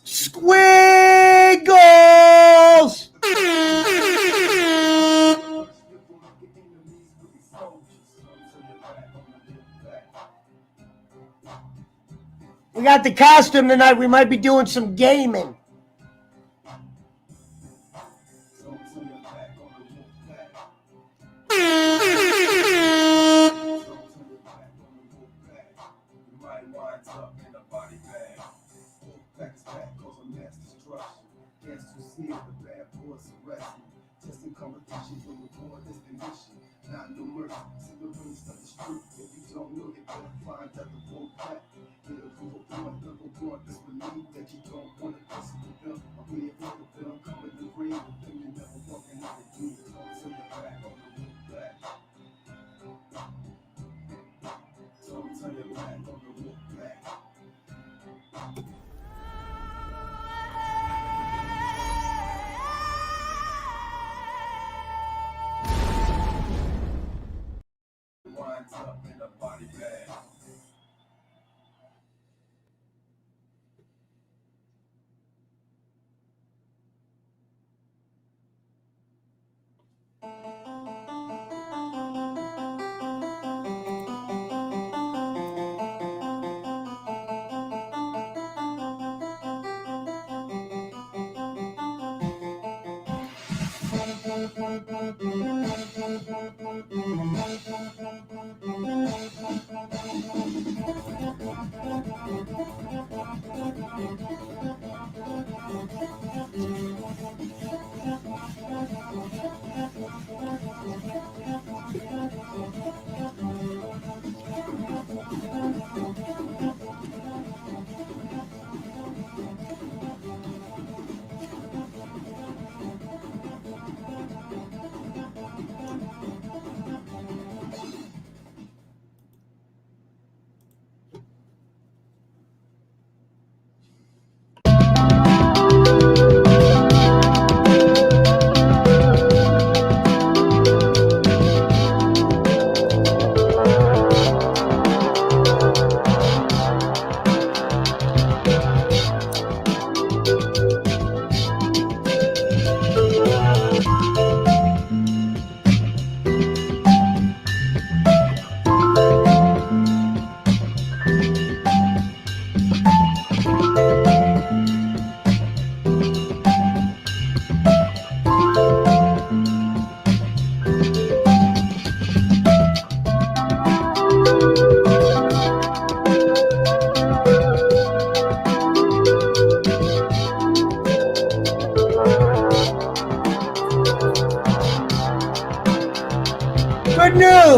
Squiggles! We got the costume tonight. We might be doing some gaming.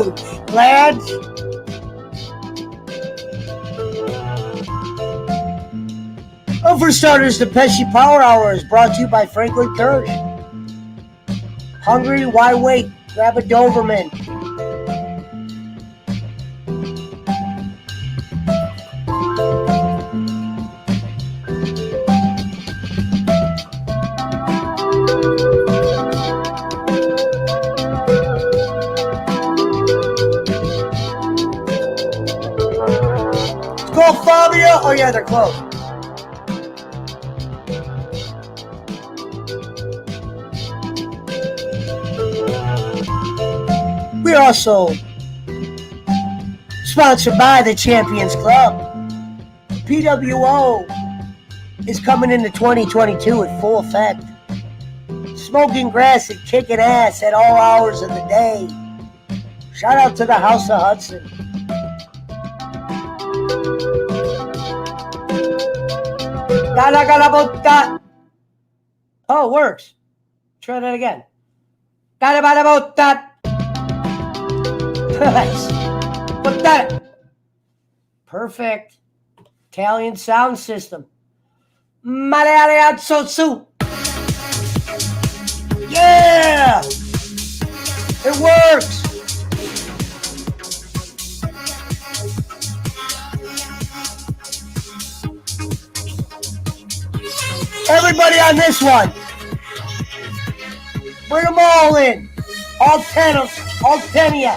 you, lads. Well, for starters, the Pesci Power Hour is brought to you by Franklin Kirsch. Hungry? Why wait? Grab a Doberman. Let's go, Fabio. Oh, yeah, they're closed. We're also sponsored by the Champions Club. PWO is coming into 2022 at full effect. Smoking grass and kicking ass at all hours of the day. Shout out to the House of Hudson. Oh, it works. Try that again. Nice. But that. Perfect. Italian sound system. Yeah! It works! Everybody on this one. Bring them all in. All 10 of you.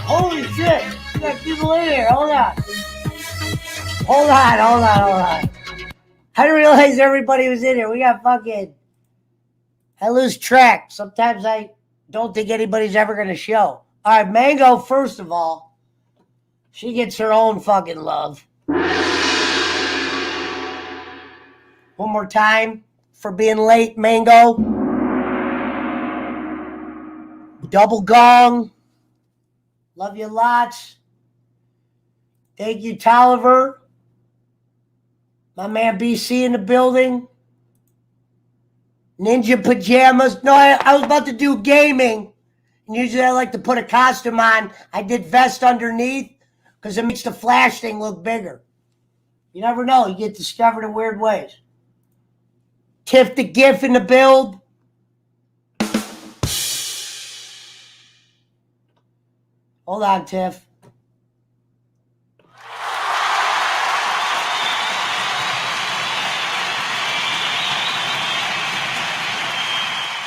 Holy shit! We got people in here. Hold on. I didn't realize everybody was in here. We got fucking... I lose track. Sometimes I don't think anybody's ever going to show. All right, Mango, first of all, she gets her own fucking love. One more time for being late, Mango. Double gong. Love you lots. Thank you, Tolliver. My man BC in the building. Ninja pajamas. No, I was about to do gaming. And usually I like to put a costume on. I did vest underneath because it makes the flash thing look bigger. You never know. You get discovered in weird ways. Tiff the GIF in the build. Hold on, Tiff.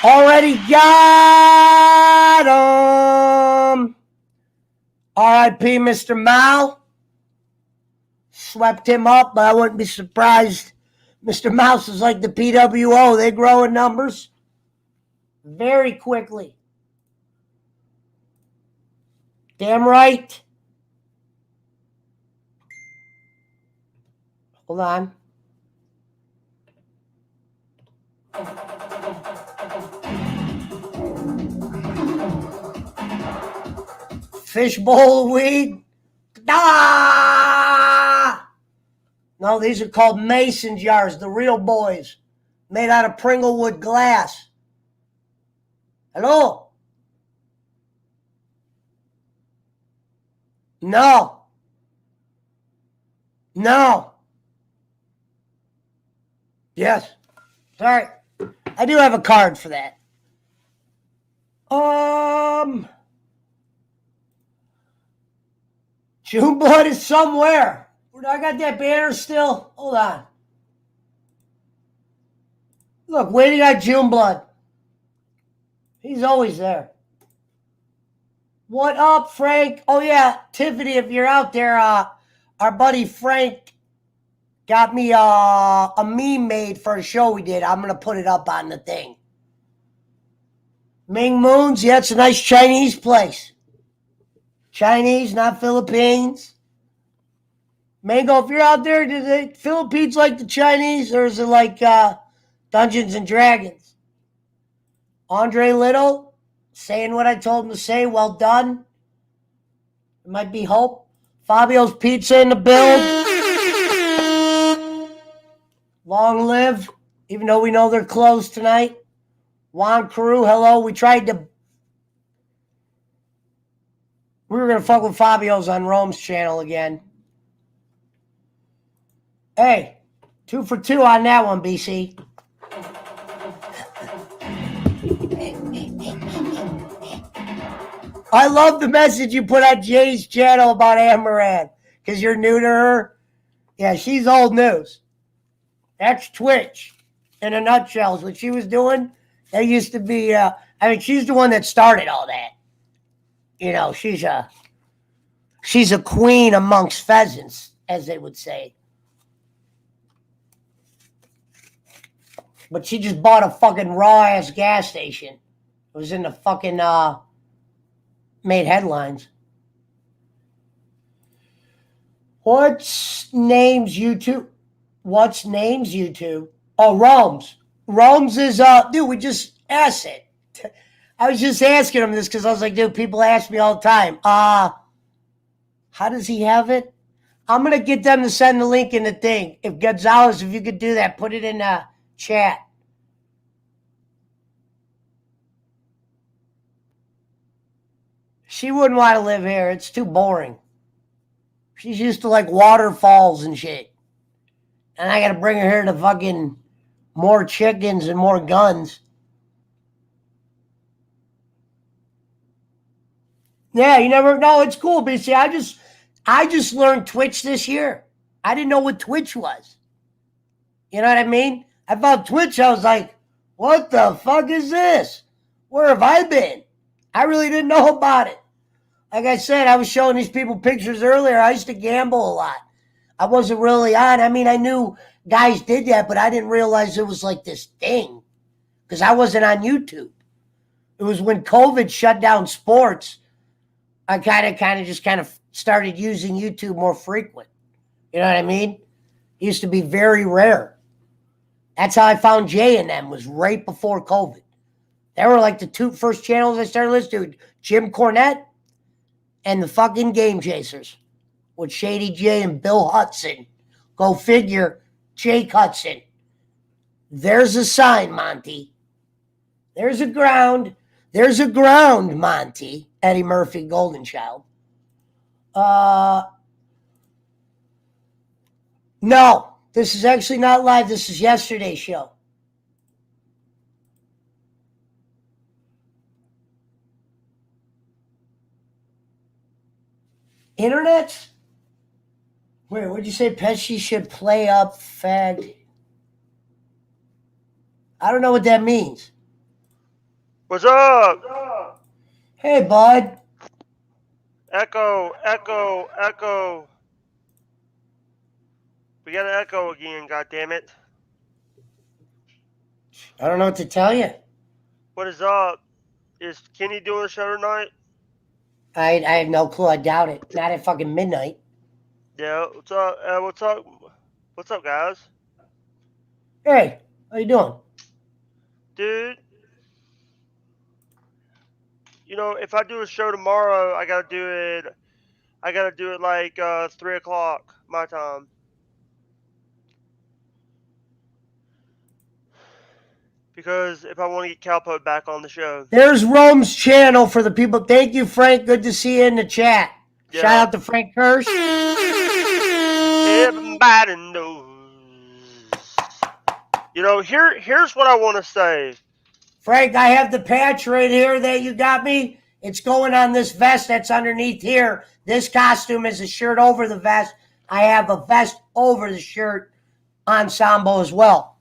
Already got him. R.I.P. Mr. Mao. Swept him up, but I wouldn't be surprised. Mr. Mouse is like the PWO. They grow in numbers very quickly. Damn right. Hold on. Fishbowl of weed. Ah! No, these are called mason jars, the real boys. Made out of Pringlewood glass. Hello? No. Yes. Sorry. I do have a card for that. June Blood is somewhere. I got that banner still. Hold on. Look, waiting on June Blood. He's always there. What up, Frank? Oh, yeah, Tiffany, if you're out there, our buddy Frank got me a meme made for a show we did. I'm going to put it up on the thing. Ming Moons, yeah, it's a nice Chinese place. Chinese, not Philippines. Mango, if you're out there, do the Philippines like the Chinese, or is it like Dungeons and Dragons? Andre Little saying what I told him to say. Well done. It might be hope. Fabio's Pizza in the build. Long live, even though we know they're closed tonight. Juan Carew, hello. We were going to fuck with Fabio's on Rome's channel again. Hey, 2 for 2 on that one, BC. I love the message you put on Jay's channel about Amaran because you're new to her. Yeah, she's old news. That's Twitch in a nutshell. Is what she was doing. There used to be, she's the one that started all that. You know, she's a queen amongst pheasants, as they would say. But she just bought a fucking raw-ass gas station. It was in the fucking, made headlines. What's names YouTube? Oh, Rome's. Rome's is, dude, we just asked it. I was just asking him this because I was like, dude, people ask me all the time. How does he have it? I'm going to get them to send the link in the thing. If Gonzalez, if you could do that, put it in the chat. She wouldn't want to live here. It's too boring. She's used to like waterfalls and shit. And I got to bring her here to fucking more chickens and more guns. Yeah, you never know. It's cool, BC. I just learned Twitch this year. I didn't know what Twitch was. You know what I mean? I found Twitch. I was like, what the fuck is this? Where have I been? I really didn't know about it. Like I said, I was showing these people pictures earlier. I used to gamble a lot. I wasn't really on. I mean, I knew guys did that, but I didn't realize it was like this thing because I wasn't on YouTube. It was when COVID shut down sports. I kind of started using YouTube more frequent. You know what I mean? It used to be very rare. That's how I found Jay and them, was right before COVID. They were like the 2 first channels I started listening to. Jim Cornette and the fucking Game Chasers with Shady J and Bill Hudson. Go figure, Jake Hudson. There's a sign, Monty. There's a ground, Monty. Eddie Murphy, Golden Child. No, this is actually not live. This is yesterday's show. Internet? Wait, what'd you say? Pesci should play up fag? I don't know what that means. What's up? Hey, bud. Echo. We got an echo again, goddammit. I don't know what to tell you. What is up? Is Kenny doing a show tonight? I have no clue. I doubt it. Not at fucking midnight. Yeah, what's up? What's up, guys? Hey, how you doing? Dude, you know, if I do a show tomorrow, I gotta do it like 3 o'clock my time. Because if I want to get Cowpo back on the show. There's Rome's channel for the people. Thank you, Frank. Good to see you in the chat. Yeah. Shout out to Frank Kirsch. Everybody knows. You know, here's what I want to say. Frank, I have the patch right here that you got me. It's going on this vest that's underneath here. This costume is a shirt over the vest. I have a vest over the shirt ensemble as well.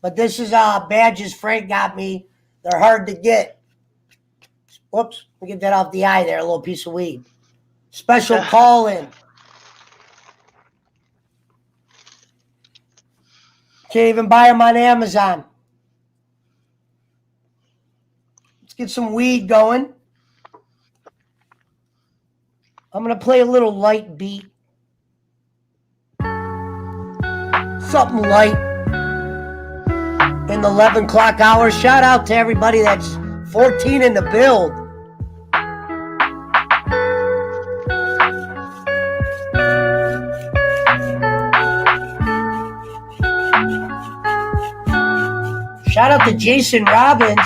But this is badges Frank got me. They're hard to get. Whoops. Let me get that off the eye there. A little piece of weed. Special call-in. Can't even buy them on Amazon. Let's get some weed going. I'm going to play a little light beat. something light in the 11 o'clock hour. Shout out to everybody that's 14 in the build. Shout out to Jason Robbins.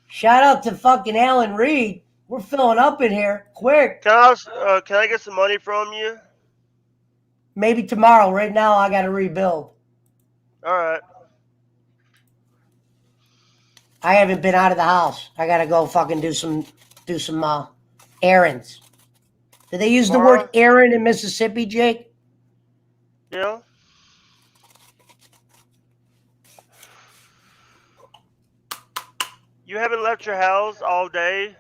Shout out to fucking Alan Reed. We're filling up in here quick. Can I get some money from you? Maybe tomorrow. Right now, I got to rebuild. All right. I haven't been out of the house. I got to go fucking do some errands. Do they use the word errand in Mississippi, Jake? Yeah. You haven't left your house all day?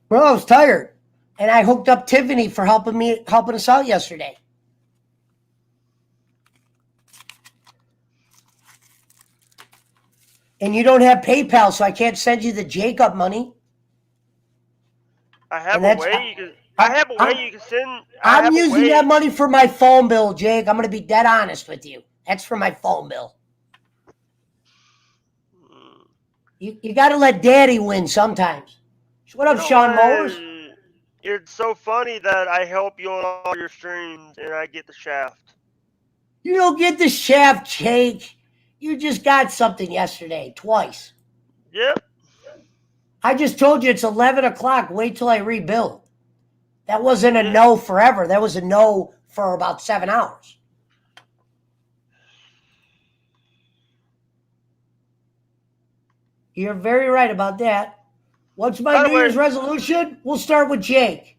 Well, I was tired. And I hooked up Tiffany for helping us out yesterday. And you don't have PayPal, so I can't send you the Jacob money. I have a way you can. I have a way you can send. I'm using that money for my phone bill, Jake. I'm going to be dead honest with you. That's for my phone bill. You got to let Daddy win sometimes. So what up, Sean Mowers? It's so funny that I help you on all your streams and I get the shaft. You don't get the shaft, Jake. You just got something yesterday, twice. Yep. I just told you it's 11 o'clock. Wait till I rebuild. That wasn't a no forever. That was a no for about 7 hours. You're very right about that. What's my New Year's resolution? We'll start with Jake.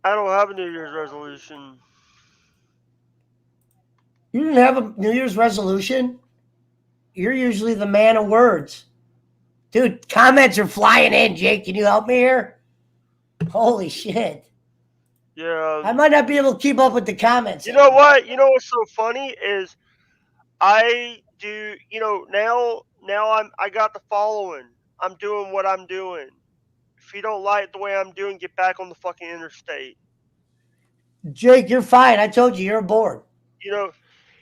I don't have a New Year's resolution. You didn't have a New Year's resolution? You're usually the man of words. Dude, comments are flying in, Jake. Can you help me here? Holy shit. Yeah. I might not be able to keep up with the comments. You know what? You know what's so funny is I do, now I got the following. I'm doing what I'm doing. If you don't like the way I'm doing, get back on the fucking interstate. Jake, you're fine. I told you, you're bored.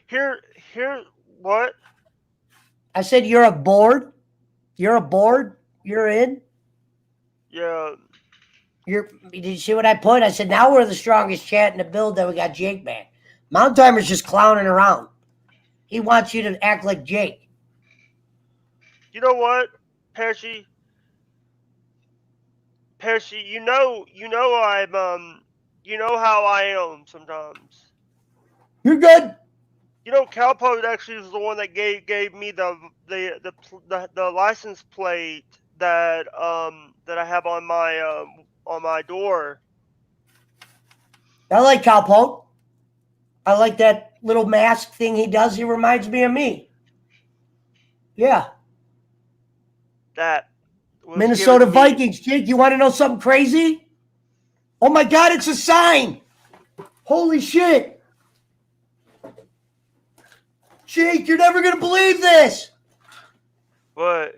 Here, what? I said you're a board. You're a board. You're in. Yeah. Did you see what I put? I said, now we're the strongest chat in the build that we got Jake back. Mount Timer's just clowning around. He wants you to act like Jake. You know what, Pesci? You know I'm you know how I am sometimes. You're good. Cowpost actually was the one that gave me the license plate that I have on my door. I like Cowpost. I like that little mask thing he does. He reminds me of me. Yeah. That Minnesota Vikings. Jake, you want to know something crazy? Oh my God, it's a sign. Holy shit. Jake, you're never going to believe this. What?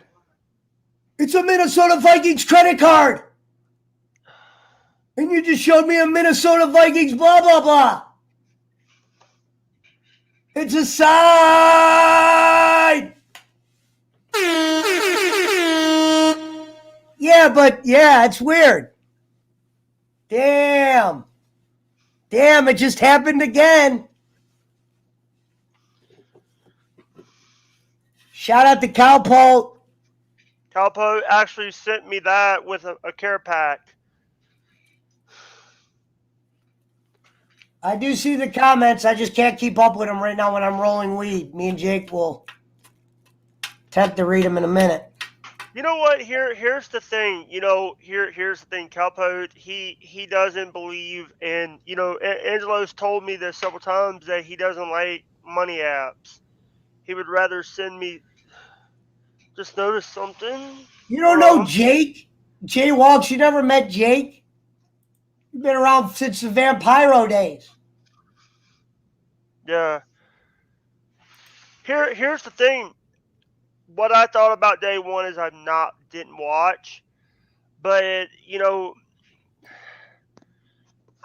It's a Minnesota Vikings credit card. And you just showed me a Minnesota Vikings blah, blah, blah. It's a sign. Yeah, it's weird. Damn, it just happened again. Shout out to Cowpost. Cowpost actually sent me that with a care pack. I do see the comments. I just can't keep up with them right now when I'm rolling weed. Me and Jake will attempt to read them in a minute. You know what? Here's the thing. Here's the thing. Cowpost, he doesn't believe in. Angelo's told me this several times that he doesn't like money apps. He would rather send me. Just noticed something. You don't know Jake? Jay Walsh. You never met Jake? You've been around since the Vampiro days. Yeah. Here's the thing. What I thought about day one is I didn't watch, but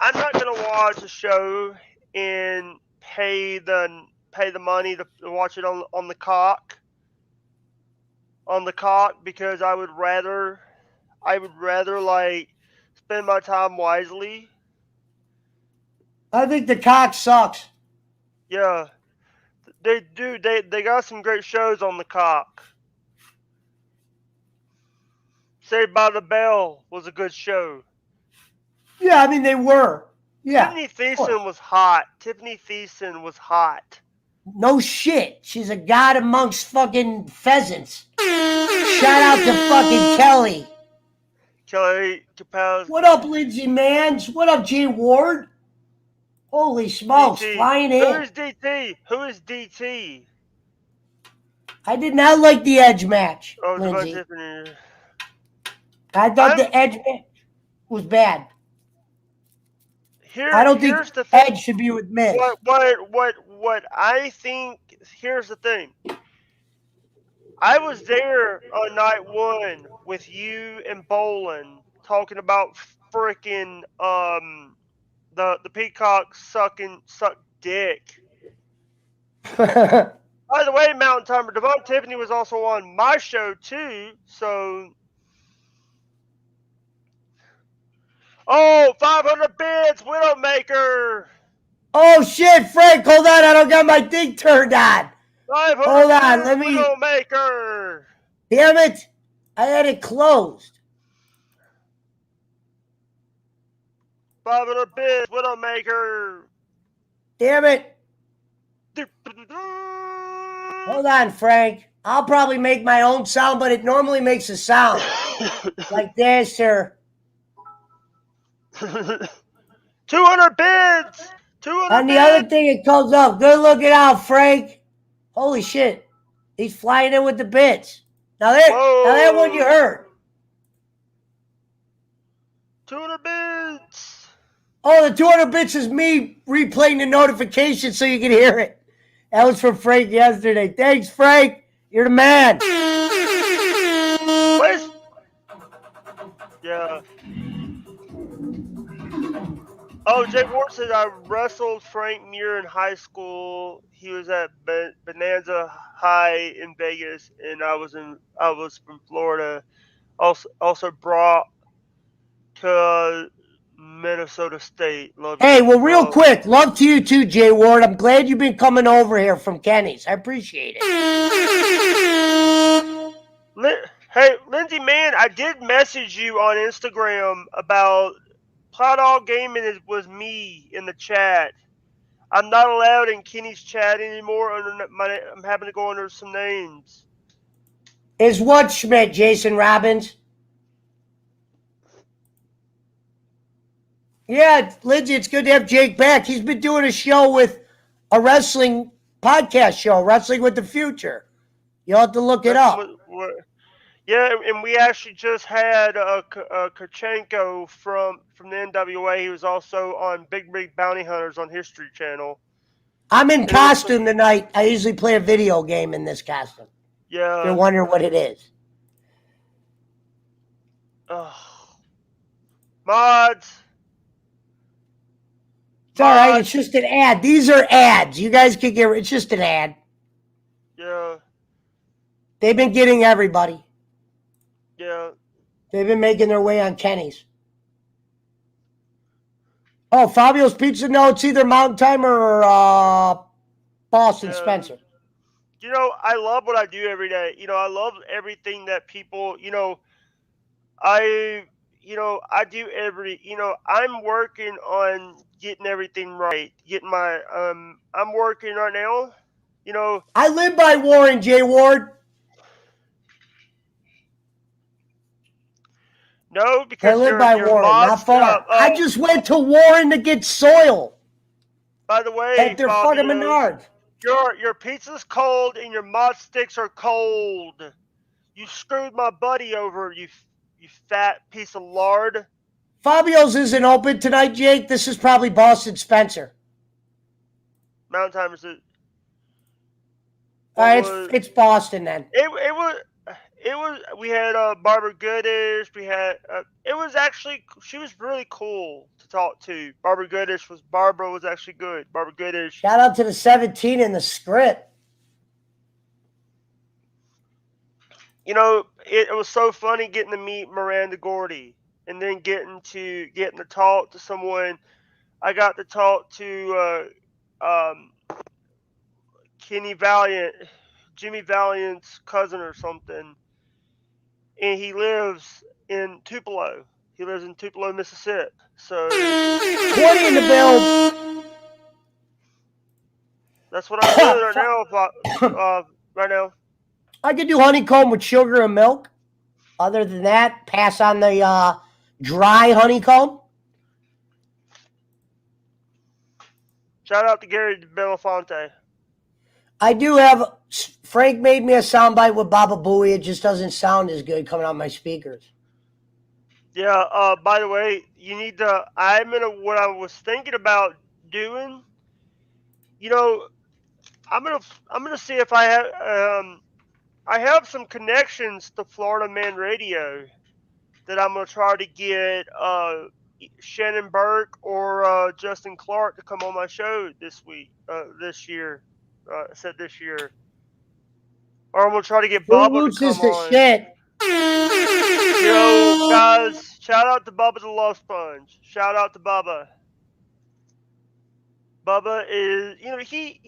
I'm not gonna watch a show in pay the money to watch it on the cock. On the cock, because I would rather like spend my time wisely. I think the cock sucks. Yeah, they do. They got some great shows on the cock. Saved by the Bell was a good show. Yeah, I mean, they were. Yeah. Tiffany Thiessen was hot. Tiffany Thiessen was hot. No shit. She's a god amongst fucking pheasants. Shout out to fucking Kelly. Kelly Kapowski. What up, Lindsay Mans? What up, Jay Ward? Holy smokes, DT. flying Who in. is DT? Who is DT? I did not like the Edge match, Oh, Lindsay. Tiffany. I thought the Edge match was bad. I don't think Edge should be with Miz. What I think, here's the thing. I was there on night one with you and Bolin talking about freaking the peacock suck dick. By the way, Mountain Timer, Devon Tiffany was also on my show too, so. Oh, 500 bits, Widowmaker! Oh shit, Frank, hold on, I don't got my thing turned on. 500 Hold on, bits, let me. Widowmaker! Damn it, I had it closed. 500 bits, Widowmaker! Damn it. Hold on, Frank. I'll probably make my own sound, but it normally makes a sound like this or. 200 bids! 200 On the bids! other thing, it comes up. Good looking out, Frank. Holy shit. He's flying in with the bits. Now that one you heard. 200 bids! Oh, the 200 bits is me replaying the notification so you can hear it. That was from Frank yesterday. Thanks, Frank. You're the man. Where's... Yeah. Oh, Jake Ward said I wrestled Frank Muir in high school. He was at Bonanza High in Vegas, and I was from Florida. Also brought to Minnesota State. Love Hey, you. well, real quick, love to you too, Jay Ward. I'm glad you've been coming over here from Kenny's. I appreciate it. Hey, Lindsay, man, I did message you on Instagram about Cloud All Gaming was me in the chat. I'm not allowed in Kenny's chat anymore. I'm having to go under some names. Is what Schmidt, Jason Robbins? Yeah, Lindsay, it's good to have Jake back. He's been doing a show with a wrestling podcast show, Wrestling with the Future. You'll have to look it up. Yeah, and we actually just had Kachenko from the NWA. He was also on Big Bounty Hunters on History Channel. I'm in costume tonight. I usually play a video game in this costume. Yeah. If you're wondering what it is. Mods. It's all right. It's just an ad. These are ads. You guys can get. It's just an ad. Yeah. They've been getting everybody. Yeah. They've been making their way on Kenny's. Oh, Fabio's Pizza. No, it's either Mountain Timer or Boston Spencer. You know, I love what I do every day. You know, I love everything that people. I do I'm working on getting everything right. Getting my I'm working right now. I live by Warren, J. Ward. No, because I live by Warren, not far. I just went to Warren to get soil. By the way, at their fucking Menards. Your pizza's cold and your mod sticks are cold. You screwed my buddy over, you fat piece of lard. Fabio's isn't open tonight, Jake. This is probably Boston Spencer. Mountain Time is it? All right, it's Boston then. It We had Barbara Goodish. We had it was actually she was really cool to talk to. Barbara was actually good. Barbara Goodish. Shout out to the 17 in the script. You know, it was so funny getting to meet Miranda Gordy and then getting to talk to someone. I got to talk to Kenny Valiant, Jimmy Valiant's cousin or something, and he lives in Tupelo. He lives in Tupelo, Mississippi. So 20 in the bill. that's what I'm doing right now. Right now. I could do honeycomb with sugar and milk. Other than that, pass on the dry honeycomb. Shout out to Gary Belafonte. I do have. Frank made me a soundbite with Baba Booey. It just doesn't sound as good coming out my speakers. Yeah. By the way, you need to. What I was thinking about doing. You know, I'm gonna see if I have. I have some connections to Florida Man Radio that I'm gonna try to get Shannon Burke or Justin Clark to come on my show this year. Said this year, or I'm gonna try to get Who Bubba to roots come is the on. shit? You know, guys, shout out to Bubba the Love Sponge. Shout out to Bubba. Bubba is,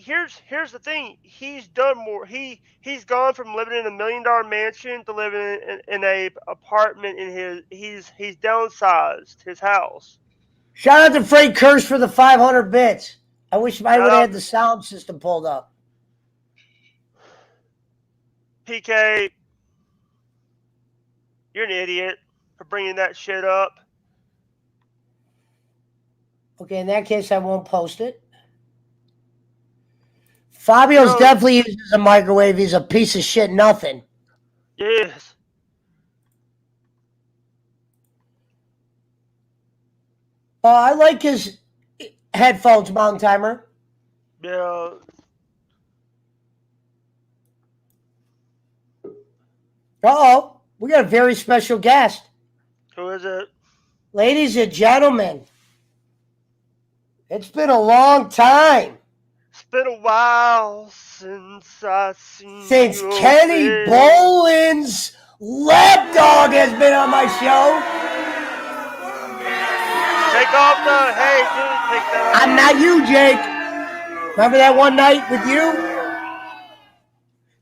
here's the thing. He's done more. He's gone from living in a $1 million mansion to living in a apartment he's downsized his house. Shout out to Frank Kirsch for the 500 bits. I wish I would have had the sound system pulled up. PK, you're an idiot for bringing that shit up. Okay, in that case, I won't post it. Fabio's definitely uses a microwave. He's a piece of shit nothing. Yes. I like his headphones, Mountain Timer. Yeah. Uh-oh. We got a very special guest. Who is it? Ladies and gentlemen, it's been a long time. It's been a while since I seen Since your Kenny face. Boland's lapdog has been on my show. Take off the, hey, dude, take that off. I'm not you, Jake. Remember that one night with you?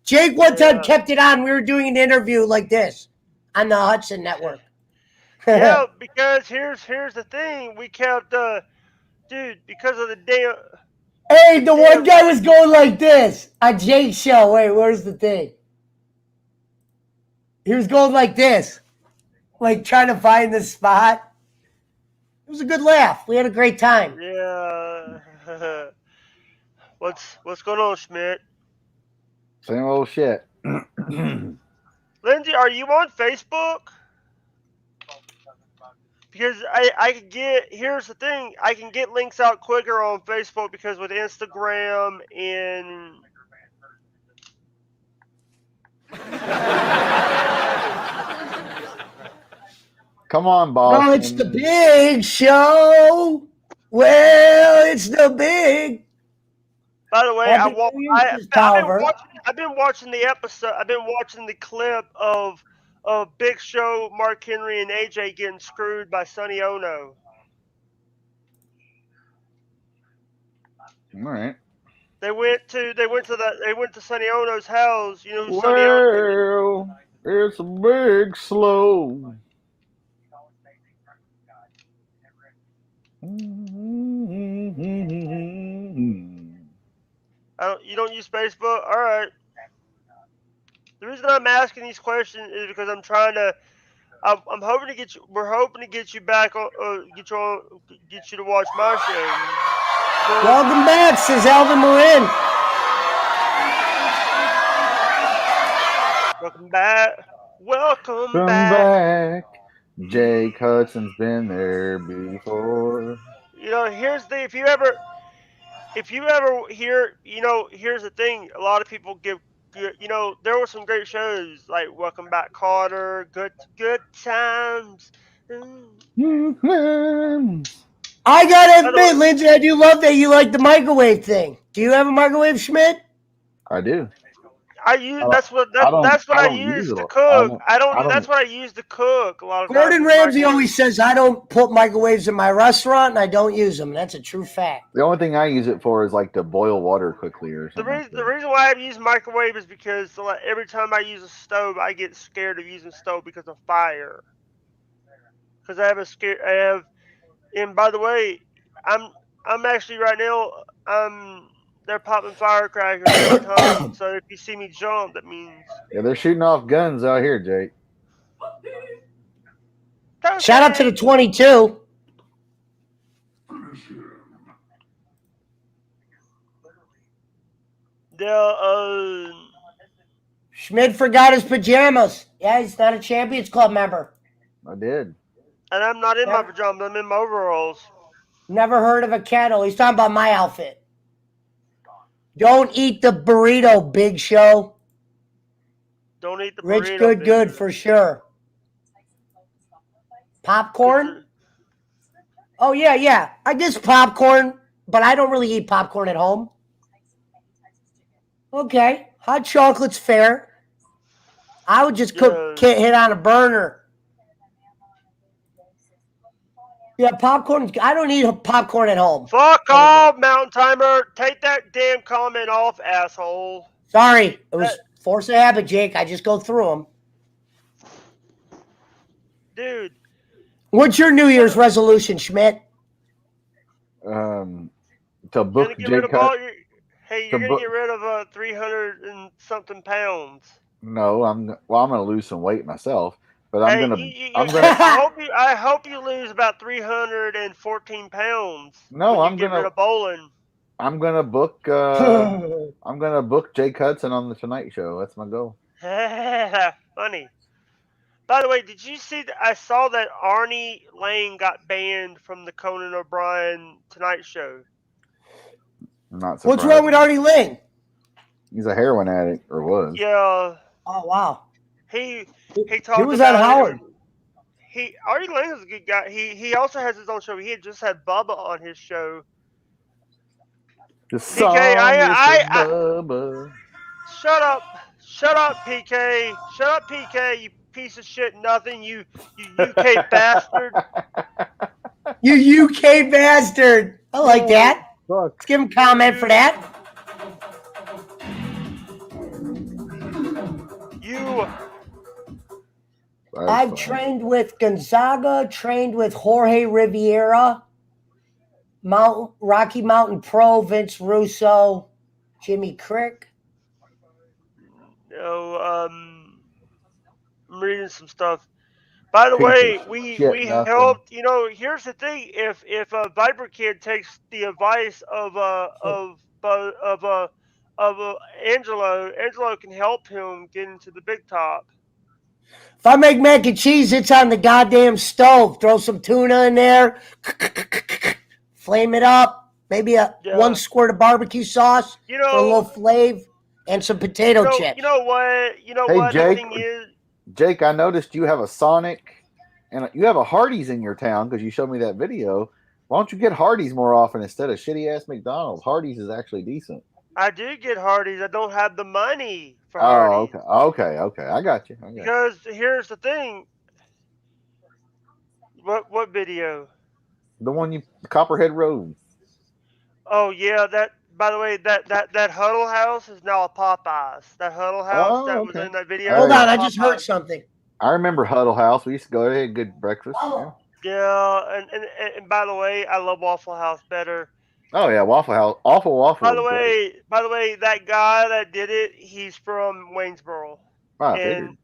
Jake one time kept it on. We were doing an interview like this on the Hudson Network. Yeah, because here's the thing. We kept, dude, because of the damn. Hey, the one guy was going like this on Jake's show. Wait, where's the thing? He was going like this, like trying to find the spot. It was a good laugh. We had a great time. Yeah. What's going on, Schmidt? Same old shit. Lindsay, are you on Facebook? Because I can get, here's the thing, I can get links out quicker on Facebook because with Instagram and Come on, boss. Oh, it's the big show. Well, it's the big. By the way, I've been watching the episode. I've been watching the clip of Big Show, Mark Henry, and AJ getting screwed by Sonny Ono. All right. They went to Sonny Ono's house. You know who Sonny Ono is? It's a big slow. You don't use Facebook? All right. The reason I'm asking these questions is because I'm trying to. I'm hoping to get you. We're hoping to get you back on. Get you to watch my show. So, welcome back, says Alvin Marin. Welcome back. Welcome Come back. Jake Hudson's been there before. You know, here's the if you ever hear, here's the thing. A lot of people give you know, there were some great shows like Welcome Back, Carter, Good Times. I gotta By the way, admit, Lindsay, I do love that you like the microwave thing. Do you have a microwave, Schmidt? I do. I use I don't. that's what I I don't use use it. to cook. I I don't. That's don't. what I use to cook a lot of times. Gordon Is Ramsay microwave. always says I don't put microwaves in my restaurant, and I don't use them. That's a true fact. The only thing I use it for is like to boil water quickly or The something like the that. reason why I use microwave is because like, every time I use a stove, I get scared of using stove because of fire. Because I have a scare. I have. And by the way, I'm I'm actually right now. They're popping firecrackers all the time. So if you see me jump, that means Yeah, they're shooting off guns out here, Jake. Shout out to the okay. 22. The Schmidt forgot his pajamas. Yeah, he's not a Champions Club member. I did. and I'm not in my Never, pajamas. I'm in my overalls. never heard of a kettle. He's talking about my outfit. Don't eat the burrito, Big Show. Don't eat the Rich, burrito, good, big good show. for sure. Popcorn? Oh, yeah, yeah. I guess popcorn, but I don't really eat popcorn at home. Okay. Hot chocolate's fair. I would just cook, Yeah. hit on a burner. Yeah, popcorn. I don't eat popcorn at home. Fuck off, Mountain Timer. Take that damn comment off, asshole. Sorry. It That, was force of habit, Jake. I just go through them. dude. What's your New Year's resolution, Schmidt? To You're book gonna get rid Jake of Hut. all your. Hey, To you're gonna book. get rid of 300 and something pounds. No, I'm gonna lose some weight myself, but Hey, I'm gonna I hope you lose about 314 pounds no, when you get rid of bowling. I'm gonna book Jake Hudson on the Tonight Show. That's my goal. Funny. By the way, did you see that? I saw that Arnie Lang got banned from the Conan O'Brien Tonight Show. I'm not surprised. What's wrong with Artie Lang? He's a heroin addict, or was. Yeah. Oh, wow. He He talked was on about Howard. Artie Lang is a good guy. He also has his own show. He had just had Bubba on his show. The PK, song is for Bubba. shut up, PK, shut up, PK, you piece of shit, nothing, you UK bastard. You UK bastard. I like that. Fuck. Let's give him a comment for that. You. I've trained with Gonzaga, trained with Jorge Riviera, Rocky Mountain Pro, Vince Russo, Jimmy Crick. I'm reading some stuff. By the way, we nothing. helped. You know, here's the thing: if a Viper kid takes the advice of Angelo can help him get into the big top. If I make mac and cheese, it's on the goddamn stove. Throw some tuna in there, flame it up. Maybe one squirt of barbecue sauce You for a know, little flavor, and some potato chips. you know what? Hey, Jake. The thing is, Jake, I noticed you have a Sonic and you have a Hardee's in your town because you showed me that video. Why don't you get Hardee's more often instead of shitty ass McDonald's? Hardee's is actually decent. I do get Hardee's. I don't have the money for Hardee's. Okay. I got you. Because here's the thing. What video? The one Copperhead Road. Oh yeah, that. By the way, that Huddle House is now a Popeyes. That Huddle House that was in that video. Hold on, I Popeyes. just heard something. I remember Huddle House. We used to go there and get breakfast. Yeah, and by the way, I love Waffle House better. Oh yeah, Waffle House. Awful Waffle. By the way, that guy that did it, he's from Waynesboro. And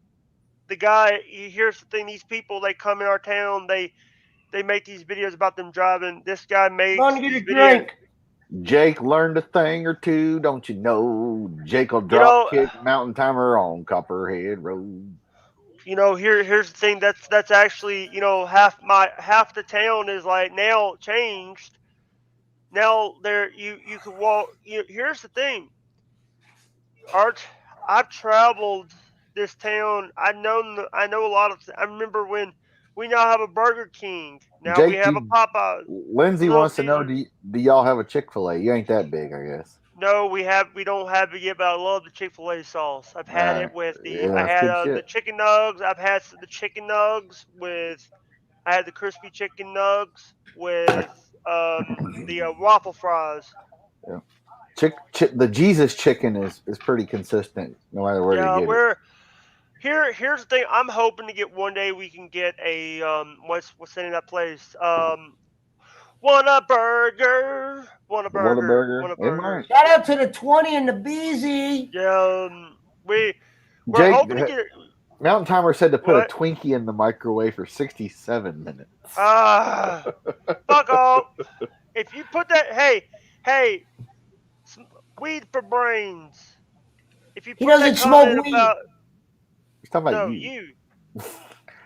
the guy, here's the thing: these people, they come in our town, they make these videos about them driving. This guy makes these videos. Jake learned a thing or two, don't you know? Jake will drop kick Mountain Timer on Copperhead Road. You know, here's the thing. That's actually, you know, half the town is like now changed. Now there you can walk. Here's the thing. I've traveled this town. I know a lot of. I remember when we now have a Burger King. Now we Jake, have a Popeyes. Lindsay Little wants to know: Caesars. do y'all have a Chick-fil-A? You ain't that big, I guess. No, we don't have it yet, but I love the Chick-fil-A sauce. I've had it with I Yeah, that's had good the shit. chicken nugs. I've had the chicken nugs with. I had the crispy chicken nugs with the waffle fries. Yeah. The Jesus chicken is pretty consistent no matter where you Yeah, get it. we're here's the thing. I'm hoping to get one day we can get a what's the name of that place? Want a burger? Want a The burger? Want Whataburger, a it might. burger? Shout out to the 20 and the Beezy. Yeah, we're Jake, hoping to get Mountain Timer said to put a what? Twinkie in the microwave for 67 minutes. Ah, fuck off! If you put that, hey, weed for brains. If you He put that doesn't smoke comment weed. about He's talking about no you. you He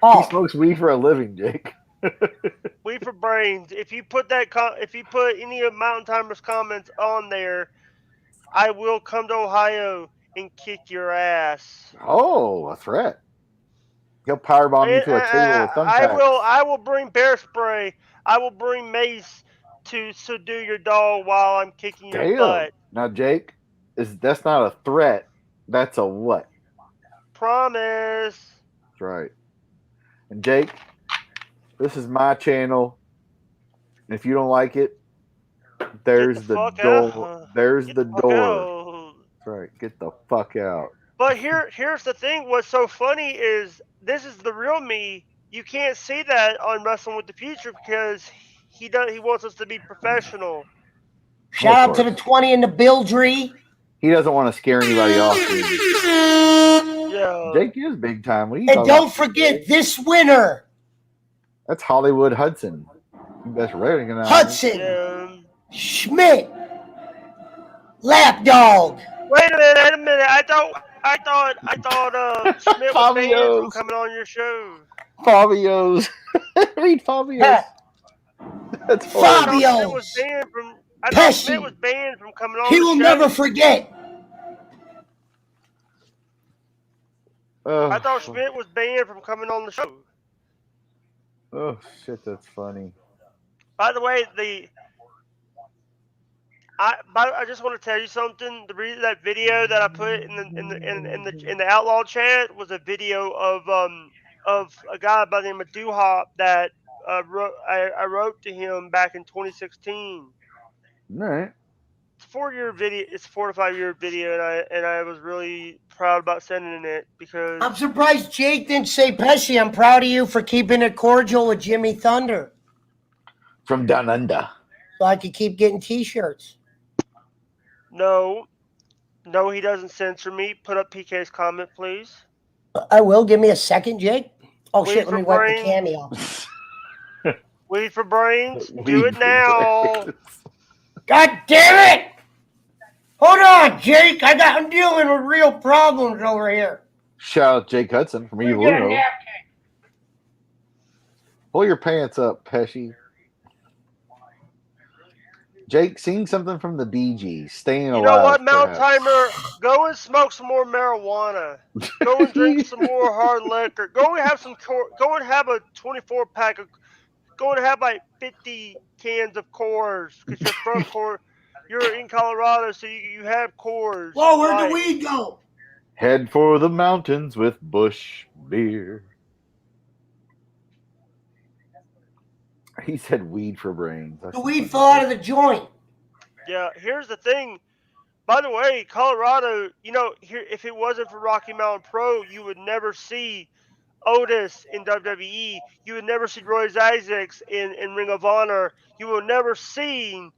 Oh, smokes weed for a living, Jake. weed for brains. If you put if you put any of Mountain Timer's comments on there, I will come to Ohio and kick your ass. Oh, a threat. He'll powerbomb you And, to a table with thumbtacks. I will bring bear spray. I will bring mace to subdue your dog while I'm kicking your Damn. butt. Now, Jake, that's not a threat. That's a what? Promise. That's right. And Jake, this is my channel. If you don't like it, there's the Fuck door. out. There's Get the the fuck door. out. That's right. Get the fuck out. But here's the thing. What's so funny is this is the real me. You can't see that on Wrestling with the Future because he does. He wants us to be professional. shout out to the 20 and the Bildry. He doesn't want to scare anybody off. Yeah. Jake is big time. What are you And talking don't about? forget this winner, That's Hollywood Hudson. You best recognize him. Hudson Yeah. Schmidt, Lapdog. Wait a minute. I thought Schmidt was banned from Fabio's. coming on your show. Fabio's. Read Fabio's. That's Fabio. I thought Schmidt was Pesci. banned from coming on He the will show. never forget. I thought Schmidt was banned from coming on the show. Oh shit, that's funny. By the way, I just want to tell you something. The reason that video that I put in the outlaw chat was a video of a guy by the name of Duhop that I wrote to him back in 2016. All right. It's a 4-year video. It's a 4 to 5 year video, and I was really proud about sending it because I'm surprised Jake didn't say Pesci. I'm proud of you for keeping it cordial with Jimmy Thunder. From down under. So I could keep getting t-shirts. no, he doesn't censor me. Put up PK's comment, please. I will. Give me a second, Jake. Oh, Weed shit. Let for me wipe the brains. candy off. Weed for brains. Do it now. God damn it! Hold on, Jake. I'm dealing with real problems over here. Shout out Jake Hudson from Evil Get a Uno. napkin. Pull your pants up, Pesci. Jake, sing something from the Bee Gees. Staying alive. You know what, Mount perhaps. Timer? Go and smoke some more marijuana. Go and drink some more hard liquor. Go and have Go and have a 24-pack of. Go and have like 50 cans of Coors because you're from You're in Colorado, so you have Coors. Whoa, where'd the weed go? Head for the mountains with Bush beer. He said weed for brains. The weed fell out of the joint. Yeah, here's the thing. By the way, Colorado, here if it wasn't for Rocky Mountain Pro, you would never see Otis in WWE. You would never see Roy Isaacs in Ring of Honor. You will never see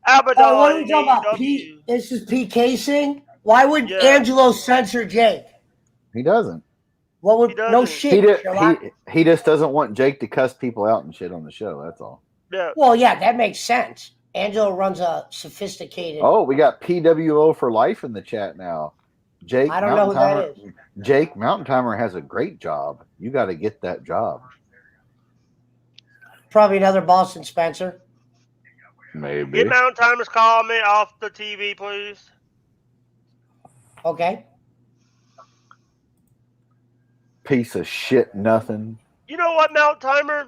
Abaddon Oh, what are we in talking about? AEW. This is PK Singh? Why would Yeah. Angelo censor Jake? He doesn't. What would He doesn't. no shit, Sherlock? He just doesn't want Jake to cuss people out and shit on the show. That's all. Yeah. Well, yeah, that makes sense. Angelo runs a sophisticated. Oh, we got PWO for life in the chat now. Jake, I don't know who that is. Jake, Mountain Timer has a great job. You got to get that job. Probably another Boston Spencer. Maybe. Get Mountain Timer's comment off the TV, please. Okay. Piece of shit, nothing. You know what, Mount Timer?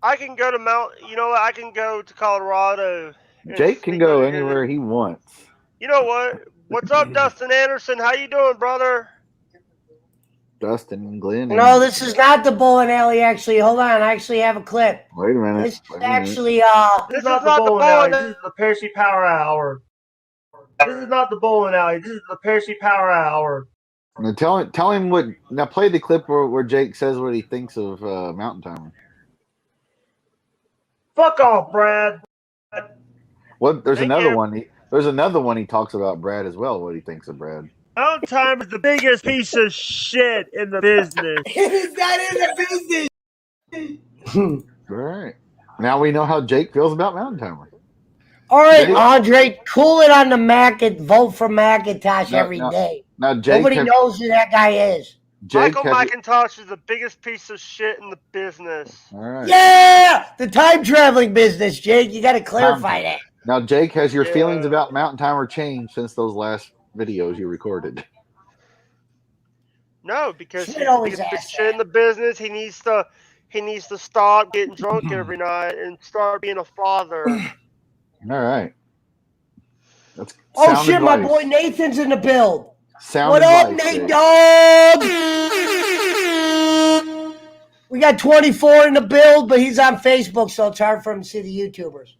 I can go to I can go to Colorado. And Jake can sneak go under anywhere he wants. You know what? What's up, Dustin Anderson? How you doing, brother? Dustin, Glenn. No, this is not the bowling alley. Actually, hold on. I actually have a clip. Wait a minute. This is Wait a minute. actually This is not the bowling alley. This is the Pesci Power Hour. This is not the bowling alley. This is the Pesci Power Hour. Now tell him what. Now play the clip where Jake says what he thinks of Mountain Timer. Fuck off, Brad. What? There's Thank another you. one. There's another one he talks about Brad as well. What he thinks of Brad. Mountain Timer is the biggest piece of shit in the business. He's not in the business. All right. Now we know how Jake feels about Mountain Timer. All right, Andre, cool it on the vote for Macintosh every day. Now Jake. Nobody knows who that guy is. Jake Michael McIntosh is the biggest piece of shit in the business. All right. Yeah, the time traveling business, Jake. You got to clarify that. Now, Jake, has your feelings about Mountain Timer changed since those last videos you recorded? No, because Shit he's always the asks shit in the business. He needs to stop getting drunk every night and start being a father. All right. That's Oh sound shit, advice. my boy Nathan's in the build. Sound what advice, up, Nate Jake. Dog? We got 24 in the build, but he's on Facebook, so it's hard for him to see the YouTubers.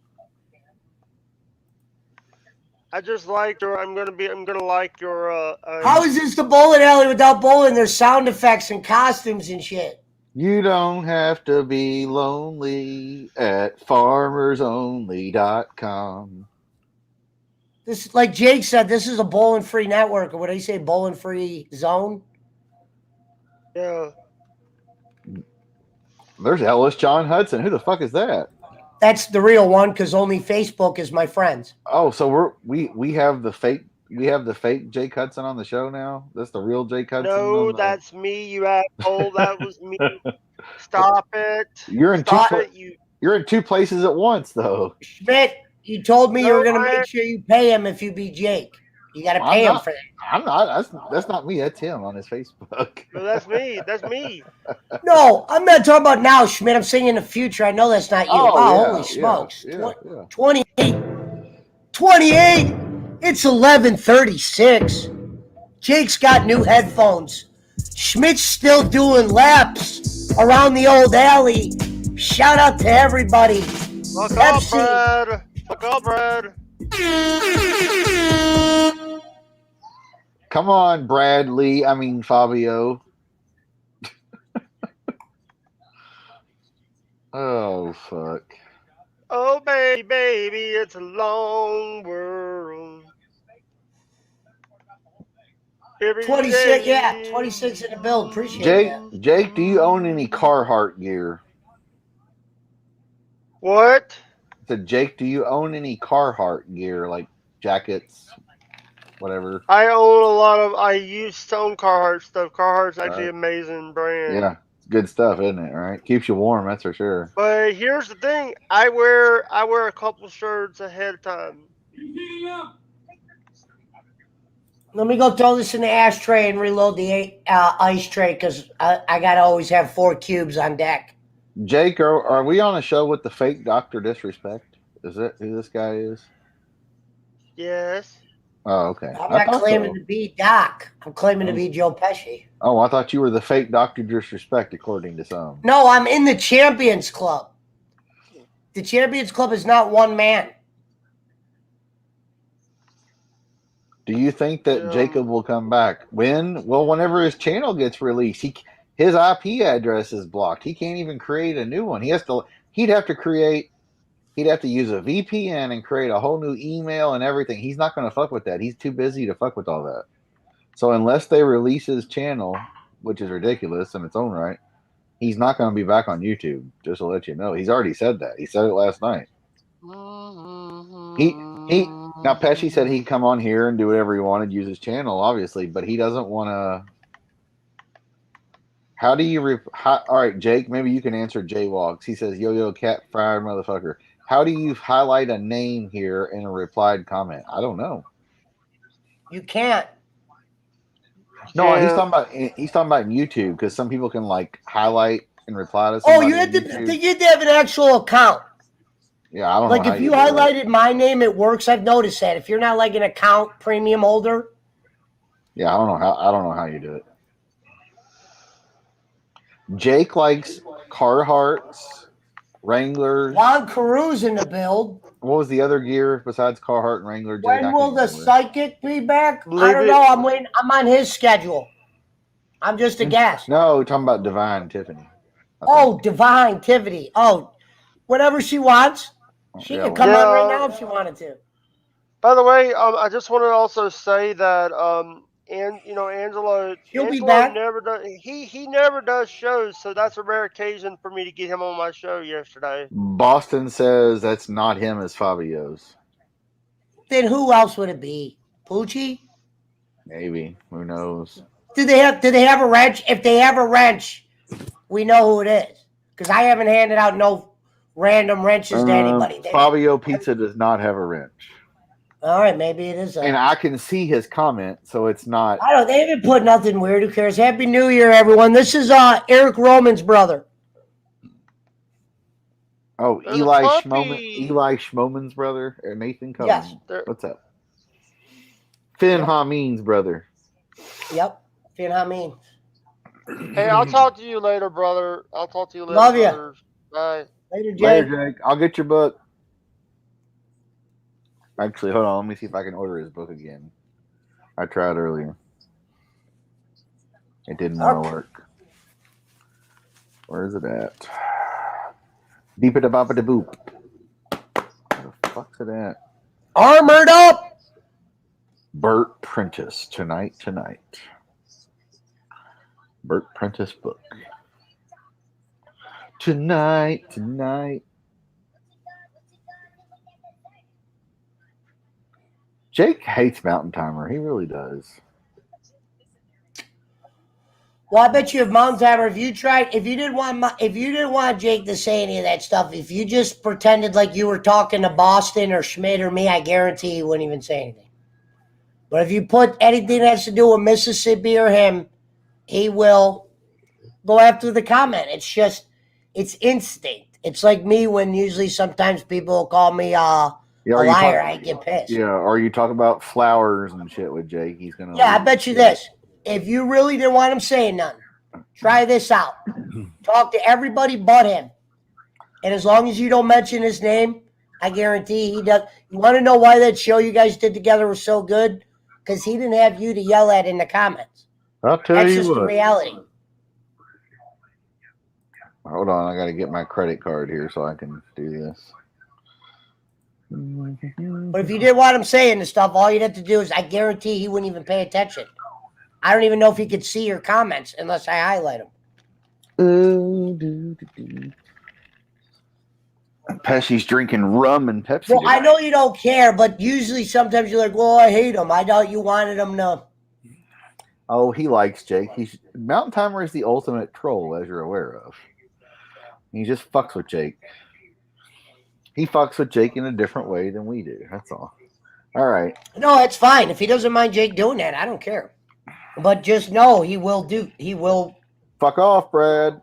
I just liked your. I'm gonna like your. How is this the bowling alley without bowling? There's sound effects and costumes and shit. You don't have to be lonely at farmersonly.com. This, like Jake said, this is a bowling-free network, or what do you say, bowling-free zone? Yeah. There's Ellis John Hudson. Who the fuck is that? That's the real one, because only Facebook is my friends. Oh, so we have the fake Jake Hudson on the show now. That's the real Jake Hudson. No, that's me, you asshole. That was me. Stop it. You're in You're in two places at once, though. Schmidt, you told me you were going to make sure you pay him if you beat Jake. You got to pay him for that. I'm not. That's not me. That's him on his Facebook. No, that's me. That's me. No, I'm not talking about now, Schmidt. I'm saying in the future. I know that's not you. Holy smokes. 28. 28. It's 11:36. Jake's got new headphones. Schmidt's still doing laps around the old alley. Shout out to everybody. Fuck off, Brad. Fuck off, Brad. Come on, Bradley. I mean, Fabio. Oh, fuck. Oh, baby, it's a long world. 26, yeah, 26 in the build. Appreciate that. Jake, do you own any Carhartt gear? What? I said, Jake, do you own any Carhartt gear, like jackets, whatever? I used to own Carhartt stuff. Carhartt's actually an amazing brand. Yeah, it's good stuff, isn't it? Right? Keeps you warm, that's for sure. But here's the thing: I wear a couple shirts ahead of time. Let me go throw this in the ashtray and reload the ice tray because I got to always have 4 cubes on deck. Jake, are we on a show with the fake Dr. Disrespect? Is that who this guy is? Yes. Oh, okay. I'm not claiming to be Doc. I'm claiming to be Joe Pesci. Oh, I thought you were the fake Dr. Disrespect, according to some. No, I'm in the Champions Club. The Champions Club is not one man. Do you think that Jacob will come back? When? Well, whenever his channel gets released, his IP address is blocked. He can't even create a new one. He'd have to use a VPN and create a whole new email and everything. He's not going to fuck with that. He's too busy to fuck with all that. So unless they release his channel, which is ridiculous in its own right, he's not going to be back on YouTube. Just to let you know, he's already said that. He said it last night. Now Pesci said he'd come on here and do whatever he wanted, use his channel, obviously, but he doesn't want to. How do you? All right, Jake. Maybe you can answer Jaywalks. He says, "Yo, cat fried motherfucker." How do you highlight a name here in a replied comment? I don't know. You can't. No, Yeah. he's talking about YouTube because some people can like highlight and reply to Oh, somebody you on had to YouTube. you had to have an actual account. Yeah, I don't know Like how if you do it. highlighted my name, it works. I've noticed that. If you're not like an account premium holder, Yeah, I don't know how you do it. Jake likes Carhartts, Wranglers. Juan Carews in the build. What was the other gear besides Carhartt and Wrangler, Jake? When I will can't the remember. psychic be back? I Leave don't it. know. I'm waiting. I'm on his schedule. I'm just a guest. No, we're talking about Divine Tiffany. Oh, Divine Tivity. Oh, whatever she wants. She Yeah, could come on right now Yeah. if she wanted to. By the way, I just want to also say that and She'll be Angelo back. never does he never does shows, so that's a rare occasion for me to get him on my show yesterday. Boston says that's not him as Fabio's. Then who else would it be? Poochie? Maybe. Who knows? Do they have a wrench? If they have a wrench, we know who it is. Because I haven't handed out no random wrenches to anybody. Fabio Pizza does not have a wrench. All right, maybe it is. And I can see his comment, so it's not. I don't. They haven't put nothing weird. Who cares? Happy New Year, everyone. This is Eric Roman's brother. Oh, There's a Eli puppy. Schmoman's brother, or Nathan Cohen. Yes. What's up? Finn Yep. Hameen's brother. Yep. You know what I mean? Hey, I'll talk to you later, brother. I'll talk to you later. Love ya. brothers. Bye. Later, Jay. Later, Jake. I'll get your book. Actually, hold on. Let me see if I can order his book again. I tried earlier. It didn't want to work. Where is it at? Beep it a bop it a boop. Where the fuck's it at? Armored up. Burt Prentice. Tonight. Burt Prentice book. Tonight. Jake hates Mountain Timer. He really does. Well, I bet you if Mountain Timer, if you didn't want Jake to say any of that stuff, if you just pretended like you were talking to Boston or Schmidt or me, I guarantee he wouldn't even say anything. But if you put anything that has to do with Mississippi or him, he will go after the comment. It's instinct. It's like me when usually sometimes people call me a liar. I get pissed. Yeah, or you talk about flowers and shit with Jake. He's gonna. Yeah, I bet you this. If you really didn't want him saying nothing, try this out. Talk to everybody but him. And as long as you don't mention his name, I guarantee he does. You want to know why that show you guys did together was so good? Because he didn't have you to yell at in the comments. I'll tell That's you just what. the reality. Hold on, I got to get my credit card here so I can do this. But if you didn't want him saying the stuff, all you'd have to do is, I guarantee he wouldn't even pay attention. I don't even know if he could see your comments unless I highlight them. Pesci's drinking rum and Pepsi. Well, I know you don't care, but usually sometimes you're like, well, I hate him. I thought you wanted him to. Oh, he likes Jake. Mountain Timer is the ultimate troll, as you're aware of. He just fucks with Jake. He fucks with Jake in a different way than we do. That's all. All right. No, it's fine. If he doesn't mind Jake doing that, I don't care. But just know he will. Fuck off, Brad.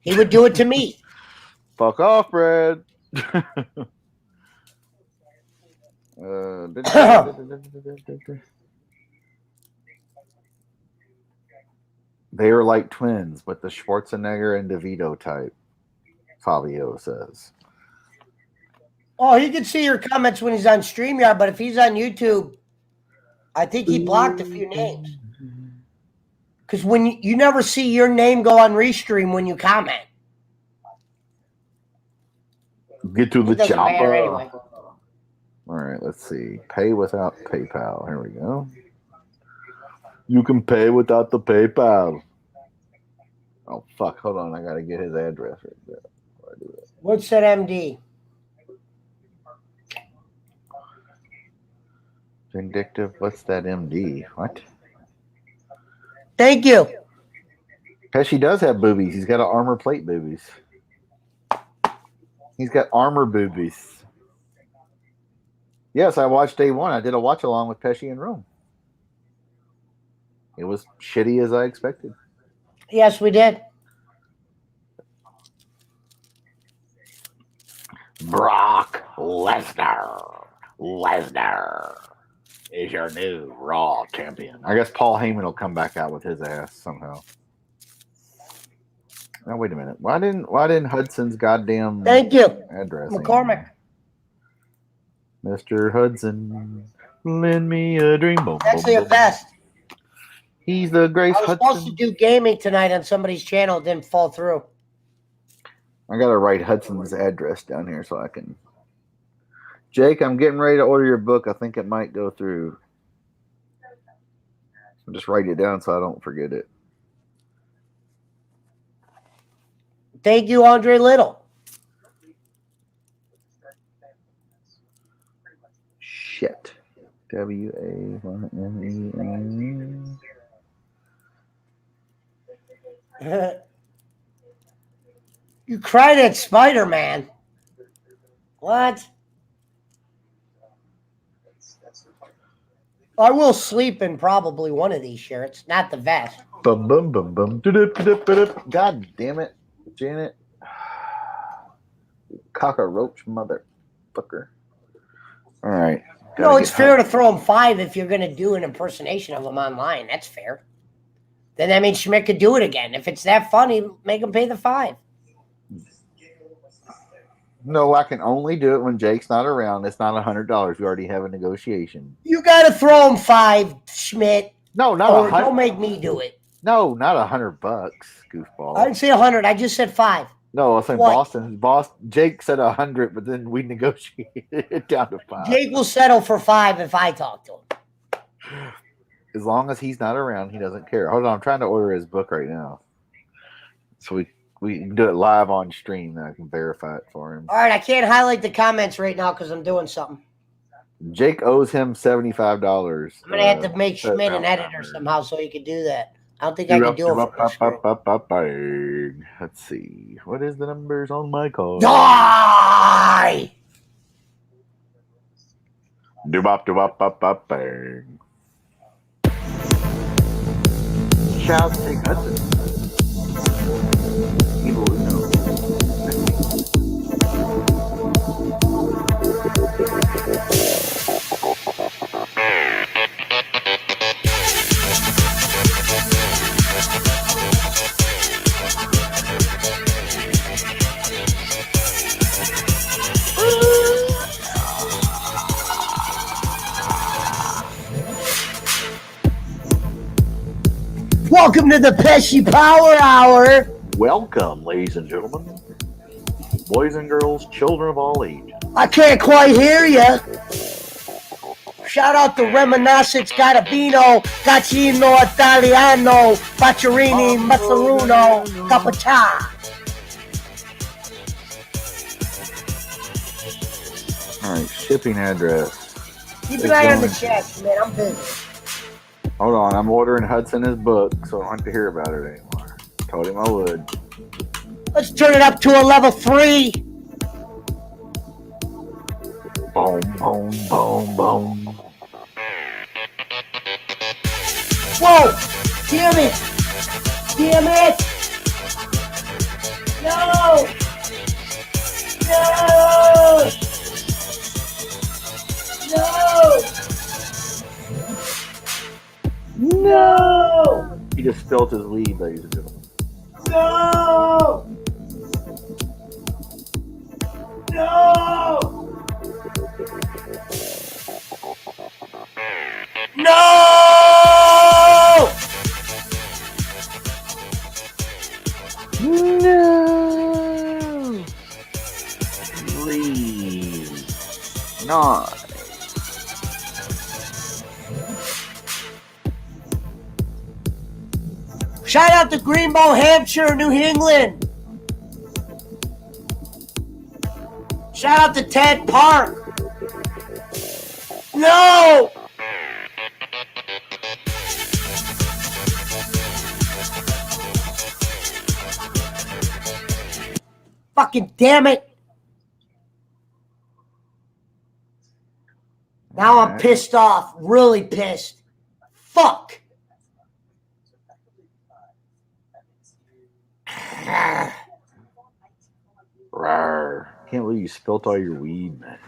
He would do it to me. Fuck off, Brad. They are like twins, but the Schwarzenegger and DeVito type, Fabio says. Oh, he can see your comments when he's on StreamYard, but if he's on YouTube, I think he blocked a few names. Because when you never see your name go on Restream when you comment. Get to the Doesn't matter chopper. anyway. All right, let's see. Pay without PayPal. Here we go. You can pay without the PayPal. Oh, fuck. Hold on. I got to get his address right there. Before I do that. What's that MD? Vindictive. What's that MD? What? Thank you. Pesci does have boobies. He's got an armor plate boobies. He's got armor boobies. Yes, I watched day one. I did a watch along with Pesci in Rome. It was shitty as I expected. Yes, we did. Brock Lesnar. Lesnar is your new Raw champion. I guess Paul Heyman will come back out with his ass somehow. Now wait a minute. Why didn't Hudson's goddamn Thank you, address? McCormick. Mr. Hudson, lend me a dream. Boom, Actually, a boom. best. He's the Grace I was Hudson. supposed to do gaming tonight on somebody's channel. It didn't fall through. I gotta write Hudson's address down here so I can. Jake, I'm getting ready to order your book. I think it might go through. So just write it down so I don't forget it. Thank you, Andre Little. Shit. WAYME. You cried at Spider-Man. What? I will sleep in probably one of these shirts, not the vest. Bum bum bum bum. God damn it, Janet. Cockroach motherfucker. All right. No, it's fair to throw him 5 if you're going to do an impersonation of him online. That's fair. Then that means Schmidt could do it again. If it's that funny, make him pay the 5. No, I can only do it when Jake's not around. It's not $100. We already have a negotiation. You got to throw him 5, Schmidt. No, not or 100. Don't make me do it. No, not $100, goofball. I didn't say 100. I just said 5. No, I was saying What? Boston. Jake said 100, but then we negotiated it down to 5. Jake will settle for 5 if I talk to him. As long as he's not around, he doesn't care. Hold on, I'm trying to order his book right now, so we can do it live on stream. And I can verify it for him. All right, I can't highlight the comments right now because I'm doing something. Jake owes him $75. I'm gonna have to make Schmidt an editor somehow so he can do that. I don't think I can do it. Let's see. What is the numbers on my card? Die! Do-bop-do-bop-bop-bop-bang. Shout to Hudson. People would know. Welcome to the Pesci Power Hour. Welcome, ladies and gentlemen, boys and girls, children of all ages. I can't quite hear you. Shout out to Reminiscence, Garabino, Gaccino, Italiano, Bacciarini, Mazzaruno, Capaccia. All right, shipping address. Keep an eye on the chat, man. I'm busy. Hold on, I'm ordering Hudson his book, so I don't have to hear about it anymore. Told him I would. Let's turn it up to a level 3. Boom, boom, boom, boom. Whoa! Damn it! Damn it! No! No! No! No! He just spilled his weed, ladies and gentlemen. No! No! No! No! Please. Not. Shout out to Greenbow, Hampshire, New England. Shout out to Ted Park. No! Fucking damn it. Now I'm pissed off. Really pissed. Fuck. Rawr. Can't believe you spilt all your weed, man.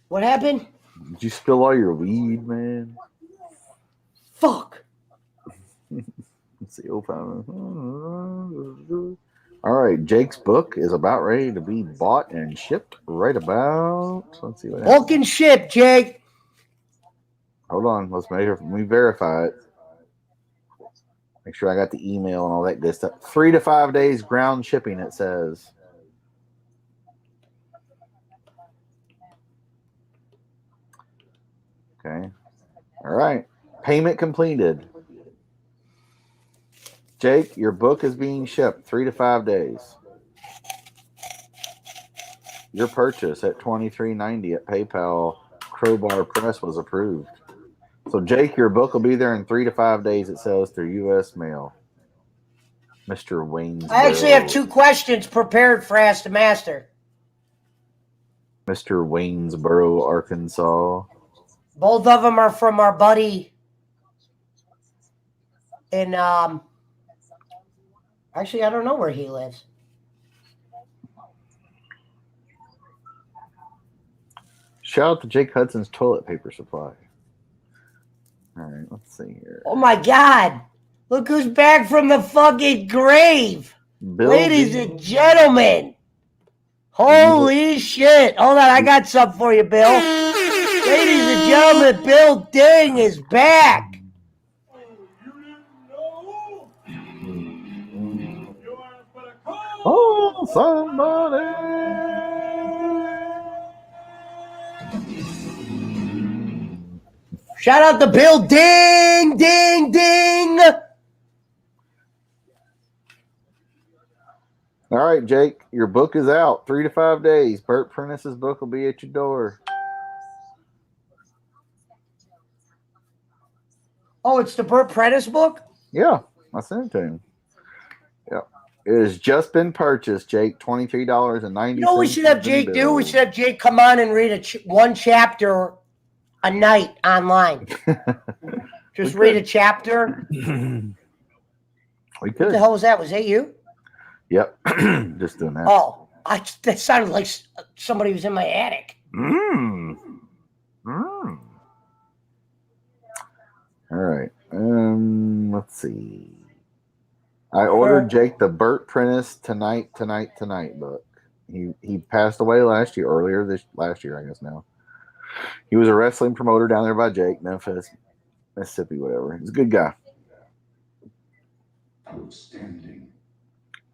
What happened? Did you spill all your weed, man? Fuck. Let's see. All right, Jake's book is about ready to be bought and shipped right about. Let's see what happens. Book and ship, Jake. Hold on. Let's let me verify it. Make sure I got the email and all that good stuff. 3 to 5 days ground shipping, it says. Okay. All right. Payment completed. Jake, your book is being shipped 3 to 5 days. Your purchase at $23.90 at PayPal Crowbar Press was approved. So, Jake, your book will be there in 3 to 5 days, it says, through U.S. mail. Mr. Waynesboro. I actually have 2 questions prepared for Ask the Master. Mr. Waynesboro, Arkansas. Both of them are from our buddy in, actually, I don't know where he lives. Shout out to Jake Hudson's toilet paper supply. All right, let's see here. Oh my God. Look who's back from the fucking grave. Ladies and gentlemen. Holy shit. Hold on, I got something for you, Bill. Ladies and gentlemen, Bill Ding is back. Oh, somebody. Shout out to Bill Ding, ding, ding. All right, Jake, your book is out. 3 to 5 days. Bert Prentice's book will be at your door. Oh, it's the Burt Prentice book? Yeah, I sent it to him. Yeah. It has just been purchased, Jake. $23.90. You know what we should have Jake do? We should have Jake come on and read one chapter a night online. Just read a chapter. We What could. the hell was that? Was that you? Yep. Just doing that. Oh, that sounded like somebody was in my attic. All right. Let's see. I ordered Jake the Burt Prentice Tonight book. He passed away last year, last year, I guess now. He was a wrestling promoter down there by Jake, Memphis, Mississippi, whatever. He's a good guy. Outstanding.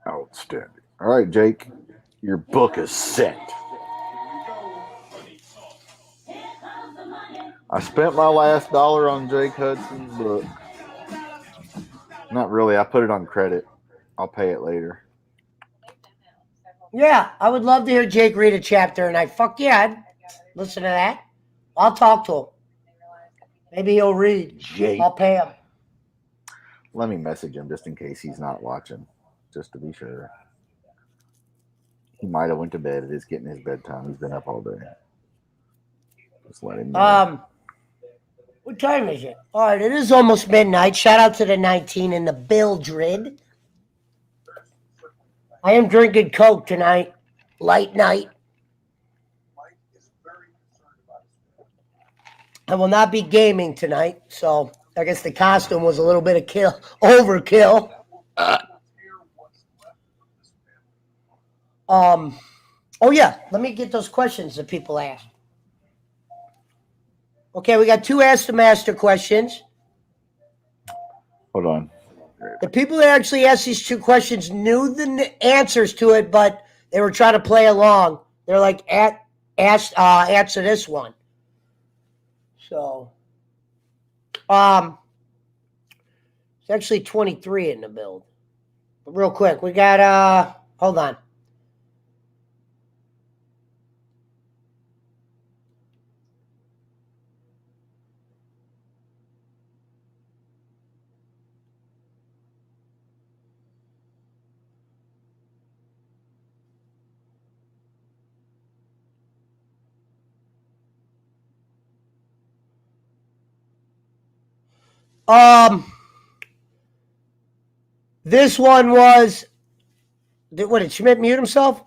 All right, Jake. Your book is set. I spent my last dollar on Jake Hudson's book. Not really. I put it on credit. I'll pay it later. Yeah, I would love to hear Jake read a chapter, and I'd listen to that. I'll talk to him. Maybe he'll read. Jake. I'll pay him. Let me message him just in case he's not watching, just to be sure. He might have went to bed. It is getting his bedtime. He's been up all day. Just let him know. What time is it? All right, it is almost midnight. Shout out to the 19 in the Bildred. I am drinking Coke tonight. Light night. I will not be gaming tonight, so I guess the costume was a little bit of overkill. Oh yeah, let me get those questions that people asked. Okay, we got 2 Ask the Master questions. Hold on. The people that actually asked these 2 questions knew the answers to it, but they were trying to play along. They're like, answer this one. So, it's actually 23 in the build. But real quick, we got, hold on. This one was Did Schmidt mute himself?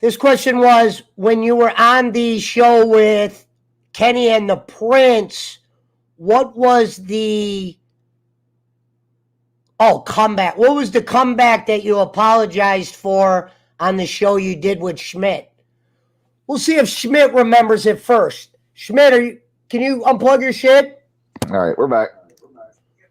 This question was, when you were on the show with Kenny and the Prince, what was the comeback? What was the comeback that you apologized for on the show you did with Schmidt? We'll see if Schmidt remembers it first. Schmidt, can you unplug your shit? All right, we're back.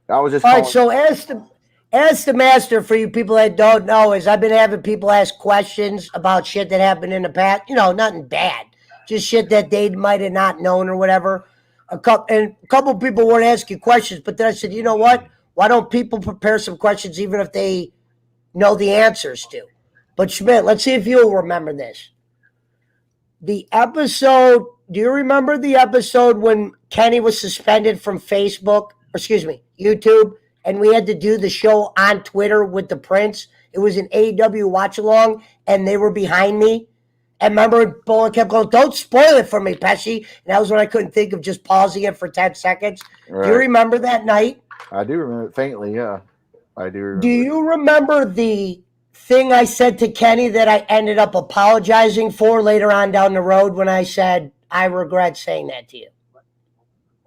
I was just all right. So ask the master, for you people that don't know, is I've been having people ask questions about shit that happened in the past. You know, nothing bad, just shit that they might have not known or whatever. A couple people weren't asking questions, but then I said, you know what? Why don't people prepare some questions even if they know the answers to? But Schmidt, let's see if you'll remember this. The episode, do you remember the episode when Kenny was suspended from YouTube, and we had to do the show on Twitter with the Prince? It was an AEW watch-along, and they were behind me. And remember, Bolin kept going, don't spoil it for me, Pesci. And that was when I couldn't think of just pausing it for 10 seconds. Right. Do you remember that night? I do remember it faintly, yeah. I do remember. Do you remember the thing I said to Kenny that I ended up apologizing for later on down the road when I said, I regret saying that to you?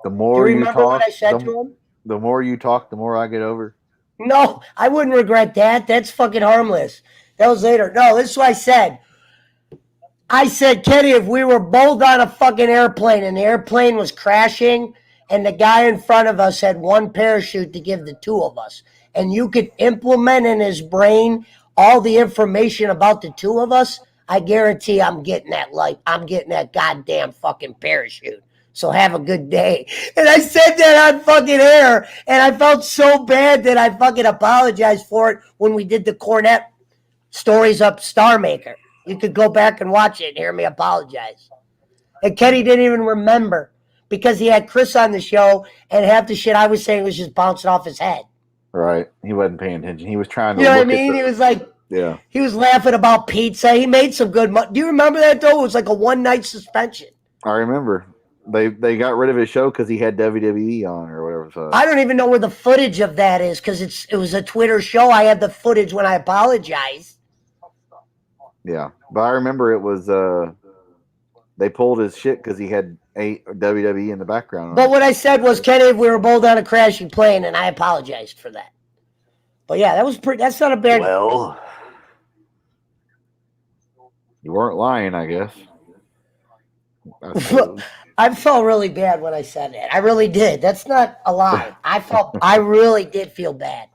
The more you talk, what I said to him? The more you talk, the more I get over. No, I wouldn't regret that. That's fucking harmless. That was later. No, this is what I said. I said, Kenny, if we were both on a fucking airplane and the airplane was crashing and the guy in front of us had one parachute to give the two of us, and you could implement in his brain all the information about the two of us, I guarantee I'm getting that goddamn fucking parachute. So have a good day. And I said that on fucking air, and I felt so bad that I fucking apologized for it when we did the Cornette Stories Up Star Maker. You could go back and watch it and hear me apologize. And Kenny didn't even remember because he had Chris on the show, and half the shit I was saying was just bouncing off his head. Right. He wasn't paying attention. He was trying to You know what I mean? He was like, yeah. He was laughing about pizza. He made some good money. Do you remember that, though? It was like a one-night suspension. I remember. They got rid of his show because he had WWE on or whatever. So I don't even know where the footage of that is because it was a Twitter show. I had the footage when I apologized. Yeah, but I remember it was they pulled his shit because he had WWE in the background. But what I said was, Kenny, we were both on a crashing plane, and I apologized for that. But yeah, that's not a bad. Well, you weren't lying, I guess. I felt really bad when I said that. I really did. That's not a lie. I really did feel bad.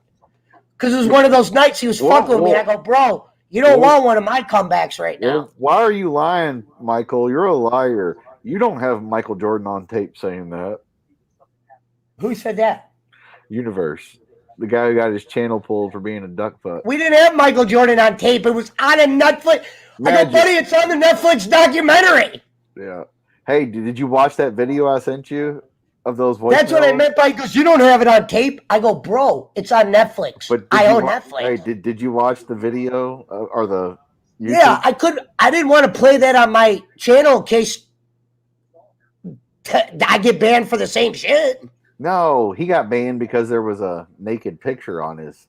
Because it was one of those nights he was fucking with me. I go, bro, you don't want one of my comebacks right now. Why are you lying, Michael? You're a liar. You don't have Michael Jordan on tape saying that. Who said that? Universe. The guy who got his channel pulled for being a duck fuck. We didn't have Michael Jordan on tape. It was on a Netflix. I go, buddy, it's on the Netflix documentary. Yeah. Hey, did you watch that video I sent you of those voice That's what I meant by, because you don't have it on tape. I go, bro, it's on Netflix. But I own Netflix. Hey, did you watch the video or the YouTube? Yeah, I didn't want to play that on my channel in case I get banned for the same shit. No, he got banned because there was a naked picture on his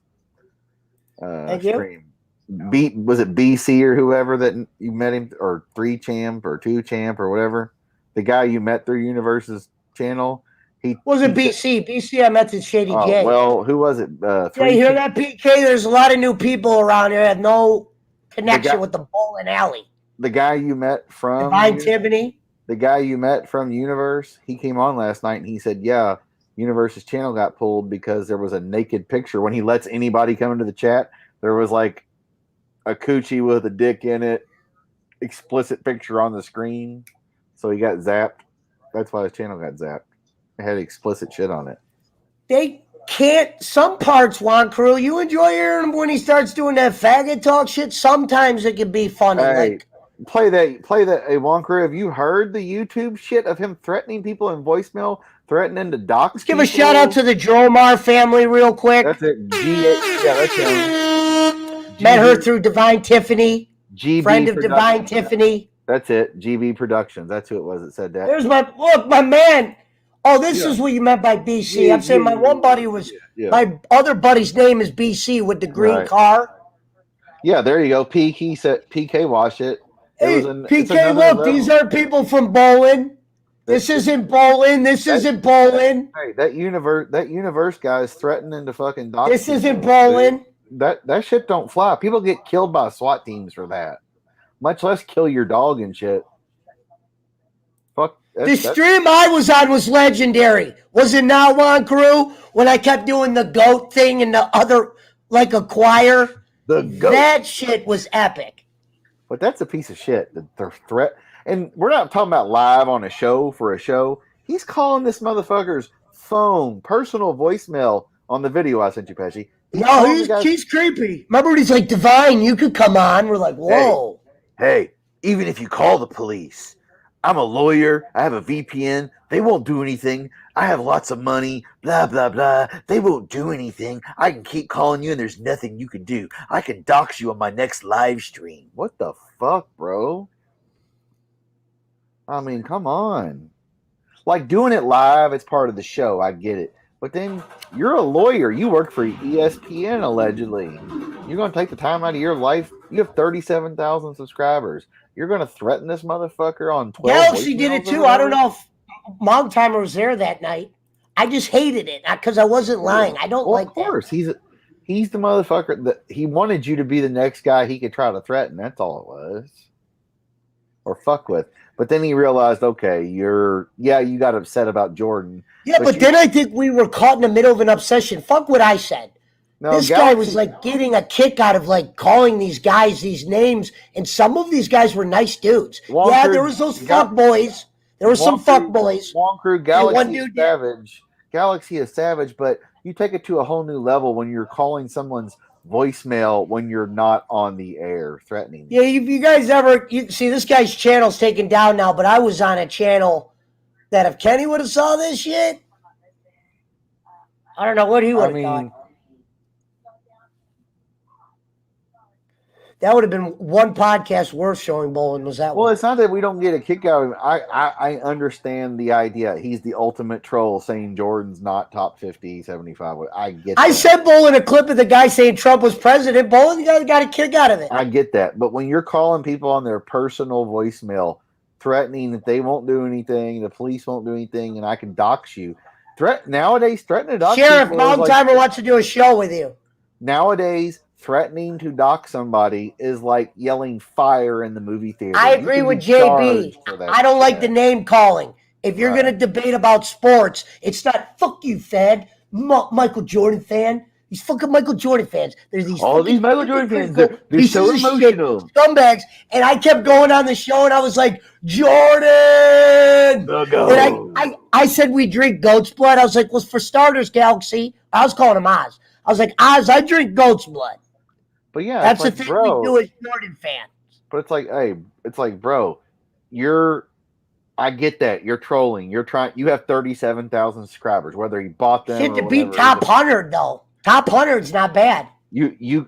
stream. Was it BC or whoever that you met him, or 3Champ or 2Champ or whatever? The guy you met through Universe's channel. Wasn't BC. BC I met at Shady J. Well, who was it? Yeah, you hear that, PK? There's a lot of new people around here that have no connection with the bowling alley. The guy you met from Divine Tiffany. The guy you met from Universe, he came on last night and he said, yeah, Universe's channel got pulled because there was a naked picture. When he lets anybody come into the chat, there was like a coochie with a dick in it, explicit picture on the screen. So he got zapped. That's why his channel got zapped. It had explicit shit on it. They can't, some parts, Juan Crew, you enjoy hearing him when he starts doing that faggot talk shit. Sometimes it can be funny. Hey, play that. Hey, Juan Crew, have you heard the YouTube shit of him threatening people in voicemail, threatening to dox? Let's give a shout out to the Dromar family real quick. That's it. Yeah, that's him. Met her through Divine Tiffany. GB friend of Productions. Divine Tiffany. That's it. GB Productions. That's who it was that said that. There's my man. Oh, this is what you meant by BC. I'm saying my one buddy was, my other buddy's name is BC with the green car. Yeah, there you go. PK said PK watched it. Hey, it's PK, another look, level. these are people from bowling. This isn't bowling. This isn't bowling. Hey, that universe guy is threatening to fucking dox This isn't people, bowling. dude. That shit don't fly. People get killed by SWAT teams for that. Much less kill your dog and shit. Fuck. The stream I was on was legendary. Was it not, Juan Crew? When I kept doing the goat thing and the other, like a choir? The goat. That shit was epic. But that's a piece of shit. The threat. And we're not talking about live on a show for a show. He's calling this motherfucker's phone, personal voicemail on the video I sent you, Pesci. He's creepy. Remember when he's like, Divine, you could come on? We're like, whoa. Hey, even if you call the police, I'm a lawyer. I have a VPN. They won't do anything. I have lots of money. Blah, blah, blah. They won't do anything. I can keep calling you and there's nothing you can do. I can dox you on my next live stream. What the fuck, bro? I mean, come on. Like, doing it live, it's part of the show. I get it. But then you're a lawyer. You work for ESPN, allegedly. You're going to take the time out of your life. You have 37,000 subscribers. You're going to threaten this motherfucker on 12 Galaxy did it too. I don't know if Mom Timer was there that night. I just hated it because I wasn't lying. I don't like that. Of course. He's the motherfucker that he wanted you to be the next guy he could try to threaten. That's all it was. Or fuck with. But then he realized, okay, you got upset about Jordan. Yeah, but then I think we were caught in the middle of an obsession. Fuck what I said. No, this guy was like getting a kick out of like calling these guys these names, and some of these guys were nice dudes. There was those fuck boys. There were some fuck boys. One crew, Galaxy is savage. Galaxy is savage, but you take it to a whole new level when you're calling someone's voicemail when you're not on the air threatening. Yeah, if you guys see this guy's channel's taken down now, but I was on a channel that if Kenny would have saw this shit, I don't know what he would have thought. That would have been one podcast worth showing bowling. Was that well, one? It's not that we don't get a kick out of him. I understand the idea. He's the ultimate troll saying Jordan's not top 50, 75. I get that. I sent Bowling a clip of the guy saying Trump was president. Bowling got a kick out of it. I get that. But when you're calling people on their personal voicemail, threatening that they won't do anything, the police won't do anything, and I can dox you. Nowadays, threatening to dox Sheriff, Mom Timer wants to do a show with you. Nowadays, threatening to dox somebody is like yelling fire in the movie theater. I agree with JB. I don't like the name calling. If you're going to debate about sports, it's not, fuck you, fan. Michael Jordan fan. These fucking Michael Jordan fans. There's these Michael Jordan fans. They're so emotional. Scumbags. And I kept going on the show and I was like, Jordan! And I said we drink goat's blood. I was like, well, for starters, Galaxy. I was calling him Oz. I was like, Oz, I drink goat's blood. But yeah, that's the thing we do as Jordan fans. But it's like, hey, bro, I get that. You're trolling. You have 37,000 subscribers, whether you bought them. Shit, to beat top 100 though. Top 100's not bad.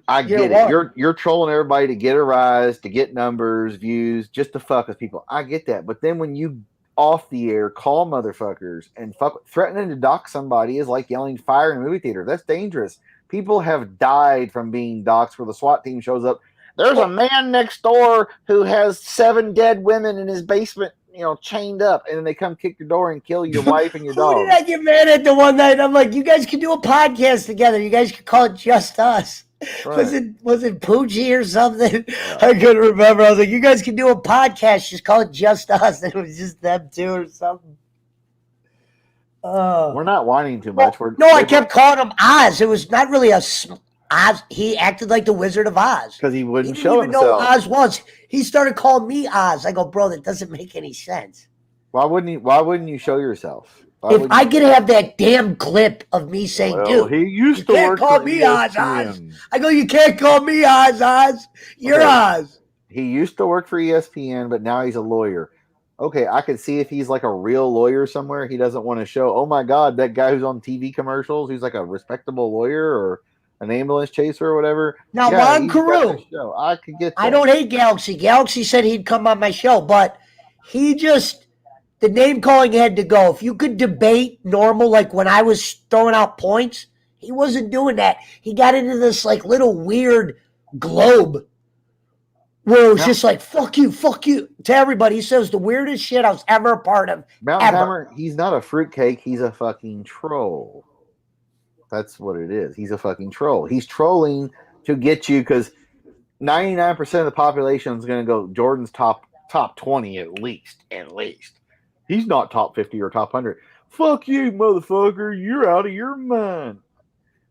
I get it. You're trolling everybody to get a rise, to get numbers, views, just to fuck with people. I get that. But then when you off the air call motherfuckers and threatening to dox somebody is like yelling fire in a movie theater. That's dangerous. People have died from being doxxed where the SWAT team shows up. There's a man next door who has 7 dead women in his basement, chained up, and then they come kick your door and kill your wife and your dog. Who did I get mad at the one night? I'm like, you guys can do a podcast together. You guys could call it Just Us. Right. Was it Poochie or something? Yeah. I couldn't remember. I was like, you guys can do a podcast. Just call it Just Us. And it was just them two or something. We're not whining too much. I kept calling him Oz. It was not really Oz. He acted like the Wizard of Oz because he wouldn't show himself. He didn't even know Oz was. He started calling me Oz. I go, bro, that doesn't make any sense. Why wouldn't you show yourself? If I could have that damn clip of me saying, dude, he used to work call me Oz. I go, you can't call me Oz. You're Oz. He used to work for ESPN, but now he's a lawyer. Okay, I could see if he's like a real lawyer somewhere, he doesn't want to show, oh my God, that guy who's on TV commercials, who's like a respectable lawyer or an ambulance chaser or whatever. Now, Ron Carew. I could get that. I don't hate Galaxy. Galaxy said he'd come on my show, but the name calling had to go. If you could debate normal, like when I was throwing out points, he wasn't doing that. He got into this like little weird globe where it was No. just like, fuck you to everybody. He says the weirdest shit I was ever a part of. Mountain ever. Timer, he's not a fruitcake. He's a fucking troll. That's what it is. He's a fucking troll. He's trolling to get you because 99% of the population is going to go Jordan's top 20 at least. At least. He's not top 50 or top 100. Fuck you, motherfucker. You're out of your mind.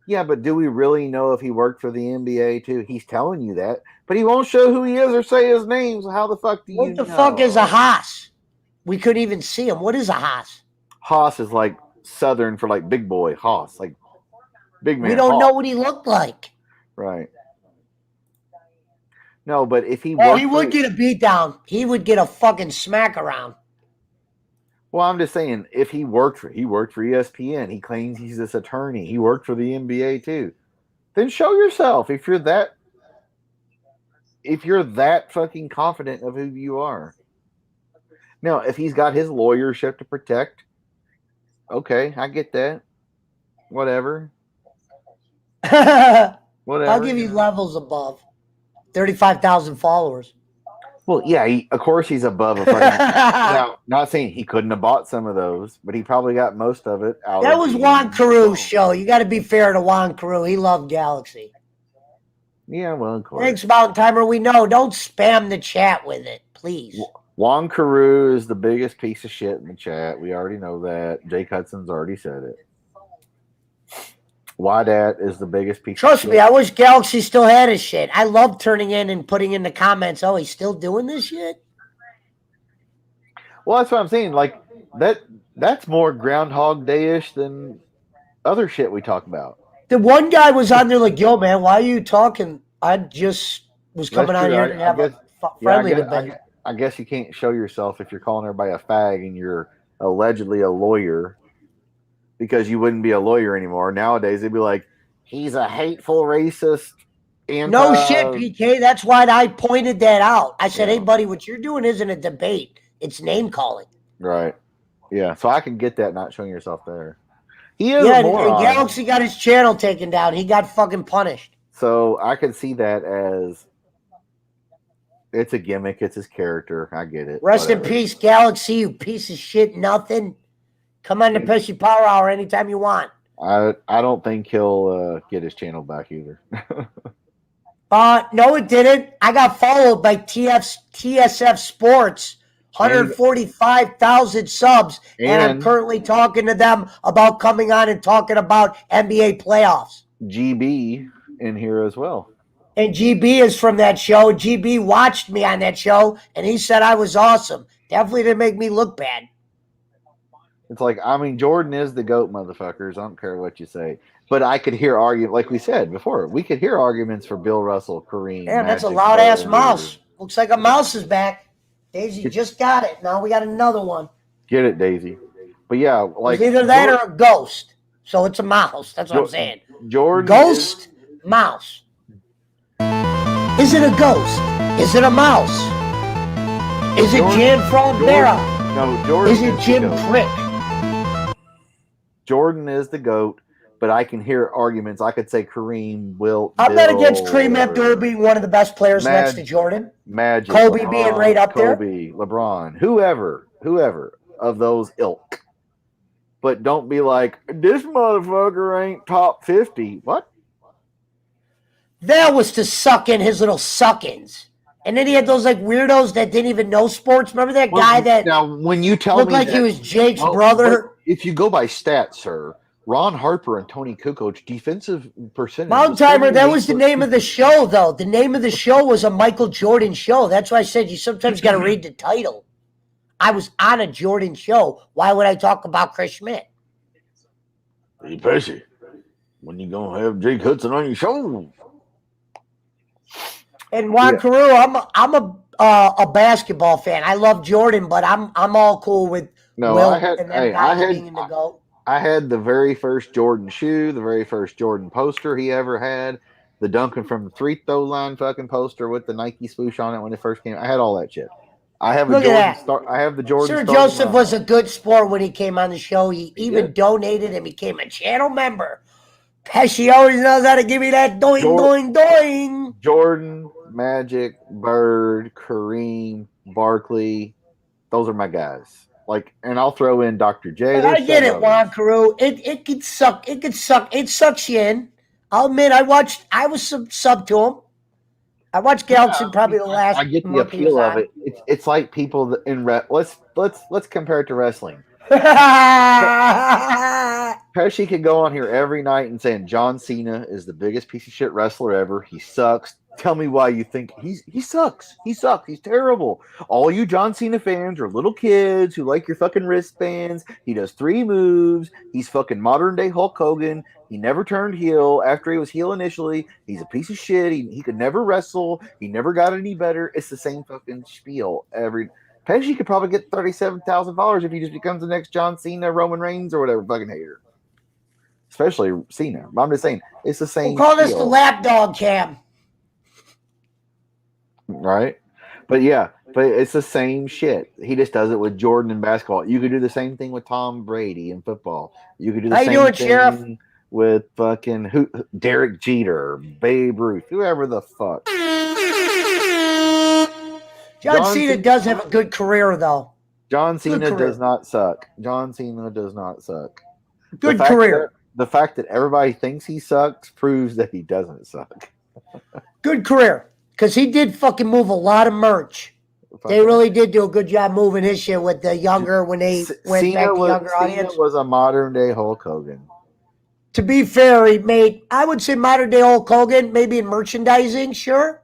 Yeah, but do we really know if he worked for the NBA too? He's telling you that, but he won't show who he is or say his name. So how the fuck do you know? What the fuck is a Haas? We couldn't even see him. What is a Haas? Haas is like Southern for like big boy. Haas, like big man. We don't Haas. know what he looked like. Right. No, but if he he would get a beat down. He would get a fucking smack around. Well, I'm just saying, if he worked for ESPN, he claims he's this attorney. He worked for the NBA too. Then show yourself if you're that fucking confident of who you are. Now, if he's got his lawyership to protect, okay, I get that. Whatever. I'll give you levels above 35,000 followers. Well, yeah, of course he's above a fucking. Now, not saying he couldn't have bought some of those, but he probably got most of it out. That was Juan Caru's show. You got to be fair to Juan Caru. He loved Galaxy. Yeah, well, of course. Thanks, Mountain Timer. We know. Don't spam the chat with it, please. Juan Caru is the biggest piece of shit in the chat. We already know that. Jake Hudson's already said it. Wadat is the biggest piece Trust of me, shit. I wish Galaxy still had his shit. I love turning in and putting in the comments, oh, he's still doing this shit? Well, that's what I'm saying. Like, that's more Groundhog Day-ish than other shit we talk about. The one guy was on there like, yo, man, why are you talking? I just was coming out here to have a friendly debate. I guess you can't show yourself if you're calling everybody a fag and you're allegedly a lawyer, because you wouldn't be a lawyer anymore. Nowadays, they'd be like, he's a hateful racist. No shit, PK. That's why I pointed that out. I said, hey, buddy, what you're doing isn't a debate. It's name calling. Right. Yeah, so I can get that, not showing yourself there. He is a moron. And Galaxy got his channel taken down. He got fucking punished. So I can see that as it's a gimmick. It's his character. I get it. Rest in peace, Galaxy, you piece of shit, nothing. Come on the Pesci Power Hour anytime you want. I don't think he'll get his channel back either. No, it didn't. I got followed by TSF Sports, 145,000 subs, and I'm currently talking to them about coming on and talking about NBA playoffs. GB in here as well. And GB is from that show. GB watched me on that show, and he said I was awesome. Definitely didn't make me look bad. It's like, I mean, Jordan is the GOAT, motherfuckers. I don't care what you say. But I could hear arguments, like we said before, we could hear arguments for Bill Russell, Kareem. Damn, that's a loud-ass mouse. Looks like a mouse is back. Daisy just got it. Now we got another one. Get it, Daisy. But yeah, like. It's either that or a ghost. So it's a mouse. That's what I'm saying. Jordan. Ghost, mouse. Is it a ghost? Is it a mouse? Is it Jan Frondera? No, Jordan. Is it Jim Crick? Jordan is the GOAT, but I can hear arguments. I could say Kareem, Wilt. I'm not against Kareem Abdul being one of the best players next to Jordan. Magic. Kobe being right up there. Kobe, LeBron, whoever of those ilk. But don't be like, this motherfucker ain't top 50. What? That was to suck in his little suck-ins. And then he had those like weirdos that didn't even know sports. Remember that guy that now when you tell looked me like he was Jake's brother? If you go by stats, sir, Ron Harper and Tony Kukoc defensive percentage. Mountain Timer, that was the name of the show, though. The name of the show was a Michael Jordan show. That's why I said you sometimes got to read the title. I was on a Jordan show. Why would I talk about Chris Schmidt? Hey, Pesci, when you gonna have Jake Hudson on your show? And Juan Carew, I'm a basketball fan. I love Jordan, but I'm all cool with Will and them guys being in the GOAT. I had the very first Jordan shoe, the very first Jordan poster he ever had, the Duncan from the free throw line fucking poster with the Nike swoosh on it when it first came. I had all that shit. I have Look at that. I have the Jordan. Sir Joseph was a good sport when he came on the show. He even donated and became a channel member. Pesci always knows how to give me that doing, doing, doing. Jordan, Magic, Bird, Kareem, Barkley. Those are my guys. Like, and I'll throw in Dr. J. I There's get several it, Juan others. Carew. It could suck. It could suck. It sucks you in. I'll admit, I was sub to him. I watched Galaxy probably the I last get the month he was appeal of on. it. It's like people that in let's compare it to wrestling. Pesci could go on here every night and saying John Cena is the biggest piece of shit wrestler ever. He sucks. Tell me why you think he sucks. He sucks. He's terrible. All you John Cena fans are little kids who like your fucking wristbands. He does 3 moves. He's fucking modern day Hulk Hogan. He never turned heel after he was heel initially. He's a piece of shit. He could never wrestle. He never got any better. It's the same fucking spiel every. Pesci could probably get $37,000 if he just becomes the next John Cena, Roman Reigns, or whatever fucking hater. Especially Cena. But I'm just saying, it's the same. We'll call this the lapdog cam. Right? But yeah, but it's the same shit. He just does it with Jordan in basketball. You could do the same thing with Tom Brady in football. You could do the How you same doing, thing Sheriff? with fucking Derek Jeter, Babe Ruth, whoever the fuck. John Cena does have a good career, though. John Cena career. does not suck. John Cena does not suck. Good career. The fact that everybody thinks he sucks proves that he doesn't suck. Good career. Because he did fucking move a lot of merch. They really did do a good job moving his shit with the younger, when they went back to younger audience. Cena was a modern day Hulk Hogan. To be fair, he made, I would say modern day Hulk Hogan, maybe in merchandising, sure.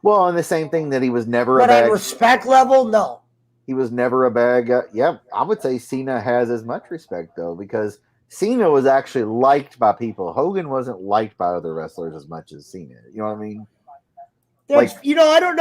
Well, and the same thing that he was never But a bad at respect level, no. He was never a bad guy. Yeah, I would say Cena has as much respect, though, because Cena was actually liked by people. Hogan wasn't liked by other wrestlers as much as Cena. You know what I mean? I don't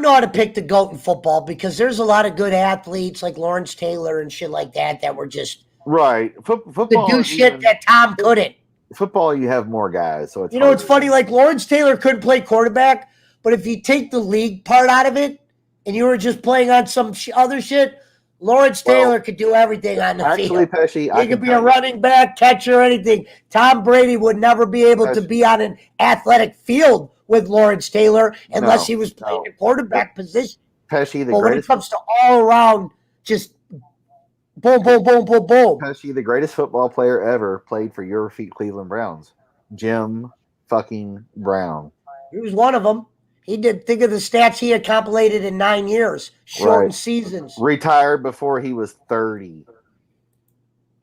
know how to pick the GOAT in football, because there's a lot of good athletes like Lawrence Taylor and shit like that were just right. Football to do shit that Tom couldn't. Football, you have more guys, so it's it's funny. Like Lawrence Taylor couldn't play quarterback, but if you take the league part out of it, and you were just playing on some other shit, Lawrence Taylor could do everything on the field. Pesci, he could be a running back, catcher, anything. Tom Brady would never be able to be on an athletic field with Lawrence Taylor unless he was playing the quarterback position. Pesci, but when it comes to all around, just boom, boom, boom, boom, boom. Pesci, the greatest football player ever, played for your Cleveland Browns. Jim fucking Brown. He was one of them. He did. Think of the stats he had compilated in 9 years, shortened seasons. Retired before he was 30.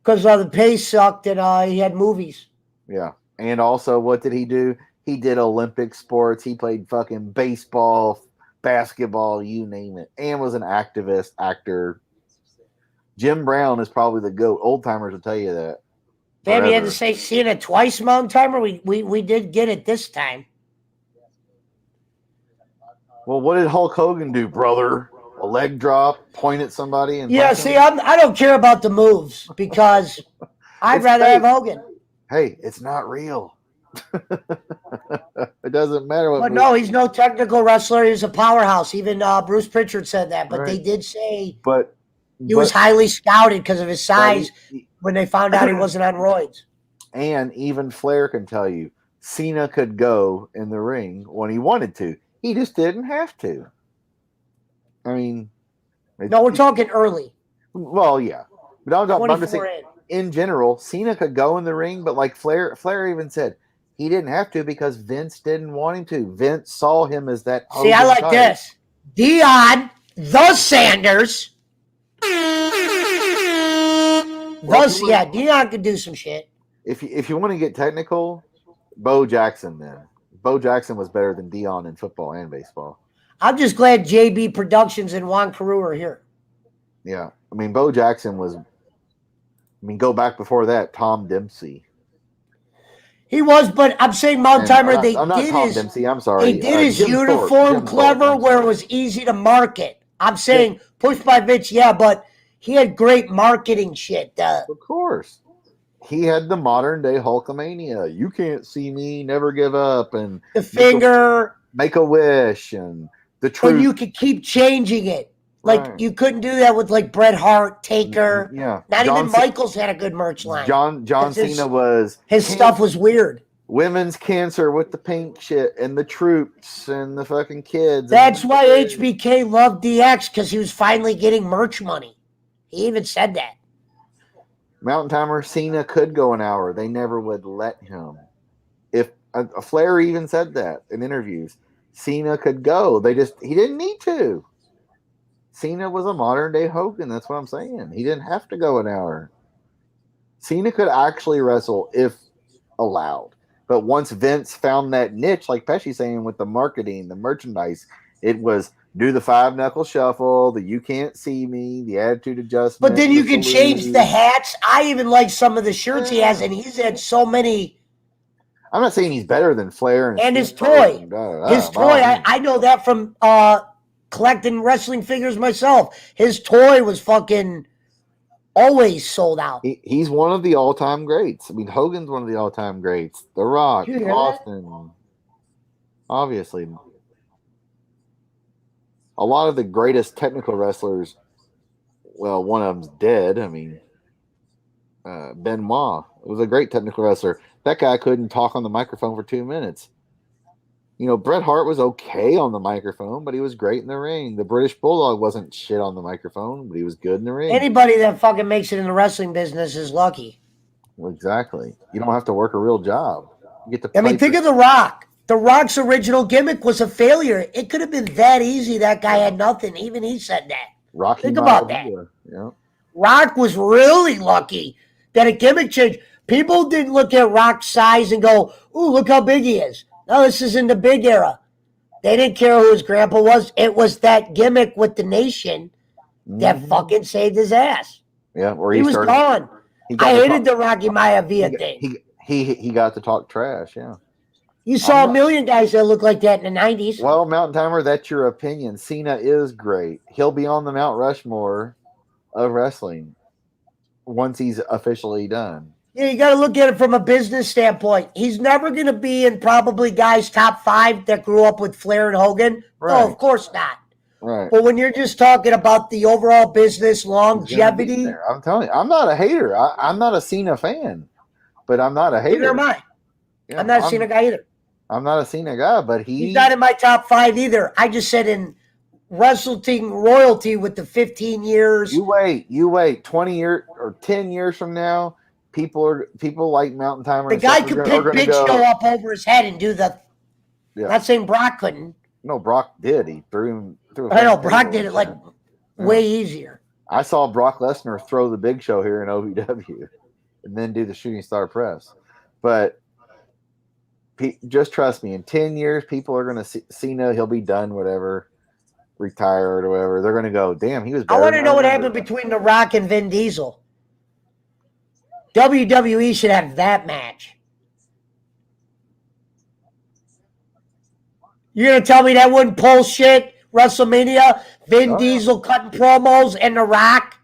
Because the pay sucked and he had movies. Yeah. And also, what did he do? He did Olympic sports. He played fucking baseball, basketball, you name it. And was an activist, actor. Jim Brown is probably the GOAT. Old timers will tell you that. Damn, you had to say Cena twice, Mountain Timer? We did get it this time. Well, what did Hulk Hogan do, brother? A leg drop, point at somebody, and see, I don't care about the moves because I'd rather have Hogan. Hey, it's not real. It doesn't matter what. But no, he's no technical wrestler. He's a powerhouse. Even Bruce Pritchard said that. But they did say he was highly scouted because of his size when they found out he wasn't on roids. And even Flair can tell you, Cena could go in the ring when he wanted to. He just didn't have to. I mean, no, we're talking early. Well, yeah, but I'm just saying, in general, Cena could go in the ring, but like Flair even said, he didn't have to because Vince didn't want him to. Vince saw him as that. See, I like this. Deion, the Sanders. Deion could do some shit. If you want to get technical, Bo Jackson then. Bo Jackson was better than Deion in football and baseball. I'm just glad JB Productions and Juan Carew are here. Yeah. I mean, Bo Jackson was, go back before that, Tom Dempsey. He was, but I'm saying Mount Timer, I'm not Tom Dempsey, I'm sorry. They did his uniform clever where it was easy to market. I'm saying push by Vince, but he had great marketing shit. Of course. He had the modern day Hulkamania. You can't see me, never give up, and the finger, make a wish, and the truth. And you could keep changing it. Like you couldn't do that with like Bret Hart, Taker. Yeah, not even Michaels had a good merch line. John Cena was his stuff was weird. women's cancer with the pink shit and the troops and the fucking kids. That's why HBK loved DX, because he was finally getting merch money. He even said that. Mountain Timer, Cena could go an hour. They never would let him. If Flair even said that in interviews, Cena could go. He didn't need to. Cena was a modern day Hogan. That's what I'm saying. He didn't have to go an hour. Cena could actually wrestle if allowed. But once Vince found that niche, like Pesci saying, with the marketing, the merchandise, it was do the 5-knuckle shuffle, the you can't see me, the attitude adjustment. But then you can change the hats. I even like some of the shirts he has, and he's had so many. I'm not saying he's better than Flair and his toy. His toy, I know that from collecting wrestling figures myself. His toy was fucking always sold out. He's one of the all-time greats. I mean, Hogan's one of the all-time greats. The Rock, Austin, obviously. A lot of the greatest technical wrestlers, well, one of them's dead. I mean, Benoit was a great technical wrestler. That guy couldn't talk on the microphone for 2 minutes. You know, Bret Hart was okay on the microphone, but he was great in the ring. The British Bulldog wasn't shit on the microphone, but he was good in the ring. Anybody that fucking makes it in the wrestling business is lucky. Well, exactly. You don't have to work a real job. You get to think of The Rock. The Rock's original gimmick was a failure. It could have been that easy. That guy had nothing. Even he said that. Think about that. Yeah. Rock was really lucky that a gimmick changed. People didn't look at Rock's size and go, ooh, look how big he is. No, this is in the big era. They didn't care who his grandpa was. It was that gimmick with the nation that fucking saved his ass. Yeah, or he was gone. I hated the Rocky Maivia thing. He got to talk trash, yeah. You saw a million guys that looked like that in the 90s. Well, Mountain Timer, that's your opinion. Cena is great. He'll be on the Mount Rushmore of wrestling once he's officially done. Yeah, you got to look at it from a business standpoint. He's never going to be in probably guys' top 5 that grew up with Flair and Hogan. Right. No, of course not. Right. But when you're just talking about the overall business longevity. I'm telling you, I'm not a hater. I'm not a Cena fan, but I'm not a hater. Neither am I. Yeah, I'm not a Cena guy either. I'm not a Cena guy, but he's not in my top 5 either. I just said in wrestling royalty with the 15 years. You wait 20 years or 10 years from now, people like Mountain Timer. The guy could pick Big Show up over his head and do the. Yeah. Not saying Brock couldn't. No, Brock did. He threw him through. I know Brock did it like way easier. I saw Brock Lesnar throw the Big Show here in OVW, and then do the shooting star press. But just trust me, in 10 years, people are going to see Cena. He'll be done, whatever, retired or whatever. They're going to go, damn, he was better. I want to know what happened between The Rock and Vin Diesel. WWE should have that match. You're going to tell me that wouldn't pull shit? WrestleMania, Vin Diesel cutting promos, and The Rock?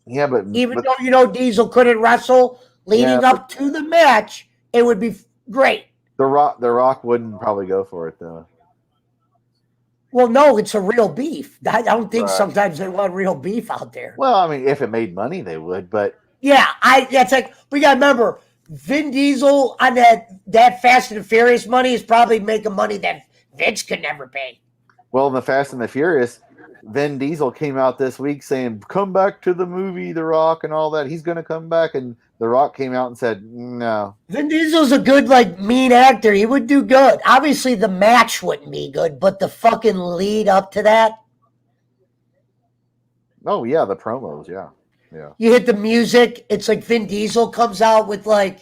Yeah, but Even though Diesel couldn't wrestle leading up to the match, it would be great. The Rock wouldn't probably go for it, though. Well, no, it's a real beef. I don't think sometimes they want real beef out there. Well, I mean, if it made money, they would, but... Yeah, it's like, we got to remember, Vin Diesel on that Fast and the Furious money is probably making money that Vince could never pay. Well, in the Fast and the Furious, Vin Diesel came out this week saying, come back to the movie, The Rock, and all that. He's going to come back, and The Rock came out and said, no. Vin Diesel's a good, mean actor. He would do good. Obviously, the match wouldn't be good, but the fucking lead up to that. Oh, yeah, the promos, yeah. Yeah. You hit the music. It's like Vin Diesel comes out with, a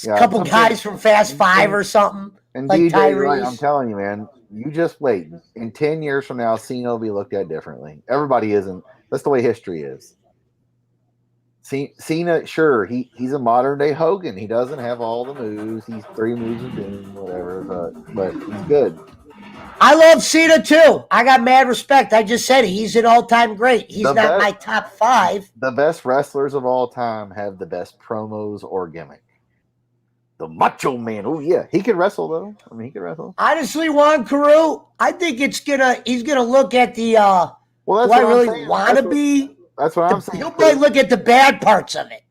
couple guys from Fast 5 or something. And like DJ, right, I'm telling you, man, you just wait. In 10 years from now, Cena will be looked at differently. Everybody isn't. That's the way history is. Cena, sure, he's a modern day Hogan. He doesn't have all the moves. He's 3 moves of doom, whatever, but he's good. I love Cena too. I got mad respect. I just said he's an all-time great. He's not my top 5. The best wrestlers of all time have the best promos or gimmick. The Macho Man. Oh, yeah. He can wrestle, though. I mean, he can wrestle. Honestly, Juan Carew, I think he's gonna look at the well, do I really want to be? That's what I'm saying. He'll probably look at the bad parts of it.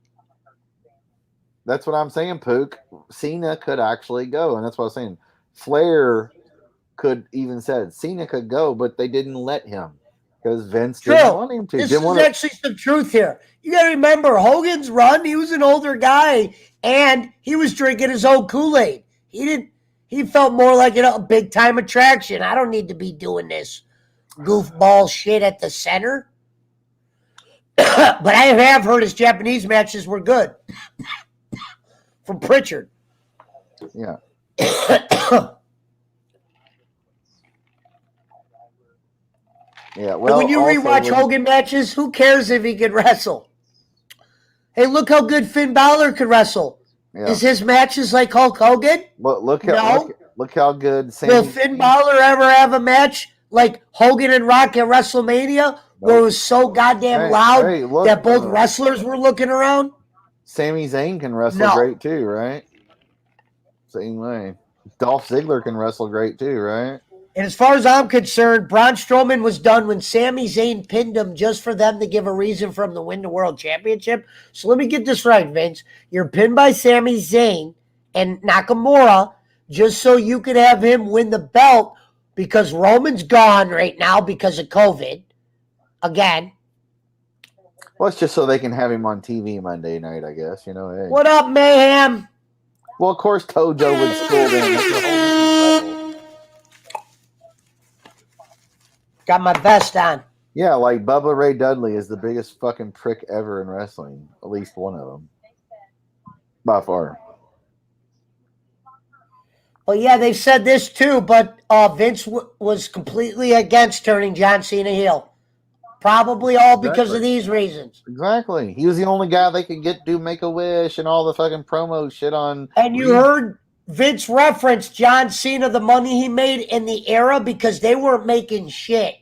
That's what I'm saying, Pook. Cena could actually go, and that's what I was saying. Flair could even said Cena could go, but they didn't let him because Vince didn't True. want him to. This Didn't is want to. actually some truth here. You got to remember Hogan's run. He was an older guy, and he was drinking his own Kool-Aid. He didn't. He felt more like a big time attraction. I don't need to be doing this goofball shit at the center. But I have heard his Japanese matches were good from Pritchard. Yeah. Yeah, well, but when you also rewatch Hogan matches, who cares if he could wrestle? Hey, look how good Finn Balor could wrestle. Yeah. Is his matches like Hulk Hogan? But look No. how look how good Will Sami. Finn Balor ever have a match like Hogan and Rock at WrestleMania where it was so goddamn loud look, that both wrestlers were looking around? Sami Zayn can wrestle No. great too, right? Same way. Dolph Ziggler can wrestle great too, right? And as far as I'm concerned, Braun Strowman was done when Sami Zayn pinned him just for them to give a reason for him to win the World Championship. So let me get this right, Vince. You're pinned by Sami Zayn and Nakamura just so you could have him win the belt because Roman's gone right now because of COVID. Again. Well, it's just so they can have him on TV Monday night, I guess. You know, hey. What up, Mayhem? Well, of course, Tojo would school them. That's a whole different level. Got my vest on. Yeah, like Bubba Ray Dudley is the biggest fucking prick ever in wrestling. At least one of them. By far. Well, yeah, they've said this too, but Vince was completely against turning John Cena heel. Probably all because of these reasons. Exactly. He was the only guy they could get do Make-A-Wish and all the fucking promo shit on. And you heard Vince reference John Cena, the money he made in the era because they weren't making shit.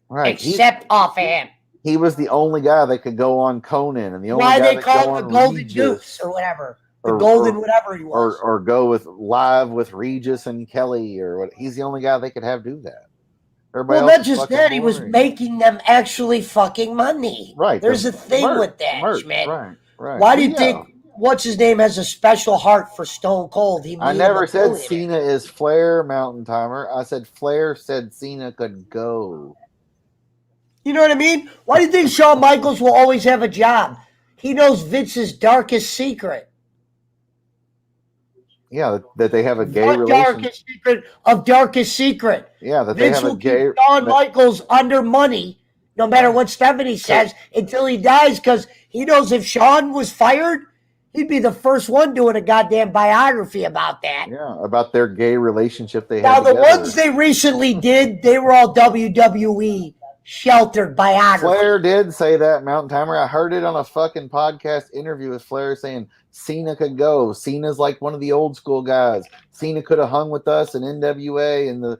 Right. Except off of him. He was the only guy that could go on Conan and the only Why guy they that call go it on the Golden Regis. Dukes or whatever. The Golden whatever he was. Or go with live with Regis and Kelly or what. He's the only guy they could have do that. Everybody Well, else not is just fucking that, he was boring. making them actually fucking money. Right. There's a thing with that, merch, man. Right. Why do you think what's his name has a special heart for Stone Cold? I never said Cena is Flair, Mountain Timer. I said Flair said Cena could go. You know what I mean? Why do you think Shawn Michaels will always have a job? He knows Vince's darkest secret. Yeah, that they have a gay What relationship. darkest secret of darkest secret? Yeah, that Vince they have will a gay. keep Shawn Michaels under money, no matter what Stephanie says, until he dies, because he knows if Shawn was fired, he'd be the first one doing a goddamn biography about that. Yeah, about their gay relationship they Now, had the together. ones they recently did, they were all WWE sheltered biography. Flair did say that, Mountain Timer. I heard it on a fucking podcast interview with Flair saying Cena could go. Cena's like one of the old school guys. Cena could have hung with us in NWA and the,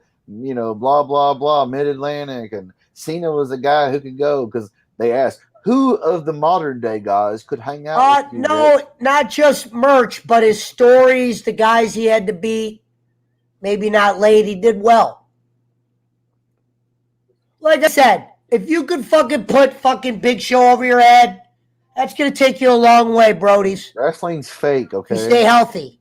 blah, blah, blah, Mid-Atlantic. And Cena was a guy who could go because they asked, who of the modern day guys could hang out with you? No, Rick? not just merch, but his stories, the guys he had to beat, maybe not late, he did well. Like I said, if you could fucking put fucking Big Show over your head, that's going to take you a long way, Brodies. Wrestling's fake, okay? You stay healthy.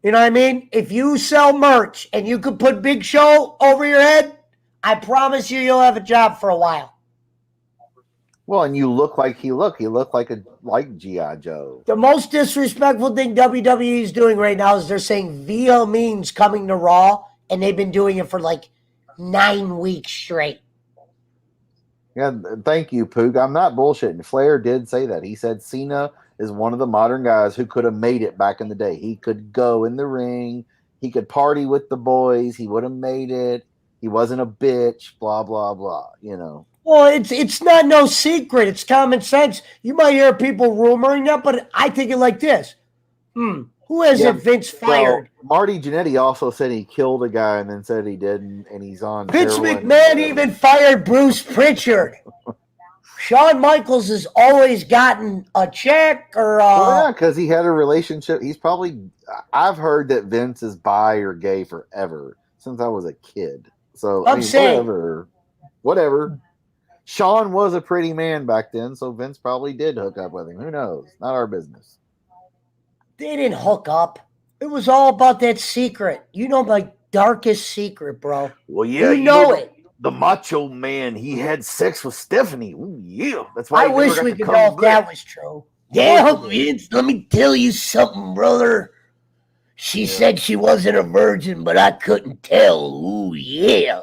You know what I mean? If you sell merch and you could put Big Show over your head, I promise you'll have a job for a while. Well, and you look like he looked. He looked like G.I. Joe. The most disrespectful thing WWE is doing right now is they're saying VL means coming to Raw, and they've been doing it for like 9 weeks straight. Yeah, thank you, Poog. I'm not bullshitting. Flair did say that. He said Cena is one of the modern guys who could have made it back in the day. He could go in the ring. He could party with the boys. He would have made it. He wasn't a bitch, blah, blah, blah, Well, it's not no secret. It's common sense. You might hear people rumoring that, but I take it like this. Who hasn't Vince fired? Well, Marty Jannetty also said he killed a guy and then said he didn't, and he's on Vince heroin. McMahon even fired Bruce Pritchard. Shawn Michaels has always gotten a check or... Well, yeah, because he had a relationship. I've heard that Vince is bi or gay forever, since I was a kid. So, I'm saying... whatever. Sean was a pretty man back then, so Vince probably did hook up with him. Who knows? Not our business. They didn't hook up. It was all about that secret. You know my darkest secret, bro. Well, yeah, you know it. The Macho Man, he had sex with Stephanie. Ooh, yeah. That's I wish we could know if that was true. Yeah, Vince, let me tell you something, brother. She said she wasn't a virgin, but I couldn't tell. Ooh, yeah.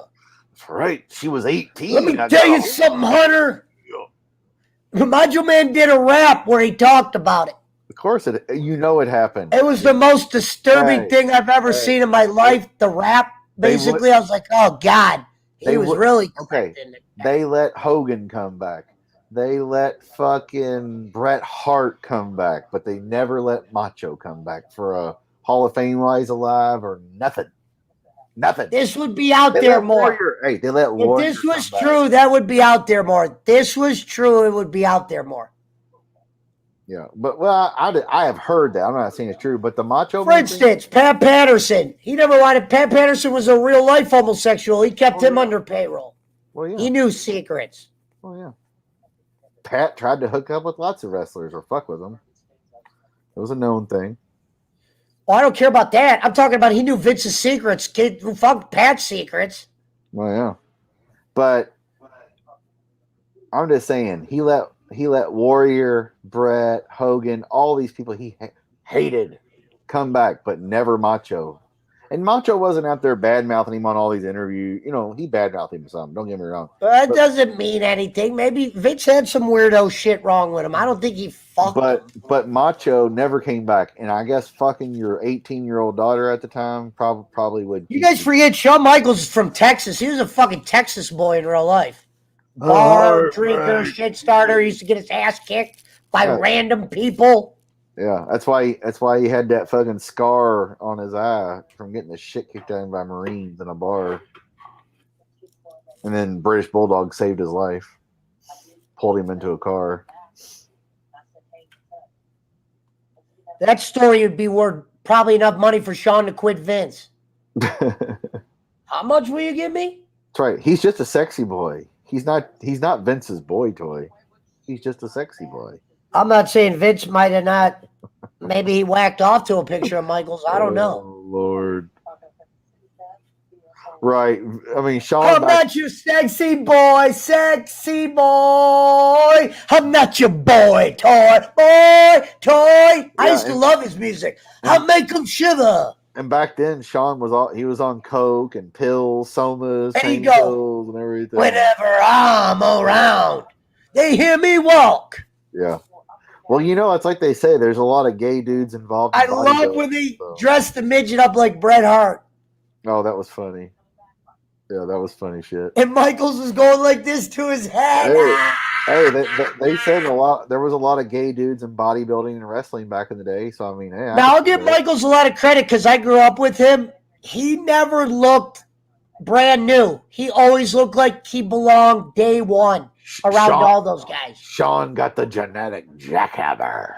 That's right. She was 18. Let me tell you something, Hunter. Yeah. Macho Man did a rap where he talked about it. Of course, it happened. It was the most disturbing thing I've ever seen in my life, the rap. Basically, I was like, oh, God. He was really okay. They let Hogan come back. They let fucking Bret Hart come back, but they never let Macho come back for a Hall of Fame while he's alive or nothing. Nothing. This would be out there more. Hey, they let Warrior. If this was true, that would be out there more. This was true, it would be out there more. Yeah, but I have heard that. I'm not saying it's true, but the Macho. For instance, Pat Patterson. He never wanted. Pat Patterson was a real life homosexual. He kept him under payroll. Well, yeah. He knew secrets. Oh yeah. Pat tried to hook up with lots of wrestlers or fuck with them. It was a known thing. Well, I don't care about that. I'm talking about he knew Vince's secrets. Kid who fucked Pat's secrets. Well, yeah, but I'm just saying he let Warrior, Bret, Hogan, all these people he hated come back, but never Macho. And Macho wasn't out there bad-mouthing him on all these interviews. You know, he bad-mouthed him some. Don't get me wrong. That doesn't mean anything. Maybe Vince had some weirdo shit wrong with him. I don't think he fucked But Macho never came back. And I guess fucking your 18-year-old daughter at the time probably would. You guys forget Shawn Michaels is from Texas. He was a fucking Texas boy in real life. Bar drinker, shit starter. He used to get his ass kicked by random people. Yeah, that's why he had that fucking scar on his eye from getting the shit kicked out of him by Marines in a bar. And then British Bulldog saved his life. Pulled him into a car. That story would be worth probably enough money for Sean to quit Vince. How much will you give me? That's right. He's just a sexy boy. He's not Vince's boy toy. He's just a sexy boy. I'm not saying Vince might have not. Maybe he whacked off to a picture of Michaels. I don't know. Oh, Lord. Right. I mean, Sean. I'm not your sexy boy. I'm not your boy, toy. Yeah, I used to love his music. I'll make him shiver. And back then, Sean was on coke and pills, somas, pain pills, and everything. Whenever I'm around, they hear me walk. Yeah. Well, you know, it's like they say, there's a lot of gay dudes involved. I love when they dressed the midget up like Bret Hart. Oh, that was funny. Yeah, that was funny shit. And Michaels was going like this to his head. They said a lot. There was a lot of gay dudes in bodybuilding and wrestling back in the day. So I mean, hey, now I'll give Michaels a lot of credit because I grew up with him. He never looked brand new. He always looked like he belonged day one around all those guys. Sean got the genetic jackhammer.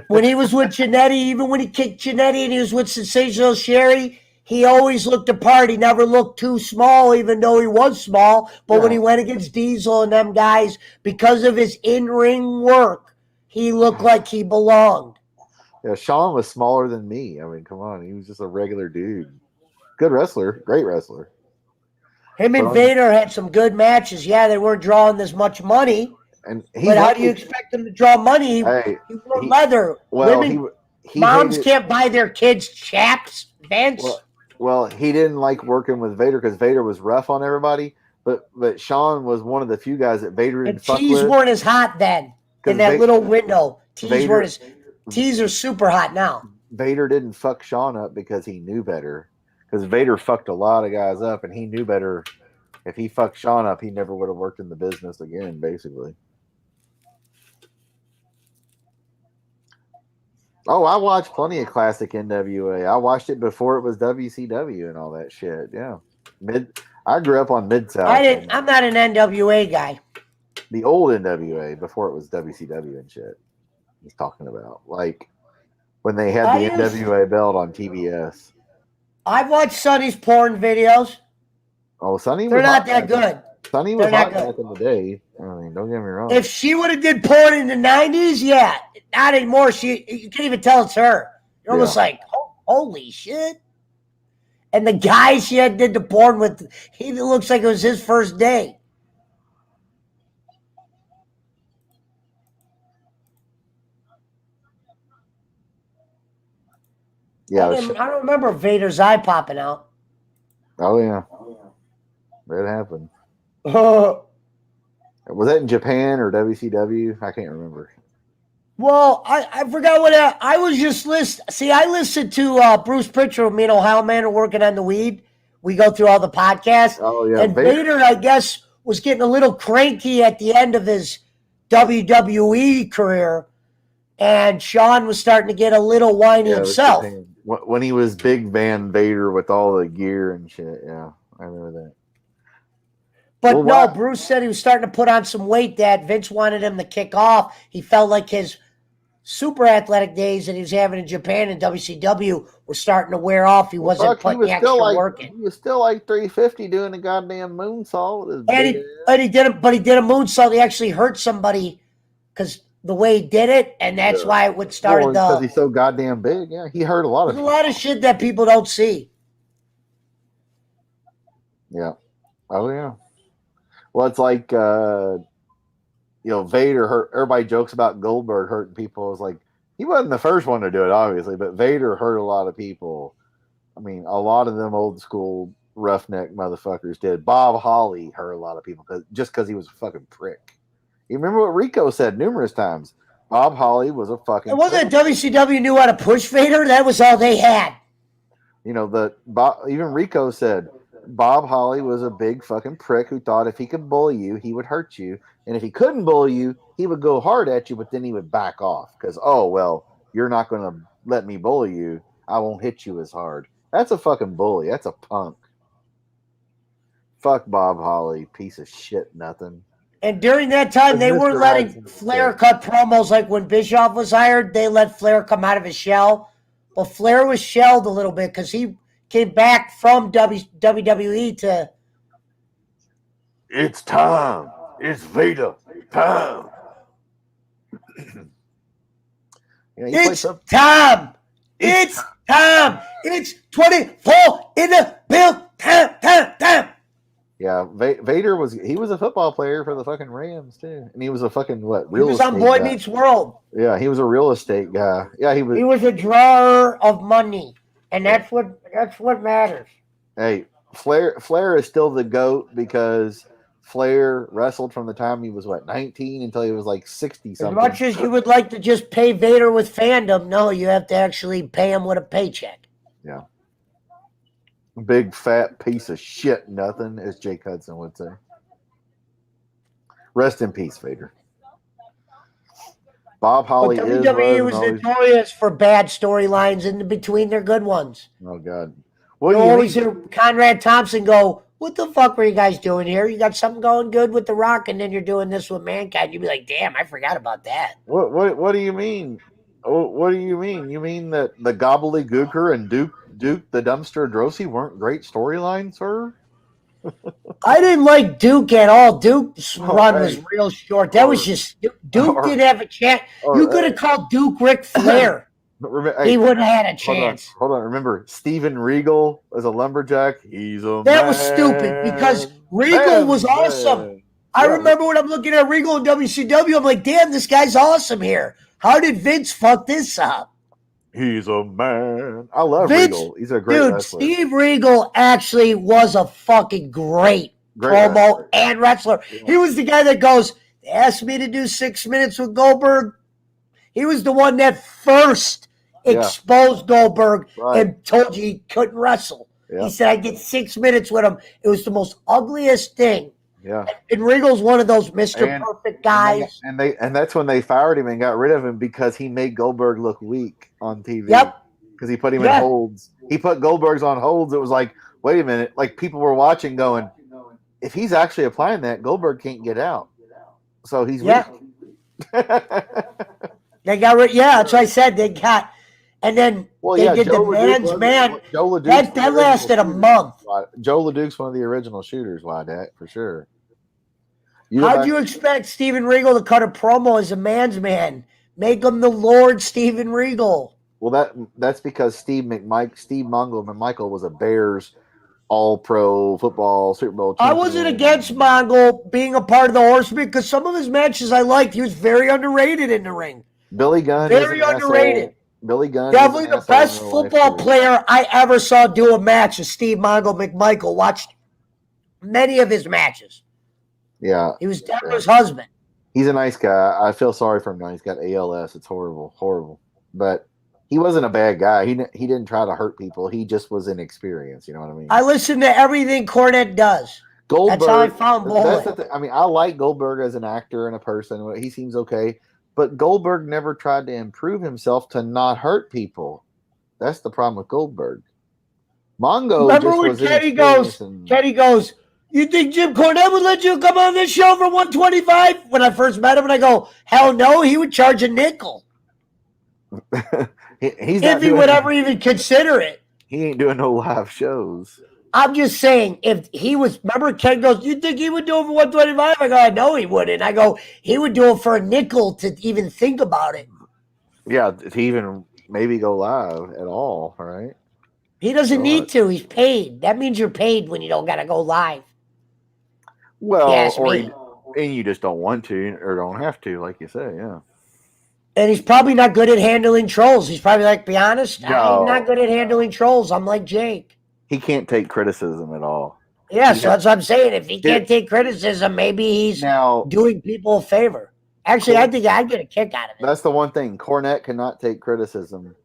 When he was with Jannetty, even when he kicked Jannetty and he was with Sensational Sherry, he always looked apart. He never looked too small, even though he was small. But when he went against Diesel and them guys, because of his in-ring work, he looked like he belonged. Yeah, Sean was smaller than me. I mean, come on. He was just a regular dude. Good wrestler. Great wrestler. Him and Vader had some good matches. Yeah, they weren't drawing this much money. But how do you expect them to draw money? He wore leather. Women, moms can't buy their kids chaps, Vince. Well, he didn't like working with Vader because Vader was rough on everybody. But Sean was one of the few guys that Vader didn't fuck with. Tees weren't as hot then in that little window. Tees are super hot now. Vader didn't fuck Sean up because he knew better. Because Vader fucked a lot of guys up, and he knew better. If he fucked Sean up, he never would have worked in the business again, basically. Oh, I watched plenty of classic NWA. I watched it before it was WCW and all that shit. Yeah, I grew up on Mid-South. I'm not an NWA guy. The old NWA before it was WCW and shit. He's talking about like when they had the NWA belt on TBS. I've watched Sonny's porn videos. Oh, Sonny, they're not that good. Sunny was They're not hot good. back in the day. I mean, don't get me wrong. If she would have did porn in the 90s, yeah. Not anymore. You can't even tell it's her. You're almost like, holy shit. And the guy she had did the porn with, he looks like it was his first day. Yeah, I don't remember Vader's eye popping out. oh yeah, that happened. Was that in Japan or WCW? I can't remember. Well, I forgot what I was just listening. See, I listened to Bruce Pritchard, me and Ohio Man are working on the weed. We go through all the podcasts. Oh yeah, And Vader, I guess, was getting a little cranky at the end of his WWE career. And Sean was starting to get a little whiny himself. Japan. When he was Big Van Vader with all the gear and shit. Yeah, I remember that. But Bruce said he was starting to put on some weight that Vince wanted him to kick off. He felt like his super athletic days that he was having in Japan and WCW were starting to wear off. He wasn't putting the extra work in. He was still like 350 doing a goddamn moonsault. And he did a moonsault. He actually hurt somebody because the way he did it, and that's why it would start because he's so goddamn big. Yeah, he hurt a lot of. There's a lot of shit that people don't see. Yeah. Oh yeah. Well, it's like Vader hurt. Everybody jokes about Goldberg hurting people. It's like he wasn't the first one to do it, obviously, but Vader hurt a lot of people. I mean, a lot of them old school roughneck motherfuckers did. Bob Holly hurt a lot of people because he was a fucking prick. You remember what Rico said numerous times? Bob Holly was a fucking. It wasn't that WCW knew how to push Vader. That was all they had. Even Rico said Bob Holly was a big fucking prick who thought if he could bully you, he would hurt you, and if he couldn't bully you, he would go hard at you, but then he would back off because you're not going to let me bully you. I won't hit you as hard. That's a fucking bully. That's a punk. Fuck Bob Holly, piece of shit, nothing. And during that time, they weren't letting Flair cut promos like when Bischoff was hired. They let Flair come out of his shell. Well, Flair was shelled a little bit because he came back from WWE to. It's time. It's Vader time. It's time. It's time. It's 24 in the build. Time. Yeah, Vader was a football player for the fucking Rams too, and he was a fucking He was on Boy Meets World. Yeah, he was a real estate guy. Yeah, he was. He was a drawer of money, and that's what matters. Hey, Flair is still the GOAT because Flair wrestled from the time he was 19 until he was like 60 something. As much as you would like to just pay Vader with fandom, no, you have to actually pay him with a paycheck. Yeah. Big fat piece of shit, nothing, as Jake Hudson would say. Rest in peace, Vader. Bob Holly but WWE was notorious for bad storylines in between their good ones. Oh God! You always hear Conrad Thompson go, "What the fuck were you guys doing here? You got something going good with The Rock, and then you're doing this with Mankind." You'd be like, "Damn, I forgot about that." What do you mean? What do you mean? You mean that the Gobbledygooker and Duke the Dumpster Drosy weren't great storylines, sir? I didn't like Duke at all. Duke's run was real short. That was just Duke didn't have a chance. You could have called Duke Ric Flair. He wouldn't have had a chance. Hold on. Remember, Steven Regal as a lumberjack. That was stupid because Regal was awesome. I remember when I'm looking at Regal in WCW, I'm like, damn, this guy's awesome here. How did Vince fuck this up? He's a man. I love Regal. He's a great wrestler. Steve Regal actually was a fucking great promo wrestler. And wrestler. Yeah. He was the guy that goes, they asked me to do 6 minutes with Goldberg. He was the one that first exposed Goldberg and told you he couldn't wrestle. Yeah. He said, I get 6 minutes with him. It was the most ugliest thing. Yeah, and Regal's one of those Mr. Perfect guys. And that's when they fired him and got rid of him because he made Goldberg look weak on TV. Yep. Because he put him in holds. He put Goldberg's on holds. It was like, wait a minute. Like people were watching going, if he's actually applying that, Goldberg can't get out. So he's weak. They got rid. Yeah, that's what I said. They got. And then they did the man's man. That lasted a month. Joe LeDuc's one of the original shooters, that for sure. How'd you expect Steven Regal to cut a promo as a man's man? Make him the Lord Steven Regal. Well, that's because Steve Mongo McMichael was a Bears All-Pro football Super Bowl champion. I wasn't against Mongo being a part of the Horsemen because some of his matches I liked. He was very underrated in the ring. Billy Gunn, very underrated. Asshole. Billy Gunn, definitely the best football player I ever saw do a match is Steve Mongo McMichael. Watched many of his matches. Yeah, he was Deborah's husband. He's a nice guy. I feel sorry for him now. He's got ALS. It's horrible. But he wasn't a bad guy. He didn't try to hurt people. He just was inexperienced. You know what I mean? I listen to everything Cornette does. Goldberg. That's how I found bowling. I mean, I like Goldberg as an actor and a person. He seems okay. But Goldberg never tried to improve himself to not hurt people. That's the problem with Goldberg. Mongo Remember just when was Kenny goes, you think Jim Cornette would let you come on this show for $125? When I first met him, and I go, hell no, he would charge a nickel. If he would ever even consider it. He ain't doing no live shows. I'm just saying, if he was, remember Ken goes, you think he would do it for $125? I go, I know he wouldn't. I go, he would do it for a nickel to even think about it. Yeah, to even maybe go live at all, right? He doesn't need to. He's paid. That means you're paid when you don't got to go live. Well, and you just don't want to or don't have to, like you say, yeah. And he's probably not good at handling trolls. He's probably like, be honest, no. I'm not good at handling trolls. I'm like Jake. He can't take criticism at all. Yeah, so that's what I'm saying. If he can't take criticism, maybe he's doing people a favor. Actually, I think I'd get a kick out of it. That's the one thing. Cornette cannot take criticism,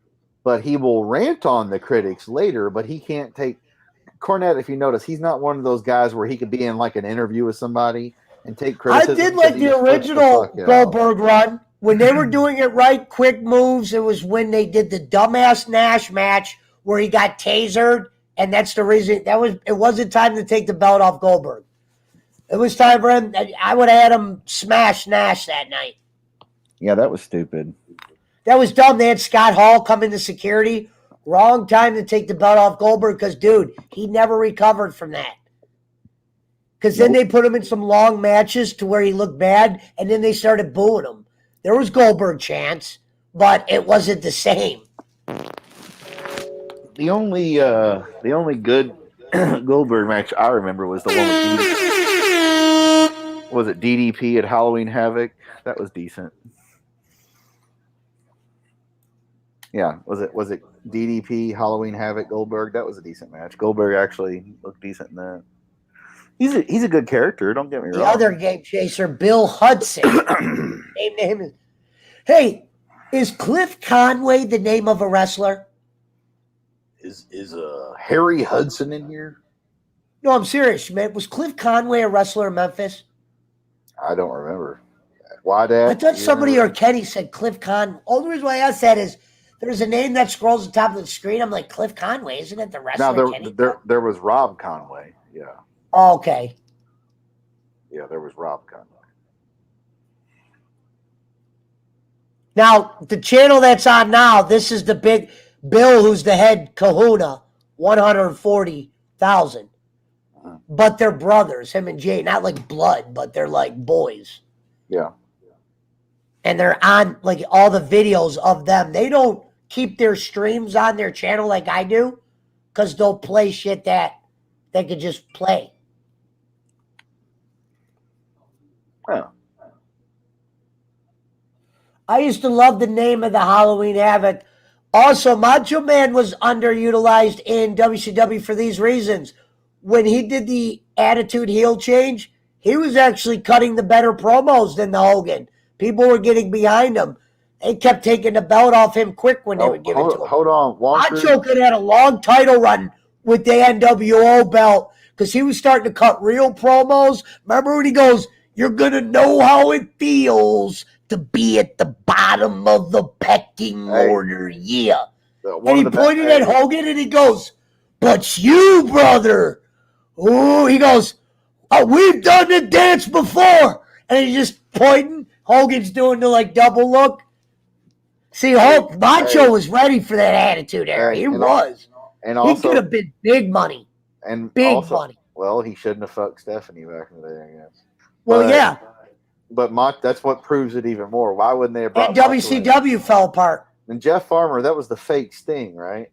but he will rant on the critics later, but he can't take Cornette, if you notice, he's not one of those guys where he could be in like an interview with somebody and take criticism. I did like the original Goldberg run. When they were doing it right, quick moves, it was when they did the dumbass Nash match where he got tasered, and that's the reason it wasn't time to take the belt off Goldberg. It was time for him. I would have had him smash Nash that night. Yeah, that was stupid. That was dumb. They had Scott Hall come into security. Wrong time to take the belt off Goldberg because, dude, he never recovered from that. Because then they put him in some long matches to where he looked bad, and then they started booing him. There was Goldberg chants, but it wasn't the same. The only good Goldberg match I remember was the one with was it DDP at Halloween Havoc? That was decent. Yeah, was it DDP Halloween Havoc Goldberg? That was a decent match. Goldberg actually looked decent in that. He's a good character. Don't get me wrong. The other game chaser, Bill Hudson. name is. Hey, is Cliff Conway the name of a wrestler? Is Harry Hudson in here? No, I'm serious, man. Was Cliff Conway a wrestler in Memphis? I don't remember. Why, Dad? I thought somebody or Kenny said Cliff Conway. Only reason why I asked that is there's a name that scrolls at the top of the screen. I'm like, Cliff Conway, isn't it the wrestler? No, there was Rob Conway. Yeah. Oh, okay. Yeah, there was Rob Conway. Now, the channel that's on now, this is the big Bill, who's the head kahuna, 140,000. But they're brothers, him and Jay. Not like blood, but they're like boys. Yeah. And they're on like all the videos of them. They don't keep their streams on their channel like I do because they'll play shit that they could just play. Yeah. I used to love the name of the Halloween Havoc. Also, Macho Man was underutilized in WCW for these reasons. When he did the Attitude heel change, he was actually cutting the better promos than the Hogan. People were getting behind him. They kept taking the belt off him quick when they would give it to him. Hold on. Macho could have had a long title run with the NWO belt because he was starting to cut real promos. Remember when he goes, "You're going to know how it feels to be at the bottom of the pecking order." Yeah. And he pointed at Hogan and he goes, "But you, brother." Oh, he goes, "Oh, we've done the dance before." And he's just pointing. Hogan's doing the like double look. See, Macho was ready for that Attitude Era. He was. And also, he could have been big money. And big money. Well, he shouldn't have fucked Stephanie back in the day, I guess. Well, yeah. But that's what proves it even more. Why wouldn't they have brought And WCW fell apart. And Jeff Farmer, that was the fake Sting, right?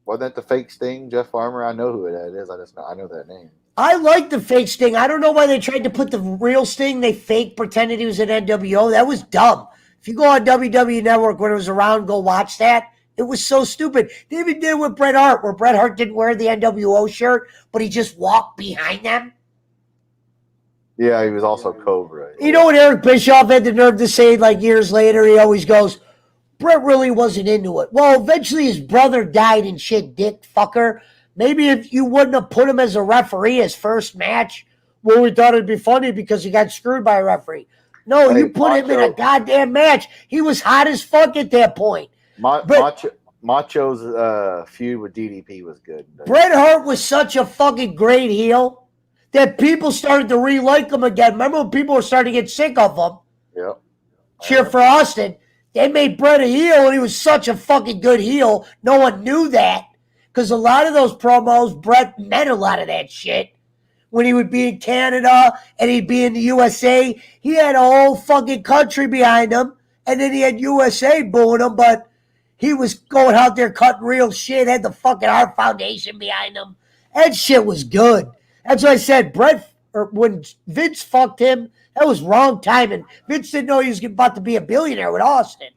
Wasn't that the fake Sting, Jeff Farmer? I know who that is. I know that name. I like the fake Sting. I don't know why they tried to put the real Sting. They fake pretended he was an NWO. That was dumb. If you go on WWE Network when it was around, go watch that. It was so stupid. They even did it with Bret Hart, where Bret Hart didn't wear the NWO shirt, but he just walked behind them. Yeah, he was also Cobra. You know what Eric Bischoff had the nerve to say like years later? He always goes, Bret really wasn't into it. Well, eventually his brother died and shit, dick fucker. Maybe if you wouldn't have put him as a referee his first match, well, we thought it'd be funny because he got screwed by a referee. No, you put him in a goddamn match. He was hot as fuck at that point. Macho's feud with DDP was good. Bret Hart was such a fucking great heel that people started to re-like him again. Remember when people were starting to get sick of him? Yep. Cheer for Austin. They made Bret a heel, and he was such a fucking good heel. No one knew that because a lot of those promos, Bret meant a lot of that shit. When he would be in Canada and he'd be in the USA, he had a whole fucking country behind him, and then he had USA booing him, but he was going out there cutting real shit, had the fucking Heart Foundation behind him. That shit was good. That's why I said when Vince fucked him, that was wrong timing. Vince didn't know he was about to be a billionaire with Austin.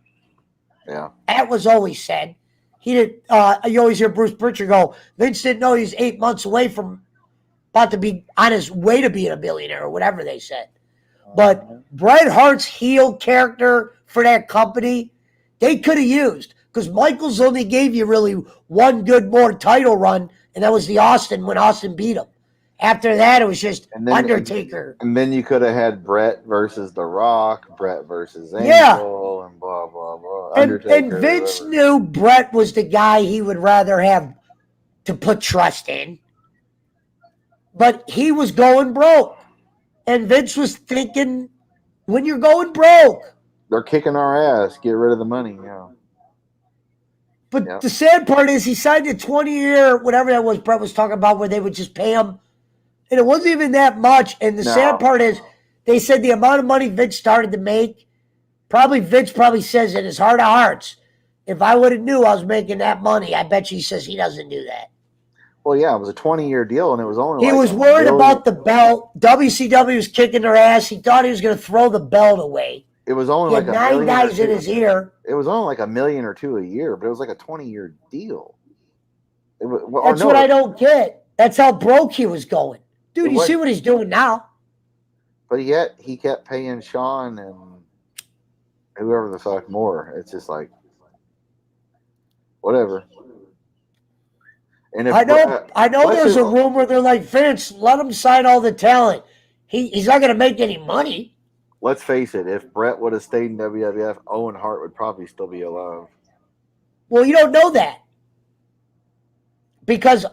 Yeah. That was always said. He did. You always hear Bruce Pritchard go, Vince didn't know he was 8 months away from about to be on his way to being a billionaire or whatever they said. But Bret Hart's heel character for that company, they could have used. Because Michaels only gave you really one good more title run, and that was the Austin when Austin beat him. After that, it was just Undertaker. And then you could have had Bret versus The Rock, Bret versus Angle, and blah, blah, blah. And Vince knew Bret was the guy he would rather have to put trust in. But he was going broke. And Vince was thinking, when you're going broke. They're kicking our ass. Get rid of the money, yeah. But the sad part is he signed a 20-year, whatever that was Bret was talking about, where they would just pay him. And it wasn't even that much. And the sad part is they said the amount of money Vince started to make, Vince probably says in his heart of hearts, if I would have knew I was making that money, I bet you he says he doesn't do that. Well, yeah, it was a 20-year deal, and it was only he was worried about the belt. WCW was kicking their ass. He thought he was going to throw the belt away. It was only he had 9 guys in his ear. It was only like $1 million or $2 million a year, but it was like a 20-year deal. That's what I don't get. That's how broke he was going. Dude, you see what he's doing now. But yet, he kept paying Sean and whoever the fuck more. It's just like, whatever. And I know there's a rumor they're like, Vince, let him sign all the talent. He's not going to make any money. Let's face it, if Bret would have stayed in WWF, Owen Hart would probably still be alive. Well, you don't know that. Because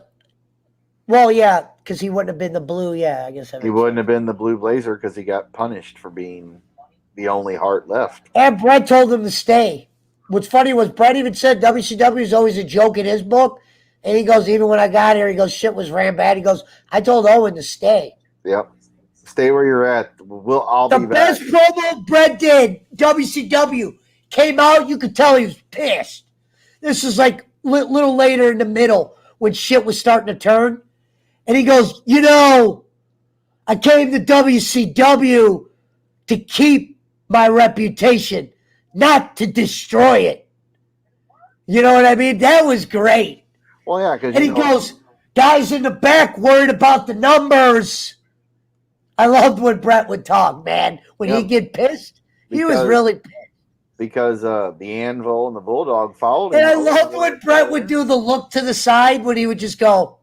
he wouldn't have been the blue, I guess. He wouldn't have been the blue blazer because he got punished for being the only Hart left. And Bret told him to stay. What's funny was Bret even said WCW is always a joke in his book. And he goes, even when I got here, he goes, shit was ran bad. He goes, I told Owen to stay. Yep. Stay where you're at. We'll all be back. The best promo Bret did, WCW, came out, you could tell he was pissed. This is like a little later in the middle when shit was starting to turn. And he goes, I came to WCW to keep my reputation, not to destroy it. You know what I mean? That was great. Well, yeah. And he goes, guys in the back worried about the numbers. I loved when Bret would talk, man. When he'd get pissed, he was really pissed. Because the Anvil and the Bulldog followed him. And I loved when Bret would do the look to the side when he would just go,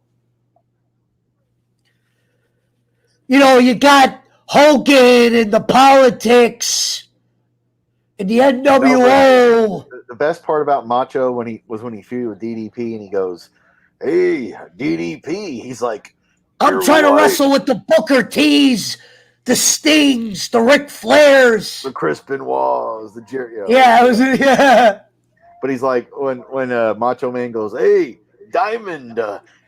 you got Hogan and the politics and the NWO. The best part about Macho when he feuded with DDP and he goes, hey, DDP. He's like, I'm trying to wrestle with the Booker T's, the Stings, the Ric Flairs, the Chris Benoits, the Jerry. But he's like, when Macho Man goes, hey, Diamond.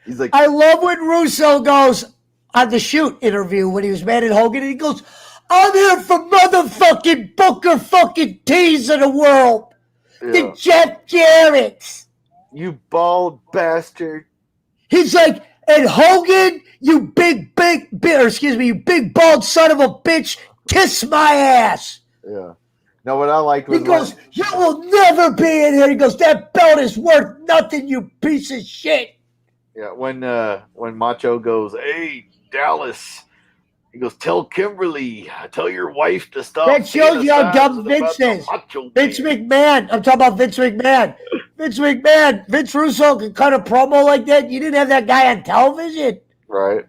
He's like, I love when Russo goes, on the shoot interview when he was mad at Hogan, and he goes, I'm here for motherfucking Booker fucking T's of the world. The Jeff Jarrett's. You bald bastard. He's like, and Hogan, you big bald son of a bitch, kiss my ass. Yeah. No, what I liked was He goes, you will never be in here. He goes, that belt is worth nothing, you piece of shit. Yeah, when Macho goes, hey, Dallas, he goes, tell Kimberly, tell your wife to stop. That shows you how dumb Vince is. Vince McMahon. I'm talking about Vince McMahon. Vince Russo could cut a promo like that. You didn't have that guy on television. Right.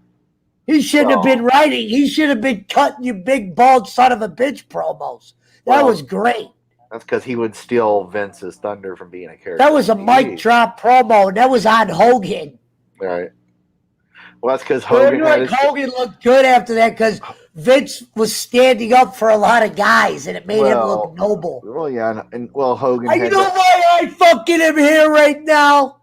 He shouldn't have been writing. He should have been cutting you big, bald son of a bitch promos. That was great. That's because he would steal Vince's thunder from being a character. That was a mic drop promo, and that was on Hogan. Right. Well, that's because Hogan looked good after that because Vince was standing up for a lot of guys, and it made him look noble. Well, yeah, and Hogan. You know why I fucking am here right now?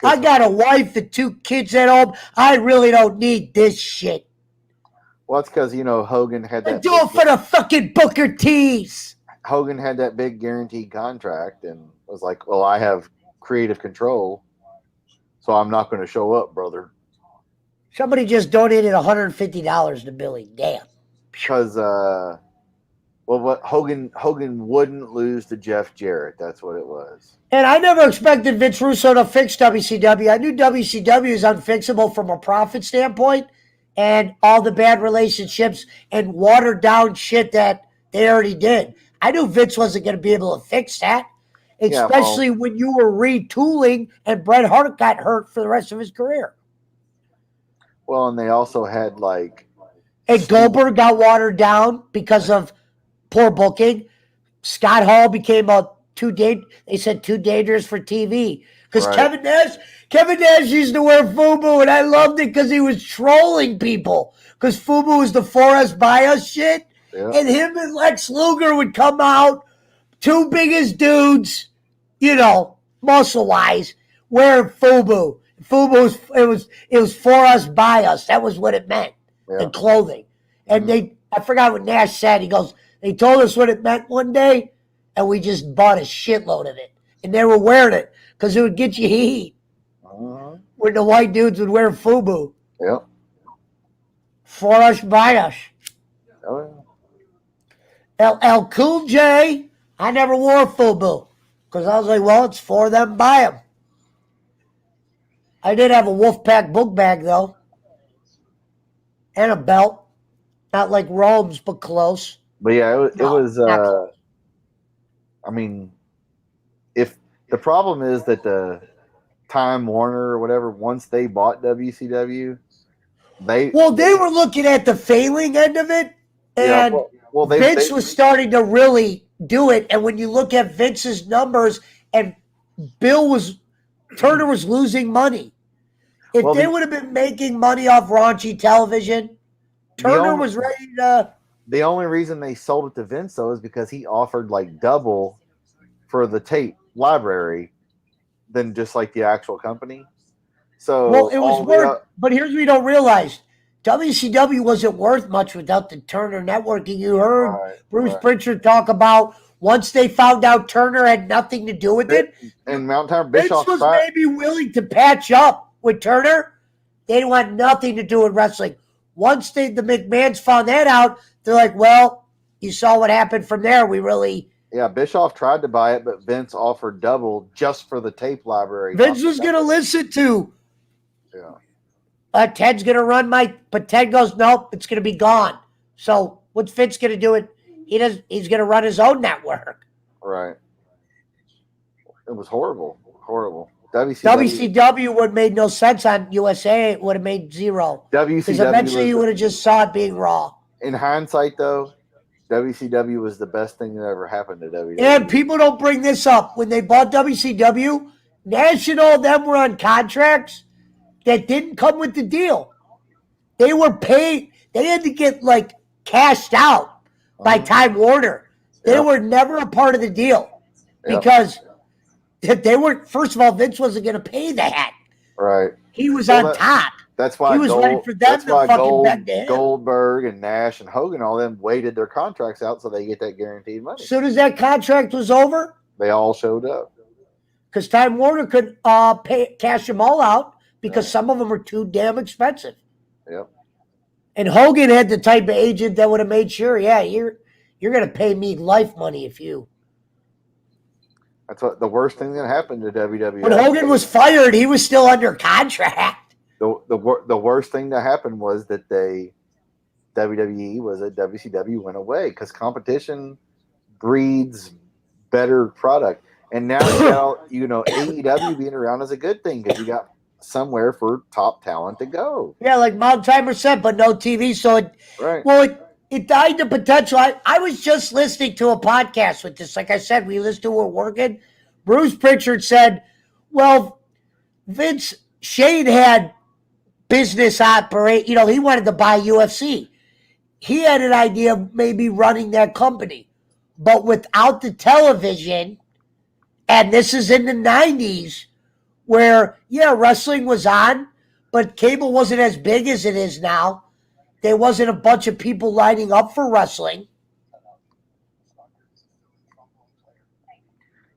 I got a wife and 2 kids at home. I really don't need this shit. Well, that's because Hogan had that. Do it for the fucking Booker T's. Hogan had that big guaranteed contract and was like, "Well, I have creative control, so I'm not going to show up, brother." Somebody just donated $150 to Billy. Damn. Because, what Hogan wouldn't lose to Jeff Jarrett. That's what it was. And I never expected Vince Russo to fix WCW. I knew WCW is unfixable from a profit standpoint and all the bad relationships and watered down shit that they already did. I knew Vince wasn't going to be able to fix that, especially when you were retooling and Bret Hart got hurt for the rest of his career. Well, and they also had And Goldberg got watered down because of poor booking. Scott Hall became too dangerous for TV. Because Kevin Nash used to wear FUBU, and I loved it because he was trolling people. Because FUBU was the For Us By Us shit. Yeah. And him and Lex Luger would come out, 2 biggest dudes, muscle-wise, wearing FUBU. FUBU it was For Us By Us. That was what it meant. The clothing. And I forgot what Nash said. He goes, they told us what it meant one day, and we just bought a shitload of it. And they were wearing it because it would get you heat. When the white dudes would wear FUBU. Yep. For Us By Us. Oh, yeah. LL Cool J, I never wore FUBU because I was like, well, it's for them, buy them. I did have a Wolfpack book bag, though. And a belt. Not like Rome's, but close. But yeah, it was I mean, if the problem is that the Time Warner or whatever, once they bought WCW, they were looking at the failing end of it, and Vince was starting to really do it. And when you look at Vince's numbers, and Turner was losing money. If they would have been making money off raunchy television, Turner was ready to. The only reason they sold it to Vince, though, is because he offered double for the tape library than just the actual company. So it was worth. But here's what you don't realize: WCW wasn't worth much without the Turner networking. You heard Bruce Pritchard talk about once they found out Turner had nothing to do with it, and Mount Tower Bischoff Vince was maybe willing to patch up with Turner. They didn't want nothing to do with wrestling. Once the McMahons found that out, they're like, well, you saw what happened from there. We really... Yeah, Bischoff tried to buy it, but Vince offered double just for the tape library. Vince was going to listen to. Yeah. Ted's going to run But Ted goes, nope, it's going to be gone. So what's Vince going to do? He's going to run his own network. Right. It was horrible. Horrible. WCW would have made no sense on USA. It would have made zero. Because eventually you would have just saw it being Raw. In hindsight, though, WCW was the best thing that ever happened to WWE. And people don't bring this up. When they bought WCW, National, them were on contracts that didn't come with the deal. They were paid. They had to get, cashed out by Time Warner. They were never a part of the deal. Because... they weren't. First of all, Vince wasn't going to pay that. Right. He was on top. That's why he was ready for them to fucking bend to him. Goldberg and Nash and Hogan, all them waited their contracts out so they get that guaranteed money. As soon as that contract was over, they all showed up. Because Time Warner could cash them all out because some of them are too damn expensive. Yep. And Hogan had the type of agent that would have made sure, you're going to pay me life money if you. That's what the worst thing that happened to WWE. When Hogan was fired, he was still under contract. The worst thing that happened was that WWE was at WCW went away because competition breeds better product. And now AEW being around is a good thing because you got somewhere for top talent to go. Yeah, like Mount Timer said, but no TV. So it died the potential. I was just listening to a podcast with this. Like I said, we listened to it working. Bruce Pritchard said, well, Shane had business operate. He wanted to buy UFC. He had an idea of maybe running that company. But without the television, and this is in the 90s, where, wrestling was on, but cable wasn't as big as it is now. There wasn't a bunch of people lining up for wrestling.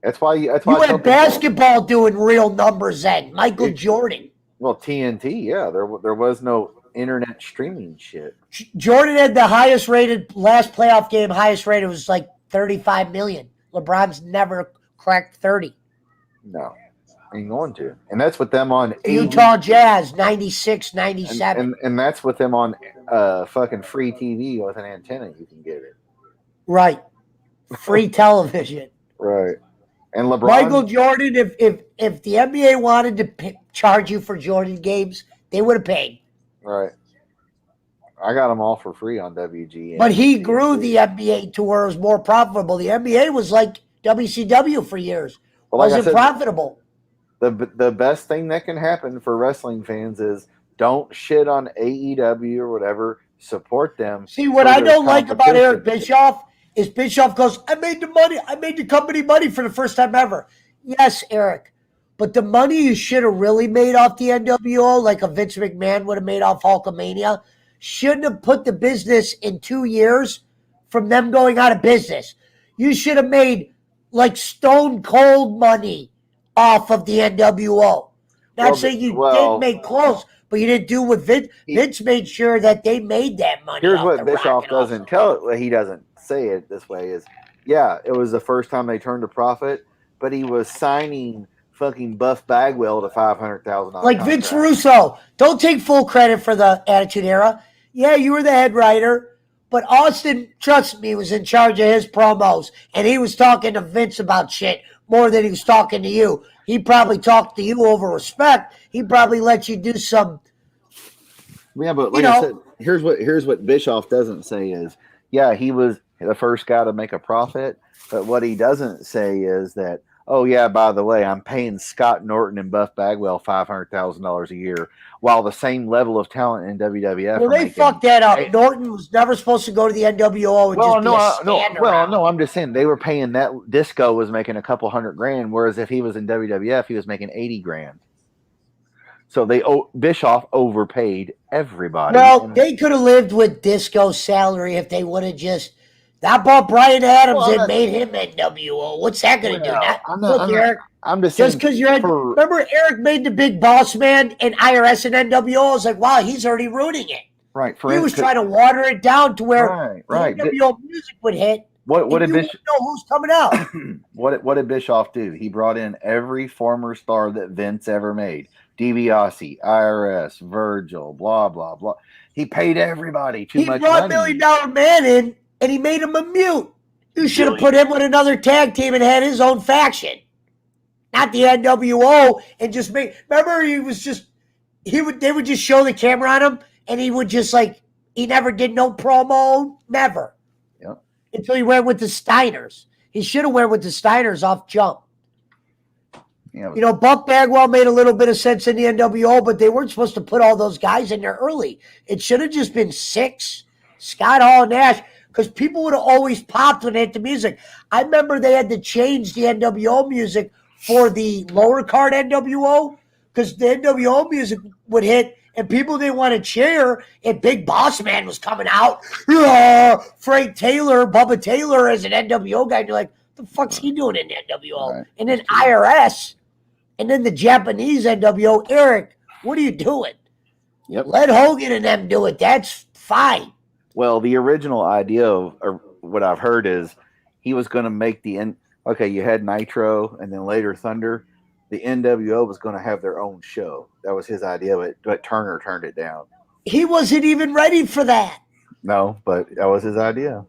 That's why you had basketball doing real numbers then. Michael Jordan. Well, TNT, there was no internet streaming shit. Jordan had the highest rated last playoff game. Highest rated was like 35 million. LeBron's never cracked 30. No, ain't going to. And that's with them on Utah Jazz 96, 97. And that's with them on fucking free TV with an antenna. You can get it. Right. Free television. Right. And LeBron. Michael Jordan, if the NBA wanted to charge you for Jordan games, they would have paid. Right. I got them all for free on WG. But he grew the NBA to where it was more profitable. The NBA was like WCW for years. Wasn't profitable. The best thing that can happen for wrestling fans is don't shit on AEW or whatever. Support them. See, what I don't like about Eric Bischoff is Bischoff goes, I made the money. I made the company money for the first time ever. Yes, Eric. But the money you should have really made off the NWO, like a Vince McMahon would have made off Hulkamania, shouldn't have put the business in 2 years from them going out of business. You should have made like stone cold money off of the NWO. Not saying you didn't make close, but you didn't do what Vince. Vince made sure that they made that money. Here's what Bischoff doesn't tell it. He doesn't say it this way is, it was the first time they turned a profit, but he was signing fucking Buff Bagwell to $500,000. Like Vince Russo. Don't take full credit for the Attitude Era. Yeah, you were the head writer, but Austin, trust me, was in charge of his promos, and he was talking to Vince about shit more than he was talking to you. He probably talked to you over respect. He probably let you do some. Yeah, but like I said, here's what Bischoff doesn't say is, he was the first guy to make a profit, but what he doesn't say is that, oh yeah, by the way, I'm paying Scott Norton and Buff Bagwell $500,000 a year, while the same level of talent in WWF. Well, they fucked that up. Norton was never supposed to go to the NWO and I'm just saying they were paying that. Disco was making a couple $100,000, whereas if he was in WWF, he was making $80,000. So Bischoff overpaid everybody. Well, they could have lived with Disco's salary if they would have just. That bought Brian Adams and made him NWO. What's that going to do? Eric, I'm just because you're. Remember, Eric made the big boss man and IRS and NWO. I was like, wow, he's already ruining it. Right. He was trying to water it down to where the NWO music would hit. What did Bischoff know who's coming out? What did Bischoff do? He brought in every former star that Vince ever made. DiBiase, IRS, Virgil, blah blah blah. He paid everybody too much money. He brought $1 Million Man in. And he made him a mute. You should have put him with another tag team and had his own faction. Not the NWO and just make. Remember, they would just show the camera on him and he would just he never did no promo, never. Yep. Until he went with the Steiners. He should have went with the Steiners off jump. Yeah, Buff Bagwell made a little bit of sense in the NWO, but they weren't supposed to put all those guys in there early. It should have just been 6. Scott Hall, Nash. Because people would have always popped when they hit the music. I remember they had to change the NWO music for the lower card NWO because the NWO music would hit and people didn't want to cheer, and Big Boss Man was coming out. Frank Taylor, Bubba Taylor as an NWO guy. And you're like, the fuck's he doing in NWO? Right. And then IRS, and then the Japanese NWO. Eric, what are you doing? Yep. Let Hogan and them do it. That's fine. Well, the original idea of or what I've heard is he was going to make okay, you had Nitro and then later Thunder. The NWO was going to have their own show. That was his idea, but Turner turned it down. He wasn't even ready for that. No, but that was his idea.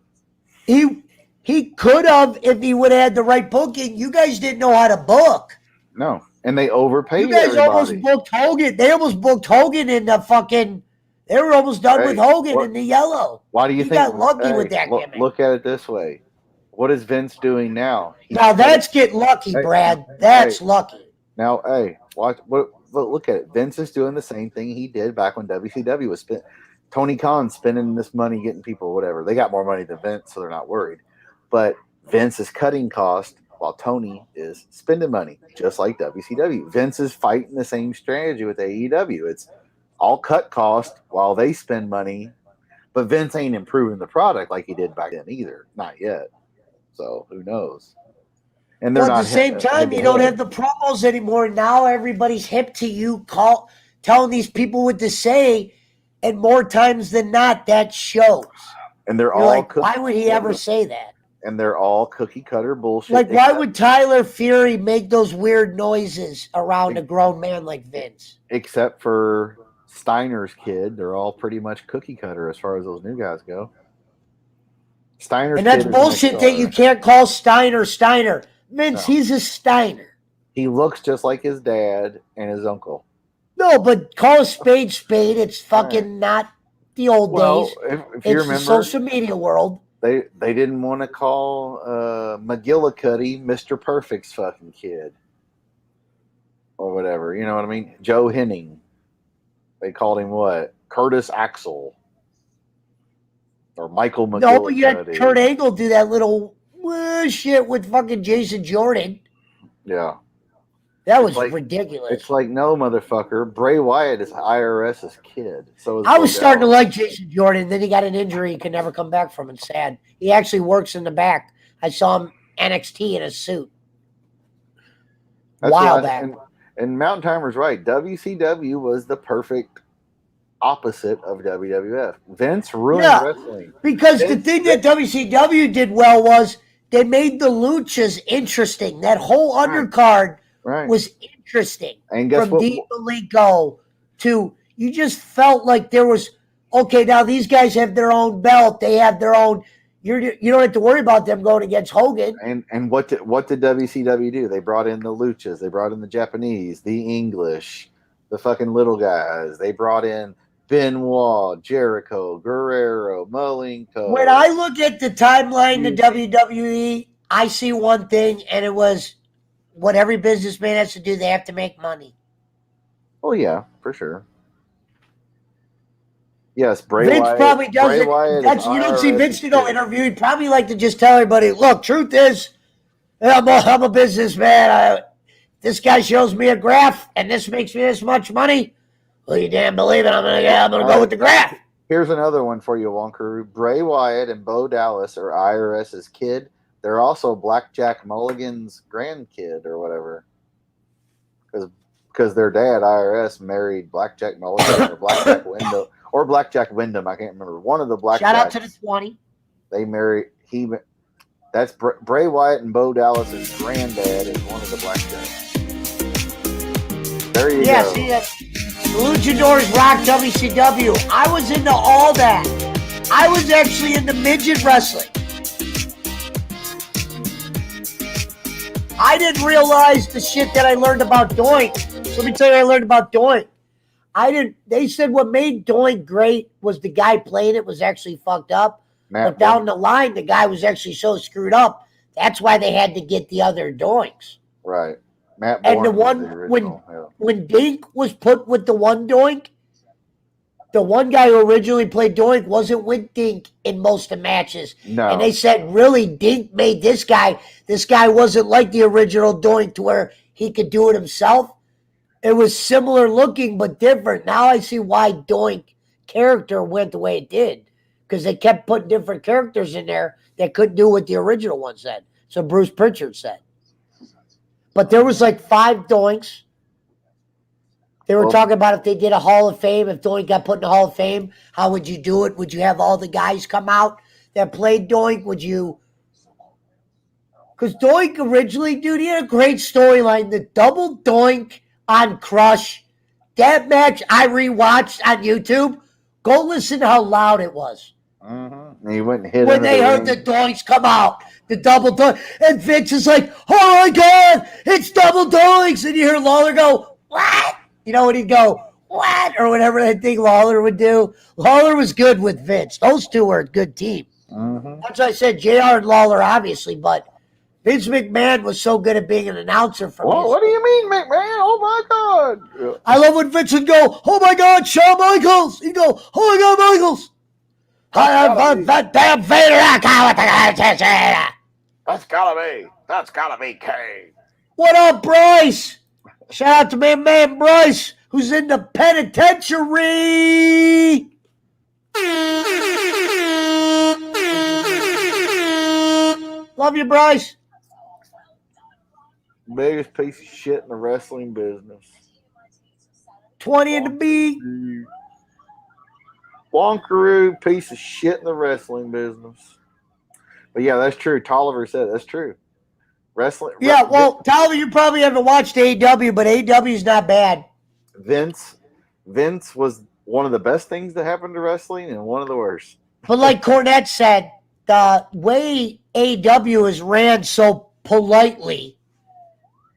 He could have if he would have had the right booking. You guys didn't know how to book. No, and they overpaid You guys everybody. almost booked Hogan. They almost booked Hogan in the fucking. They were almost done with Hogan in the yellow. Why do you he think? Got lucky with that gimmick. Look at it this way. What is Vince doing now? Now that's getting lucky, Brad. That's lucky. Now, hey, look at it. Vince is doing the same thing he did back when WCW was spent. Tony Khan spending this money, getting people, whatever. They got more money than Vince, so they're not worried. But Vince is cutting costs while Tony is spending money, just like WCW. Vince is fighting the same strategy with AEW. It's all cut cost while they spend money, but Vince ain't improving the product like he did back then either. Not yet. So who knows? And they're at the same time, you don't have the promos anymore. Now everybody's hip to you, telling these people what to say, and more times than not, that shows. And they're You're all like, why would he ever say that? And they're all cookie cutter bullshit. Like, why would Tyler Fury make those weird noises around a grown man like Vince? Except for Steiner's kid, they're all pretty much cookie cutter as far as those new guys go. Steiner's and that's kid bullshit that you can't call Steiner. Vince, he's a Steiner. He looks just like his dad and his uncle. No, but call a spade spade. It's fucking not the old days. If it's you remember, the social media world. They didn't want to call McGillicuddy Mr. Perfect's fucking kid. Or whatever. You know what I mean? Joe Henning. They called him what? Curtis Axel. Or Michael McGillicuddy. No, but you had Kurt Angle do that little shit with fucking Jason Jordan. Yeah. That was ridiculous. It's like, no, motherfucker. Bray Wyatt is IRS's kid. So I was starting to like Jason Jordan. Then he got an injury he could never come back from. And sad. He actually works in the back. I saw him NXT in a suit. While back. And Mountain Timer's right. WCW was the perfect opposite of WWF. Vince ruined wrestling. Because the thing that WCW did well was they made the luchas interesting. That whole undercard was interesting. And guess from Dean Malenko to, you just felt like there was, okay, now these guys have their own belt. They have their own, you don't have to worry about them going against Hogan. And what did WCW do? They brought in the luchas. They brought in the Japanese, the English, the fucking little guys. They brought in Benoit, Jericho, Guerrero, Malenko. When I look at the timeline to WWE, I see one thing, and it was what every businessman has to do. They have to make money. Oh, yeah, for sure. Yes, Bray Vince Wyatt, probably does Bray it. Wyatt You don't see Vince do no interview. He'd probably like to just tell everybody, look, truth is, I'm a businessman. This guy shows me a graph, and this makes me this much money. Well, you damn believe it. I'm gonna go with the graph. Here's another one for you, Wonker. Bray Wyatt and Bo Dallas are IRS's kid. They're also Blackjack Mulligan's grandkid or whatever. Because their dad, IRS, married Blackjack Mulligan or Blackjack Wyndham. Or Blackjack Wyndham, I can't remember. One of the Blackjacks. Shout out to the 20. They married, that's Bray Wyatt and Bo Dallas's granddad is one of the Blackjacks. There you go. See that? Luchadors rock WCW. I was into all that. I was actually into midget wrestling. I didn't realize the shit that I learned about Doink. So let me tell you what I learned about Doink. They said what made Doink great was the guy playing it was actually fucked up. But down the line, the guy was actually so screwed up. That's why they had to get the other Doinks. Right. Matt and Bourne when Dink was put with the one Doink, the one guy who originally played Doink wasn't with Dink in most of the matches. No. And they said, really, Dink made this guy. This guy wasn't like the original Doink to where he could do it himself. It was similar looking but different. Now I see why Doink character went the way it did, because they kept putting different characters in there that couldn't do what the original one said. So Bruce Pritchard said. But there was like 5 Doinks. They were talking about if they did a Hall of Fame, if Doink got put in the Hall of Fame, how would you do it? Would you have all the guys come out that played Doink? Would you? Because Doink originally, dude, he had a great storyline. The double Doink on Crush, that match I rewatched on YouTube. Go listen to how loud it was. Mm-hmm. He went and hit When they heard the Doinks come out, the double Doink, and Vince is like, "Oh my God, it's double Doinks!" And you hear Lawler go, "What?" You know, when he'd go, "What?" or whatever that thing Lawler would do. Lawler was good with Vince. Those two were a good team. Mm-hmm. That's why I said JR and Lawler, obviously, but Vince McMahon was so good at being an announcer for Well, what do you mean, McMahon? Oh my God! I love when Vince would go, "Oh my God, Shawn Michaels!" He'd go, "Oh my God, Michaels!" That damn Vader! That's gotta be Kane. What up, Bryce? Shout out to my man Bryce, who's in the penitentiary. Love you, Bryce. Biggest piece of shit in the wrestling business. 20 in the beat. Wonkaroo, piece of shit in the wrestling business. But yeah, that's true. Tolliver said that's true. Wrestling. Yeah, well, Tyler, you probably haven't watched AEW, but AEW is not bad. Vince was one of the best things that happened to wrestling and one of the worst. But like Cornette said, the way AEW is ran so politely,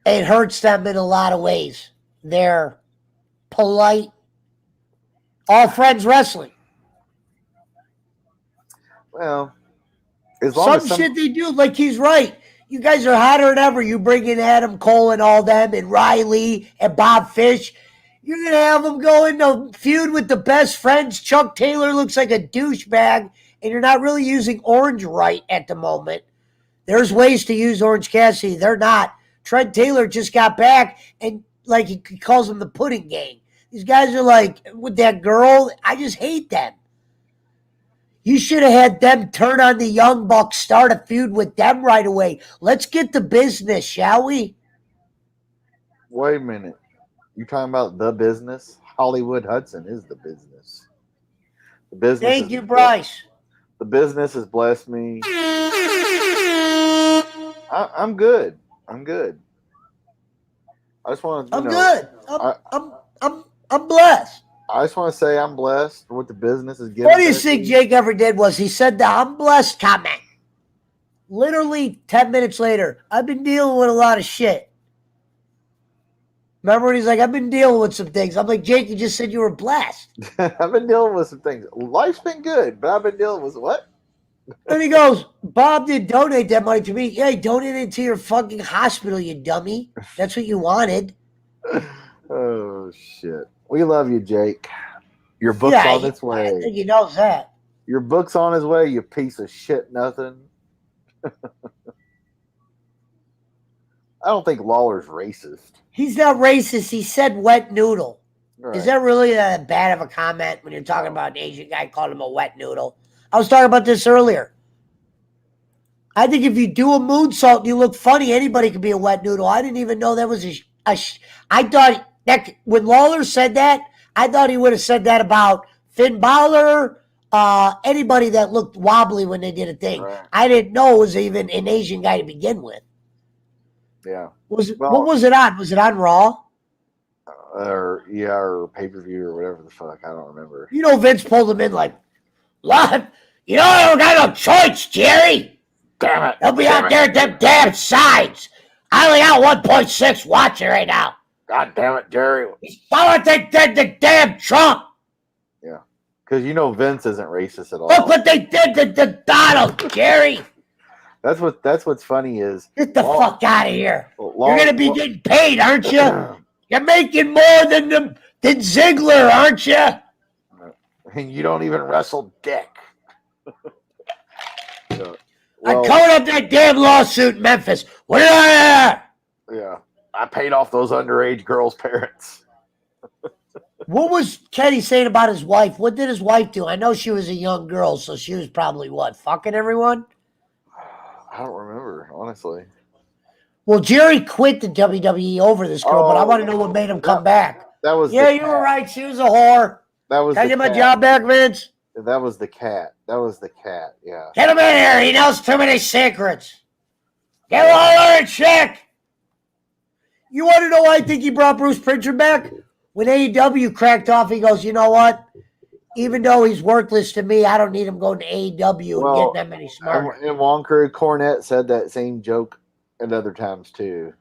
it hurts them in a lot of ways. They're polite, all friends wrestling. Well, as long Some shit they do, like he's right. You guys are hotter than ever. You bring in Adam Cole and all them, and Riley and Bob Fish. You're going to have them go into feud with the best friends. Chuck Taylor looks like a douchebag, and you're not really using Orange right at the moment. There's ways to use Orange Cassidy. They're not. Trent Taylor just got back, and like he calls them the pudding gang. These guys are like, with that girl, I just hate them. You should have had them turn on the Young Bucks, start a feud with them right away. Let's get the business, shall we? Wait a minute. You talking about the business? Hollywood Hudson is the business. The business. Thank you, Bryce. The business has blessed me. I'm good. I'm good. I just want to. I'm good. I'm blessed. I just want to say I'm blessed for what the business is giving. Funniest thing Jake ever did was he said the "I'm blessed" comment. Literally 10 minutes later, I've been dealing with a lot of shit. Remember when he's like, I've been dealing with some things. I'm like, Jake, you just said you were blessed. I've been dealing with some things. Life's been good, but I've been dealing with what? And he goes, Bob did donate that money to me. Yeah, he donated it to your fucking hospital, you dummy. That's what you wanted. Oh, shit. We love you, Jake. Your book's on its way. I think he knows that. Your book's on his way, you piece of shit nothing. I don't think Lawler's racist. He's not racist. He said wet noodle. Right. Is that really that bad of a comment when you're talking about an Asian guy calling him a wet noodle? I was talking about this earlier. I think if you do a moonsault and you look funny, anybody could be a wet noodle. I didn't even know that was I thought that when Lawler said that, I thought he would have said that about Finn Balor, anybody that looked wobbly when they did a thing. Right. I didn't know it was even an Asian guy to begin with. Yeah. What was it on? Was it on Raw? Or pay-per-view or whatever the fuck. I don't remember. You know, Vince pulled him in like, what? You know, I don't got no choice, Jerry. Damn it. They'll be out there at them damn sides. I only got 1.6 watching right now. God damn it, Jerry. Why would they did the damn Trump? Yeah. Because you know Vince isn't racist at all. Look what they did to Donald, Jerry. That's what's funny is Get the fuck out of here. You're gonna be getting paid, aren't you? You're making more than Ziggler, aren't you? And you don't even wrestle dick. I covered up that damn lawsuit in Memphis. What did I? Yeah. I paid off those underage girls' parents. What was Kenny saying about his wife? What did his wife do? I know she was a young girl, so she was probably what, fucking everyone? I don't remember, honestly. Well, Jerry quit the WWE over this girl, but I want to know what made him come back. That was Yeah, you were right. She was a whore. That was Can I the get my cat. job back, Vince? That was the cat. Yeah. Get him in here. He knows too many secrets. Get Lawler in check. You want to know why I think he brought Bruce Pritchard back? When AEW cracked off, he goes, you know what? Even though he's worthless to me, I don't need him going to AEW and getting that many smarter. And Wonker Cornette said that same joke at other times too.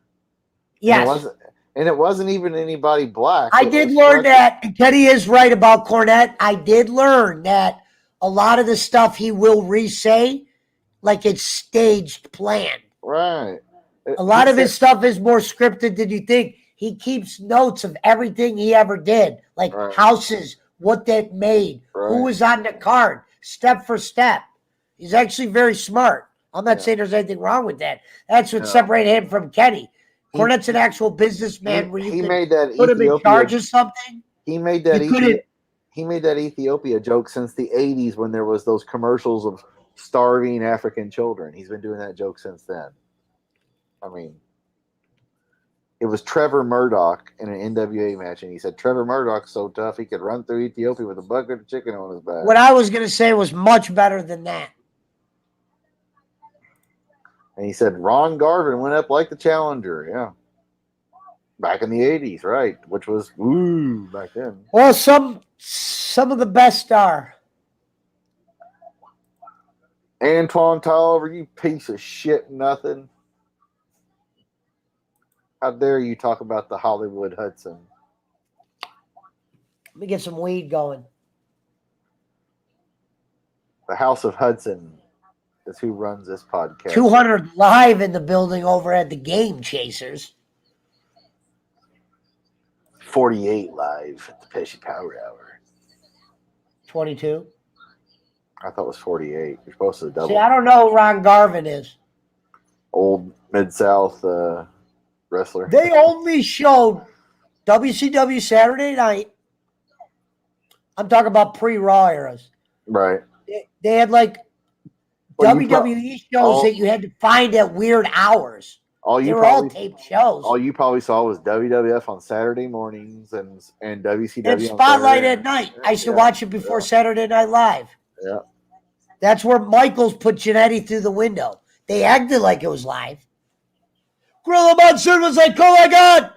Yes. And it wasn't even anybody black. I did learn that, and Kenny is right about Cornette. I did learn that a lot of the stuff he will re-say, like it's staged, planned. Right. A lot of his stuff is more scripted than you think. He keeps notes of everything he ever did, like houses, what that made, who was on the card, step for step. He's actually very smart. I'm not saying there's anything wrong with that. That's what separated him from Kenny. Cornette's an actual businessman where you can put him in charge of something. He made that Ethiopia joke since the 80s when there was those commercials of starving African children. He's been doing that joke since then. I mean, it was Trevor Murdoch in an NWA match, and he said Trevor Murdoch's so tough he could run through Ethiopia with a bucket of chicken on his back. What I was going to say was much better than that. And he said Ron Garvin went up like the Challenger, yeah. Back in the 80s, right, which was woo back then. Well, some of the best are. Antoine Tolliver, you piece of shit nothing. How dare you talk about the Hollywood Hudson? Let me get some weed going. The House of Hudson is who runs this podcast. 200 live in the building over at the Game Chasers. 48 live at the Pesci Power Hour. 22. I thought it was 48. You're supposed to double. See, I don't know who Ron Garvin is. Old Mid-South wrestler. They only showed WCW Saturday night. I'm talking about pre-Raw eras. Right. They had like WWE shows that you had to find at weird hours. They were all taped shows. All you probably saw was WWF on Saturday mornings and WCW and Spotlight at night. I used to watch it before Saturday Night Live. Yeah. That's where Michaels put Jannetty through the window. They acted like it was live. Gorilla Monsoon was like, oh my God.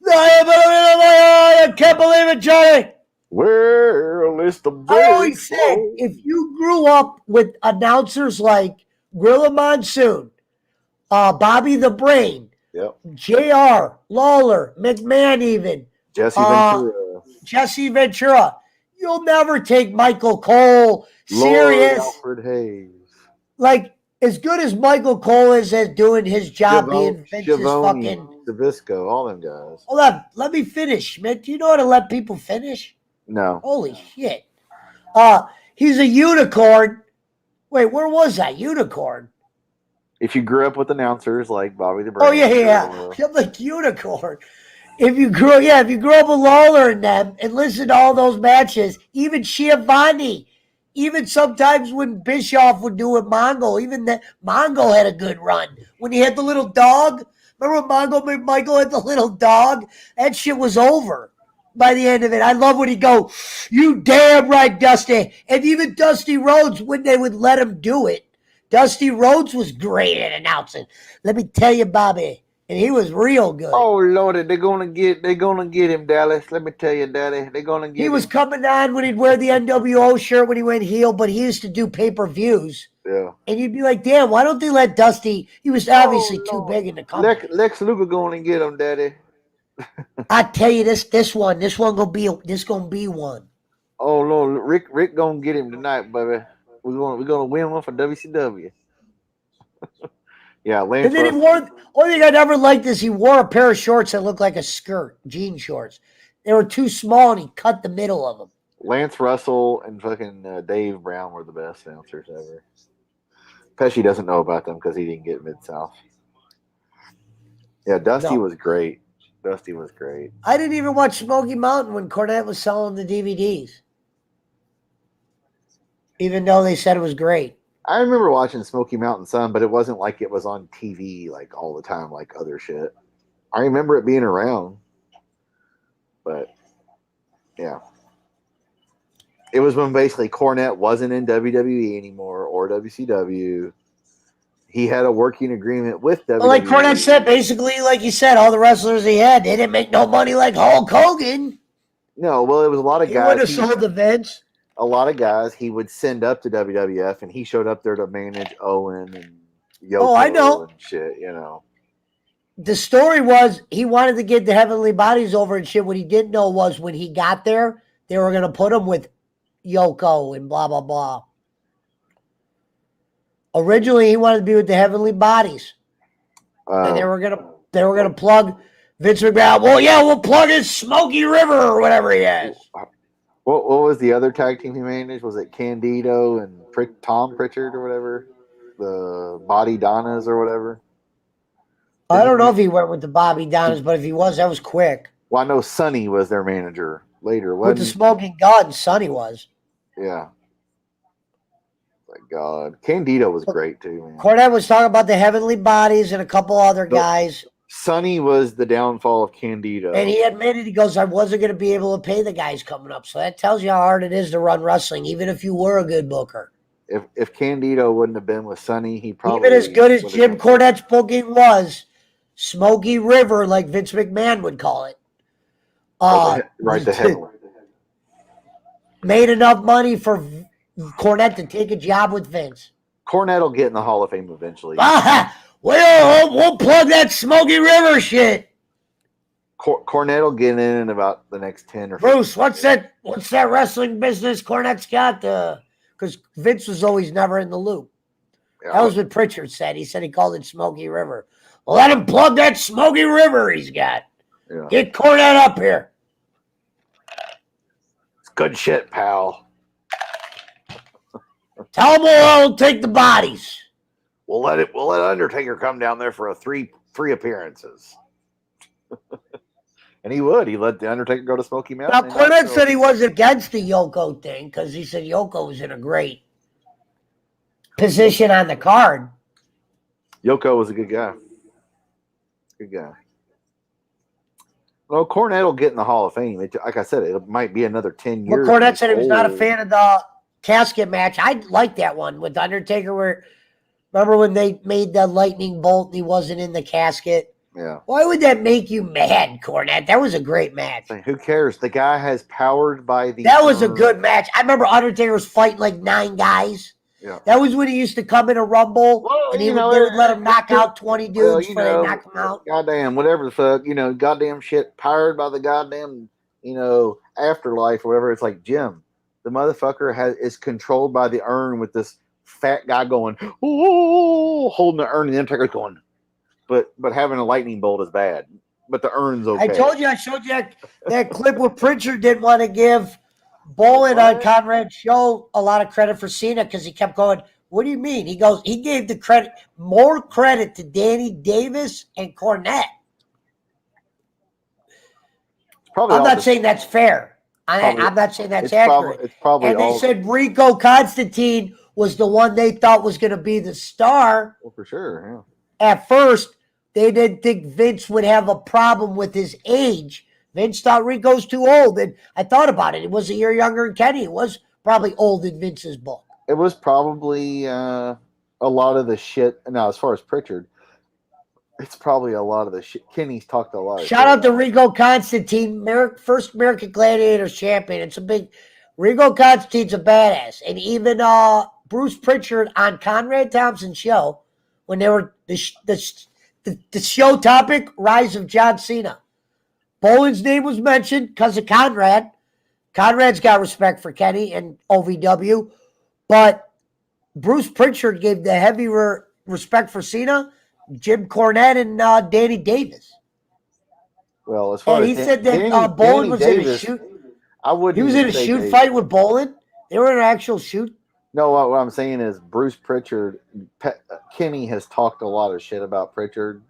I can't believe it, Johnny. Well, it's the big I always said, if you grew up with announcers like Gorilla Monsoon, Bobby the Brain, JR, Lawler, McMahon even, Jesse Ventura, you'll never take Michael Cole serious. Alfred Hayes. Like, as good as Michael Cole is at doing his job being Vince's fucking... Davisco, all them guys. Hold on, let me finish, Schmidt. Do you know how to let people finish? No. Holy shit. He's a unicorn. Wait, where was that? Unicorn. If you grew up with announcers like Bobby the Brain. Oh, yeah. I'm like, unicorn. If you grew up with Lawler and them and listened to all those matches, even Schiavone, even sometimes when Bischoff would do it, Mongo, even that Mongo had a good run. When he had the little dog, remember when Michael had the little dog? That shit was over by the end of it. I love when he'd go, you damn right, Dusty. And even Dusty Rhodes, when they would let him do it, Dusty Rhodes was great at announcing. Let me tell you, Bobby. And he was real good. Oh Lordy, they're gonna get him, Dallas. Let me tell you, Daddy, they're gonna get him. He was coming on when he'd wear the NWO shirt when he went heel, but he used to do pay-per-views. Yeah. And you'd be like, damn, why don't they let Dusty? He was obviously too big in the company. Lex Luger going to get him, Daddy. I tell you, this one gonna be one. Oh Lord, Rick gonna get him tonight, baby. We're gonna win one for WCW. Yeah, Lance. And then he wore. Only thing I never liked is he wore a pair of shorts that looked like a skirt, jean shorts. They were too small, and he cut the middle of them. Lance Russell and fucking Dave Brown were the best announcers ever. Pesci doesn't know about them because he didn't get Mid-South. Yeah, Dusty No. was great. Dusty was great. I didn't even watch Smoky Mountain when Cornette was selling the DVDs, even though they said it was great. I remember watching Smoky Mountain Sun, but it wasn't like it was on TV like all the time, like other shit. I remember it being around, but yeah, it was when basically Cornette wasn't in WWE anymore or WCW. He had a working agreement with WWE. Well, like Cornette said, basically, like you said, all the wrestlers he had, they didn't make no money like Hulk Hogan. No, well, it was a lot of He would have guys. sold the Vince. A lot of guys he would send up to WWF, and he showed up there to manage Owen and Yoko. Oh, I know. And shit, you know. The story was he wanted to get the Heavenly Bodies over and shit. What he didn't know was when he got there, they were going to put him with Yoko and blah, blah, blah. Originally, he wanted to be with the Heavenly Bodies. And they were gonna plug Vince McMahon. Well, yeah, we'll plug his Smoky River or whatever he has. What was the other tag team he managed? Was it Candido and Tom Pritchard or whatever? The Body Donnas or whatever? I don't know if he went with the Bobby Donnas, but if he was, that was quick. Well, I know Sonny was their manager later. With the Smoking Gun, Sonny was. Yeah. My God. Candido was great too, man. Cornette was talking about the Heavenly Bodies and a couple other guys. Sonny was the downfall of Candido. And he admitted, he goes, I wasn't going to be able to pay the guys coming up. So that tells you how hard it is to run wrestling, even if you were a good booker. If Candido wouldn't have been with Sonny, he probably... Even as good as Jim Cornette's booking was, Smoky River, like Vince McMahon would call it. Right to heaven. Made enough money for Cornette to take a job with Vince. Cornette will get in the Hall of Fame eventually. We'll plug that Smoky River shit. Cornette will get in about the next 10 or 15 Bruce, what's that wrestling business Cornette's got? Because Vince was always never in the loop. Yeah. That was what Pritchard said. He said he called it Smoky River. Well, let him plug that Smoky River he's got. Yeah. Get Cornette up here. It's good shit, pal. Tell him we'll take the bodies. We'll let Undertaker come down there for three appearances. And he would. He let the Undertaker go to Smoky Mountain. Now, Cornette said he was against the Yoko thing because he said Yoko was in a great position on the card. Yoko was a good guy. Good guy. Well, Cornette will get in the Hall of Fame. Like I said, it might be another 10 years. Well, Cornette said he was not a fan of the casket match. I like that one with Undertaker where, remember when they made the lightning bolt and he wasn't in the casket? Yeah. Why would that make you mad, Cornette? That was a great match. Who cares? The guy has powered by the... That was a good match. I remember Undertaker was fighting like 9 guys. Yeah. That was when he used to come in a rumble, and they would let him knock out 20 dudes before they knock him out. Goddamn, whatever the fuck, goddamn shit, powered by the goddamn, afterlife or whatever. It's like, Jim, the motherfucker is controlled by the urn with this fat guy going, oh, holding the urn, and the Undertaker's going, but having a lightning bolt is bad. But the urn's okay. I showed you that clip where Pritchard didn't want to give Bolin on Conrad's show a lot of credit for Cena because he kept going, what do you mean? He goes, he gave the more credit to Danny Davis and Cornette. I'm not saying that's fair. I'm not saying that's accurate. It's probably and they said Rico Constantine was the one they thought was going to be the star. Well, for sure, yeah. At first, they didn't think Vince would have a problem with his age. Vince thought Rico's too old, and I thought about it. He was a year younger than Kenny. It was probably old in Vince's book. It was probably a lot of the shit. Now, as far as Pritchard, it's probably a lot of the shit. Kenny's talked a lot. Shout out to Rico Constantine, first American Gladiators champion. It's a big. Rico Constantine's a badass, and even Bruce Pritchard on Conrad Thompson's show when they were the show topic, Rise of John Cena. Bolin's name was mentioned because of Conrad. Conrad's got respect for Kenny and OVW, but Bruce Pritchard gave the heavy respect for Cena, Jim Cornette, and Danny Davis. Well, as far and as he said that Bolin was in a shoot. He was in a shoot fight with Bolin. They were in an actual shoot. No, what I'm saying is Bruce Pritchard, Kenny has talked a lot of shit about Pritchard,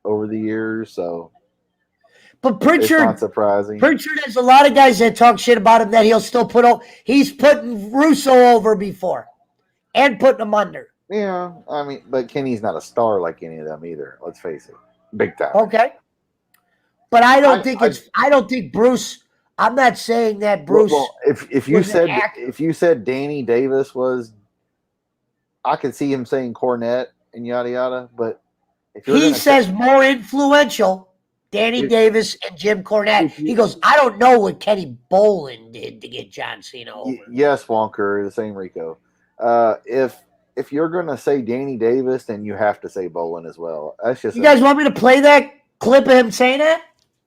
over the years, so But it's not Pritchard surprising. has a lot of guys that talk shit about him that he'll still put over. He's putting Russo over before and putting him under. Yeah, I mean, but Kenny's not a star like any of them either. Let's face it, big time. Okay. But I don't I think Bruce. I'm not saying that Bruce. Well, if you was an said actor. if you said Danny Davis was, I could see him saying Cornette and yada yada. But if you're He gonna says say, more influential, Danny Davis and Jim Cornette. He goes, I don't know what Kenny Bolin did to get John Cena over. Yes, Wonker, the same Rico. If you're gonna say Danny Davis, then you have to say Bolin as well. That's just You guys want me to play that clip of him saying that?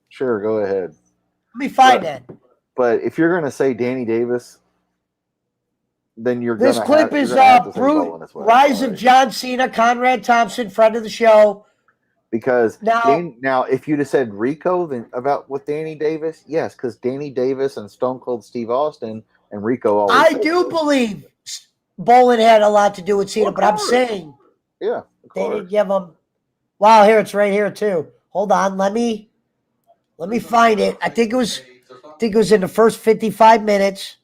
Sure, go ahead. Let me find that. But if you're gonna say Danny Davis, then you're This gonna clip have, is you're gonna have to say Bolin as well. Rise of John Cena, Conrad Thompson, friend of the show. Because now, now if you'd have said Rico then about with Danny Davis, yes, because Danny Davis and Stone Cold Steve Austin and Rico always. I do believe Bolin had a lot to do with Cena, but I'm saying, yeah, they didn't give him. Wow, here it's right here too. Hold on, let me find it. I think it was in the first 55 minutes.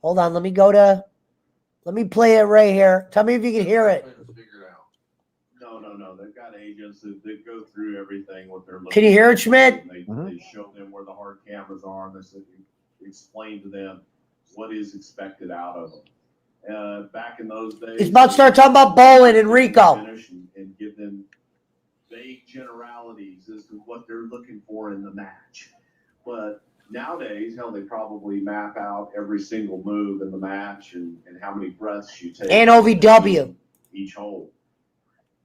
Hold on, let me play it right here. Tell me if you can hear it. No. They've got agents that go through everything, what they're looking for. Can you hear it, Schmidt? They show them where the hard cameras are, and they explain to them what is expected out of them. Back in those days, he's about to start talking about Bolin and Rico. And give them vague generalities as to what they're looking for in the match. But nowadays, hell, they probably map out every single move in the match and how many breaths you take. And OVW. Each hold.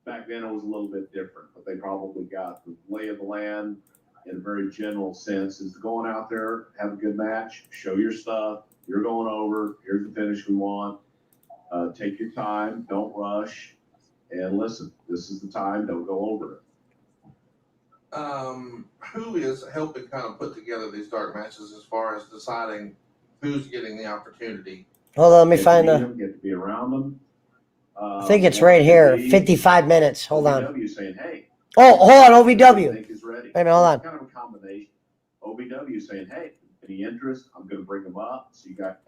Back then, it was a little bit different, but they probably got the lay of the land in a very general sense. Is going out there, have a good match, show your stuff. You're going over. Here's the finish we want. Take your time. Don't rush. And listen, this is the time. Don't go over it. Who is helping kind of put together these dark matches as far as deciding who's getting the opportunity? Hold on, let me find them. Get to be around them. I think it's right here. 55 minutes. Hold on. OVW saying, hey. Oh, hold on, OVW. I think is ready. Wait a minute, hold on. It's kind of a combination. OVW saying, hey, any interest? I'm going to bring them up. So you got.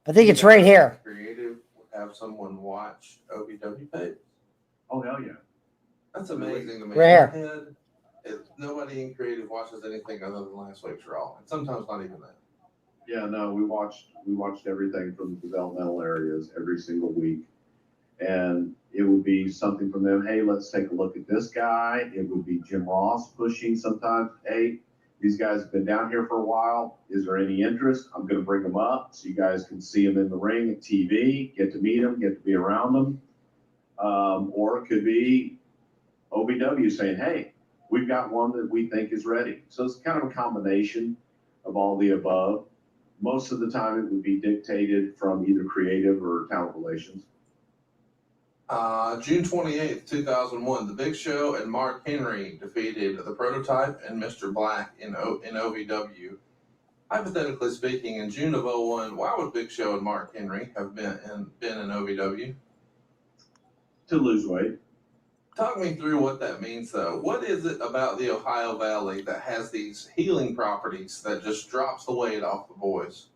I think it's right here. Creative have someone watch OVW tape. Oh hell yeah. That's amazing to me. Right here. Nobody in creative watches anything other than last week's Raw, and sometimes not even that. Yeah, no, we watched everything from the developmental areas every single week, and it would be something from them. Hey, let's take a look at this guy. It would be Jim Ross pushing sometimes. Hey, these guys have been down here for a while. Is there any interest? I'm going to bring them up so you guys can see them in the ring at TV, get to meet them, get to be around them, or it could be OVW saying, hey, we've got one that we think is ready. So it's kind of a combination of all the above. Most of the time it would be dictated from either creative or talent relations. June 28th, 2001, The Big Show and Mark Henry defeated The Prototype and Mr. Black in OVW. Hypothetically speaking, in June of 01, why would Big Show and Mark Henry have been in OVW? To lose weight. Talk me through what that means, though. What is it about the Ohio Valley that has these healing properties that just drops the weight off the boys?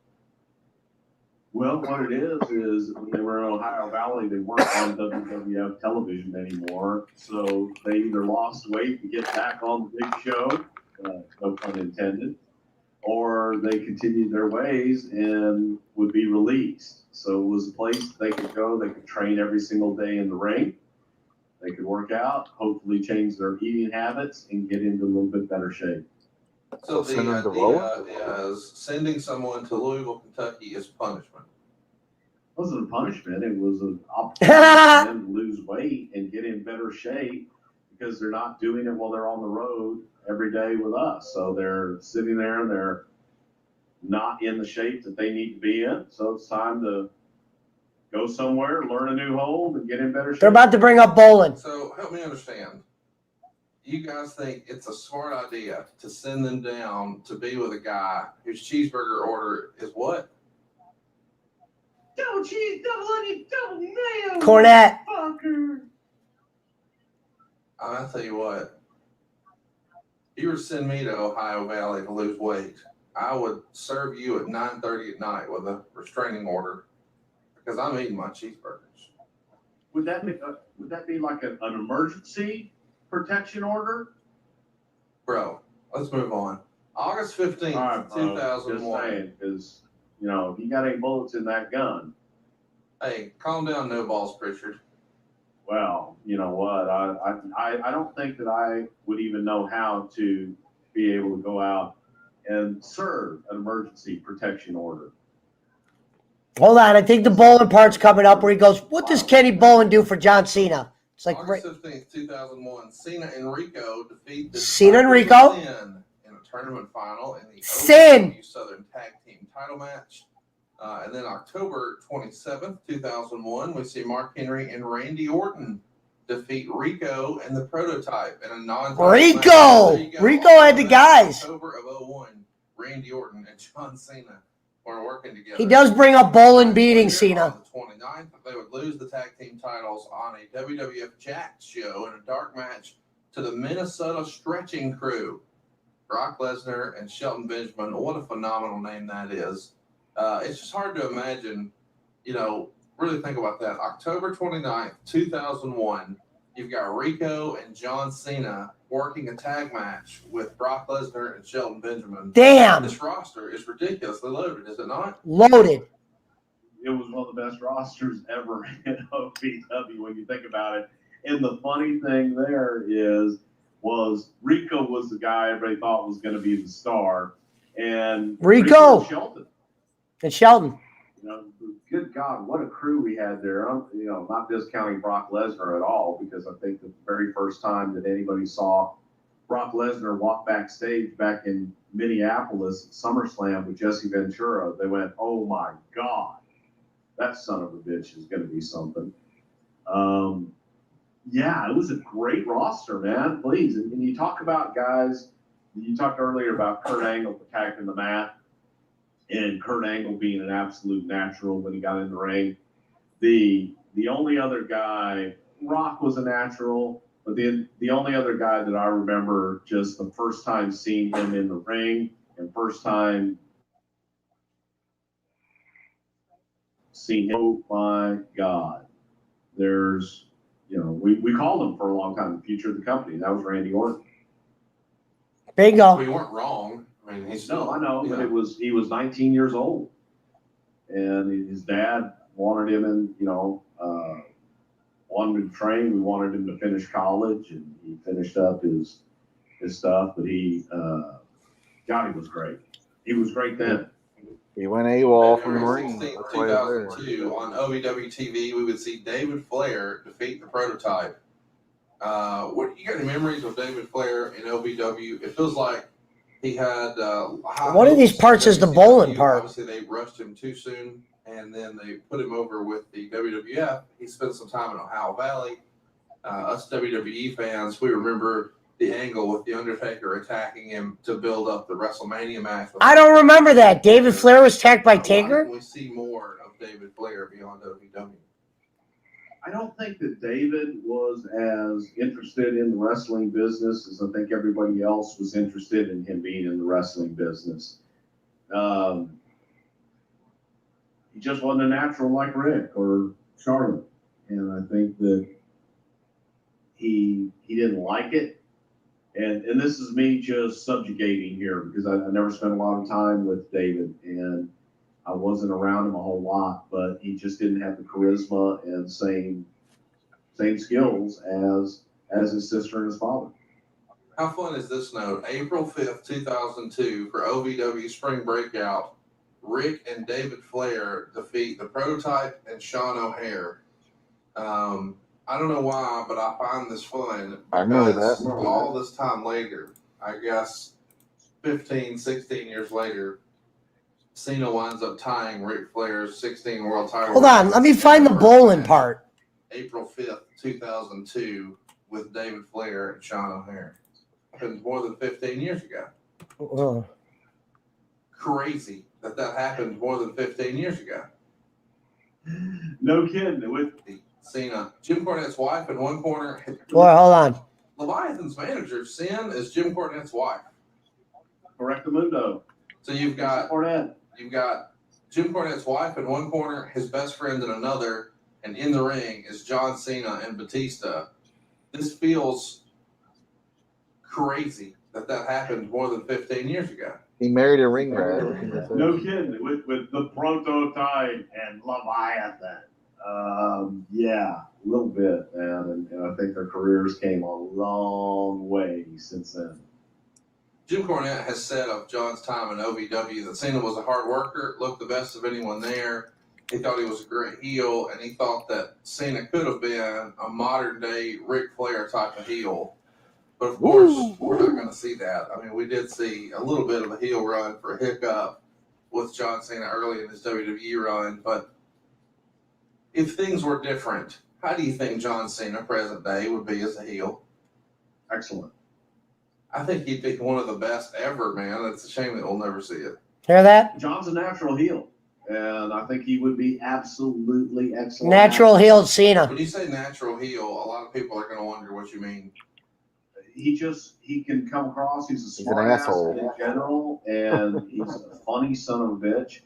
Well, what it is when they were in Ohio Valley, they weren't on WWF television anymore. So they either lost weight to get back on the Big Show, no pun intended, or they continued their ways and would be released. So it was a place they could go. They could train every single day in the ring. They could work out, hopefully change their eating habits, and get into a little bit better shape. So the idea is sending someone to Louisville, Kentucky is punishment. It wasn't a punishment. It was an opportunity for them to lose weight and get in better shape because they're not doing it while they're on the road every day with us. So they're sitting there and they're not in the shape that they need to be in. So it's time to go somewhere, learn a new hold, and get in better shape. They're about to bring up Bolin. So help me understand. You guys think it's a smart idea to send them down to be with a guy whose cheeseburger order is what? Double cheese, double onion, double mayo. Cornette. Fucker. I'll tell you what. If you were to send me to Ohio Valley to lose weight, I would serve you at 9:30 at night with a restraining order because I'm eating my cheeseburgers. Would that be like an emergency protection order? Bro, let's move on. August 15th, All right, bro. 2001. Just saying, because if you got any bullets in that gun, Hey, calm down, no balls, Pritchard. well, you know what? I don't think that I would even know how to be able to go out and serve an emergency protection order. Hold on, I think the bowling part's coming up where he goes, what does Kenny Bolin do for John Cena? It's like, August 15th, 2001, Cena and Rico defeat the Cena and Rico? Sin in a tournament final in the Sin! OVW Southern Tag Team title match. And then October 27th, 2001, we see Mark Henry and Randy Orton defeat Rico and the Prototype in a non-title Rico! match. Rico had the guys. October of 01, Randy Orton and John Cena were working together. He does bring up Bolin beating Cena. On the 29th, they would lose the tag team titles on a WWF Jax show in a dark match to the Minnesota Stretching Crew. Brock Lesnar and Shelton Benjamin. What a phenomenal name that is. It's just hard to imagine, really think about that. October 29th, 2001, you've got Rico and John Cena working a tag match with Brock Lesnar and Shelton Benjamin. Damn. This roster is ridiculously loaded, is it not? Loaded. It was one of the best rosters ever in OVW when you think about it. And the funny thing there was Rico was the guy everybody thought was going to be the star. And Rico and Shelton. And Shelton. Good God, what a crew we had there. Not discounting Brock Lesnar at all, because I think the very first time that anybody saw Brock Lesnar walk backstage back in Minneapolis at SummerSlam with Jesse Ventura, they went, oh my God, that son of a bitch is going to be something. Yeah, it was a great roster, man. Please. And you talk about guys, you talked earlier about Kurt Angle protecting the mat, and Kurt Angle being an absolute natural when he got in the ring. The only other guy, Rock was a natural, but the only other guy that I remember just the first time seeing him in the ring and first time seeing him, oh my God. There's, we called him for a long time, the future of the company. That was Randy Orton. Bingo. We weren't wrong. I mean, he's still, No, I know, but he was 19 years old, and his dad wanted him in, wanted him to train. We wanted him to finish college, and he finished up his stuff. But he was great. He was great then. He went AWOL from the February Marines. 16th, That's why he's there. 2002, on OVW TV, we would see David Flair defeat the Prototype. What you got any memories of David Flair in OVW? It feels like he had one of these parts is the bowling part. Obviously, they rushed him too soon, and then they put him over with the WWF. He spent some time in Ohio Valley. Us WWE fans, we remember the angle with The Undertaker attacking him to build up the WrestleMania match. I don't remember that. David Flair was attacked by Taker? Why don't we see more of David Flair beyond OVW? I don't think that David was as interested in the wrestling business as I think everybody else was interested in him being in the wrestling business. He just wasn't a natural like Rick or Charlotte. And I think that he didn't like it. And this is me just subjugating here because I never spent a lot of time with David, and I wasn't around him a whole lot, but he just didn't have the charisma and same skills as his sister and his father. How fun is this note? April 5th, 2002, for OVW Spring Breakout, Rick and David Flair defeat the Prototype and Sean O'Hare. I don't know why, but I find this fun. I remember that. All this time later, I guess 15, 16 years later, Cena winds up tying Ric Flair's 16 world title. Hold on, let me find the bowling part. April 5th, 2002, with David Flair and Sean O'Hare. Happened more than 15 years ago. Crazy that happened more than 15 years ago. No kidding. With Cena, Jim Cornette's wife in one corner. Boy, hold on. Leviathan's manager, Sin, is Jim Cornette's wife. Correctamundo. So you've got Cornette. Jim Cornette's wife in one corner, his best friend in another, and in the ring is John Cena and Batista. This feels crazy that happened more than 15 years ago. He married a ring rat. No kidding. With the prototype and Leviathan. Yeah, a little bit, man. And I think their careers came a long way since then. Jim Cornette has said of John's time in OVW that Cena was a hard worker, looked the best of anyone there. He thought he was a great heel, and he thought that Cena could have been a modern-day Ric Flair type of heel. But, of course, we're not going to see that. I mean, we did see a little bit of a heel run for Hiccup with John Cena early in his WWE run. But if things were different, how do you think John Cena, present day, would be as a heel? Excellent. I think he'd be one of the best ever, man. It's a shame that we'll never see it. Hear that? John's a natural heel, and I think he would be absolutely excellent. Natural heel Cena. When you say natural heel, a lot of people are going to wonder what you mean. He can come across, he's a an smart ass asshole. in general, and he's a funny son of a bitch,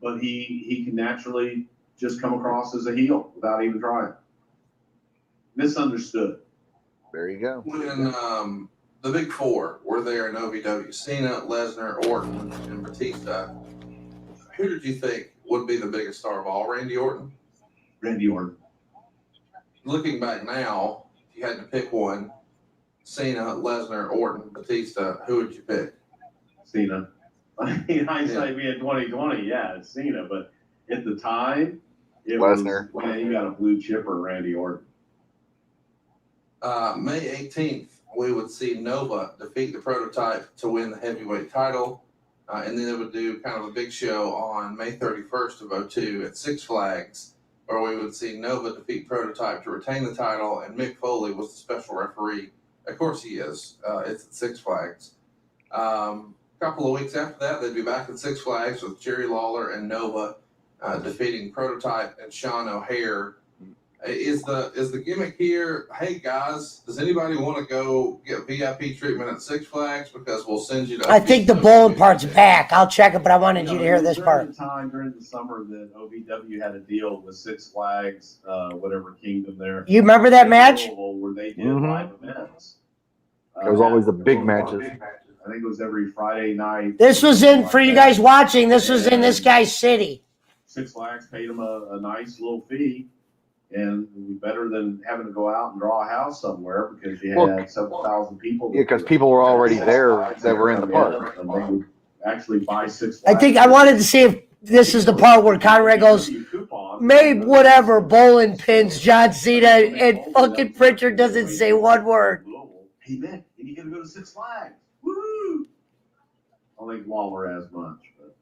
but he can naturally just come across as a heel without even trying. Misunderstood. There you go. When the big four were there in OVW, Cena, Lesnar, Orton, and Batista, who did you think would be the biggest star of all? Randy Orton? Randy Orton. Looking back now, if you had to pick one, Cena, Lesnar, Orton, Batista, who would you pick? Cena. I mean, hindsight being 2020, yeah, it's Cena, but at the time, it Lesnar. was, man, you got a blue chipper, Randy Orton. May 18th, we would see Nova defeat the Prototype to win the heavyweight title. And then they would do kind of a big show on May 31st of 2002 at Six Flags, where we would see Nova defeat Prototype to retain the title, and Mick Foley was the special referee. Of course he is. It's at Six Flags. A couple of weeks after that, they'd be back at Six Flags with Jerry Lawler and Nova defeating Prototype and Sean O'Hare. Is the gimmick here, hey guys, does anybody want to go get VIP treatment at Six Flags? Because we'll send you to... I think the bowling part's back. I'll check it, but I wanted you to hear this part. During the time, during the summer, that OVW had a deal with Six Flags, whatever kingdom there. You remember that match? Where they did Mhm. live events. It was always the big matches. I think it was every Friday night. This was in, for you guys watching, this was in this guy's city. Six Flags paid him a nice little fee, and it was better than having to go out and draw a house somewhere because you had several thousand people. Yeah, because people were already there that were in the park. And they would actually buy Six I Flags. think I wanted to see if this is the part where Conrad goes, maybe whatever, bowling pins, John Cena, and fucking Pritchard doesn't say one word. Hey, man, you gotta go to Six Flags. Woo! I don't think Lawler as much, but it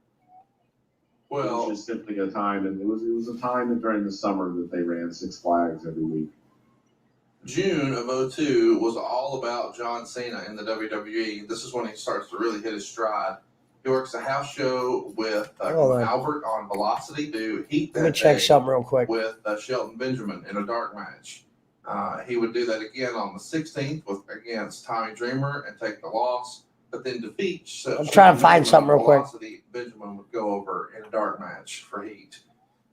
Well, was just simply a time, and it was a time that during the summer that they ran Six Flags every week. June of 2002 was all about John Cena in the WWE. This is when he starts to really hit his stride. He works a house show with Hold on. Albert on Velocity to Heat that Let me check day something real quick. with Shelton Benjamin in a dark match. He would do that again on the 16th against Tommy Dreamer and take the loss, but then defeat. I'm trying to find something real quick. Velocity, Benjamin would go over in a dark match for Heat.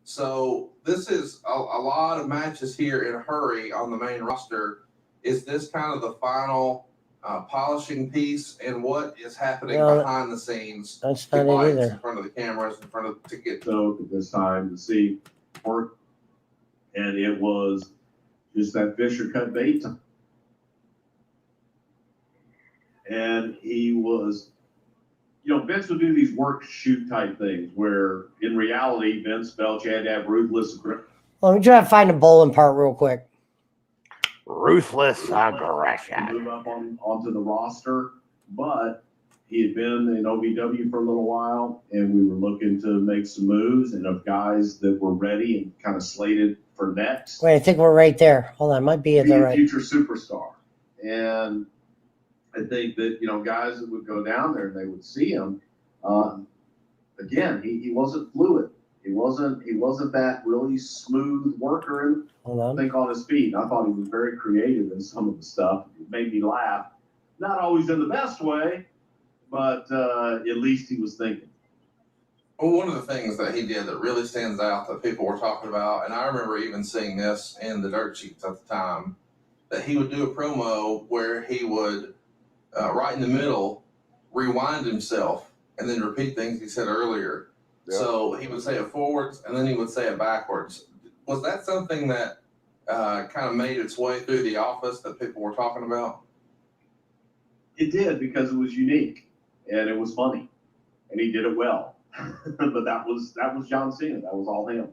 So this is a lot of matches here in a hurry on the main roster. Is this kind of the final polishing piece, and what is happening No, behind the scenes? That's The not it lights either. in front of the cameras, in front of to get So at this time to see work, and it was just that Fisher cut bait time. And he was, Vince would do these work shoot type things where in reality, Vince felt you had to have ruthless aggression. Let me try to find the bowling part real quick. Ruthless to aggression. move up onto the roster, but he had been in OVW for a little while, and we were looking to make some moves, and of guys that were ready and kind of slated for next. Wait, I think we're right there. Hold on, might be at Be the a right. future superstar. And I think that, guys that would go down there and they would see him, again, he wasn't fluid. He wasn't that really smooth worker and Hold on. think on his feet. I thought he was very creative in some of the stuff. It made me laugh. Not always in the best way, but at least he was thinking. Well, one of the things that he did that really stands out that people were talking about, and I remember even seeing this in the dirt sheets at the time, that he would do a promo where he would, right in the middle, rewind himself and then repeat things he said earlier. Yep. So he would say it forwards and then he would say it backwards. Was that something that kind of made its way through the office that people were talking about? It did, because it was unique and it was funny, and he did it well. But that was John Cena. That was all him.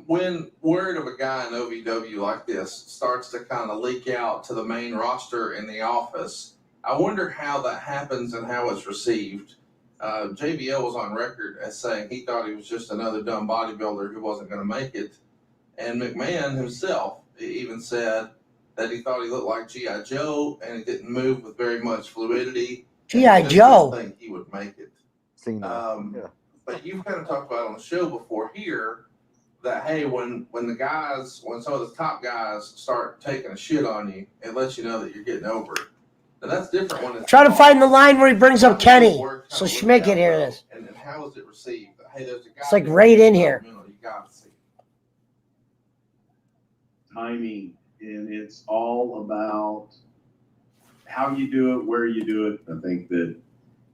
When word of a guy in OVW like this starts to kind of leak out to the main roster in the office, I wonder how that happens and how it's received. JBL was on record as saying he thought he was just another dumb bodybuilder who wasn't going to make it. And McMahon himself even said that he thought he looked like G.I. Joe and he didn't move with very much fluidity. G.I. Joe. Didn't think he would make it. Cena. But you've kind of talked about on the show before here that, hey, when some of the top guys start taking a shit on you, it lets you know that you're getting over it. Now that's different when it's Try to find the line where he brings up Kenny, so Schmidt can hear this. And how is it received? Hey, there's a guy. It's like right in here. You got to see. Timing, and it's all about how you do it, where you do it. I think that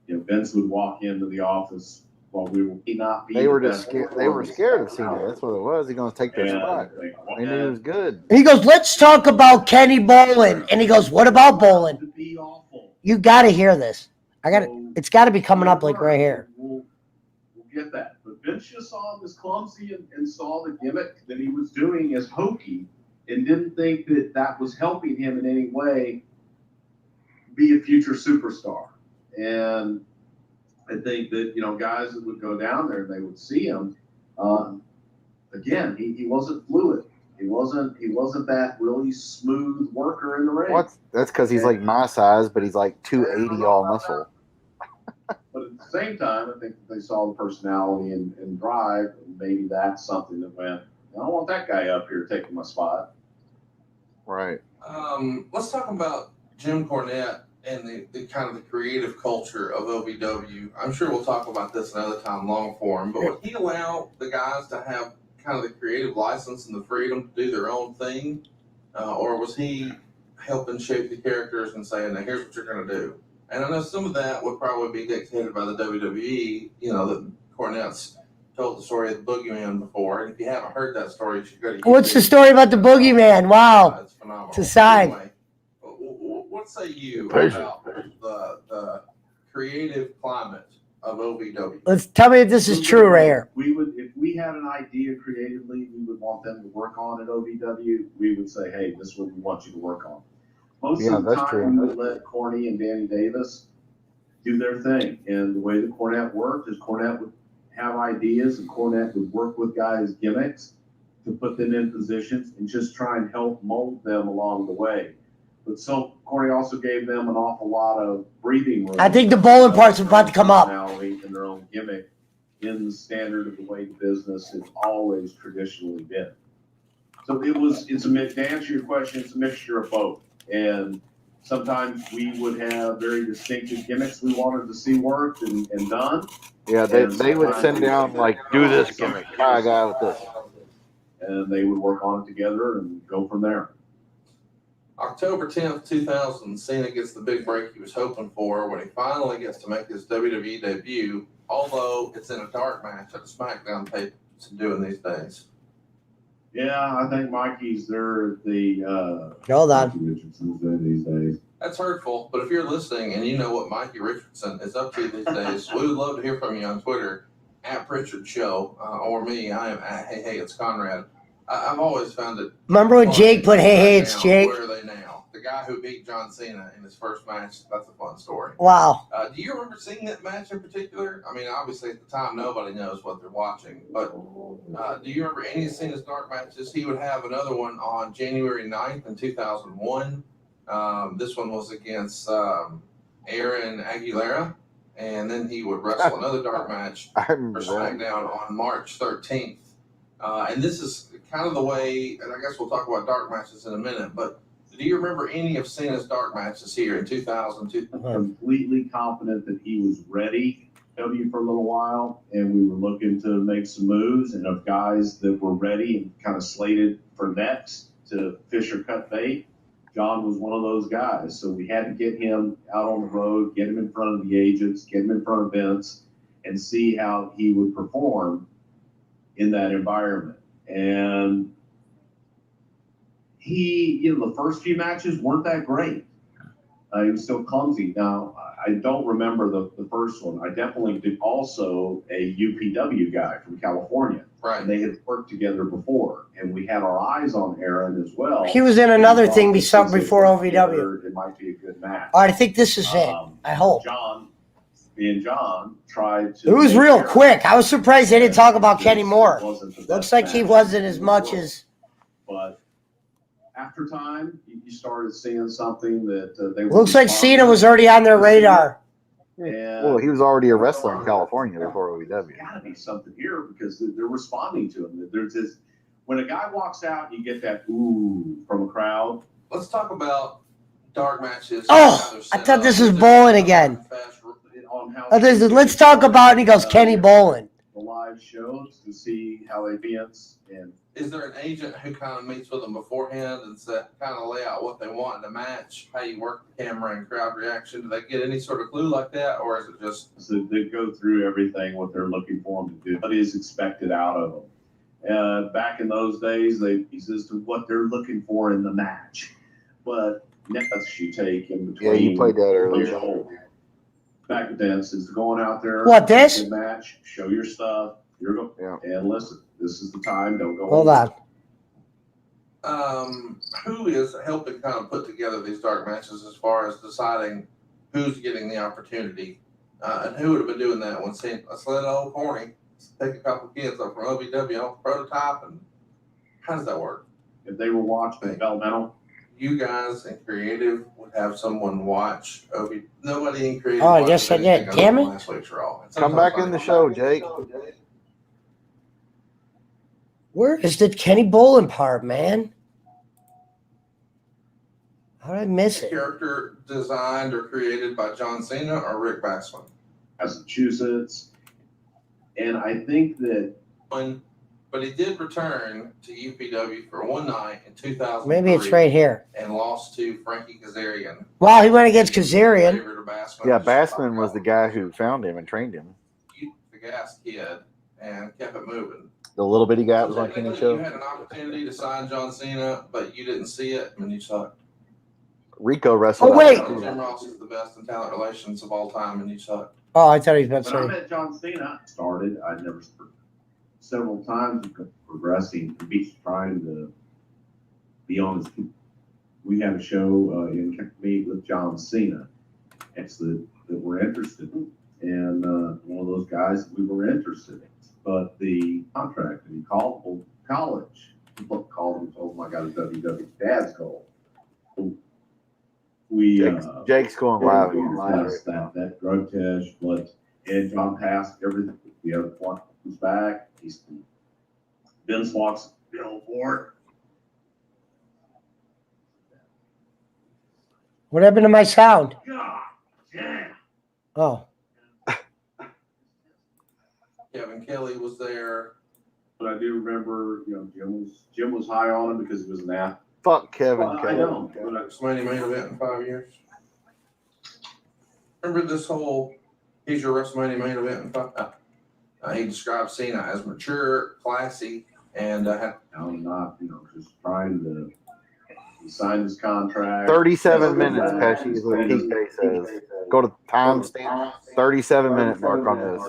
Vince would walk into the office while we were not being. They were just scared. They were scared of Cena. That's what it was. He's going to take their spot. They knew he was good. He goes, let's talk about Kenny Bolin. And he goes, what about Bolin? You got to hear this. It's got to be coming up like right here. We'll get that. But Vince just saw him as clumsy and saw the gimmick that he was doing as hokey and didn't think that that was helping him in any way be a future superstar. And I think that, guys that would go down there and they would see him, again, he wasn't fluid. He wasn't that really smooth worker in the ring. That's because he's like my size, but he's like 280 all muscle. But at the same time, I think they saw the personality and drive, and maybe that's something that went, I don't want that guy up here taking my spot. Right. Let's talk about Jim Cornette and the kind of the creative culture of OVW. I'm sure we'll talk about this another time, long form, but would he allow the guys to have kind of the creative license and the freedom to do their own thing? Or was he helping shape the characters and saying, now here's what you're going to do? And I know some of that would probably be dictated by the WWE, that Cornette's told the story of the Boogeyman before. And if you haven't heard that story, you should go to YouTube. What's the story about the Boogeyman? Wow. It's phenomenal. It's a sign. Anyway, what say you about the creative climate of OVW? Let's tell me if this is true right here. We would, if we had an idea creatively, we would want them to work on at OVW. We would say, hey, this is what we want you to work on. Most of the time, we would let Corny and Danny Davis do their thing. And the way that Cornette worked is Cornette would have ideas, and Cornette would work with guys' gimmicks to put them in positions and just try and help mold them along the way. But so Corny also gave them an awful lot of breathing room. I think the bowling part's about to come up. And their own gimmick in the standard of the way the business has always traditionally been. So to answer your question, it's a mixture of both. And sometimes we would have very distinctive gimmicks we wanted to see worked and done. Yeah, they would send down, like, do this gimmick, try a guy with this. And they would work on it together and go from there. October 10th, 2000, Cena gets the big break he was hoping for when he finally gets to make his WWE debut, although it's in a dark match at a SmackDown tape doing these days. Yeah, I think Mikey's there the Hold on. Mikey Richardson's there these days. That's hurtful, but if you're listening and you know what Mikey Richardson is up to these days, we would love to hear from you on Twitter, @PritchardShow, or me. I am at Hey, it's Conrad. I've always found it. Remember when Jake put, hey, it's Jake? Where are they now? The guy who beat John Cena in his first match, that's a fun story. Wow. Do you remember seeing that match in particular? I mean, obviously at the time, nobody knows what they're watching, but do you remember any of Cena's dark matches? He would have another one on January 9th in 2001. This one was against Aaron Aguilera, and then he would wrestle another dark match I for remember that. SmackDown on March 13th. And this is kind of the way, and I guess we'll talk about dark matches in a minute, but do you remember any of Cena's dark matches here in 2002? Completely confident that he was ready W for a little while, and we were looking to make some moves, and of guys that were ready and kind of slated for next to fish or cut bait, John was one of those guys. So we had to get him out on the road, get him in front of the agents, get him in front of Vince, and see how he would perform in that environment. And he, the first few matches weren't that great. He was still clumsy. Now, I don't remember the first one. I definitely did also a UPW guy from California. Right. And they had worked together before, and we had our eyes on Aaron as well. He was in another And thing since before it OVW. It might be a good match. All right, I think this is it. I hope. John tried to. It was make real Aaron, quick. I was surprised they didn't talk about Kenny Moore. Wasn't the Looks best like he match wasn't in as the much world. as. But after time, you started seeing something that they were. Looks like Cena was already on their radar. Well, he was already a wrestler in California before OVW. There's got to be something here because they're responding to him. There's this, when a guy walks out, you get that ooh from a crowd. Let's talk about dark matches. Oh, I thought this was bowling again. Let's talk about, and he goes, Kenny Bolin. The live shows to see how they dance. And is there an agent who kind of meets with them beforehand and kind of lay out what they want in a match, how you work the camera and crowd reaction? Do they get any sort of clue like that, or is it just? So they go through everything, what they're looking for them to do, what is expected out of them. Back in those days, he says to what they're looking for in the match. But that's you take in between. Yeah, you played that earlier. Back then, is going out there. What, this? Good match, show your stuff. You're going, and listen, this is the time. Don't go. Hold on. Who is helping kind of put together these dark matches as far as deciding who's getting the opportunity? And who would have been doing that when saying, let's let old corny take a couple kids up from OVW off the prototype? And how does that work? If they were watching Developmental, you guys in creative would have someone watch OV. Nobody in creative. Oh, yes, I did. Damn it. Last week's Raw. Come back in the show, Jake. Where is the Kenny Bolin part, man? How did I miss it? Character designed or created by John Cena or Rick Bassman? Massachusetts. And I think that. But he did return to UPW for one night in 2003. Maybe it's right here. And lost to Frankie Kazarian. Wow, he went against Kazarian. Yeah, Bassman was the guy who found him and trained him. The gas kid and kept it moving. The little bitty guy was on Kenny show. You had an opportunity to sign John Cena, but you didn't see it, and you sucked. Rico wrestled. Oh, wait. Jim Ross is the best in talent relations of all time, and you sucked. Oh, I thought he was about to When I say. met John Cena, I never several times progressing to be trying to be on his. We had a show in meet with John Cena. It's that we're interested in, and one of those guys we were interested in. But the contract that he called college, he called him, told him I got a WW dad's goal. We Jake's going live. That drug test, blood, and John passed everything. The other one was back. Vince walks, for What happened to my sound? God damn. Oh. Kevin Kelly was there. But I do remember, Jim was high on him because he was an athlete. Fuck Kevin I Kelly. know. WrestleMania main event in 5 years. Remember this whole, he's your WrestleMania main event in 5 he described Cena as mature, classy, and not, just trying to sign his contract. 37 minutes, Pesci, is what PK says. Go to timestamp. 37-minute mark on this.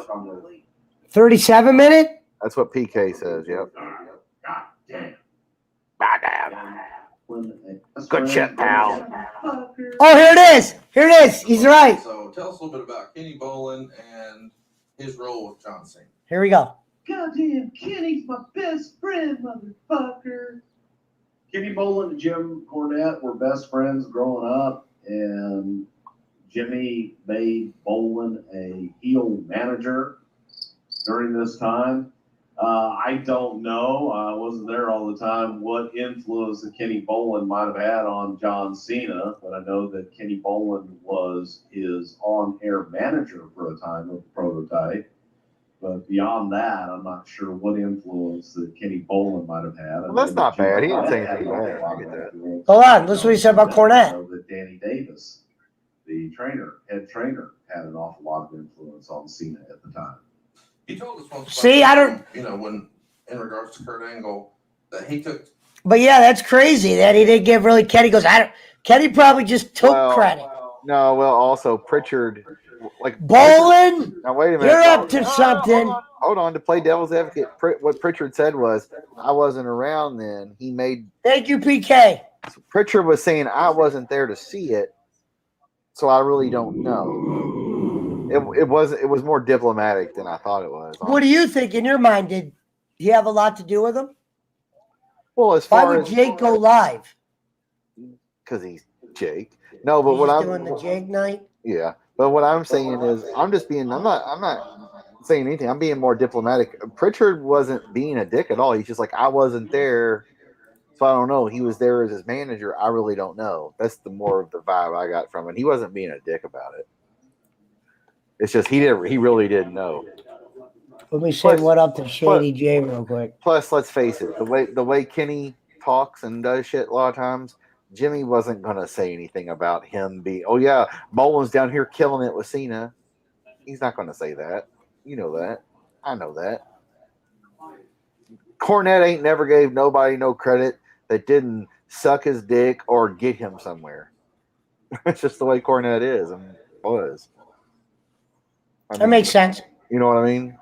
37 minute? That's what PK says, yep. God damn. Good shit, pal. Oh, here it is. Here it is. He's right. So tell us a little bit about Kenny Bolin and his role with John Cena. Here we go. Goddamn, Kenny's my best friend, motherfucker. Kenny Bolin and Jim Cornette were best friends growing up, and Jimmy made Bolin a heel manager during this time. I don't know. I wasn't there all the time. What influence that Kenny Bolin might have had on John Cena, but I know that Kenny Bolin was his on-air manager for a time of the Prototype. But beyond that, I'm not sure what influence that Kenny Bolin might have had. Well, that's not bad. He didn't say Had anything an bad. awful lot I get of that. influence. Hold on, listen to what he said about Cornette. I know that Danny Davis, the head trainer, had an awful lot of influence on Cena at the time. He told us once. See, I don't. When in regards to Kurt Angle, that he took. But yeah, that's crazy that he didn't give really. Kenny goes, I don't. Kenny probably just took credit. No, well, also Pritchard, like Bolin, now wait a minute. you're up to something. Hold on. To play devil's advocate, what Pritchard said was, I wasn't around then. He made. Thank you, PK. So Pritchard was saying I wasn't there to see it, so I really don't know. It was more diplomatic than I thought it was. What do you think in your mind? Did he have a lot to do with him? Well, as Why far would as Jake go live? because he's Jake. No, but He's what I'm doing the Jake night. Yeah, but what I'm saying is, I'm not saying anything. I'm being more diplomatic. Pritchard wasn't being a dick at all. He's just like, I wasn't there, so I don't know. He was there as his manager. I really don't know. That's the more of the vibe I got from it. He wasn't being a dick about it. It's just he really didn't know. Let me say what up to Shady J real quick. Plus, let's face it, the way Kenny talks and does shit a lot of times, Jimmy wasn't going to say anything about him being, oh yeah, Bolin's down here killing it with Cena. He's not going to say that. You know that. I know that. Cornette ain't never gave nobody no credit that didn't suck his dick or get him somewhere. It's just the way Cornette is and was. That makes sense. You know what I mean?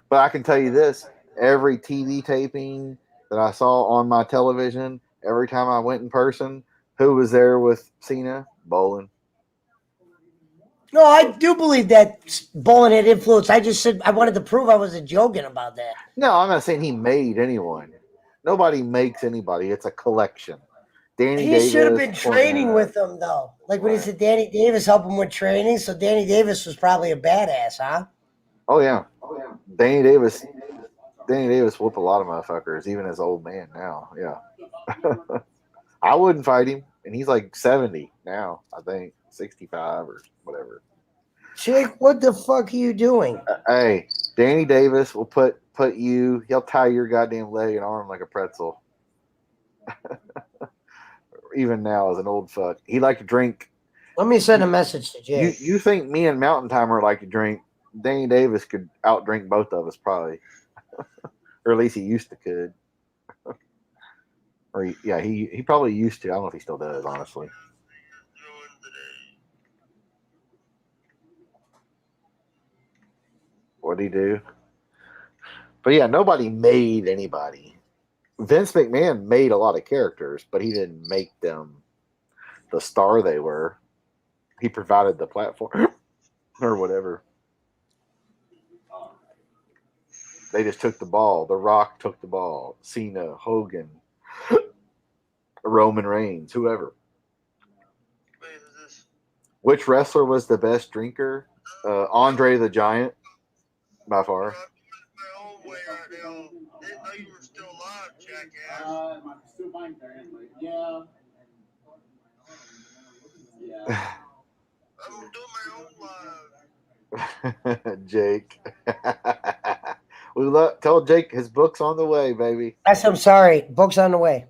But I can tell you this, every TV taping that I saw on my television, every time I went in person, who was there with Cena? Bolin. No, I do believe that Bolin had influence. I just said I wanted to prove I wasn't joking about that. No, I'm not saying he made anyone. Nobody makes anybody. It's a collection. Danny Davis. He should have been training with them, though. Like when he said Danny Davis helped him with training, so Danny Davis was probably a badass, huh? Oh, yeah. Danny Davis whooped a lot of motherfuckers, even as old man now. Yeah. I wouldn't fight him. And he's like 70 now, I think. 65 or whatever. Jake, what the fuck are you doing? Hey, Danny Davis will put you, he'll tie your goddamn leg and arm like a pretzel. Even now as an old fuck. He liked to drink. Let me send a message to Jake. You think me and Mountain Timer like to drink? Danny Davis could outdrink both of us probably. Or at least he used to could. Or he probably used to. I don't know if he still does, honestly. What'd he do? But yeah, nobody made anybody. Vince McMahon made a lot of characters, but he didn't make them the star they were. He provided the platform or whatever. They just took the ball. The Rock took the ball. Cena, Hogan, Roman Reigns, whoever. Which wrestler was the best drinker? Andre the Giant, by far. Jake. Tell Jake his book's on the way, baby. I'm sorry. Book's on the way.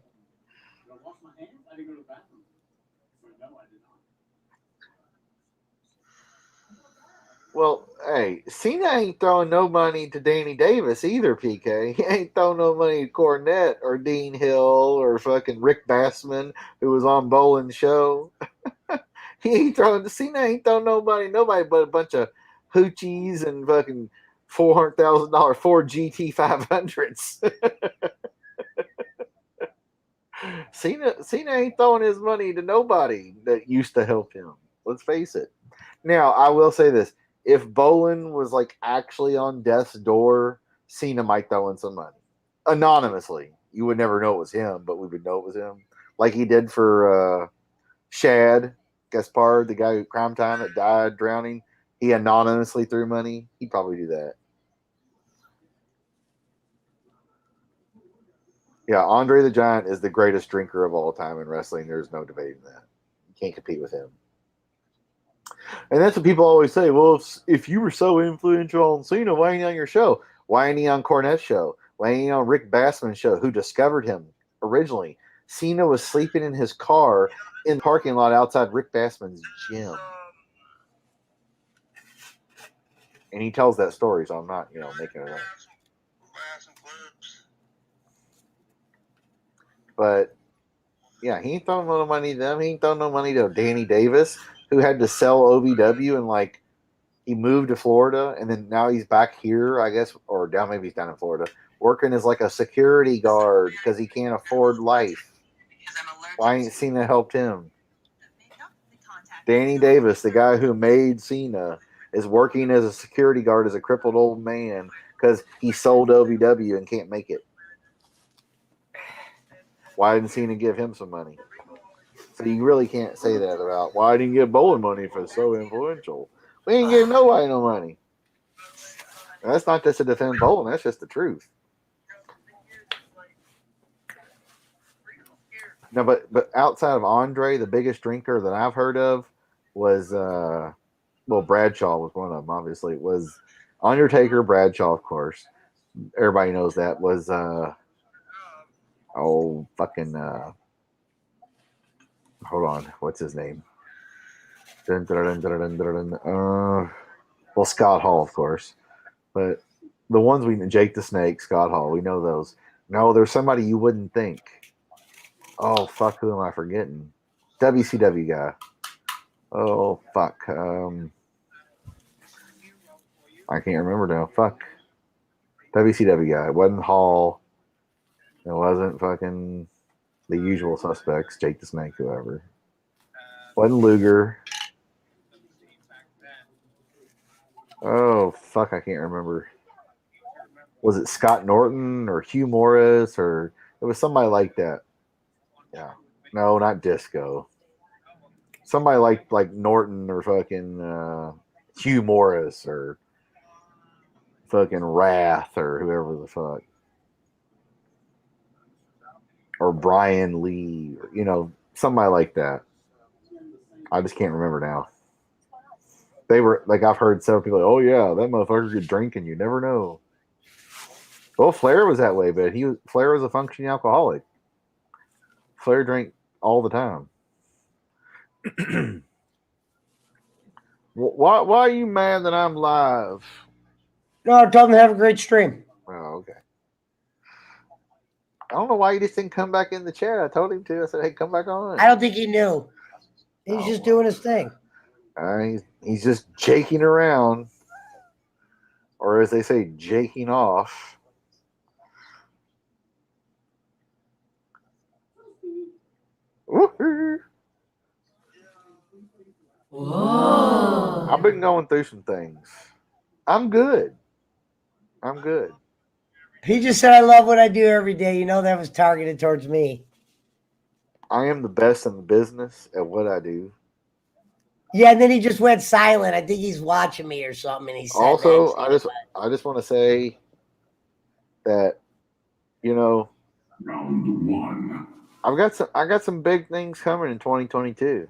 Well, hey, Cena ain't throwing no money to Danny Davis either, PK. He ain't throwing no money to Cornette or Dean Hill or fucking Rick Bassman, who was on Bolin's show. Cena ain't throwing nobody but a bunch of hoochies and fucking $400,000 Ford GT500s. Cena ain't throwing his money to nobody that used to help him. Let's face it. Now, I will say this. If Bolin was like actually on death's door, Cena might throw in some money. Anonymously. You would never know it was him, but we would know it was him. Like he did for Shad. Gaspard, the guy who Crime Time that died drowning, he anonymously threw money. He'd probably do that. Yeah, Andre the Giant is the greatest drinker of all time in wrestling. There's no debating that. You can't compete with him. And that's what people always say. Well, if you were so influential on Cena, why ain't he on your show? Why ain't he on Cornette's show? Why ain't he on Rick Bassman's show, who discovered him originally? Cena was sleeping in his car in the parking lot outside Rick Bassman's gym. And he tells that story, so I'm not, making it up. But, yeah, he ain't throwing no money to them. He ain't throwing no money to Danny Davis, who had to sell OVW and, he moved to Florida, and then now he's back here, I guess, or maybe he's down in Florida, working as a security guard because he can't afford life. Why ain't Cena helped him? Danny Davis, the guy who made Cena, is working as a security guard as a crippled old man because he sold OVW and can't make it. Why didn't Cena give him some money? So you really can't say that about why didn't give Bowen money if it's so influential. We ain't giving nobody no money. And that's not just to defend Bowen, that's just the truth. No, but outside of Andre, the biggest drinker that I've heard of was Bradshaw was one of them, obviously. It was Undertaker, Bradshaw, of course. Everybody knows that. Was hold on, what's his name? Well, Scott Hall, of course. But the ones Jake the Snake, Scott Hall, we know those. No, there's somebody you wouldn't think. Oh, fuck, who am I forgetting? WCW guy. Oh, fuck. I can't remember now. Fuck. WCW guy. It wasn't Hall. It wasn't fucking the usual suspects, Jake the Snake, whoever. Wasn't Luger. Oh, fuck, I can't remember. Was it Scott Norton or Hugh Morris or it was somebody like that? Yeah. No, not Disco. Somebody like Norton or fucking Hugh Morris or fucking Wrath or whoever the fuck. Or Brian Lee, or, somebody like that. I just can't remember now. They were, I've heard several people, oh yeah, that motherfucker could drink and you never know. Well, Flair was that way, but Flair was a functioning alcoholic. Flair drank all the time. Why are you mad that I'm live? No, I told him to have a great stream. Oh, okay. I don't know why you just didn't come back in the chat. I told him to. I said, hey, come back on. I don't think he knew. He's just doing his thing. He's just jaking around. Or as they say, jaking off. Woo-hoo. Whoa. I've been going through some things. I'm good. He just said, I love what I do every day. That was targeted towards me. I am the best in the business at what I do. Yeah, and then he just went silent. I think he's watching me or something. And he said Also, that. I just want to say that, Round one. I got some big things coming in 2022.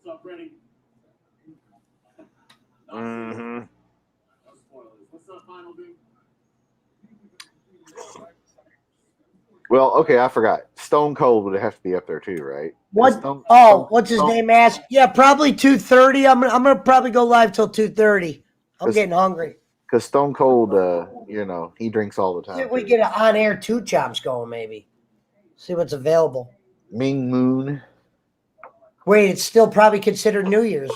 What's up, Freddie? Mm-hmm. No spoilers. What's up, Final Dude? Well, okay, I forgot. Stone Cold would have to be up there too, right? What's his name? Asked. Yeah, probably 2:30. I'm gonna probably go live till 2:30. I'm getting hungry. Because Stone Cold, he drinks all the time. See if we get an on-air 2 chomps going, maybe. See what's available. Ming Moon. Wait, it's still probably considered New Year's.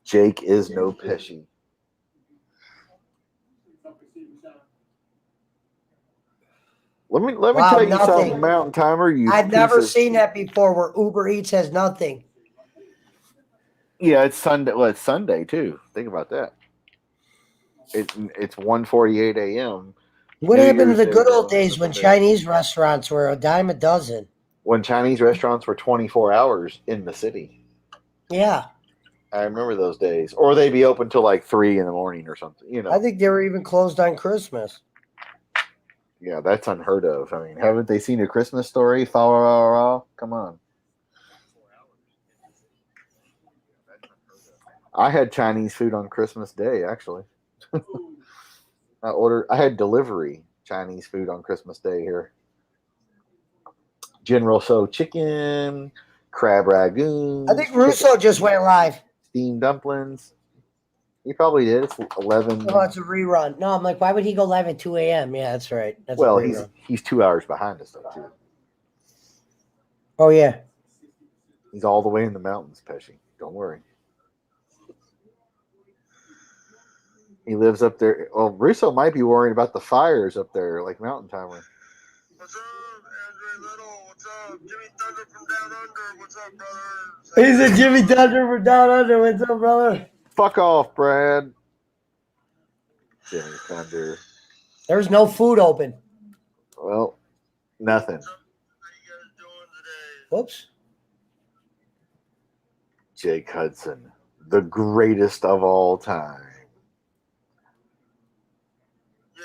Jake is no Pesci. Let me tell you something, Mountain Timer. I've never seen that before where Uber Eats has nothing. Yeah, it's Sunday. Well, it's Sunday too. Think about that. It's 1:48 a.m. What New happened to Year's the Day good is old on days when Sunday. Chinese restaurants were a dime a dozen? When Chinese restaurants were 24 hours in the city. Yeah. I remember those days. Or they'd be open till like 3 in the morning or something. You know. I think they were even closed on Christmas. Yeah, that's unheard of. I mean, haven't they seen A Christmas Story? Come on. I had Chinese food on Christmas Day, actually. I had delivery Chinese food on Christmas Day here. General So chicken, crab ragoons. I think Russo just went live. Steamed dumplings. He probably did. It's 11. Oh, it's a rerun. No, I'm like, why would he go live at 2 a.m.? Yeah, that's right. That's Well, a rerun. he's 2 hours behind us, though, too. Oh, yeah. He's all the way in the mountains, Pesci. Don't worry. He lives up there. Well, Russo might be worried about the fires up there, like Mountain Timer. What's up, Andre Little? What's up? Jimmy Thunder from Down Under. What's up, brother? He's a Jimmy Thunder from Down Under. What's up, brother? Fuck off, Brad. Jimmy Thunder. There's no food open. Well, nothing. How you guys doing today? Whoops. Jake Hudson, the greatest of all time. Yeah.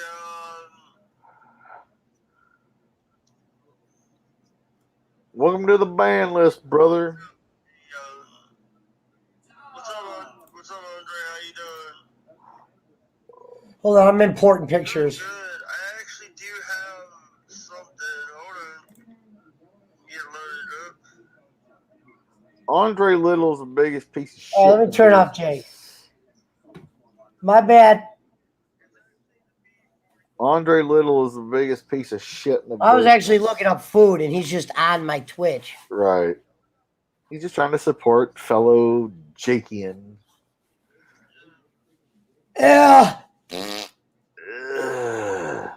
Welcome to the ban list, brother. What's up, Andre? How you doing? Hold on, I'm importing pictures. Good. I actually do have something. Hold on. Get loaded up. Andre Little's the biggest piece of shit. Oh, let me turn off Jake. My bad. Andre Little is the biggest piece of shit in the I was business. actually looking up food, and he's just on my Twitch. Right. He's just trying to support fellow Jakeian. Yeah. Ugh.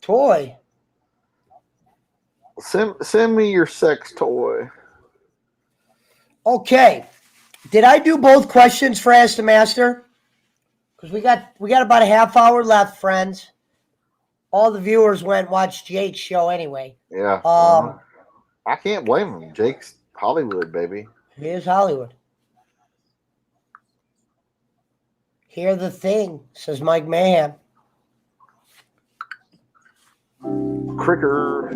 Toy. Send me your sex toy. Okay. Did I do both questions for Ask the Master? Because we got about a half hour left, friends. All the viewers went watch Jake's show anyway. Yeah. I can't blame him. Jake's Hollywood, baby. He is Hollywood. Hear the thing, says Mike Mayhem. Cricker.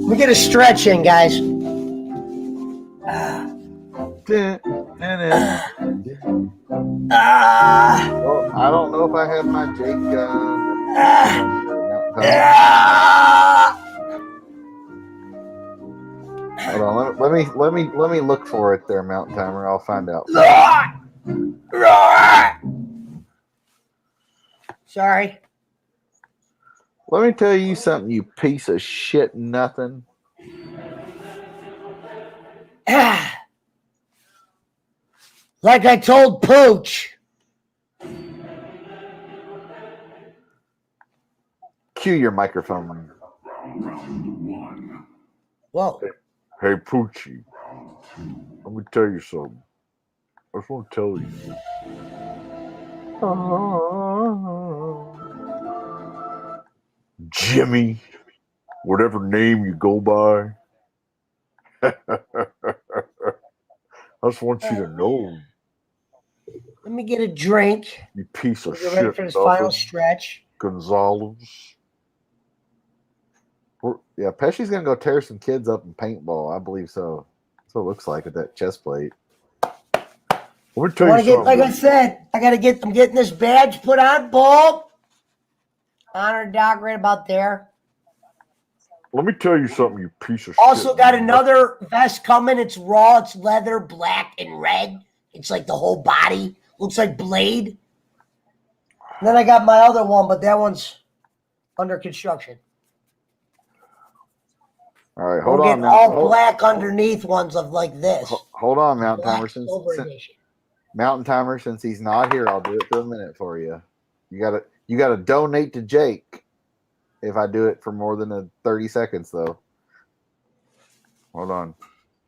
We get a stretch in, guys. Well, I don't know if I have my Jake. Hold on, let me look for it there, Mountain Timer. I'll find out. Sorry. Let me tell you something, you piece of shit nothing. Like I told Pooch. Cue your microphone. Whoa. Hey, Poochie. Let me tell you something. I just want to tell you. Jimmy, whatever name you go by. I just want you to know. Let me get a drink. You piece of We're shit. ready for this final stretch. Gonzalez. Yeah, Pesci's going to go tear some kids up in paintball. I believe so. That's what it looks like at that chest plate. Let me tell you something. Like I said, I'm getting this badge put on. Boom. Honor Doc right about there. Let me tell you something, you piece of Also shit. got another vest coming. It's raw. It's leather, black, and red. It's like the whole body. Looks like Blade. And then I got my other one, but that one's under construction. All right, hold We'll on get now. all black underneath ones of like this. Hold on, Mountain Black Timer. silver edition. Mountain Timer, since he's not here, I'll do it for a minute for you. You gotta donate to Jake if I do it for more than 30 seconds, though. Hold on.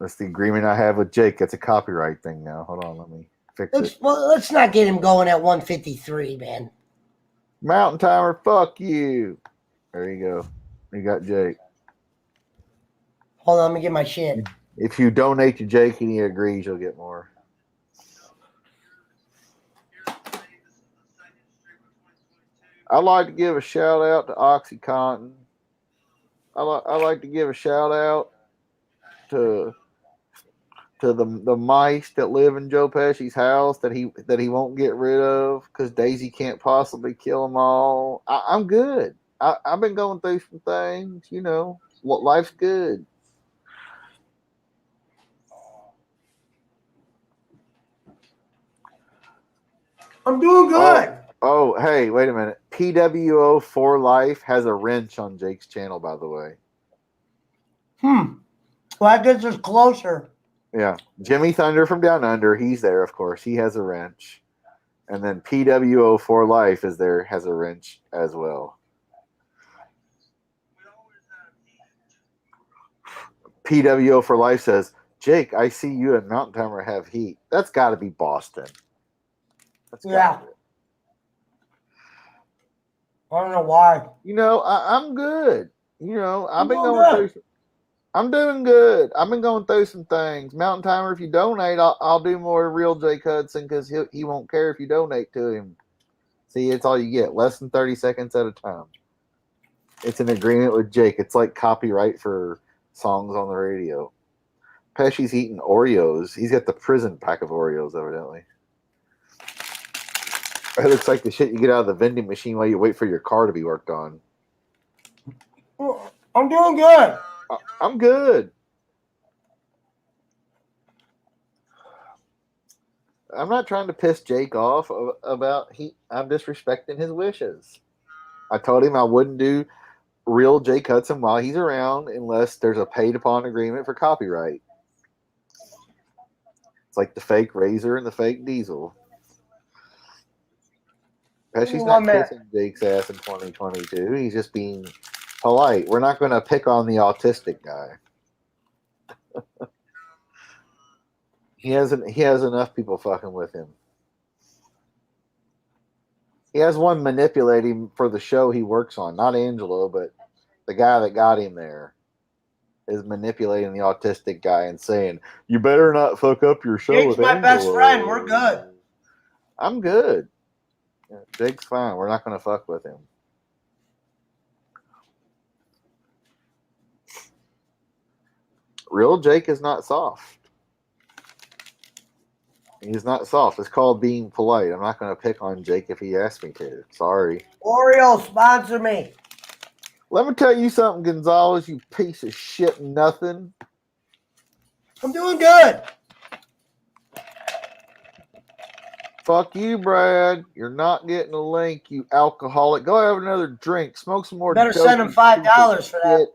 That's the agreement I have with Jake. It's a copyright thing now. Hold on. Let me fix it. Let's not get him going at 153, man. Mountain Timer, fuck you. There you go. You got Jake. Hold on, let me get my shit. If you donate to Jake and he agrees, you'll get more. I'd like to give a shout out to OxyContin. I like to give a shout out to the mice that live in Joe Pesci's house that he won't get rid of because Daisy can't possibly kill them all. I'm good. I've been going through some things, you know. What life's good. I'm doing good. Oh, hey, wait a minute. PWO for Life has a wrench on Jake's channel, by the way. Well, that gets us closer. Yeah. Jimmy Thunder from Down Under, he's there, of course. He has a wrench. And then PWO for Life is there, has a wrench as well. PWO for Life says, Jake, I see you and Mountain Timer have heat. That's got to be Boston. Yeah. I don't know why. You know, I'm good. You know, I'm doing good. I've been going through some things. Mountain Timer, if you donate, I'll do more real Jake Hudson because he won't care if you donate to him. See, it's all you get. Less than 30 seconds at a time. It's an agreement with Jake. It's like copyright for songs on the radio. Pesci's eating Oreos. He's got the prison pack of Oreos, evidently. It looks like the shit you get out of the vending machine while you wait for your car to be worked on. I'm doing good. I'm good. I'm not trying to piss Jake off about I'm disrespecting his wishes. I told him I wouldn't do real Jake Hudson while he's around unless there's a paid upon agreement for copyright. It's like the fake Razor and the fake Diesel. Pesci's not kissing Jake's ass in 2022. He's just being polite. We're not going to pick on the autistic guy. He has enough people fucking with him. He has one manipulating for the show he works on. Not Angelo, but the guy that got him there is manipulating the autistic guy and saying, "You better not fuck up your show." Jake's with my best Angelo. friend. We're good. I'm good. Jake's fine. We're not going to fuck with him. Real Jake is not soft. He's not soft. It's called being polite. I'm not going to pick on Jake if he asks me to. Sorry. Oreo, sponsor me. Let me tell you something, Gonzalez, you piece of shit nothing. I'm doing good. Fuck you, Brad. You're not getting a link, you alcoholic. Go have another drink. Smoke some more. Better send him $5 for that.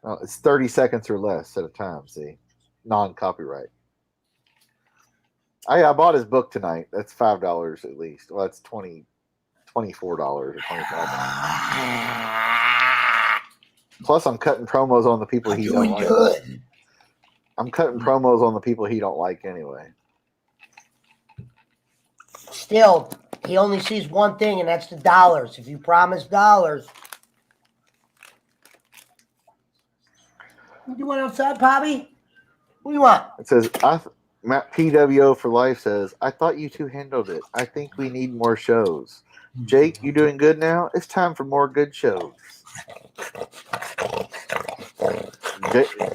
Oh, it's 30 seconds or less at a time, see? Non-copyright. I bought his book tonight. That's $5 at least. Well, that's $24 or $25. Plus, I'm cutting promos on the people he don't like. Good. I'm cutting promos on the people he don't like anyway. Still, he only sees one thing, and that's the dollars. If you promise dollars. What do you want outside, Bobby? What do you want? It says, Matt PWO for Life says, I thought you two handled it. I think we need more shows. Jake, you doing good now? It's time for more good shows.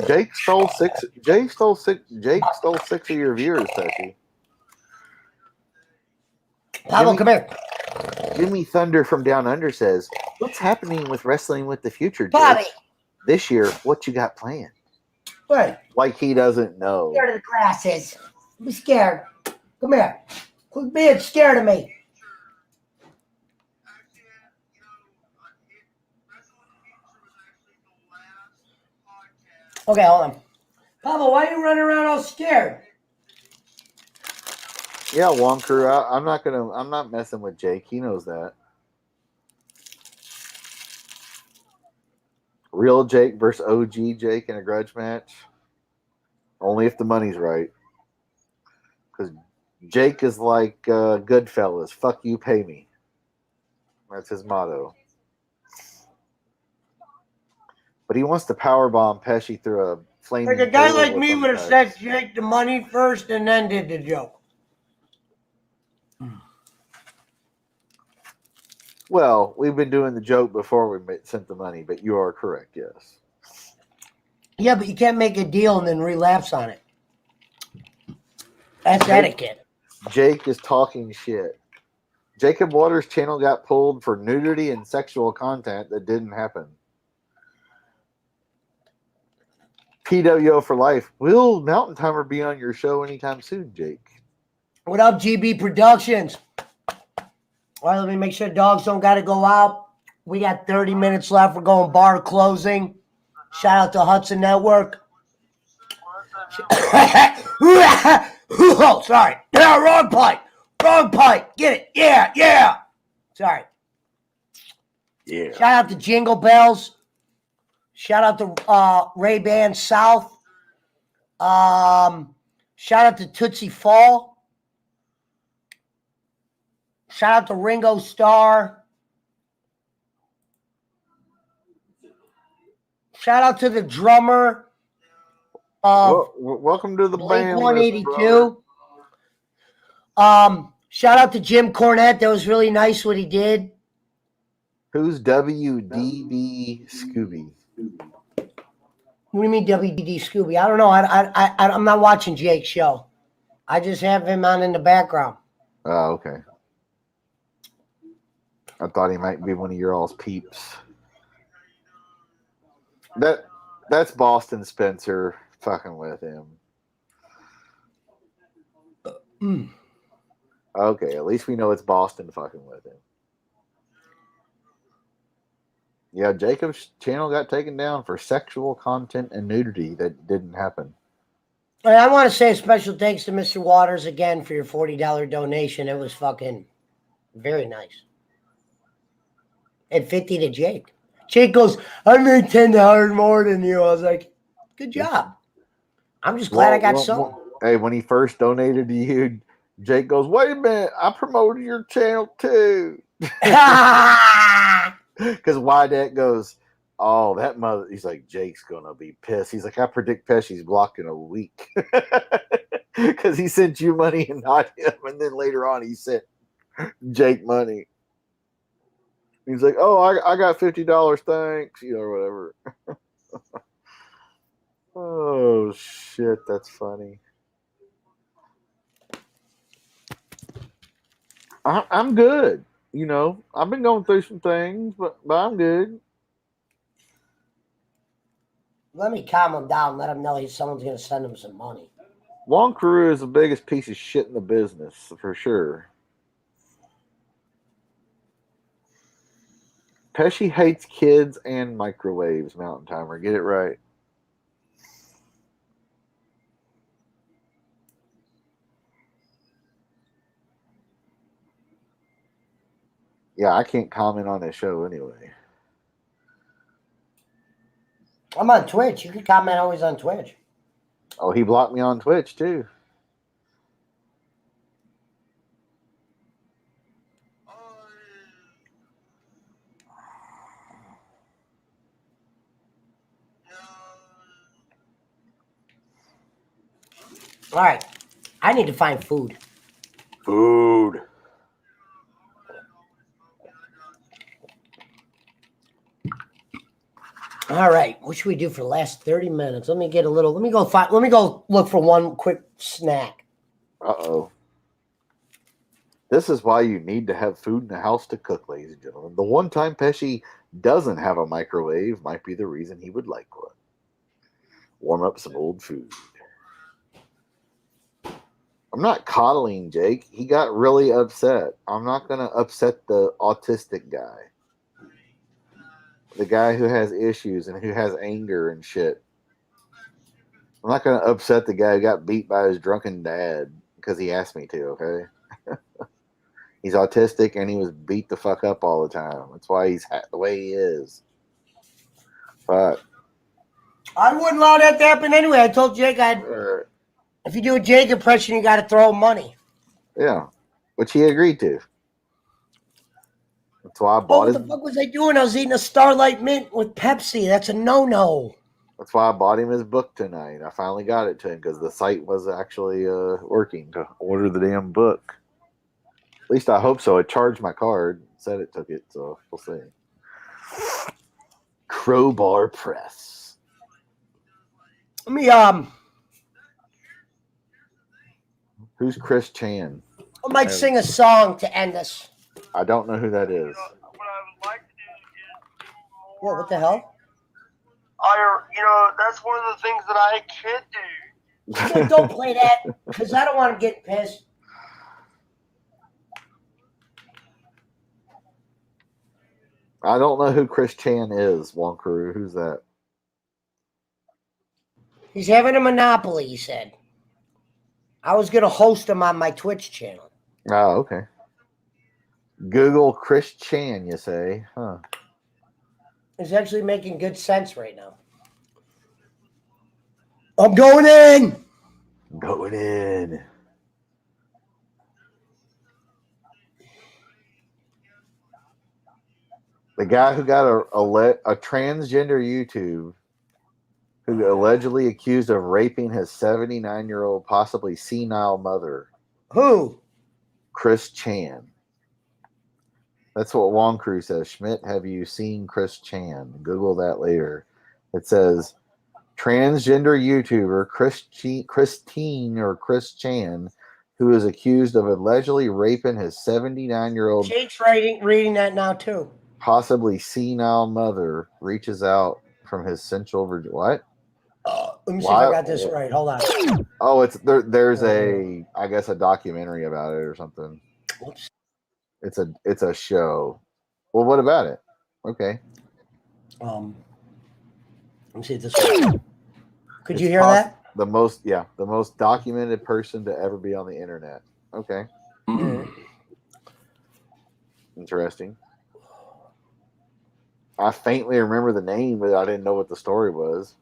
Jake stole six of your viewers, Pesci. Pablo, come here. Jimmy Thunder from Down Under says, what's happening with Wrestling with the Future, Jake? Bobby. This year, what you got planned? What? Like he doesn't know. Scared of the glasses. I'm scared. Come here. Quit being scared of me. Okay, hold on. Pablo, why are you running around all scared? Yeah, Wonker, I'm not messing with Jake. He knows that. Real Jake versus OG Jake in a grudge match. Only if the money's right. Because Jake is like Goodfellas. Fuck you, pay me. That's his motto. But he wants to powerbomb Pesci through a flaming Like a guy table like with me would have thumbtacks. sent Jake the money first and then did the joke. Well, we've been doing the joke before we sent the money, but you are correct, yes. Yeah, but you can't make a deal and then relapse on it. That's etiquette. Jake is talking shit. Jacob Waters' channel got pulled for nudity and sexual content that didn't happen. PWO for life. Will Mountain Timer be on your show anytime soon, Jake? What up, GB Productions? All right, let me make sure dogs don't got to go out. We got 30 minutes left. We're going bar closing. Shout out to Hudson Network. Oh, sorry. No, wrong pipe. Wrong pipe. Get it. Yeah, yeah. Sorry. Yeah. Shout out to Jingle Bells. Shout out to Ray-Ban South. Shout out to Tootsie Fall. Shout out to Ringo Starr. Shout out to the drummer of welcome to the Blink band 182. Shout out to Jim Cornette. That was really nice what he did. Who's WDD Scooby? What do you mean WDD Scooby? I don't know. I'm not watching Jake's show. I just have him on in the background. Oh, okay. I thought he might be one of your all's peeps. That's Boston Spencer fucking with him. Okay, at least we know it's Boston fucking with him. Yeah, Jacob's channel got taken down for sexual content and nudity that didn't happen. And I want to say a special thanks to Mr. Waters again for your $40 donation. It was fucking very nice. And 50 to Jake. Jake goes, I made $10 more than you. I was like, good job. I'm just glad I got some. Hey, when he first donated to you, Jake goes, wait a minute, I promoted your channel too. Because Wydette goes, oh, that mother, he's like, Jake's going to be pissed. He's like, I predict Pesci's blocked in a week. Because he sent you money and not him. And then later on, he sent Jake money. He's like, oh, I got $50, thanks, or whatever. Oh, shit, that's funny. I'm good. You know, I've been going through some things, but I'm good. Let me calm him down. Let him know someone's going to send him some money. Juan Carew is the biggest piece of shit in the business, for sure. Pesci hates kids and microwaves, Mountain Timer. Get it right. Yeah, I can't comment on this show anyway. I'm on Twitch. You can comment always on Twitch. Oh, he blocked me on Twitch, too. All right. I need to find food. Food. All right. What should we do for the last 30 minutes? Let me go look for one quick snack. Uh-oh. This is why you need to have food in the house to cook, ladies and gentlemen. The one time Pesci doesn't have a microwave might be the reason he would like one. Warm up some old food. I'm not coddling Jake. He got really upset. I'm not going to upset the autistic guy. The guy who has issues and who has anger and shit. I'm not going to upset the guy who got beat by his drunken dad because he asked me to, okay? He's autistic and he was beat the fuck up all the time. That's why he's the way he is. Fuck. I wouldn't allow that to happen anyway. I told Jake if you do a Jake impression, you got to throw him money. Yeah, which he agreed to. That's why I Oh, bought what the fuck was I doing? I was eating a Starlight Mint with Pepsi. That's a no-no. That's why I bought him his book tonight. I finally got it to him because the site was actually working to order the damn book. At least I hope so. It charged my card, said it took it, so we'll see. Crowbar Press. Let me Who's Chris Chan? I might sing a song to end this. I don't know who that is. What I would like to do is What the hell? That's one of the things that I could do. Well, don't play that because I don't want to get pissed. I don't know who Chris Chan is, Wonkaroo. Who's that? He's having a monopoly, he said. I was going to host him on my Twitch channel. Oh, okay. Google Chris Chan, you say? Huh. It's actually making good sense right now. I'm going in. Going in. The guy who got a transgender YouTube who allegedly accused of raping his 79-year-old, possibly senile mother. Who? Chris Chan. That's what Wonkaroo says. Schmidt, have you seen Chris Chan? Google that later. It says, transgender YouTuber Christine or Chris Chan, who is accused of allegedly raping his 79-year-old Jake's reading that now too. possibly senile mother, reaches out from his central what? Let me see if I got this right. Hold on. Oh, it's there's I guess a documentary about it or something. Whoops. It's a show. Well, what about it? Okay. Let me see if this one. Could you hear that? The most documented person to ever be on the internet. Okay. Interesting. I faintly remember the name, but I didn't know what the story was.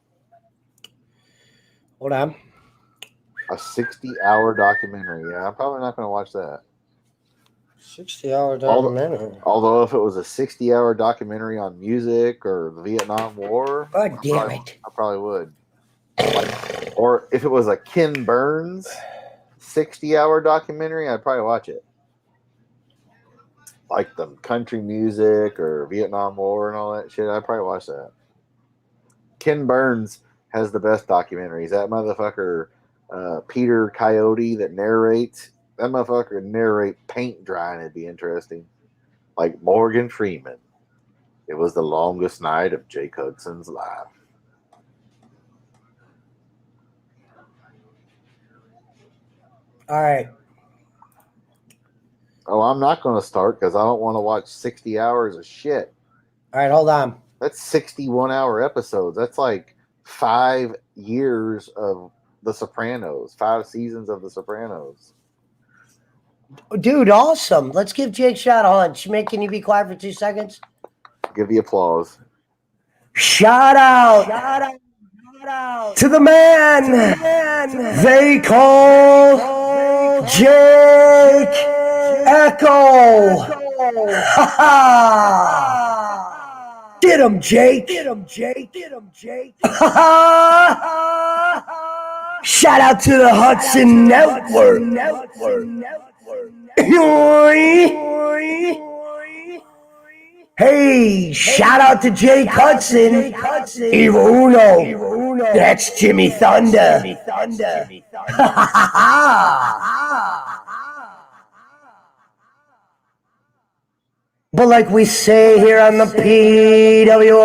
Hold on. A 60-hour documentary. Yeah, I'm probably not going to watch that. 60-hour documentary. Although if it was a 60-hour documentary on music or the Vietnam War, God damn it. I probably would. Or if it was a Ken Burns 60-hour documentary, I'd probably watch it. Like the country music or Vietnam War and all that shit, I'd probably watch that. Ken Burns has the best documentaries. That motherfucker, Peter Coyote, that narrates. That motherfucker narrate paint drying. It'd be interesting. Like Morgan Freeman. It was the longest night of Jake Hudson's life. All right. Oh, I'm not going to start because I don't want to watch 60 hours of shit. All right, hold on. That's 61-hour episodes. That's like 5 years of The Sopranos, 5 seasons of The Sopranos. Dude, awesome. Let's give Jake a shot. Hold on. Schmidt, can you be quiet for 2 seconds? Give the applause. Shout out to the man they call Jake Echo. Get him, Jake. Shout out to the Hudson Network. Hey, shout out to Jake Hudson. Evil Uno. That's Jimmy Thunder. But like we say here on the PWO,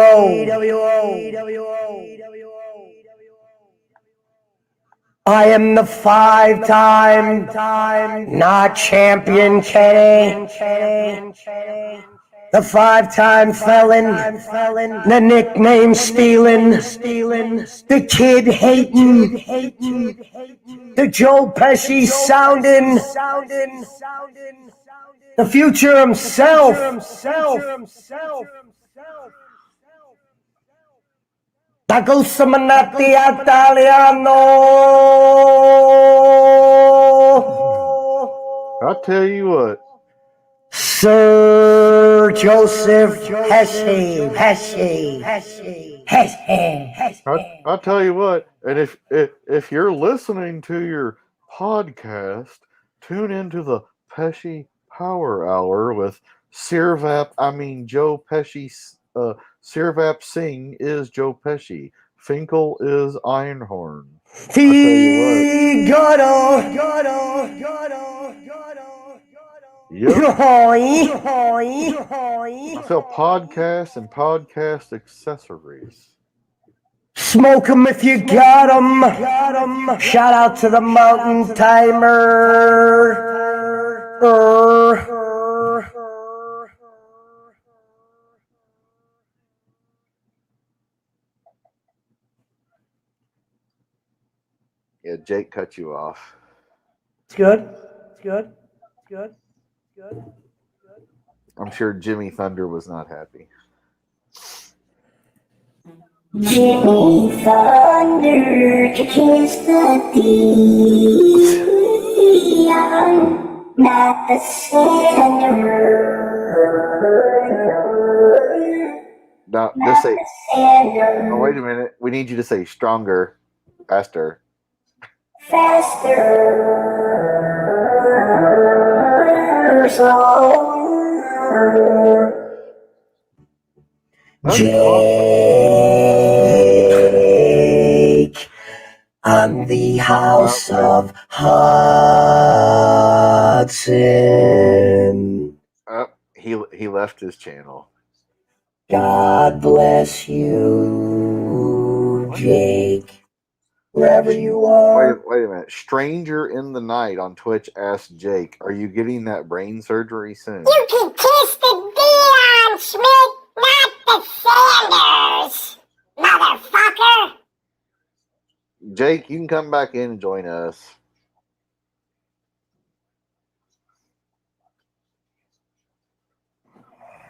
I am the 5-time not champion Kenny. The 5-time felon, the nickname stealing, the kid hating, the Joe Pesci sounding, the future himself. Taco Samanati Italiano. I'll tell you what. Sir Joseph Pesci. I'll tell you what. And if you're listening to your podcast, tune into the Pesci Power Hour with Sirvap. Joe Pesci. Sirvap Singh is Joe Pesci. Finkel is Einhorn. Figaro. Yep. I sell podcasts and podcast accessories. Smoke 'em if you got 'em. Shout out to the Mountain Timer. Yeah, Jake cut you off. It's good. I'm sure Jimmy Thunder was not happy. Jimmy Thunder to kiss the Dion, not the Sander. No, just say. Oh, wait a minute. We need you to say stronger, faster. Jake on the House of Hudson. He left his channel. God bless you, Jake. Wherever you are. Wait a minute. Stranger in the Night on Twitch asked Jake, "Are you getting that brain surgery soon?" You can kiss the Dion, Schmidt, not the Sanders, motherfucker. Jake, you can come back in and join us.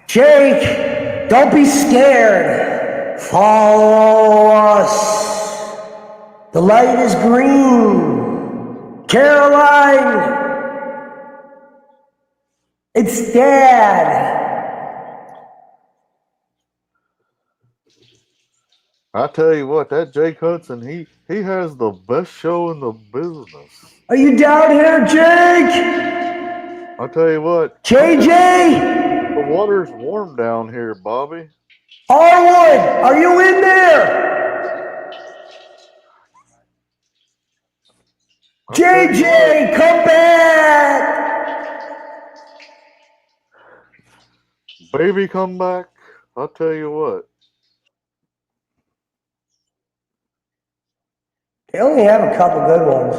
Jake, don't be scared. Follow us. The light is green. Caroline. It's Dad. I tell you what, that Jake Hudson, he has the best show in the business. Are you down here, Jake? I tell you what, JJ? the water's warm down here, Bobby. Harwood, are you in there? JJ, come back! Baby, come back. I'll tell you what. They only have a couple good ones.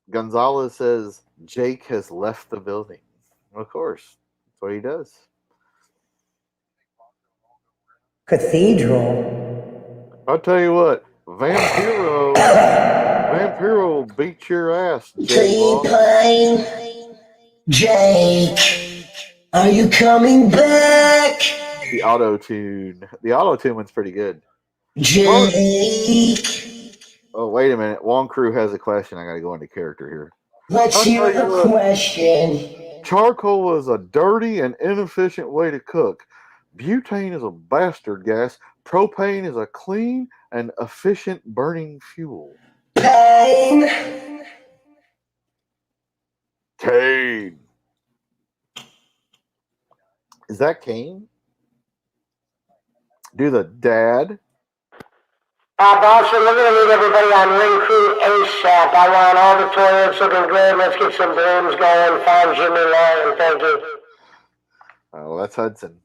Gonzalez says Jake has left the building. Of course. That's what he does. Cathedral. I'll tell you what, Vampiro will beat your ass, Jake. Jake, are you coming back? The auto-tune one's pretty good. Jake. Oh, wait a minute. Wong Crew has a question. I got to go into character here. Let's hear the question. Charcoal is a dirty and inefficient way to cook. Butane is a bastard gas. Propane is a clean and efficient burning fuel. Pain. Kane. Is that Kane? Do the dad? Boss, we're looking to meet everybody on Ring Crew ASAP. I want all the toilets looking good. Let's get some brooms going. Find Jimmy Lyon. Thank you. Oh, well, that's Hudson.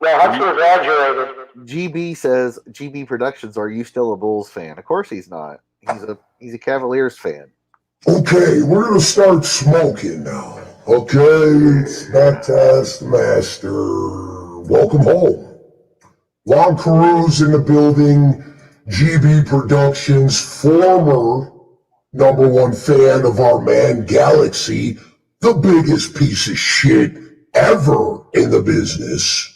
Yeah, Hudson graduated. GB says, GB Productions, are you still a Bulls fan? Of course he's not. He's a Cavaliers fan. Okay, we're gonna start smoking now. Okay, Snackcast Master. Welcome home. Lon Carews in the building, GB Productions, former #1 fan of our man Galaxy, the biggest piece of shit ever in the business.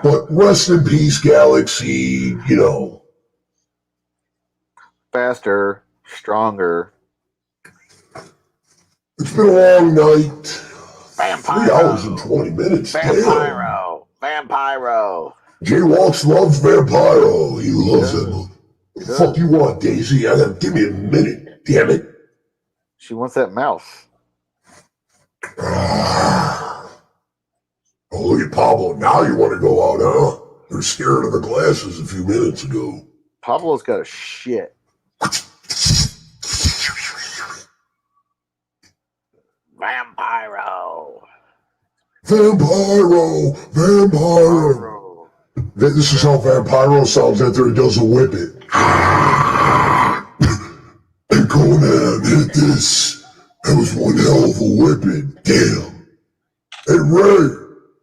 But rest in peace, Galaxy, you know. Faster, stronger. It's been a long night. 3 Vampiro. hours and 20 minutes. Vampiro. Vampiro. J-Walks loves Vampiro. He loves it. What the fuck you want, Daisy? Give me a minute, damn it. She wants that mouse. Oh, look at Pablo. Now you want to go out, huh? You're scared of the glasses a few minutes ago. Pablo's got a shit. Vampiro. Vampiro. Vampiro. This is how Vampiro sounds after he does a whip it. And Conan hit this. That was one hell of a whipping. Damn. Hey, Ray,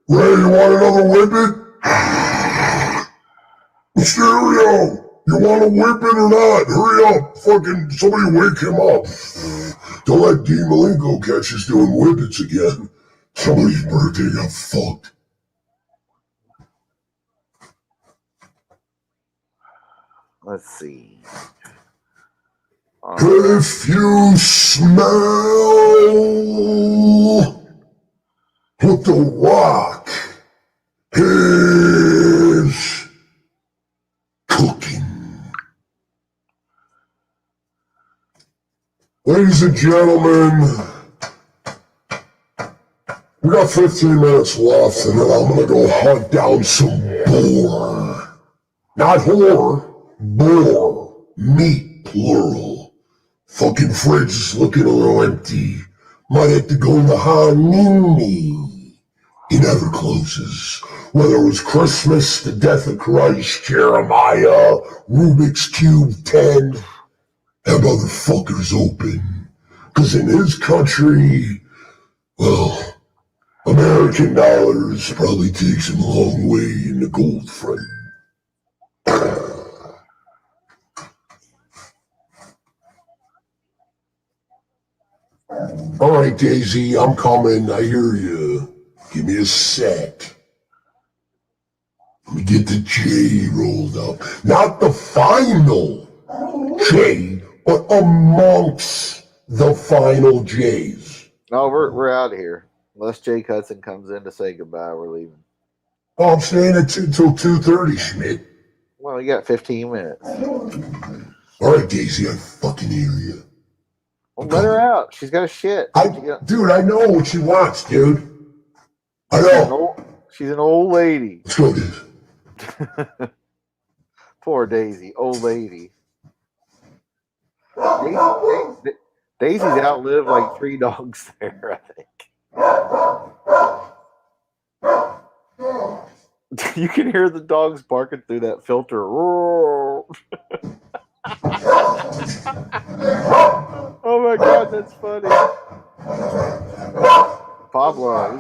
you want another whipping? Mysterio, you want a whipping or not? Hurry up. Fucking somebody wake him up. Don't let Dean Malenko catch us doing whippets again. Somebody's birthday got fucked. Let's see. If you smell what the Rock is cooking. Ladies and gentlemen, we got 15 minutes left, and then I'm gonna go hunt down some boar. Not whore, boar. Meat, plural. Fucking fridge is looking a little empty. Might have to go to Hanini. He never closes. Whether it was Christmas, the death of Christ, Jeremiah, Rubik's Cube 10, that motherfucker's open. Cause in his country, well, American dollars probably takes him a long way in the gold front. All right, Daisy, I'm coming. I hear you. Give me a sec. Let me get the J rolled up. Not the final J, but amongst the final J's. No, we're out of here. Unless Jake Hudson comes in to say goodbye, we're leaving. Oh, I'm staying until 2:30, Schmidt. Well, you got 15 minutes. All right, Daisy, I fucking hear you. Well, let her out. She's got a shit. Dude, I know what she wants, dude. I know. She's an old lady. Let's go, dude. Poor Daisy, old lady. Daisy's outlived like 3 dogs there, I think. You can hear the dogs barking through that filter. Oh my God, that's funny. Pablo,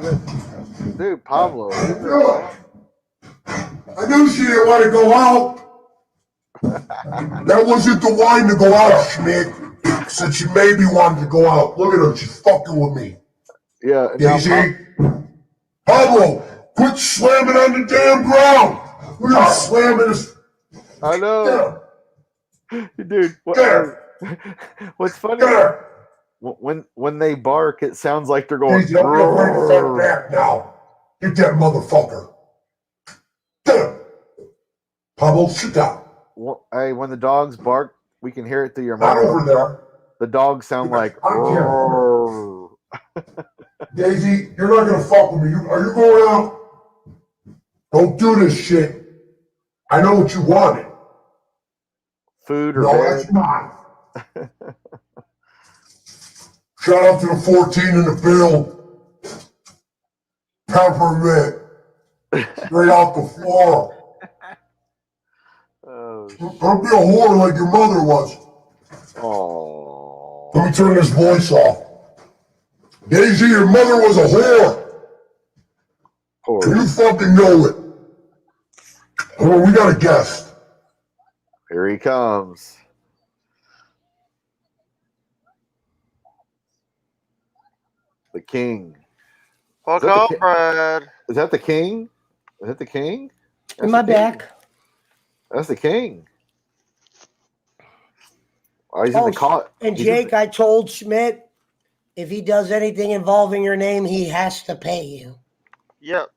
dude, Pablo. I knew she didn't want to go out. That wasn't the wine to go out, Schmidt. Said she maybe wanted to go out. Look at her, she's fucking with me. Yeah. Daisy, Pablo, quit slamming on the damn ground. Look at her slamming this. I know. Dude, what's funny? When they bark, it sounds like they're going. Daisy, don't be afraid to fight back now. Get that motherfucker. Get him. Pablo, sit down. Hey, when the dogs bark, we can hear it through your Not mouth. over there. The dogs sound like. Daisy, you're not gonna fuck with me. Are you going out? Don't do this shit. I know what you wanted. Food or no, bed. That's mine. Shout out to the 14 in the field. Peppermint. Straight off the floor. Don't be a whore like your mother was. Oh. Let me turn this voice off. Daisy, your mother was a whore. And you fucking know it. Oh, we got a guest. Here he comes. The king. Fuck that the off, ki- Brad. Is that the king? Is that the king? That's In my the king. back. That's the king. Oh, he's in the call. And Jake, I told Schmidt if he does anything involving your name, he has to pay you. Yep.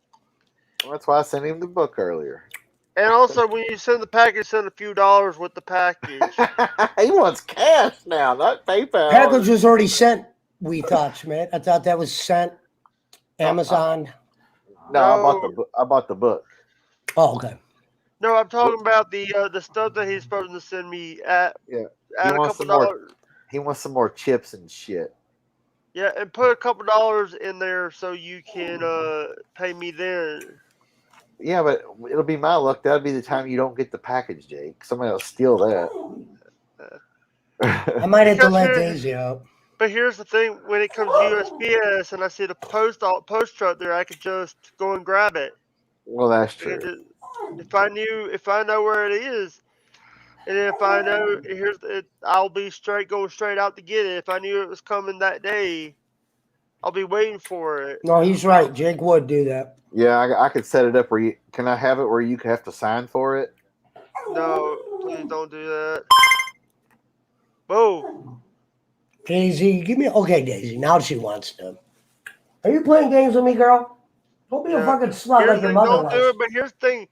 That's why I sent him the book earlier. And also, when you send the package, send a few dollars with the package. He wants cash now, not PayPal. Package was already sent. We thought, Schmidt. I thought that was sent. Amazon. No, I bought the book. Oh, okay. No, I'm talking about the stuff that he's supposed to send me at He a wants couple some more. dollars. He wants some more chips and shit. Yeah, and put a couple dollars in there so you can pay me then. Yeah, but it'll be my luck. That'll be the time you don't get the package, Jake. Somebody will steal that. I might have to Because let here- Daisy out. But here's the thing: when it comes to USPS and I see the post truck there, I could just go and grab it. Well, that's I could true. just- if I know where it is, and if I know I'll be going straight out to get it. If I knew it was coming that day, I'll be waiting for it. No, he's right. Jake would do that. Yeah, I could set it up where you can. I have it where you have to sign for it. No, please don't do that. Whoa. Daisy, give me. Okay, Daisy. Now she wants to. Are you playing games with me, girl? Don't be a fucking slut like your mother Don't do was. it. But here's the thing.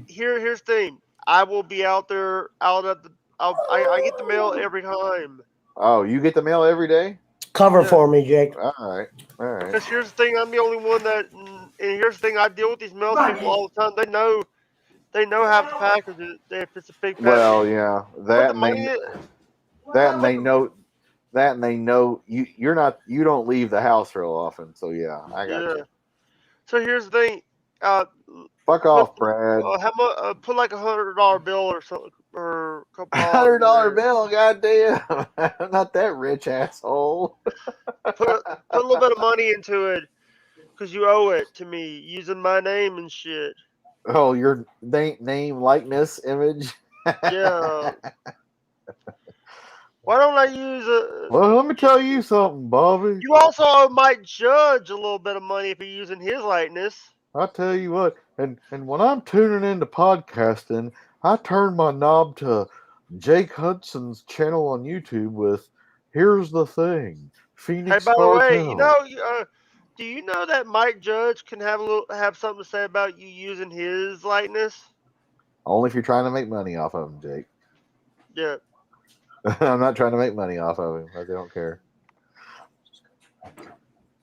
Here's the thing. I will be out there out at the. I get the mail every time. Oh, you get the mail every day? Cover for me, Jake. All right. Because here's the thing. I'm the only one that. And here's the thing. I deal with these mail people all the time. They know. They know half the packages if it's a big package. Well, yeah, But the money. and they know you don't leave the house real often. So yeah, I got you. So here's the thing. Fuck off, Brad. How much? Put like $100 bill or something, or a couple $100 bill, goddamn! I'm not that rich, asshole. Put a little bit of money into it, cause you owe it to me using my name and shit. Oh, your name, likeness, image. Yeah. Why don't I use a? Well, let me tell you something, Bobby. You also owe Mike Judge a little bit of money if you're using his likeness. I tell you what, and when I'm tuning into podcasting, I turn my knob to Jake Hudson's channel on YouTube with "Here's the Thing, Phoenix Hey, by the way, Cartel." do you know that Mike Judge can have something to say about you using his likeness? Only if you're trying to make money off of him, Jake. Yeah. I'm not trying to make money off of him. I don't care.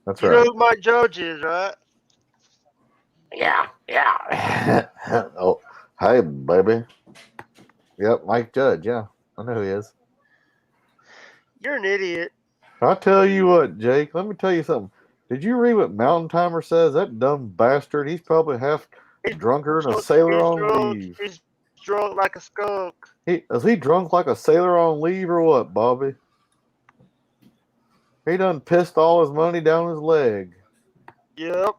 That's You right. know who Mike Judge is, right? Yeah. Oh, hey, baby. Yep, Mike Judge. Yeah, I know who he is. You're an idiot. I'll tell you what, Jake. Let me tell you something. Did you read what Mountain Timer says? That dumb bastard. He's probably half drunker than a sailor on leave. He's drunk like a skunk. Is he drunk like a sailor on leave or what, Bobby? He done pissed all his money down his leg. Yep.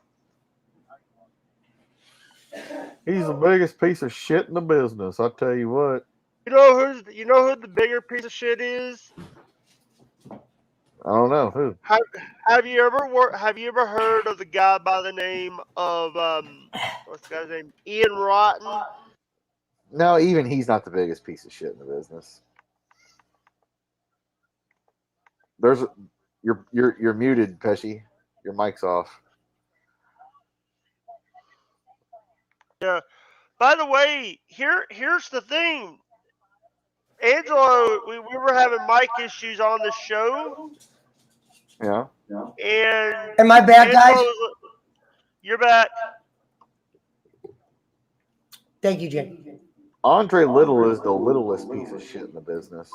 He's the biggest piece of shit in the business. I tell you what. You know who the bigger piece of shit is? I don't know who. Have you ever heard of the guy by the name of what's the guy's name? Ian Rotten? No, even he's not the biggest piece of shit in the business. You're muted, Pesci. Your mic's off. Yeah. By the way, here's the thing. Angelo, we were having mic issues on the show. Yeah. And Am I back, guys? You're back. Thank you, Jake. Andre Little is the littlest piece of shit in the business.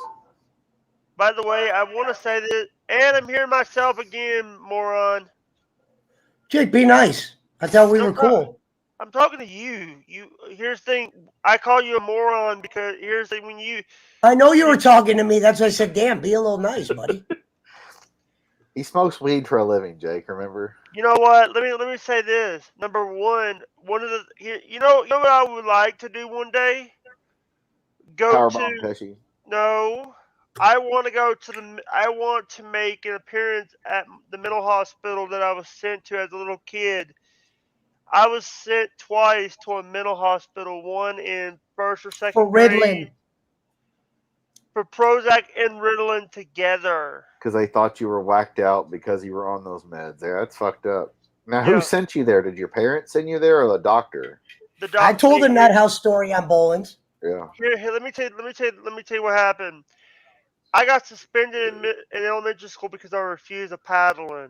By the way, I want to say this, and I'm hearing myself again, moron. Jake, be nice. I thought we were cool. I'm talking to you. Here's the thing. I call you a moron because here's the thing. When you, I know you were talking to me. That's why I said, damn, be a little nice, buddy. He smokes weed for a living, Jake, remember? You know what? Let me say this. Number one of the you know what I would like to do one day? Powerbomb, Pesci. No. I want to go to the. I want to make an appearance at the mental hospital that I was sent to as a little kid. I was sent twice to a mental hospital, one in first or For second grade, Ritalin. for Prozac and Ritalin together. Because they thought you were whacked out because you were on those meds. Yeah, that's fucked up. Now, who Yeah. sent you there? Did your parents send you there, or the doctor? The I doctor. told him that house story on Bolins. Yeah. Here, let me tell you what happened. I got suspended in elementary school because I refused a paddling.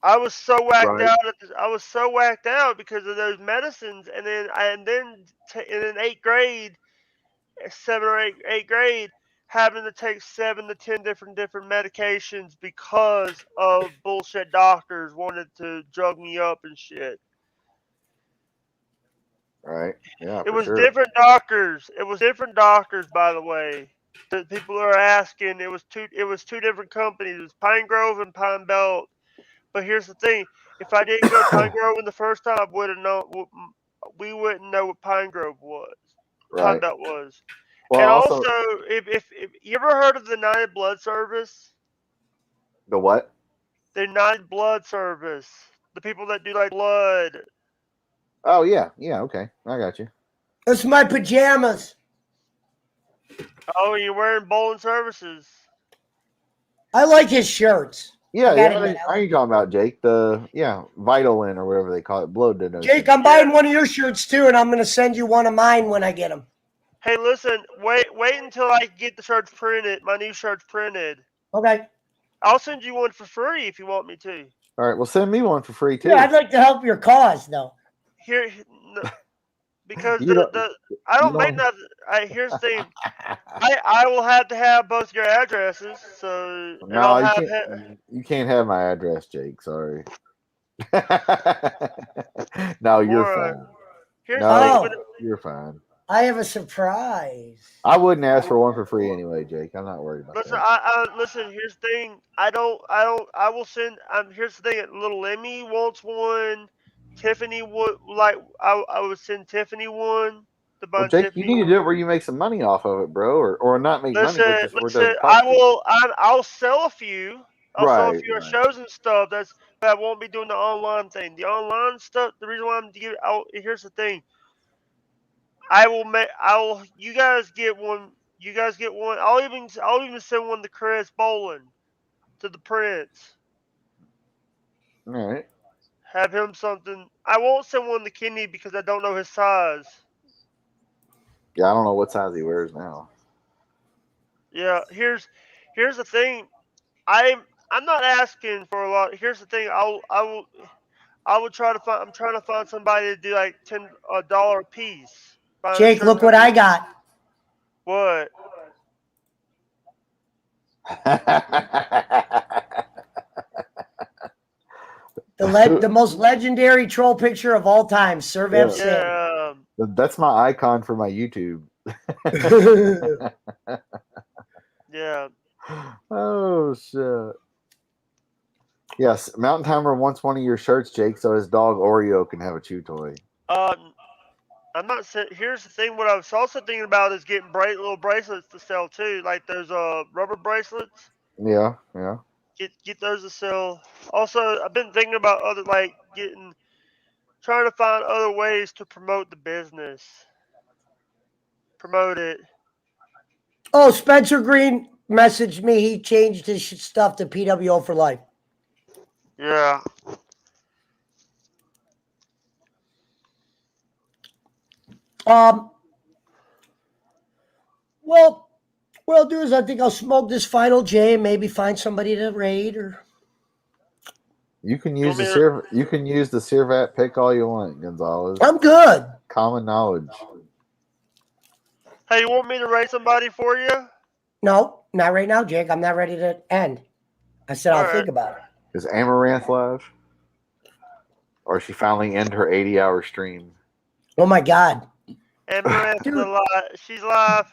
I was so whacked Right. out. I was so whacked out because of those medicines, and then in 8th grade, 7 or 8th grade, having to take 7 to 10 different medications because of bullshit doctors wanted to drug me up and shit. Right. Yeah, It for was sure. different doctors. It was different doctors, by the way. The people are asking. It was two different companies. It was Pine Grove and Pine Belt. But here's the thing: if I didn't go to Pine Grove the first time, I would have known. We wouldn't know what Pine Grove was. Pine Right. Belt was. Well, And also, also, if you ever heard of the United Blood Service, the what? the United Blood Service, the people that do like blood. Oh, yeah. Yeah, okay. I got you. It's my pajamas. Oh, you're wearing bowling services. I like his shirts. Yeah, I gotta yeah. admit, I Are like you talking about, Jake? Vitalin or whatever they call it, blood donation. Jake, I'm buying one of your shirts too, and I'm going to send you one of mine when I get them. Hey, listen, wait until I get the shirts printed, my new shirts printed. Okay. I'll send you one for free if you want me to. All right, well, send me one for free too. Yeah, I'd like to help your cause, though. Here, no, because You don't- I don't you make don't- nothing. Here's the thing. I will have to have both your addresses, so and No, I'll you have. can't. You can't have my address, Jake. Sorry. No, you're Alright. fine. Here's No, the thing. Oh, you're fine. I have a surprise. I wouldn't ask for one for free anyway, Jake. I'm not worried about Listen, that. listen. Here's the thing. I will send. Here's the thing. Little Emmy wants one. Tiffany would like. I would send Tiffany one. To Well, buy Jake, you Tiffany need to one. do it where you make some money off of it, bro, or not make money, but just where it doesn't I cost you. will. I'll sell a few. I'll sell a Right, few at right. shows and stuff. But I won't be doing the online thing. The online stuff. The reason why I'm giving. Here's the thing. I will make. You guys get one. You guys get one. I'll even send one to Chris Bolin, to the Prince. All right. Have him something. I won't send one to Kenny because I don't know his size. Yeah, I don't know what size he wears now. Yeah. Here's the thing. I'm not asking for a lot. Here's the thing. I will try to find. I'm trying to find somebody to do like $10 a piece. Find a Jake, shirt look what I got. What? The most legendary troll picture of all time, Sirvap Singh. Yeah. That's my icon for my YouTube. Yeah. Oh shit. Yes, Mountain Timer wants one of your shirts, Jake, so his dog Oreo can have a chew toy. I'm not saying. Here's the thing. What I was also thinking about is getting little bracelets to sell too, like those rubber bracelets. Yeah, yeah. Get those to sell. Also, I've been thinking about trying to find other ways to promote the business. Promote it. Oh, Spencer Green messaged me. He changed his stuff to PWO for life. Yeah. Well, what I'll do is I think I'll smoke this final J and maybe find somebody to raid or. You can use the Sirvap pick all you want, Gonzalez. I'm good. Common knowledge. Hey, you want me to rate somebody for you? No, not right now, Jake. I'm not ready to end. I said I'll think about it. Is Amaranth live? Or she finally end her 80-hour stream? Oh my God. Amaranth's alive. She's live.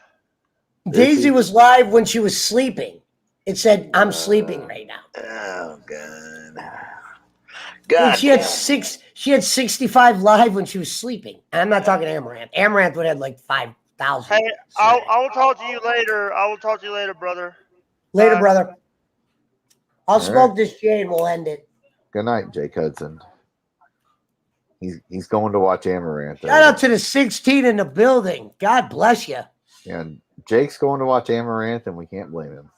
Daisy was live when she was sleeping. It said, "I'm sleeping right now." Oh God. Dude, she had 65 live when she was sleeping. And I'm not talking Amaranth. Amaranth would have like 5 1,000. Hey, I will talk to you later. I will talk to you later, brother. Later, Bye. brother. I'll All smoke right. this J and we'll end it. Good night, Jake Hudson. He's going to watch Amaranth. Shout out to the 16 in the building. God bless you. And Jake's going to watch Amaranth, and we can't blame him.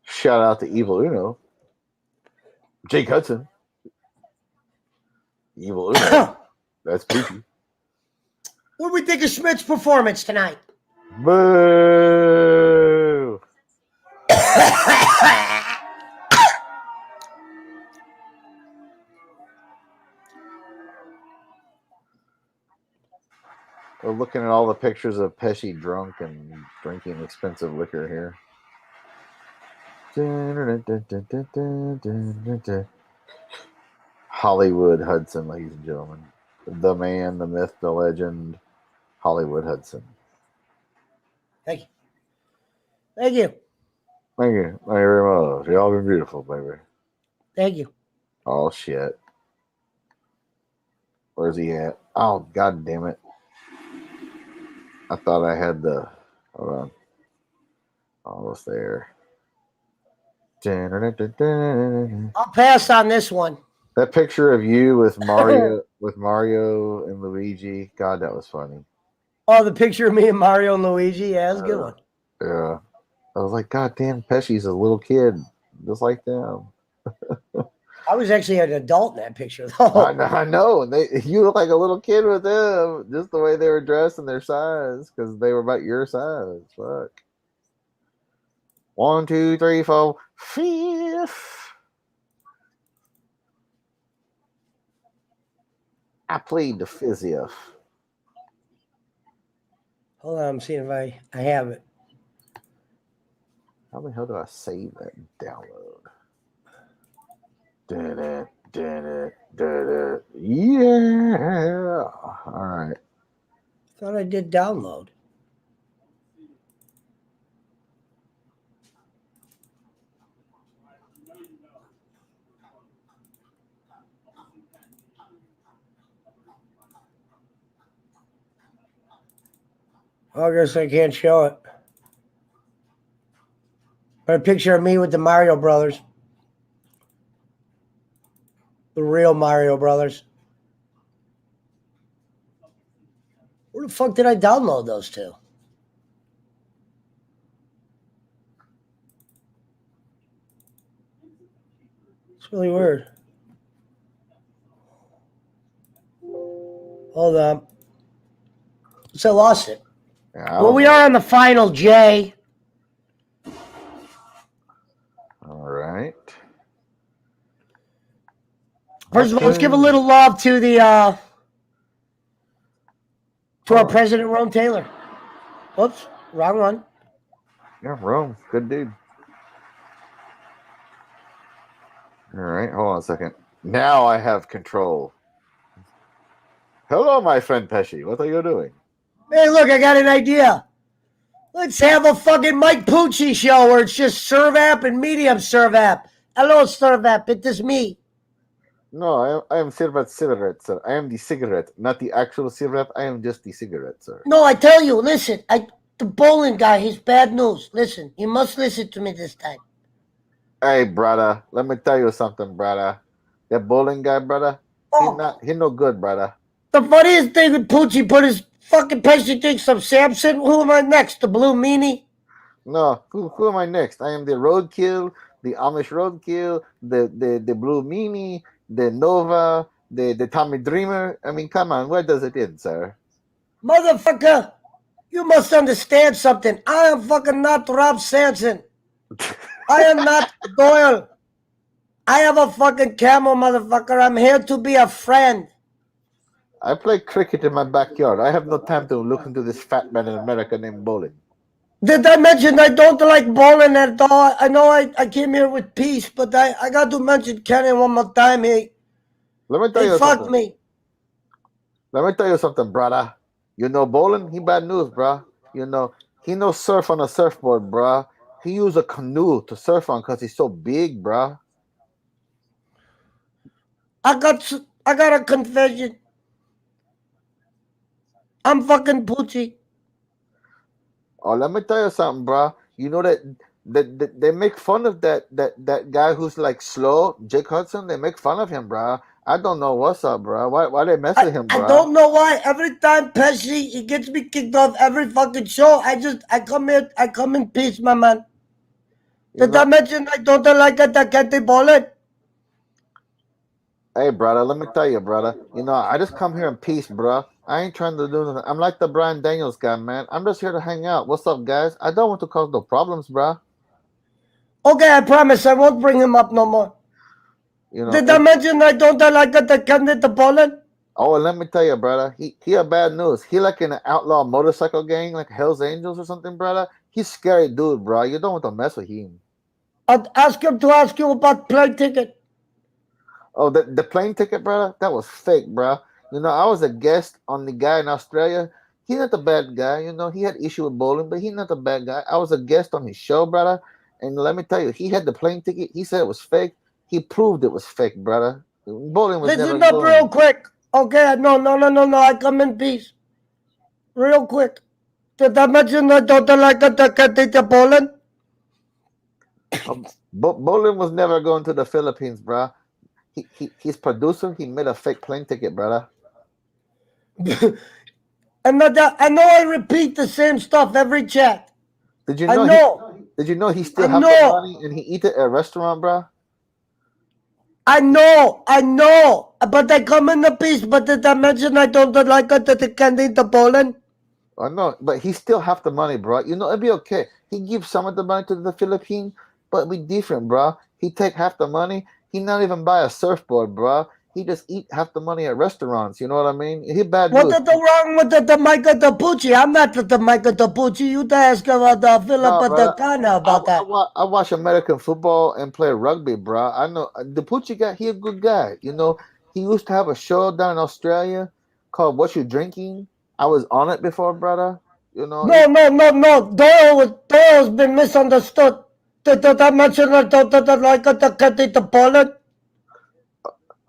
Shout out to Evil Uno. Jake Hudson. Evil Uno. That's Poochie. What do we think of Schmidt's performance tonight? Boo! We're looking at all the pictures of Pesci drunk and drinking expensive liquor here. Hollywood Hudson, ladies and gentlemen. The man, the myth, the legend, Hollywood Hudson. Thank you. Thank you. Thank you. Thank you very much. Y'all been beautiful, baby. Thank you. Oh, shit. Where's he at? Oh, god damn it. I thought I had the... Hold on. Almost there. I'll pass on this one. That picture of you with Mario and Luigi, God, that was funny. Oh, the picture of me and Mario and Luigi? Yeah, that's a good one. Yeah. I was like, God damn, Pesci's a little kid, just like them. I was actually an adult in that picture, though. I know. You look like a little kid with them, just the way they were dressed and their size, because they were about your size. Fuck. 1, 2, 3, 4, 5. I played the physio. Hold on, I'm seeing if I have it. How the hell do I save that download? Yeah. All right. Thought I did download. I guess I can't show it. But a picture of me with the Mario Brothers. The real Mario Brothers. Where the fuck did I download those to? It's really weird. Hold on. So I lost it. Yeah, Well, we are on the final, Jay. All right. First of all, let's give a little love to the to our president, Rome Taylor. Whoops, wrong one. Yeah, Rome, good dude. All right, hold on a second. Now I have control. Hello, my friend Pesci. What are you doing? Hey, look, I got an idea. Let's have a fucking Mike Pucci show where it's just Sirvap and medium Sirvap. Hello, Sirvap. It is me. No, I am Sirvap cigarette, sir. I am the cigarette, not the actual Sirvap. I am just the cigarette, sir. No, I tell you, listen. The bowling guy, he's bad news. Listen, you must listen to me this time. Hey, brother, let me tell you something, brother. That bowling guy, brother, he no good, brother. The funniest thing with Pucci put his fucking Pesci thinks I'm Samson. Who am I next? The blue meanie? No, who am I next? I am the roadkill, the Amish roadkill, the blue meanie, the Nova, the Tommy Dreamer. I mean, come on, where does it end, sir? Motherfucker, you must understand something. I am fucking not Rob Sanson. I am not Doyle. I have a fucking camel, motherfucker. I'm here to be a friend. I play cricket in my backyard. I have no time to look into this fat man in America named Bowling. Did I mention I don't like bowling at all? I know I came here with peace, but I got to mention Kenny one more time. Let me tell you fucked something. me. Let me tell you something, brother. You know Bowling? He bad news, bro. You know, He knows surf on a surfboard, bruh. He used a canoe to surf on because he's so big, bruh. I got a confession. I'm fucking Poochie. Oh, let me tell you something, bruh. You know that they make fun of that guy who's like slow, Jake Hudson. They make fun of him, bruh. I don't know what's up, bruh. Why they mess with him, I bruh? don't know why. Every time Pesci, he gets me kicked off every fucking show. I come in peace, my man. You Did I know, mention I don't like it? I can't ball it. hey, brother, let me tell you, brother. You know, I just come here in peace, bruh. I ain't trying to do nothing. I'm like the Brian Daniels guy, man. I'm just here to hang out. What's up, guys? I don't want to cause no problems, bruh. Okay, I promise I won't bring him up no more. You know, Did I mention I don't like it? I can't ball it. oh, and let me tell you, brother. He a bad news. He like in an outlaw motorcycle gang, like Hell's Angels or something, brother. He's scary dude, bro. You don't want to mess with him. I'll ask him to ask you about plane ticket. Oh, the plane ticket, brother, that was fake, bro. You know, I was a guest on the guy in Australia. He's not a bad guy. You know, he had issue with bowling, but he's not a bad guy. I was a guest on his show, brother. And let me tell you, he had the plane ticket. He said it was fake. He proved it was fake, brother. Bowling was never Listen up real going. quick. Okay, no. I come in peace. Real quick. Did I mention I don't like it? I can't ball it. Bowling was never going to the Philippines, bro. His producer, he made a fake plane ticket, brother. And I know I repeat the same stuff every chat. Did you I know know. did you know he still I have the know. money and he eat it at a restaurant, bro? I know. But I come in the peace. But did I mention I don't like it? That I can't eat the Poland? I know, but he still have the money, bro. You know, it'd be okay. He gives some of the money to the Philippines, but it'd be different, bro. He take half the money. He not even buy a surfboard, bro. He just eat half the money at restaurants. You know what I mean? He bad What news. is the wrong with the Micah Tapucci? I'm not the Micah Tapucci. You ask about the Philip No, brother. Kana about that. I watch American football and play rugby, bro. I know the Poochie guy. He a good guy. You know, he used to have a show down in Australia called "What You Drinking." I was on it before, brother. You know, No. Doyle's been misunderstood. Did I mention I don't like it? I can't eat the Poland?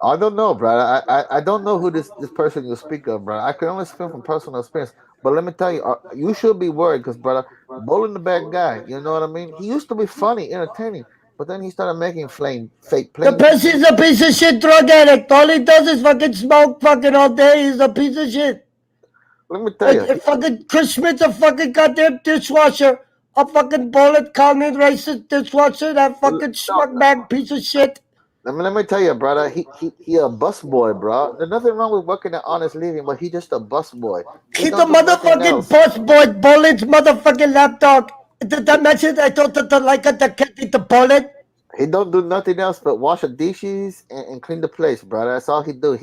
I don't know, brother. I don't know who this person you speak of, brother. I can only speak from personal experience. But let me tell you, you should be worried because, brother, Bolin the bad guy. You know what I mean? He used to be funny, entertaining, but then he started making fake The planes. Pesci's a piece of shit drug addict. All he does is fucking smoke fucking all day. He's a piece of shit. Let me tell you, Fucking Chris Smith's a fucking goddamn dishwasher. A fucking bullet, call me racist dishwasher. That fucking schmuck bag piece of shit. let me tell you, brother. He a bus boy, bro. There's nothing wrong with working at honest living, but he just a bus boy. He He's a don't do nothing motherfucking else. boss boy, bullet's motherfucking lapdog. Did I mention I don't like it? I can't eat the bullet. He don't do nothing else but wash the dishes and clean the place, bro. That's all he do.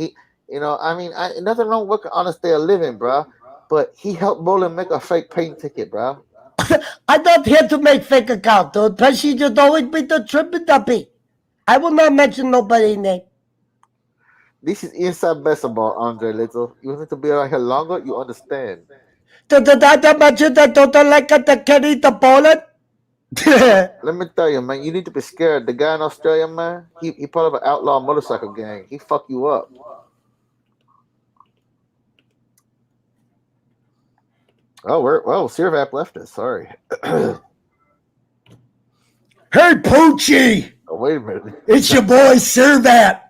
You know, I mean, nothing wrong with working honest day of living, bro. But he helped Bolin make a fake plane ticket, bro. I'm not here to make fake account, dude. Pesci just always be the tripping duppy. I will not mention nobody's name. This is inside basketball, Andre Little. You need to be around here longer. You understand? Did I mention I don't like it? I can't eat the bullet. Let me tell you, man. You need to be scared. The guy in Australia, man. He part of an outlaw motorcycle gang. He fuck you up. Oh, Sirvap left us. Sorry. Hey, Poochie! Oh, wait a minute. It's your boy Sirvap.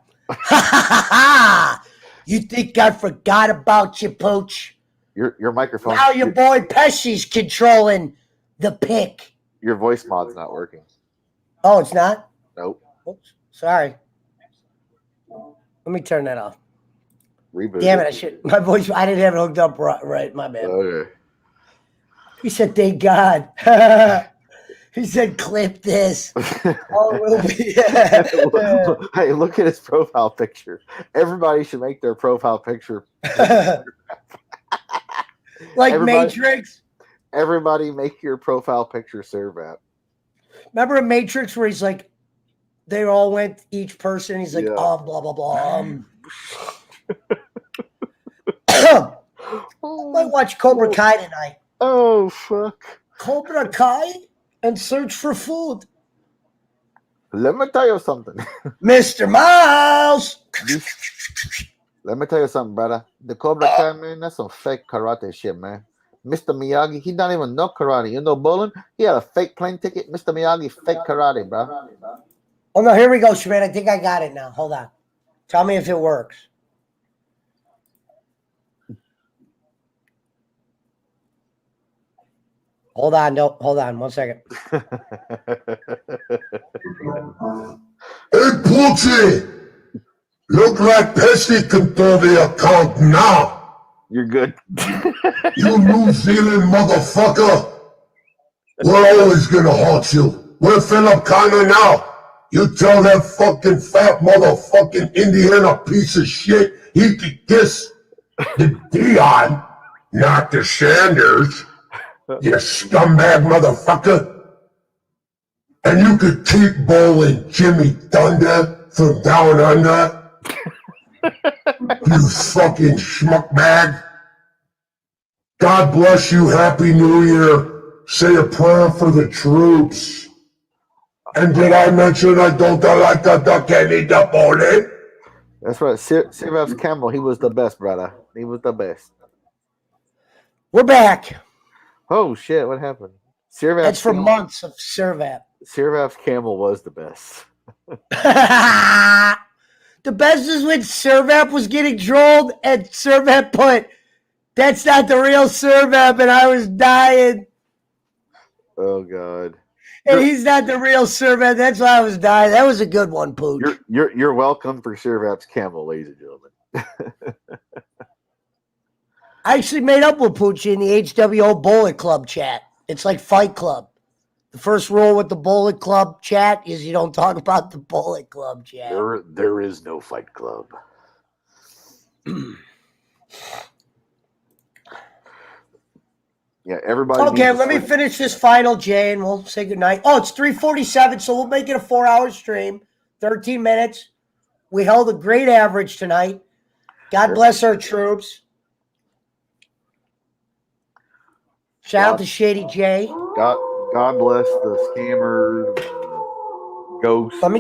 You think I forgot about you, Pooch? Your microphone. Now your boy Pesci's controlling the pick. Your voice mod's not working. Oh, it's not? Nope. Oops, sorry. Let me turn that off. Reboot. Damn it! My voice. I didn't have it hooked up right. My bad. Okay. He said, "Thank God." He said, "Clip this." Oh, it will be. Hey, look at his profile picture. Everybody should make their profile picture. Like Matrix. Everybody make your profile picture Sirvap. Remember in Matrix where he's like, they all went each person. He's like, Yeah. blah blah blah. I might watch Cobra Kai tonight. Oh fuck! Cobra Kai and search for food. Let me tell you something. Mr. Miles. Let me tell you something, brother. The Cobra Kai, man, that's some fake karate shit, man. Mr. Miyagi, he don't even know karate. You know bowling? He had a fake plane ticket. Mr. Miyagi, fake karate, bro. Oh, no, here we go, Shred. I think I got it now. Hold on. Tell me if it works. Hold on. No, hold on. 1 second. Hey, Poochie! Look like Pesci can throw the account now. You're good. You New Zealand motherfucker. We're always gonna haunt you. We're Philip Connor now. You tell that fucking fat motherfucking Indiana piece of shit he could kiss the Dion, not the Sanders. You scumbag motherfucker. And you could keep bowling Jimmy Thunder from down under. You fucking schmuckbag. God bless you. Happy New Year. Say a prayer for the troops. And did I mention I don't like to duck any the bowling? That's right. Sirvap's Camel, he was the best, brother. He was the best. We're back. Oh, shit. What happened? Sirvap's That's for Camel- months of Sirvap. Sirvap's Camel was the best. The best is when Sirvap was getting trolled and Sirvap put, "That's not the real Sirvap," and I was dying. Oh, God. And he's not the real Sirvap. That's why I was dying. That was a good one, Pooch. You're welcome for Sirvap's Camel, ladies and gentlemen. I actually made up with Poochie in the HWO Bullet Club chat. It's like Fight Club. The first rule with the Bullet Club chat is you don't talk about the Bullet Club chat. There is no Fight Club. Yeah, everybody. Okay, let me finish this final, Jay, and we'll say goodnight. Oh, it's 3:47, so we'll make it a 4-hour stream, 13 minutes. We held a great average tonight. God bless our troops. Shout out to Shady J. God bless the scammers, ghosts. Let me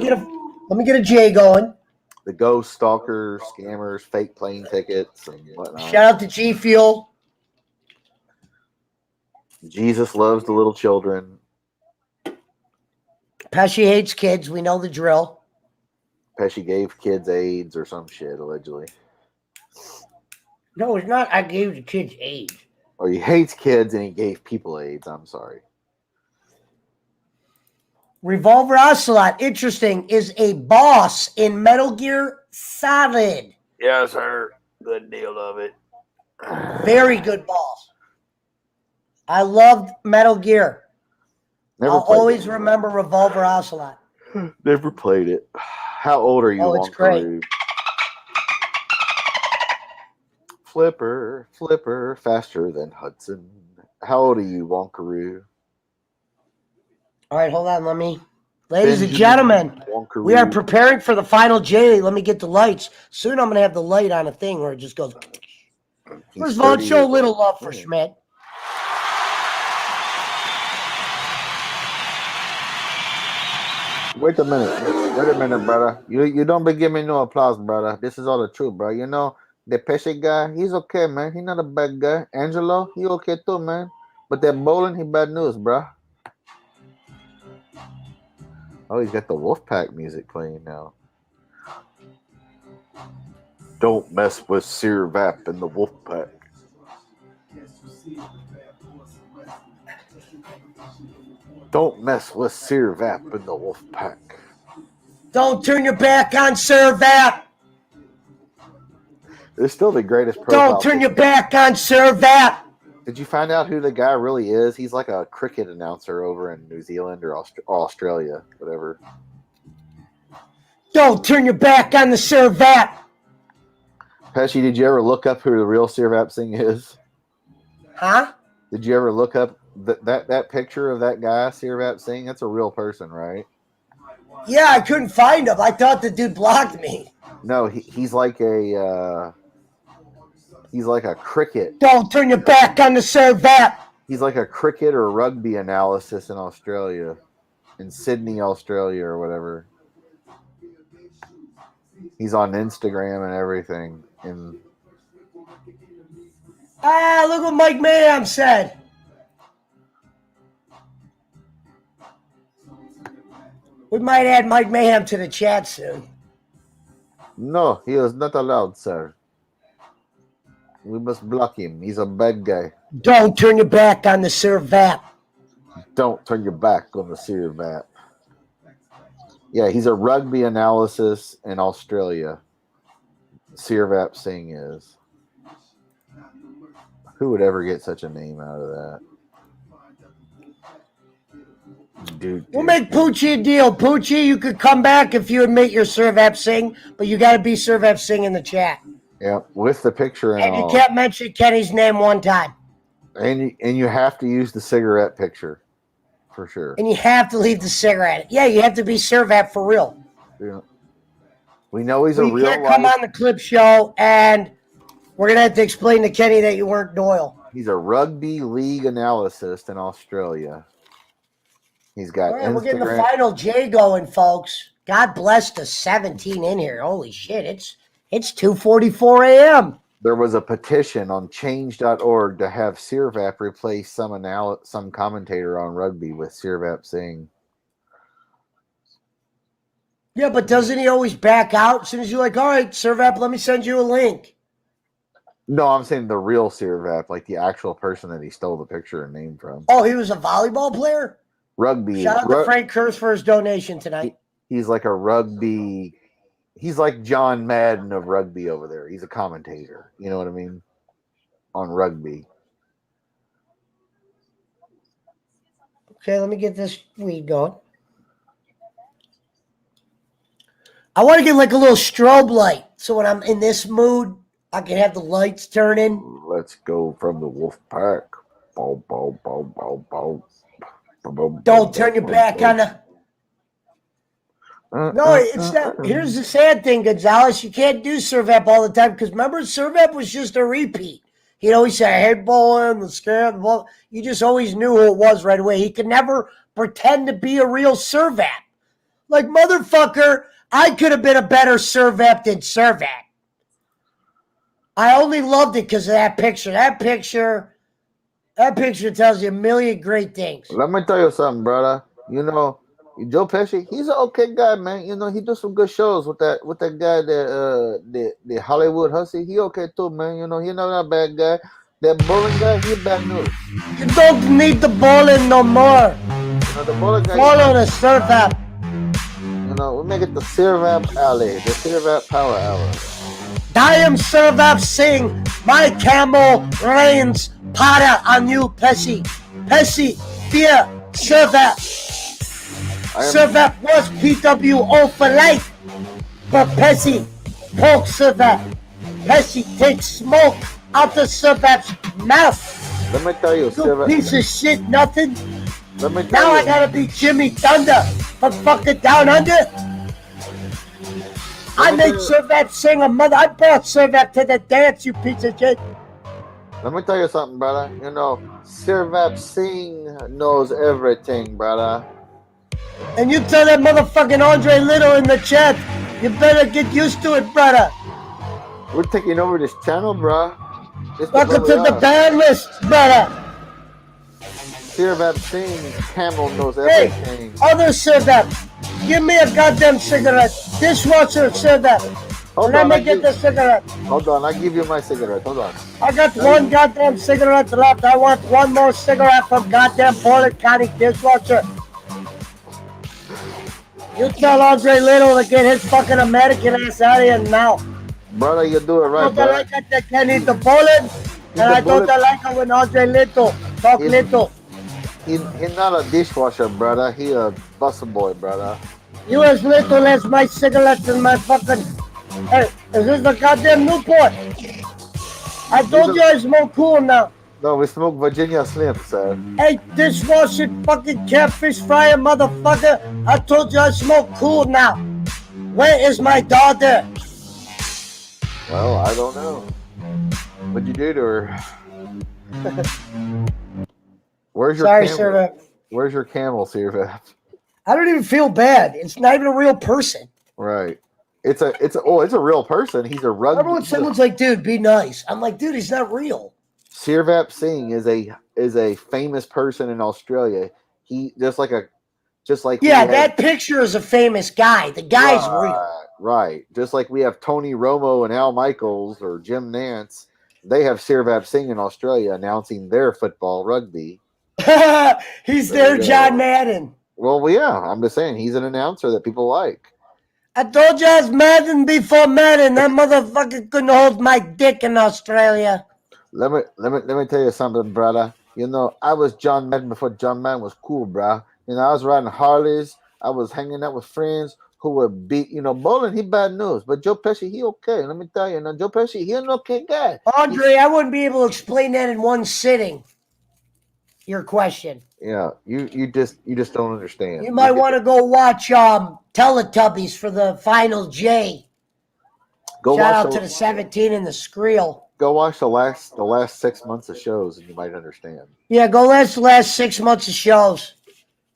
get a J going. The ghost stalkers, scammers, fake plane tickets, and whatnot. Shout out to G Fuel. Jesus loves the little children. Pesci hates kids. We know the drill. Pesci gave kids AIDS or some shit, allegedly. No, it's not. I gave the kids AIDS. Or he hates kids and he gave people AIDS. I'm sorry. Revolver Ocelot, interesting, is a boss in Metal Gear Solid. Yes, sir. Good deal of it. Very good boss. I loved Metal Gear. I'll always remember Revolver Ocelot. Never played it. How old are you? Oh, it's great. Flipper, faster than Hudson. How old are you, Wonkaroo? All right, hold on. Ladies and gentlemen, Wonkaroo. we are preparing for the final J. Let me get the lights. Soon I'm going to have the light on a thing where it just goes. First of all, let's show a little love for Schmidt. Wait a minute, brother. You don't be giving me no applause, brother. This is all the truth, bro. You know, the Pesci guy, he's okay, man. He's not a bad guy. Angelo, he okay too, man. But that bowling, he bad news, bro. Oh, he's got the Wolfpack music playing now. Don't mess with Sirvap and the Wolfpack. Don't mess with Sirvap and the Wolfpack. Don't turn your back on Sirvap. It's still the greatest profile. Don't turn your back on Sirvap. Did you find out who the guy really is? He's like a cricket announcer over in New Zealand or Australia, whatever. Don't turn your back on the Sirvap. Pesci, did you ever look up who the real Sirvap Singh is? Huh? Did you ever look up that picture of that guy, Sirvap Singh? That's a real person, right? Yeah, I couldn't find him. I thought the dude blocked me. No, he's like a cricket. Don't turn your back on the Sirvap. He's like a cricket or rugby analysis in Australia, in Sydney, Australia, or whatever. He's on Instagram and everything. And look what Mike Mayhem said. We might add Mike Mayhem to the chat soon. no, he is not allowed, sir. We must block him. He's a bad guy. Don't turn your back on the Sirvap. Don't turn your back on the Sirvap. Yeah, he's a rugby analysis in Australia. Sirvap Singh is. Who would ever get such a name out of that? Dude, We'll make Poochie a deal. Poochie, you could come back if you admit you're Sirvap Singh, but you got to be Sirvap Singh in the chat. Yeah, with the picture and you all. can't mention Kenny's name one time. And you have to use the cigarette picture, for sure. And you have to leave the cigarette. Yeah, you have to be Sirvap for real. Yeah. We know he's a real. You can't come on the clip show, and we're gonna have to explain to Kenny that you weren't Doyle. He's a rugby league analyst in Australia. He's got. All right, Instagram. we're getting the final J going, folks. God bless the 17 in here. Holy shit, it's 2:44 a.m. There was a petition on change.org to have Sirvap replace some commentator on rugby with Sirvap Singh. Yeah, but doesn't he always back out as soon as you're like, all right, Sirvap, let me send you a link? No, I'm saying the real Sirvap, like the actual person that he stole the picture and name from. Oh, he was a volleyball player? Rugby. Shout out to Frank Kurz for his donation tonight. He's like a rugby. He's like John Madden of rugby over there. He's a commentator. You know what I mean? On rugby. Okay, let me get this weed going. I want to get like a little strobe light. So when I'm in this mood, I can have the lights turning. Let's go from the wolf pack. Bow, bow, bow, bow, bow. Don't turn your back on the... No, it's not. Here's the sad thing, Gonzalez. You can't do Sirvap all the time because remember, Sirvap was just a repeat. He'd always say, head bowling, the scare, the ball. You just always knew who it was right away. He could never pretend to be a real Sirvap. Like, motherfucker, I could have been a better Sirvap than Sirvap. I only loved it because of that picture. That picture tells you a million great things. Let me tell you something, brother. You know, Joe Pesci, he's an okay guy, man. You know, he does some good shows with that guy that the Hollywood hussy. He okay too, man. You know, he's not a bad guy. That bowling guy, he bad news. You don't need the bowling no more. You know, the bowling guy. Follow the Sirvap. You know, we make it the Sirvap Alley, the Sirvap Power Hour. I am Sirvap Singh. My camel reigns para on you, Pesci. Pesci, fear Sirvap. Sirvap was PWO for life, but Pesci poke Sirvap. Pesci takes smoke out of Sirvap's mouth. Let me tell you, You Sirvap. piece of shit, nothing. Let me tell Now you. I gotta be Jimmy Thunder from fucking down under. I made Sirvap sing a mother. I brought Sirvap to the dance, you piece of shit. Let me tell you something, brother. You know, Sirvap Singh knows everything, brother. And you tell that motherfucking Andre Little in the chat, you better get used to it, brother. We're taking over this channel, bro. Welcome to the ban list, brother. Sirvap Singh, Camel knows Hey, everything. other Sirvap, give me a goddamn cigarette. Dishwasher Sirvap. Hold Let on, me get the cigarette. Hold on, I give you my cigarette. Hold on. I got one goddamn cigarette left. I want one more cigarette from goddamn Portland County Dishwasher. You tell Andre Little to get his fucking American ass out of here now. Brother, you do it right, I don't brother. like it that can eat the Poland, and I don't like it when Andre Little talk little. He's not a dishwasher, brother. He a busser boy, brother. You as little as my cigarettes and my fucking... Hey, is this the goddamn Newport? I told you I smoke cool now. No, we smoke Virginia Slim, sir. Hey, dishwasher fucking catfish fryer motherfucker. I told you I smoke cool now. Where is my daughter? Well, I don't know. What'd you do to her? Where's your Sorry, camel? Sirvap. Where's your camel, Sirvap? I don't even feel bad. It's not even a real person. Right. It's a real person. He's a rugby. Remember when someone's like, dude, be nice. I'm like, dude, he's not real. Sirvap Singh is a famous person in Australia. He just like Yeah, that picture is a famous guy. The guy's real. Right. Just like we have Tony Romo and Al Michaels or Jim Nance, they have Sirvap Singh in Australia announcing their football rugby. He's their John Madden. Well, yeah, I'm just saying he's an announcer that people like. I told you I was Madden before Madden. That motherfucker couldn't hold my dick in Australia. Let me tell you something, brother. You know, I was John Madden before John Madden was cool, bro. You know, I was riding Harleys. I was hanging out with friends who would beat, Bolin, he bad news. But Joe Pesci, he okay. Let me tell you, Joe Pesci, he an okay guy. Andre, I wouldn't be able to explain that in one sitting. Your question. Yeah, you just don't understand. You might want to go watch Teletubbies for the final J. Shout out to the 17 and the Skrill. Go watch the last 6 months of shows and you might understand. Yeah, go watch the last 6 months of shows.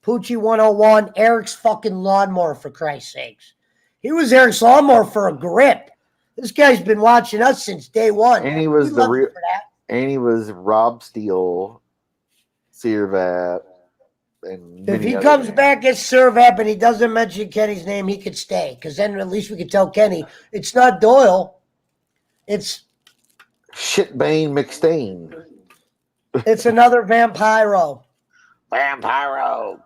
Poochie 101, Eric's fucking lawnmower, for Christ's sakes. He was Eric's lawnmower for a grip. This guy's been watching us since day one. And he was and he was Rob Steele, Sirvap, and if he comes back as Sirvap and he doesn't mention Kenny's name, he could stay. Because then at least we could tell Kenny, it's not Doyle. It's Shitbane McStain. It's another Vampiro. Vampiro.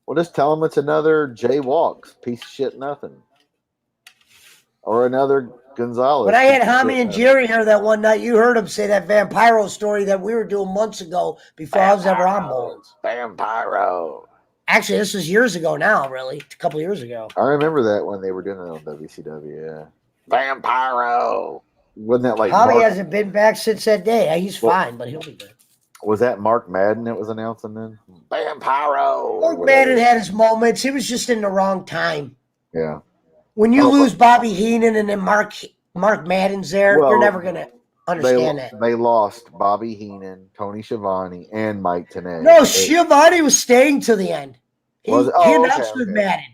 Well, just tell him it's another Jay Walks, piece of shit nothing. Or another Gonzalez. When I had Hami and Jerry here that one night, you heard him say that Vampiro story that we were doing months ago before I was ever on Bowlins. Vampiro. Actually, this was years ago now, really. A couple years ago. I remember that when they were doing it on WCW, yeah. Vampiro. Wasn't that like Hami hasn't been back since that day. He's fine, but he'll be good. Was that Mark Madden that was announcing then? Vampiro. Mark Madden had his moments. He was just in the wrong time. Yeah. When you lose Bobby Heenan and then Mark Madden's there, you're never going to understand that. They lost Bobby Heenan, Tony Schiavone, and Mike Tenay. No, Schiavone was staying to the end. He announced with Madden.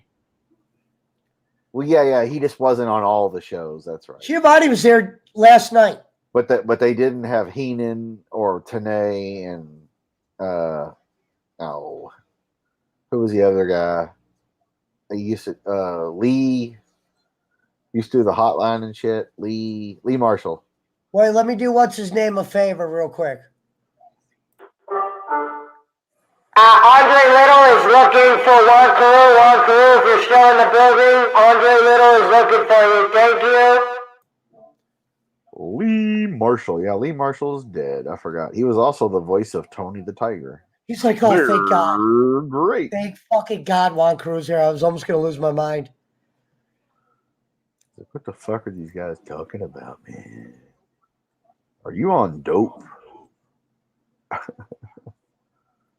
Well, yeah, he just wasn't on all the shows. That's right. Schiavone was there last night. But they didn't have Heenan or Tenay and who was the other guy? They used to Lee used to do the hotline and shit. Lee Marshall. Wait, let me do what's his name a favor real quick. Andre Little is looking for one crew. If you're still in the building, Andre Little is looking for you. Thank you. Lee Marshall. Yeah, Lee Marshall is dead. I forgot. He was also the voice of Tony the Tiger. He's like, oh, thank God. Great. Thank fucking God Juan Cruz here. I was almost going to lose my mind. What the fuck are these guys talking about, man? Are you on dope?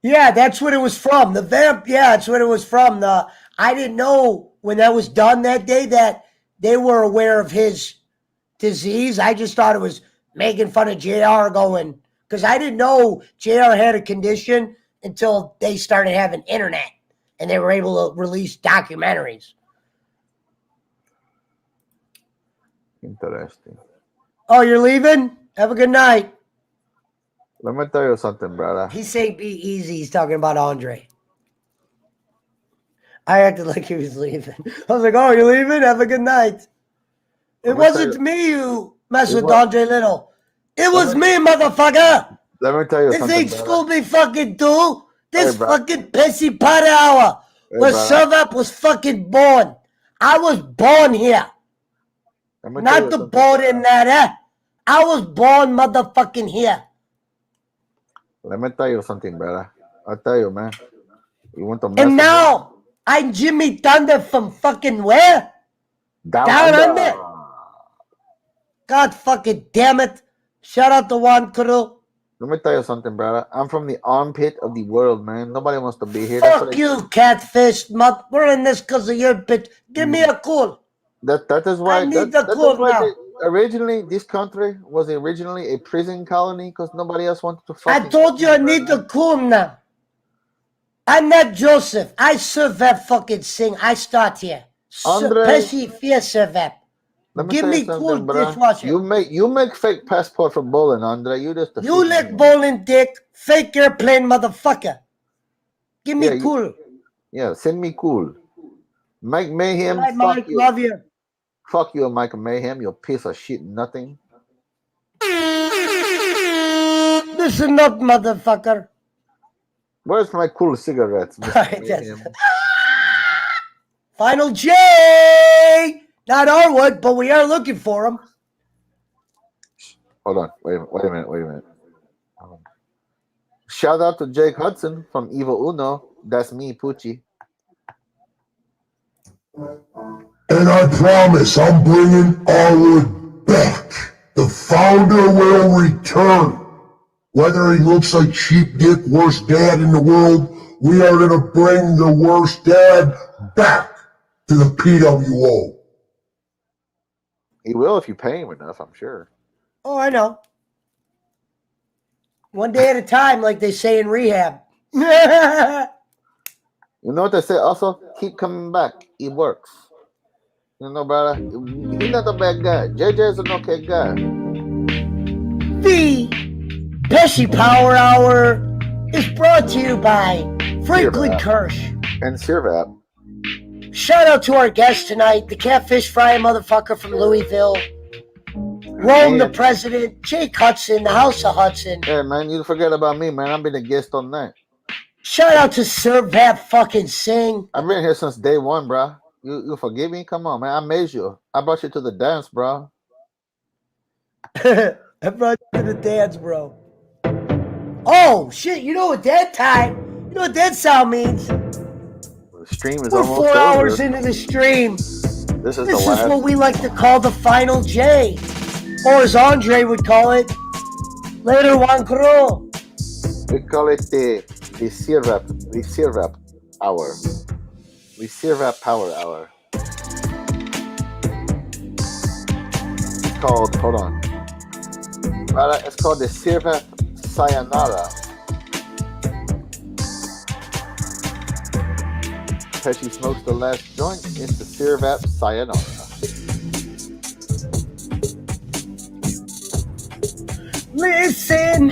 Yeah, that's what it was from. The vamp, yeah, that's what it was from. I didn't know when that was done that day that they were aware of his disease. I just thought it was making fun of JR going, because I didn't know JR had a condition until they started having internet and they were able to release documentaries. Interesting. Oh, you're leaving? Have a good night. Let me tell you something, brother. He's saying be easy. He's talking about Andre. I acted like he was leaving. I was like, oh, you're leaving? Have a good night. It wasn't me who messed with Andre Little. It was me, motherfucker. Let me tell you something. This ain't Scooby fucking Doo. This fucking Pesci pot hour where Sirvap was fucking born. I was born here. Not the born in that, I was born motherfucking here. Let me tell you something, brother. I'll tell you, man. You want to mess And now, I'm Jimmy Thunder from fucking where? Down under. God fucking damn it. Shout out to Juan Cruz. Let me tell you something, brother. I'm from the armpit of the world, man. Nobody wants to be here. Fuck you, catfish. We're in this because of your bitch. Give me a cool. That is why. I need the cool now. originally this country was originally a prison colony because nobody else wanted to I fucking. told you I need to cool now. I'm not Joseph. I Sirvap fucking Singh. I start here. Andre, Pesci, fear Sirvap. let me Give tell you me cool something, bro. dishwasher. You make fake passport for bowling, Andre. You just defeat You lick me. bowling dick, fake airplane motherfucker. Give me Yeah, cool. Yeah, send me cool. Mike Mayhem, All right, fuck Mike, you. love you. Fuck you, Mike Mayhem, you piece of shit nothing. Listen up, motherfucker. Where's my cool cigarettes, All Mr. right, Mayhem? Final J. Not Arwood, but we are looking for him. Hold on, wait a minute. Shout out to Jake Hudson from Evil Uno. That's me, Poochie. And I promise I'm bringing Arwood back. The founder will return. Whether he looks like Cheap Dick, worst dad in the world, we are going to bring the worst dad back to the PWO. He will if you pay him enough, I'm sure. Oh, I know. One day at a time, like they say in rehab. You know what they say? Also, keep coming back. He works. You know, brother, he's not a bad guy. JJ's an okay guy. The Pesci Power Hour is brought to you by Franklin Sirvap. Kirsch. And Sirvap. Shout out to our guest tonight, the catfish frying motherfucker from Louisville. Rome the President, Jake Hudson, the House of Hudson. Hey, man, you forget about me, man. I've been a guest all night. Shout out to Sirvap fucking Singh. I've been here since day one, bro. You forgive me? Come on, man. I made you. I brought you to the dance, bro. I brought you to the dance, bro. Oh, shit. You know what that time? You know what that sound means? The stream is We're almost 4 over. hours into the stream. This is This the is last. what we like to call the final J. Or as Andre would call it, later Juan Cro. We call it the Sirvap hour. The Sirvap power hour. It's called, hold on. It's called the Sirvap Sayonara. Pesci smokes the last joint. It's the Sirvap Sayonara. Listen,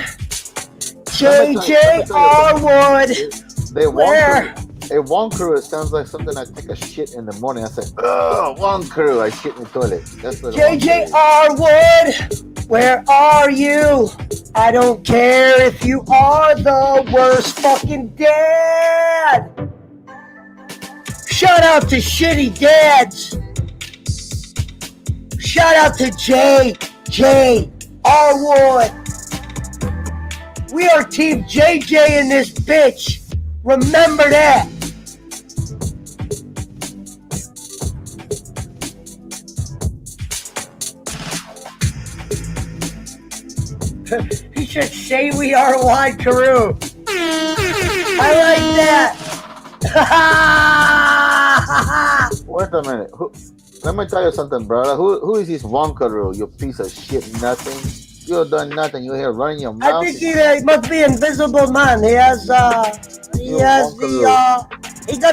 JJ Arwood. They Where? A one crew, it sounds like something I take a shit in the morning. I say, oh, one crew, I shit in the toilet. That's what JJ Arwood, where are you? I don't care if you are the worst fucking dad. Shout out to shitty dads. Shout out to JJ Arwood. We are Team JJ in this bitch. Remember that. He should say we are Juan Carew. I like that. Wait a minute. Let me tell you something, brother. Who is this Wonkaroo, you piece of shit nothing? You done nothing. You're here running your mouth. I think he must be Invisible Man. He got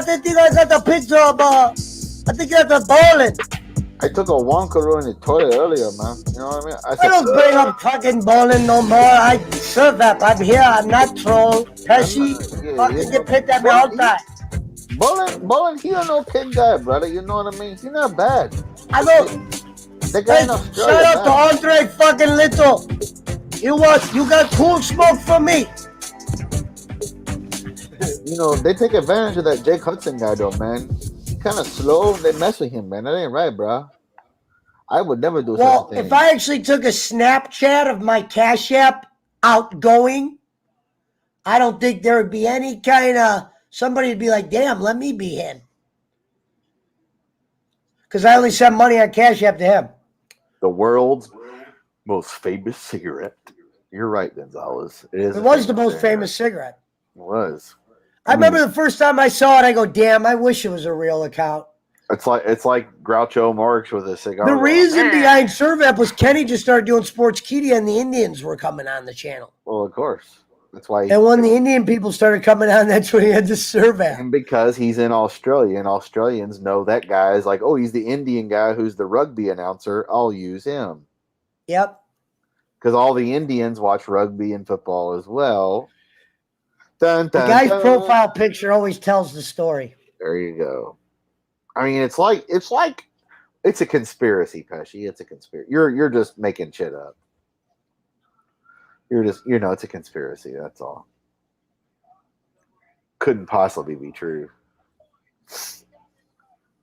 the picture of I think he has the bowling. I took a Wonkaroo in the toilet earlier, man. You know what I mean? I don't bring up fucking bowling no more. I serve that. I'm here. I'm not troll. Pesci, fucking get picked at me all the time. Bowling, he don't know pin guy, brother. You know what I mean? He's not bad. I know. The guy in Australia, Shout out to Andre fucking Little. You got cool smoke from me. You know, they take advantage of that Jake Hudson guy, though, man. He kind of slow. They mess with him, man. That ain't right, bro. I would never do such a thing. If I actually took a Snapchat of my Cash App outgoing, I don't think there would be any kind of somebody would be like, damn, let me be him. Because I only send money on Cash App to him. The world's most famous cigarette. You're right, Gonzalez. It was the most famous cigarette. It was. I remember the first time I saw it, I go, damn, I wish it was a real account. It's like Groucho Marx with a cigar. The going, reason behind Sirvap was Kenny just started doing sports media, and the Indians were coming on the channel. Well, of course. That's why. And when the Indian people started coming on, that's when he had the Sirvap. And because he's in Australia, and Australians know that guy is like, oh, he's the Indian guy who's the rugby announcer. I'll use him. Yep. Because all the Indians watch rugby and football as well. Dun, The dun, guy's dun. profile picture always tells the story. There you go. I mean, it's a conspiracy, Pesci. It's a conspiracy. You're just making shit up. You're just, it's a conspiracy. That's all. Couldn't possibly be true.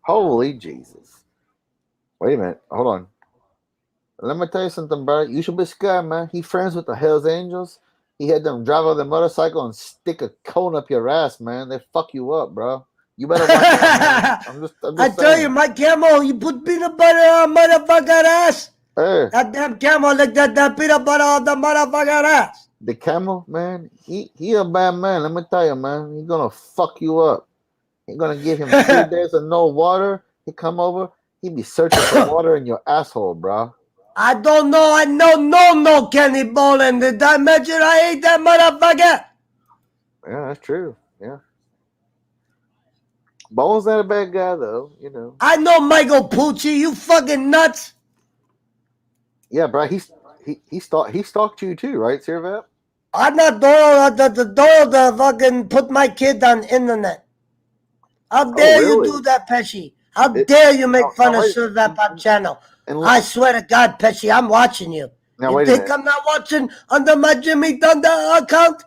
Holy Jesus. Wait a minute. Hold on. Let me tell you something, bro. You should be scared, man. He friends with the Hells Angels. He had them drive on the motorcycle and stick a cone up your ass, man. They fuck you up, bro. You better watch out, man. I'm just I tell saying. you, my camel, you put peanut butter on motherfucker ass. Hey, That damn camel like that peanut butter on the motherfucker ass. the camel, man, he a bad man. Let me tell you, man. He's gonna fuck you up. You're gonna give him 3 days of no water. He come over, he be searching for water in your asshole, bro. I don't know. I no Kenny Bolin. Did I mention I ate that motherfucker? Yeah, that's true. Yeah. Bone's not a bad guy, though. I know Michael Pucci. You fucking nuts. Yeah, bro. He stalked you too, right, Sirvap? I'm not Doyle. The Doyle to fucking put my kid on the internet. How dare really? you do that, Pesci? How dare you make fun of Sirvap on channel? I swear to God, Pesci, I'm watching you. Now, You wait a think minute. I'm not watching under my Jimmy Thunder account?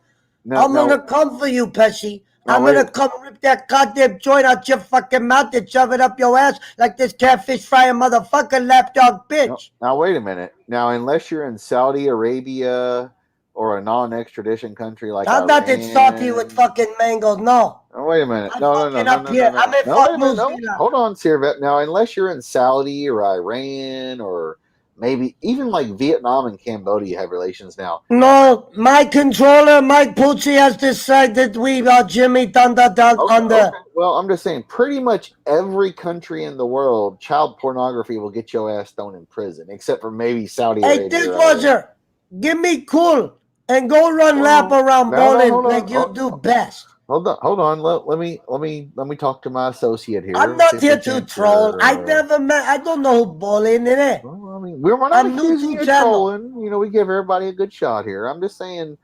I'm gonna come for you, Pesci. I'm gonna come rip that goddamn joint out your fucking mouth and shove it up your ass like this catfish frying motherfucker lapdog bitch. Now, wait a minute. Now, unless you're in Saudi Arabia or a non-extradition country like I'm not that salty with fucking mangoes, no. Oh, wait a minute. I'm No. fucking up here. I'm in fuck New Zealand. Hold on, Sirvap. Now, unless you're in Saudi or Iran or maybe even like Vietnam and Cambodia have relations now. No, my controller, Mike Pucci, has decided we are Jimmy Thunder Dog under. Okay. Well, I'm just saying, pretty much every country in the world, child pornography will get your ass thrown in prison, except for maybe Saudi Arabia. Hey, dishwasher, give me cool and go run lap around bowling like you do best. Hold on. Let me talk to my associate here. I'm not here to troll. I never met. I don't know who bowling in it. Well, I mean, we're not accusing you of trolling. We give everybody a good shot here. I'm just saying.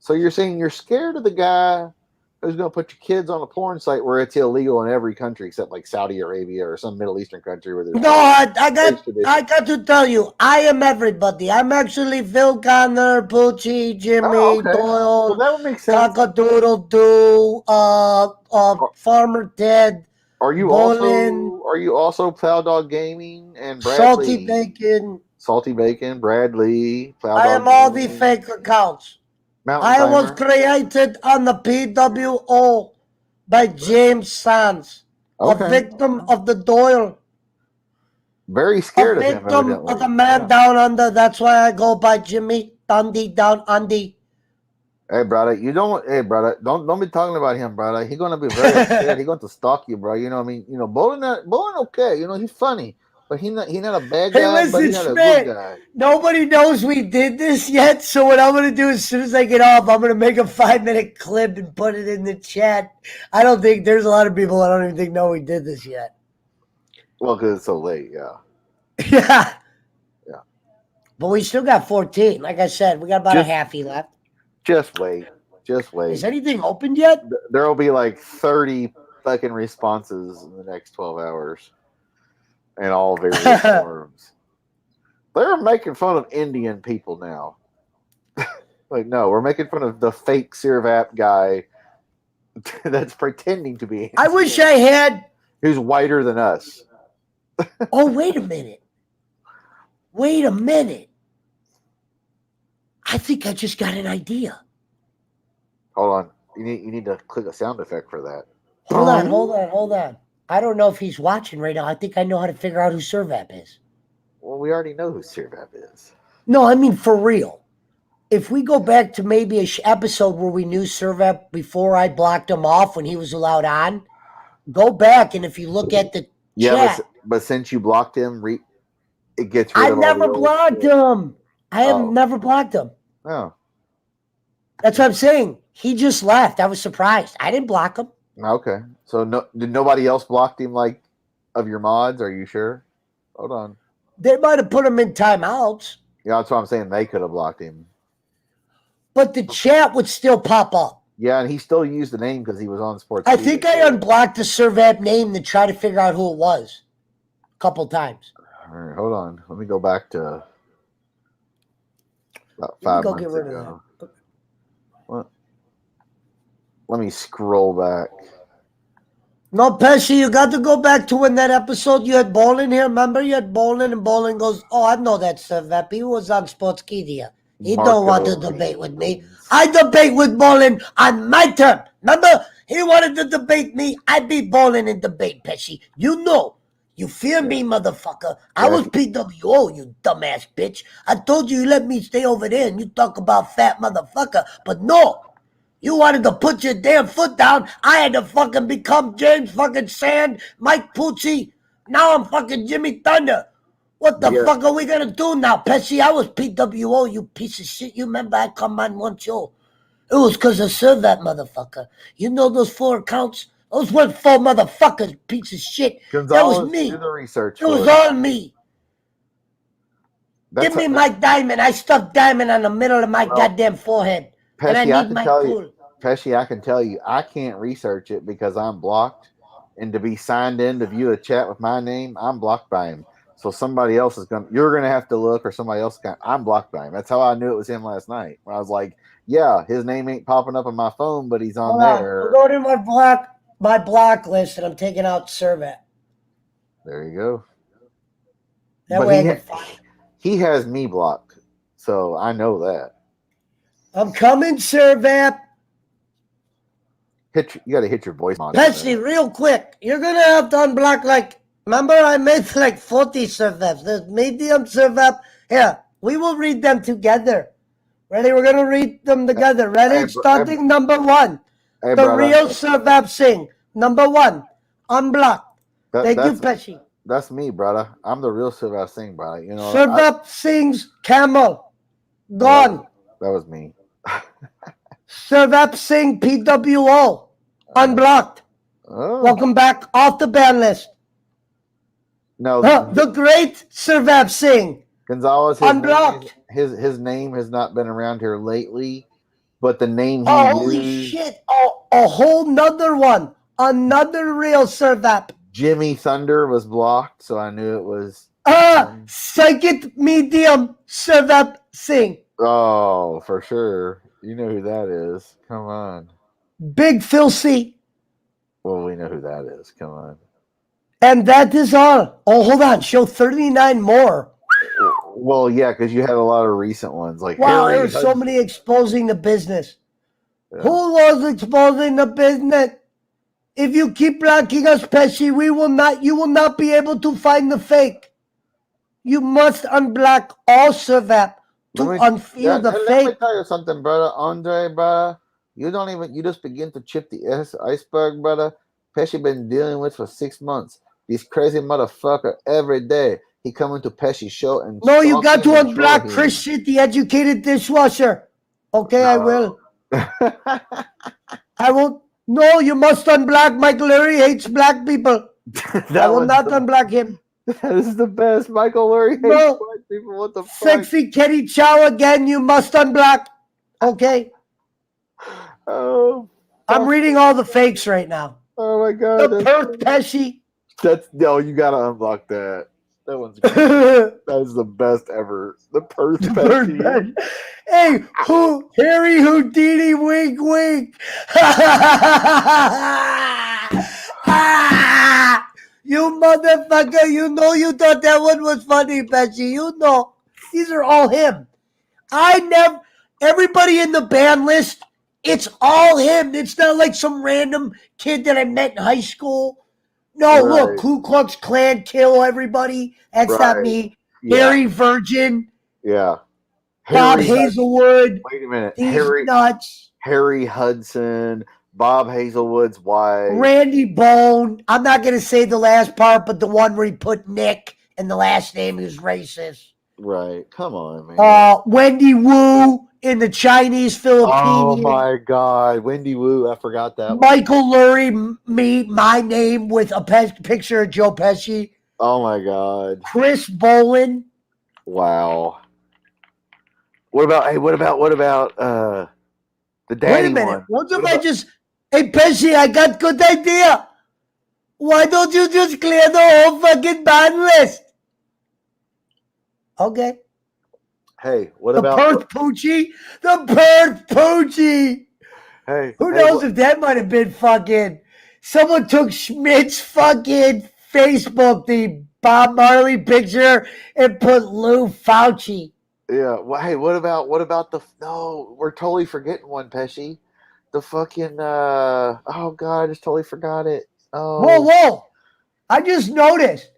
So you're saying you're scared of the guy who's going to put your kids on a porn site where it's illegal in every country except like Saudi Arabia or some Middle Eastern country where there's I got to tell you, I am everybody. I'm actually Phil Connor, Pucci, Jimmy, Doyle, well, that would make sense. Cockadoodle Doo, Farmer Ted. Are you also Plow Dog Gaming and Bradley? Salty Bacon, Bradley, Plow Dog I am all the fake accounts. I was created on the PWO by James Sands, a victim of the Doyle. Very scared of him. A victim of the man down under. That's why I go by Jimmy Dundee down under. Hey, brother, don't be talking about him, brother. He's gonna be very scared. He's going to stalk you, bro. You know what I mean? Bowling okay. He's funny. But he's not a bad guy, but he's not a good guy. Nobody knows we did this yet, so what I'm going to do as soon as I get off, I'm going to make a 5-minute clip and put it in the chat. I don't think there's a lot of people I don't even think know we did this yet. Well, because it's so late, yeah. Yeah. But we still got 14. Like I said, we got about a halfie left. Just wait. Is anything opened yet? There will be like 30 fucking responses in the next 12 hours. In all various forms. They're making fun of Indian people now. Like, no, we're making fun of the fake Sirvap guy that's pretending to be Indian. I wish I had. Who's whiter than us. Oh, wait a minute. I think I just got an idea. Hold on. You need to click a sound effect for that. Hold on. I don't know if he's watching right now. I think I know how to figure out who Sirvap is. Well, we already know who Sirvap is. No, I mean for real. If we go back to maybe an episode where we knew Sirvap before I blocked him off when he was allowed on, go back and if you look at the Yeah, Chat. but since you blocked him, it gets rid I of all never the old blocked shit. him. I have Oh. never blocked him. No. That's what I'm saying. He just left. I was surprised. I didn't block him. Okay. So did nobody else block him like of your mods? Are you sure? Hold on. They might have put him in timeouts, Yeah, that's what I'm saying. They could have blocked him. but the chat would still pop up. Yeah, and he still used the name because he was on Sports. I think I unblocked the Sirvap name to try to figure out who it was a couple times. All right, hold on. Let me go back to about Let me 5 go months get rid ago. of that. What? Let me scroll back. No, Pesci, you got to go back to when that episode you had Bolin here. Remember you had Bolin, and Bolin goes, "Oh, I know that Sirvap. He was on Sportskeeda. He don't want to debate with me. I debate with Bolin on my turn. Remember, he wanted to debate me. I beat Bolin in debate, Pesci. You know. You fear me, motherfucker. I was PWO, you dumbass bitch. I told you let me stay over there and you talk about fat motherfucker. But no. You wanted to put your damn foot down. I had to fucking become James fucking Sand, Mike Pucci. Now I'm fucking Jimmy Thunder. What the fuck are we gonna do now, Pesci? I was PWO, you piece of shit. You remember I come on one show. It was because I served that motherfucker. You know those 4 accounts? Those weren't 4 motherfuckers, piece of shit. Gonzalez, that was me. do the research. It was all me. That's Give me my diamond. I stuck diamond on the middle of my goddamn forehead. Pesci, and I I need can my tell cool. you, Pesci, I can tell you, I can't research it because I'm blocked, and to be signed in to view a chat with my name, I'm blocked by him. So somebody else is you're gonna have to look, or somebody else I'm blocked by him. That's how I knew it was him last night. When I was like, yeah, his name ain't popping up on my phone, but he's on there. I'm going to my block list, and I'm taking out Sirvap. There you go. That but way I can find it. He has me blocked, so I know that. I'm coming, Sirvap. You got to hit your voice mod. Pesci, real quick. You're going to have to unblock, like, remember I made like 40 Sirvaps. There's medium Sirvap. Here, we will read them together. Ready? We're going to read them together. Ready? Starting number 1. The brother. Real Sirvap Singh. Number 1. Unblocked. Thank you, Pesci. That's me, brother. I'm the real Sirvap Singh, brother. You know, Sirvap Singh's camel. Gone. That was me. Sirvap Singh PWO. Unblocked. Oh. Welcome back off the ban list. No, the great Sirvap Singh. Gonzalez, unblocked. His name has not been around here lately, but the name he holy used, shit. A whole nother one. Another real Sirvap. Jimmy Thunder was blocked, so I knew it was. Second medium Sirvap Singh. Oh, for sure. You know who that is. Come on. Big Phil C. Well, we know who that is. Come on. And that is all. Oh, hold on. Show 39 more. Well, yeah, because you had a lot of recent ones. Like wow, Harry there were so Hudson. many exposing the business. Yeah. Who was exposing the business? If you keep blocking us, Pesci, you will not be able to find the fake. You must unblock all Sirvap to unfeel the fake. Let me tell you something, brother. Andre, brother. You just begin to chip the iceberg, brother. Pesci been dealing with for 6 months. This crazy motherfucker every day. He coming to Pesci's show and no, you got to unblock Chris Shit, the educated dishwasher. Okay, no. I will. I won't. No, you must unblock Michael Lurie hates black people. I will not unblock him. That is the best. Michael Lurie hates black people. What the fuck? Sexy Kenny Chow again, you must unblock. Okay. Oh. I'm reading all the fakes right now. Oh my god. The Perth Pesci. You gotta unblock that. That one's great. That is the best ever. The Perth Pesci. Hey, Harry Houdini, wink, wink. You motherfucker, you know you thought that one was funny, Pesci. You know. These are all him. Everybody in the ban list, it's all him. It's not like some random kid that I met in high school. No, look, Ku Klux Klan kill everybody. That's not me. Yeah. Harry Virgin. Yeah. Bob Hazelwood. Wait a minute. These nuts. Harry Hudson, Bob Hazelwood's wife. Randy Bone. I'm not going to say the last part, but the one where he put Nick and the last name is racist. Right. Come on, man. Wendy Wu in the Chinese Filipino. Oh my God, Wendy Wu! I forgot that. Michael Lurie, my name with a picture of Joe Pesci. Oh my God. Chris Bolin. Wow. What about the daddy Wait a minute. one? What if I just? Hey Pesci, I got good idea. Why don't you just clear the whole fucking ban list? Okay. Hey, what The about Perth Poochie? The Perth Poochie. Hey, Who knows if that might have been fucking... Someone took Schmidt's fucking Facebook, the Bob Marley picture, and put Lou Fauci. Yeah. Well, hey, what about the? No, we're totally forgetting one, Pesci. The fucking. Oh God, I just totally forgot it. Oh. Whoa! I just noticed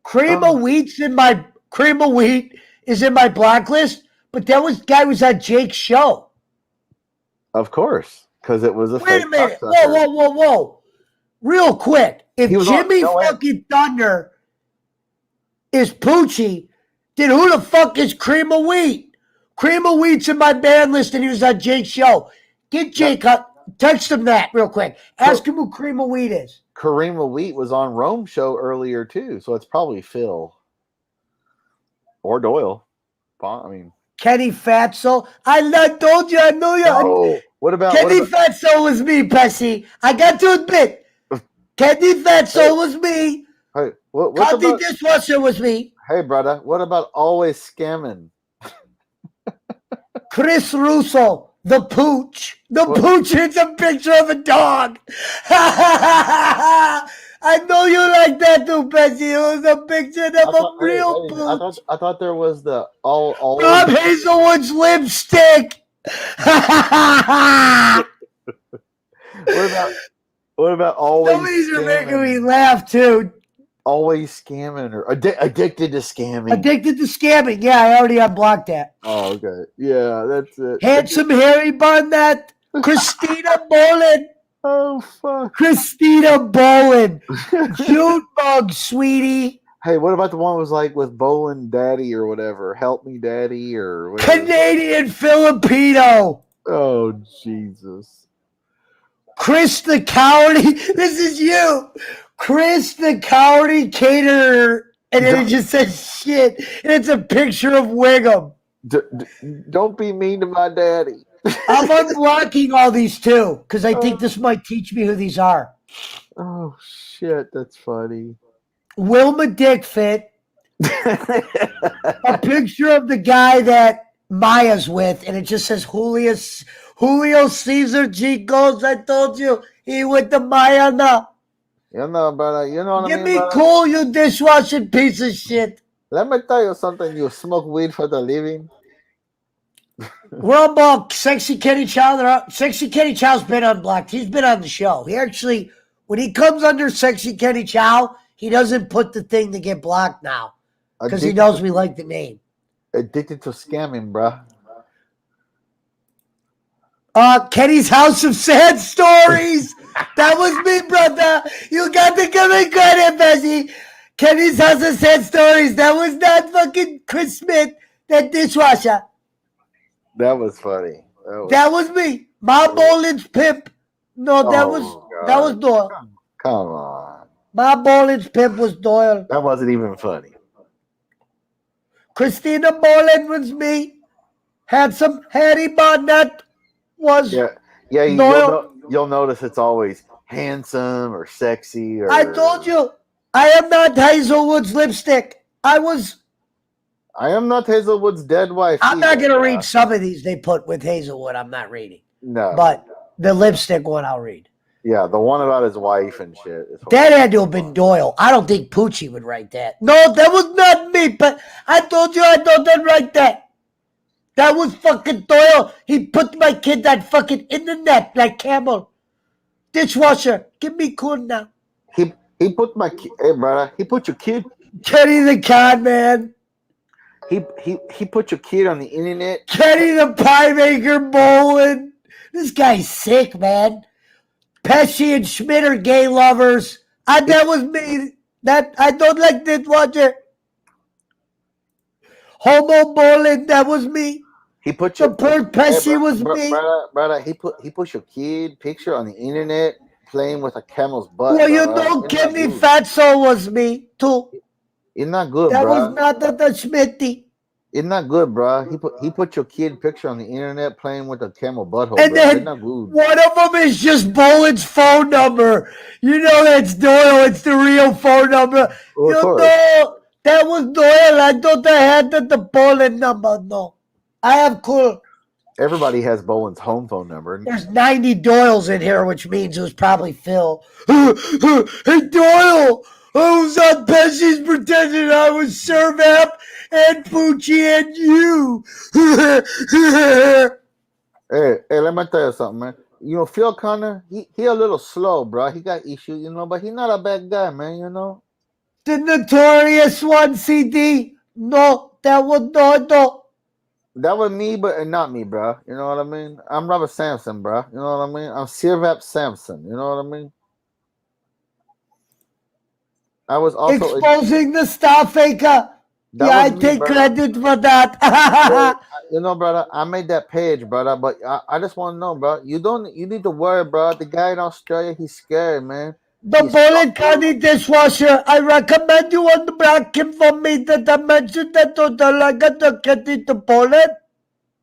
Cream of Wheat is in my blacklist, but that guy was on Jake's show. Of course, because it was a. Wait a minute! Whoa! Real quick, if Jimmy fucking Thunder is Poochie, then who the fuck is Cream of Wheat? Cream of Wheat's in my band list, and he was on Jake's show. Get Jake text him that real quick. Ask him who Cream of Wheat is. Kareem of Wheat was on Rome's show earlier too, so it's probably Phil or Doyle. I mean, Kenny Fatso. I told you. I knew you. No. What about Kenny Fatso was me, Pesci. I got to admit, Kenny Fatso was me. Hey, what's Candy about, Dishwasher was me. Hey, brother, what about always scamming? Chris Russo, the pooch. The pooch is a picture of a dog. I know you like that too, Pesci. It was a picture of a real pooch. I thought there was the all Bob Hazelwood's lipstick. What about always? Some of these are making me laugh too. Always scamming or addicted to scamming. Addicted to scamming. Yeah, I already unblocked that. Oh, okay. Yeah, that's it. Handsome Harry Barnett. Christina Bolin. Oh, fuck. Christina Bolin. June Bug, sweetie. Hey, what about the one that was like with Bolin Daddy or whatever? Help me, Daddy, or whatever. Canadian Filipino. Oh, Jesus. Chris the Cowardly. This is you. Chris the Cowardly Caterer. And then it just says shit. And it's a picture of Wiggum. Don't be mean to my daddy. I'm unblocking all these too because I think this might teach me who these are. Oh, shit. That's funny. Wilma Dickfit. A picture of the guy that Maya's with, and it just says Julio Cesar Chicos. I told you he with the Maya now. You know, brother. You know what I mean? Give me cool, you dishwashing piece of shit. Let me tell you something. You smoke weed for the living. We're unblocked. Sexy Kenny Chow. Sexy Kenny Chow's been unblocked. He's been on the show. He actually, when he comes under Sexy Kenny Chow, he doesn't put the thing to get blocked now because he knows we like the name. Addicted to scamming, bruh. Kenny's House of Sad Stories. That was me, brother. You got to give me credit, Pesci. Kenny's House of Sad Stories. That was not fucking Chris Smith, that dishwasher. That was funny. That was me. My Bolin's pimp. No, that was Doyle. Come on. My Bolin's pimp was Doyle. That wasn't even funny. Christina Bolin was me. Handsome Harry Barnett was Doyle. You'll notice it's always handsome or sexy. Or I told you, I am not Hazelwood's lipstick. I am not Hazelwood's dead wife. I'm not going to read some of these they put with Hazelwood. I'm not reading. No. But the lipstick one I'll read. Yeah, the one about his wife and shit. That had to have been Doyle. I don't think Poochie would write that. No, that was not me, but I told you I don't write that. That was fucking Doyle. He put my kid on fucking internet like Camel. Dishwasher. Give me cool now. He put my kid, hey brother, he put your kid. Kenny the Con Man. He put your kid on the internet. Kenny the Pie Maker Bolin. This guy's sick, man. Pesci and Schmidt are gay lovers. That was me. That I don't like that watch it. Homo bowling, that was me. He put The your poor Pesci was me. brother. He put your kid picture on the internet playing with a camel's butt. Well, you Bruh. know, Isn't that Kenny good? Fatso was me too. Isn't that good, That was bruh? not the Schmitty. Isn't that good, bruh? He put your kid picture on the internet playing with a camel butthole, And bruh. Isn't then that good? one of them is just Boland's phone number. You know that's Doyle. It's the real phone number. Well, of You course. know that was Doyle. I thought I had the Boland number. No, I have cool. Everybody has Boland's home phone number. There's 90 Doyles in here, which means it was probably Phil. Hey, Doyle! I was on Pesci's pretending I was Sirvap and Poochie and you. Hey, let me tell you something, man. You know, Phil Connor, he a little slow, bro. He got issues, you know, but he's not a bad guy, man, you know. The Notorious One CD. No, that was no. That was me, but not me, bro. You know what I mean? I'm Robert Sampson, bro. You know what I mean? I'm Sirvap Sampson. You know what I mean? I was also Exposing the Star Faker. that Yeah, I was me, take brother. credit for that. Hey, you know, brother, I made that page, brother. But I just want to know, bro. You need to worry, bro. The guy in Australia, he's scared, man. The He's Bowling County dishwasher. I recommend you on the black him for me that I mentioned that to the like to get into Poland.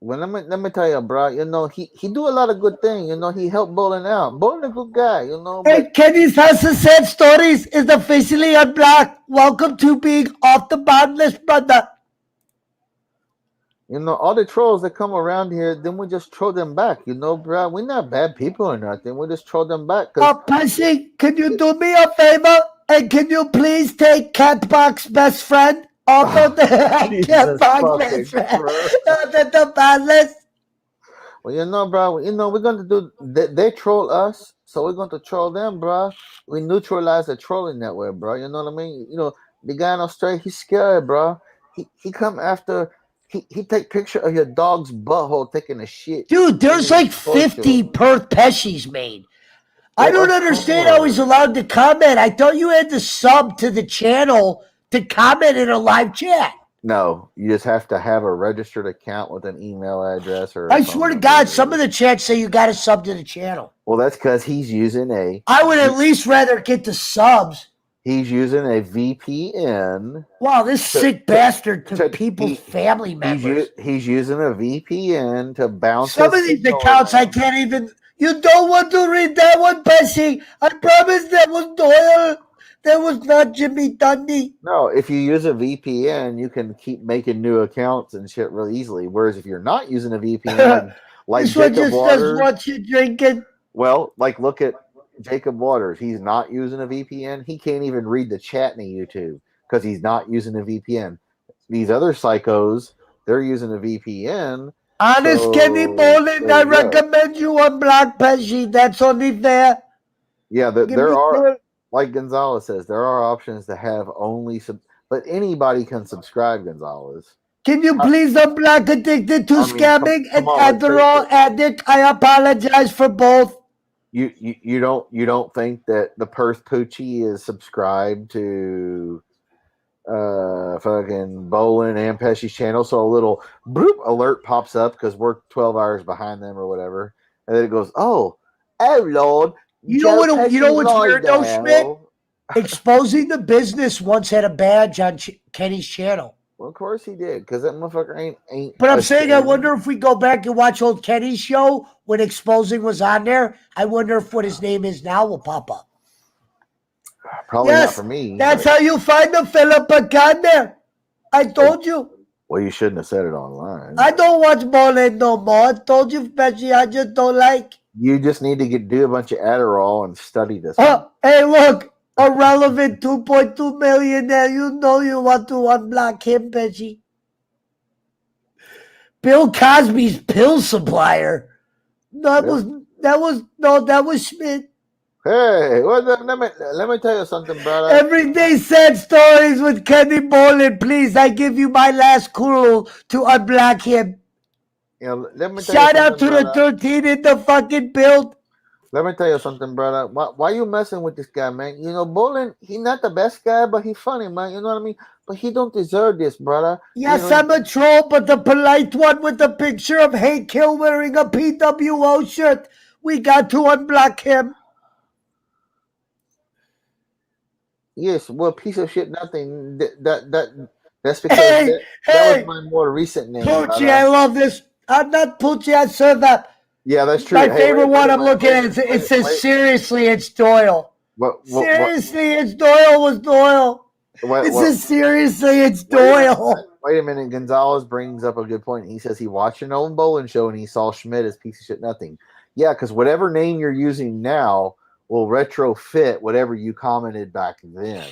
Well, let me tell you, bro. You know, he do a lot of good things. You know, he helped Bowling out. Bowling a good guy, you know. Hey, But Kenny's House of Sad Stories is officially unblocked. Welcome to being off the ban list, brother. you know, all the trolls that come around here, then we just troll them back. You know, bro. We're not bad people or nothing. We just troll them back. Pesci, can you do me a favor? And can you please take Catbox best friend off of the Catbox best friend off of the ban list? Well, you know, bro. You know, we're gonna do. They troll us, so we're going to troll them, bro. We neutralize the trolling network, bro. You know what I mean? You know, the guy in Australia, he's scared, bro. He come after. He take picture of your dog's butthole taking a shit. Dude, there's like 50 Perth Pesci's made. I don't understand how he's allowed to comment. I thought you had to sub to the channel to comment in a live chat. No, you just have to have a registered account with an email address or. I swear to God, some of the chats say you got to sub to the channel. Well, that's because he's using I would at least rather get the subs. He's using a VPN. Wow, this sick bastard to people's family members. He's using a VPN to bounce. Some of these accounts I can't even. You don't want to read that one, Pesci. I promise that was Doyle. That was not Jimmy Dundee. No, if you use a VPN, you can keep making new accounts and shit really easily. Whereas if you're not using a VPN, like this one Jacob just Waters, says what you drinking. well, like look at Jacob Waters. He's not using a VPN. He can't even read the chat in YouTube because he's not using a VPN. These other psychos, they're using a VPN. Honest so, Kenny Bowling, I recommend you unblock Pesci. That's only fair. Yeah, there are, like Gonzalez says, there are options to have only but anybody can subscribe, Gonzalez. Can you please unblock Addicted to Scamming and Adderall Addict? I apologize for both. You don't think that the Perth Poochie is subscribed to fucking Bolin and Pesci's channel, so a little bloop alert pops up because we're 12 hours behind them or whatever, and then it goes, oh Lord, you know what's weird though, Schmidt? Exposing the Business once had a badge on Kenny's channel. Well, of course he did, because that motherfucker ain't. But I'm saying, I wonder if we go back and watch old Kenny's show when Exposing was on there. I wonder if what his name is now will pop up. Probably not for me. That's how you find the Philip again there. I told you. Well, you shouldn't have said it online. I don't watch bowling no more. I told you, Pesci, I just don't like. You just need to do a bunch of Adderall and study this. Hey, look. Irrelevant 2.2 million there. You know you want to unblock him, Pesci. Bill Cosby's pill supplier. That was Schmidt. Hey, well, let me tell you something, brother. Everyday sad stories with Kenny Bolin. Please, I give you my last clue to unblock him. You know, let me Shout out to the 13 in the fucking build. Let me tell you something, brother. Why you messing with this guy, man? You know, Bolin, he's not the best guy, but he's funny, man. You know what I mean? But he don't deserve this, brother. Yes, you know, I'm a troll, but the polite one with the picture of Hank Hill wearing a PWO shirt. We got to unblock him. Yes, well, piece of shit, nothing. That's because Hey, that was hey, my more recent name, Poochie, brother. I love this. I'm not Poochie, I Sirvap. Yeah, that's true. My Hey, favorite one I'm looking wait, at, it wait, says, wait. seriously, it's Doyle. What? Seriously, it's Doyle was Doyle. It says, seriously, it's Doyle. Wait a minute. Gonzalez brings up a good point. He says he watched an old bowling show and he saw Schmidt as piece of shit nothing. Yeah, because whatever name you're using now will retrofit whatever you commented back then.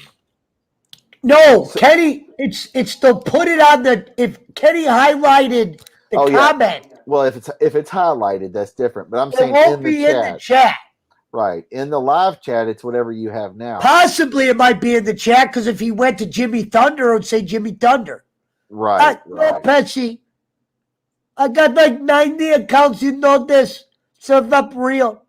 No, Kenny, it's to put it on if Kenny highlighted the comment. Yeah. Well, if it's highlighted, that's different. But I'm saying it won't be in the chat. Right. In the live chat, it's whatever you have now. Possibly it might be in the chat because if he went to Jimmy Thunder, it would say Jimmy Thunder. Right. No, Pesci. I got like 90 accounts. You know this. Serve up real.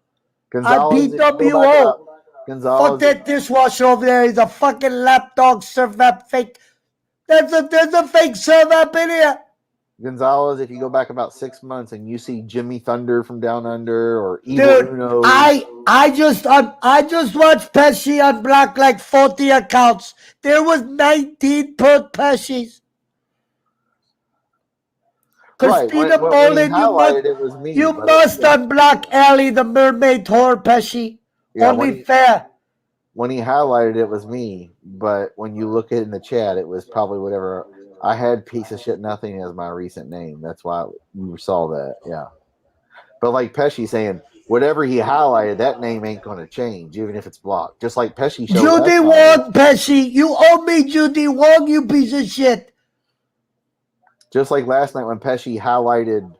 Gonzalez, PWO. Gonzalez. Fuck that dishwasher over there. He's a fucking lapdog Sirvap fake. There's a fake Sirvap in here. Gonzalez, if you go back about 6 months and you see Jimmy Thunder from Down Under or Evil Uno. I just watched Pesci unblock like 40 accounts. There was 19 per Pesci's. Right. When he highlighted it was me. You must unblock Allie the mermaid whore, Pesci. Yeah, only fair. When he highlighted it was me, but when you look at it in the chat, it was probably whatever. I had piece of shit nothing as my recent name. That's why you saw that. Yeah. But like Pesci saying, whatever he highlighted, that name ain't going to change, even if it's blocked. Just like Pesci showed Judy Wong, Pesci. You owe me Judy Wong, you piece of shit. Just like last night when Pesci highlighted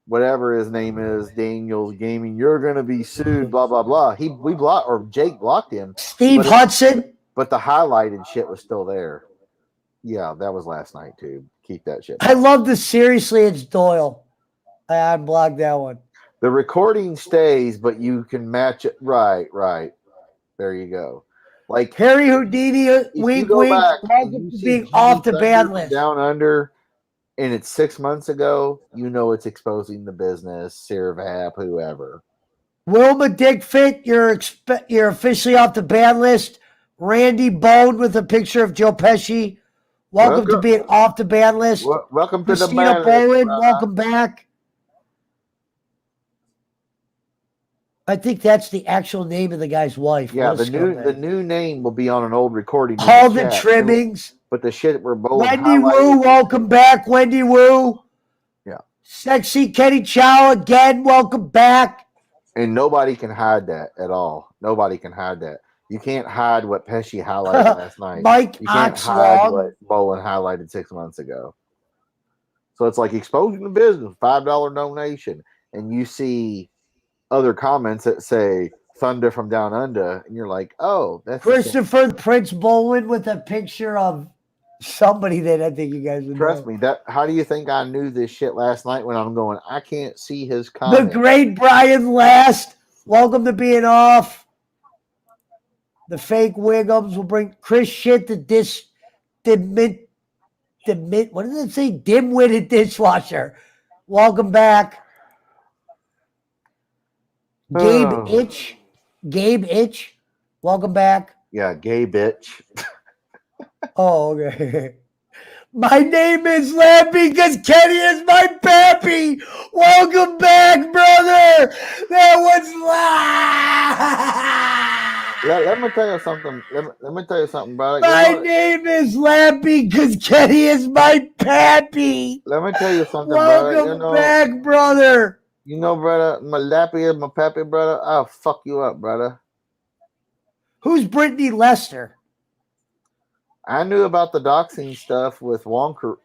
whatever his name is, Daniels Gaming, you're going to be sued, blah, blah, blah. Jake blocked him. Steve Hudson. But the highlighted shit was still there. Yeah, that was last night too. Keep that shit. I love this. Seriously, it's Doyle. I unblocked that one. The recording stays, but you can match it. Right. There you go. Like Harry Houdini, wink, wink, being off the ban list. Down Under, and it's 6 months ago, you know it's exposing the business, Sirvap, whoever. Wilma Dickfit, you're officially off the ban list. Randy Bone with a picture of Joe Pesci. Welcome to being off the ban list. Welcome to Christina the ban Bowen, list. welcome back. I think that's the actual name of the guy's wife. Yeah, the new name will be on an old recording. All the trimmings. But the shit we're both Wendy Wu, welcome back. Wendy Wu. Yeah. Sexy Kenny Chow again, welcome back. And nobody can hide that at all. Nobody can hide that. You can't hide what Pesci highlighted last night. Mike you can't hide what Bolin highlighted 6 months ago. So it's like exposing the business, $5 donation. And you see other comments that say Thunder from Down Under, and you're like, oh, that's Christopher Prince Bolin with a picture of somebody that I think you guys would trust know. me. How do you think I knew this shit last night when I'm going, I can't see his comment? The great Brian Last, welcome to being off. The fake Wiggums will bring Chris shit to what does it say? Dim-witted dishwasher. Welcome back. Gabe Itch. Welcome back. Yeah, gay bitch. Oh, okay. My name is Lappy because Kenny is my pappy. Welcome back, brother. That was live. Let me tell you something. Let me tell you something, brother. My name is Lappy because Kenny is my pappy. Let me tell you something, Welcome brother. back, brother. You know, brother, my Lappy is my pappy, brother. I'll fuck you up, brother. Who's Brittany Lester? I knew about the doxing stuff with Wong Crew.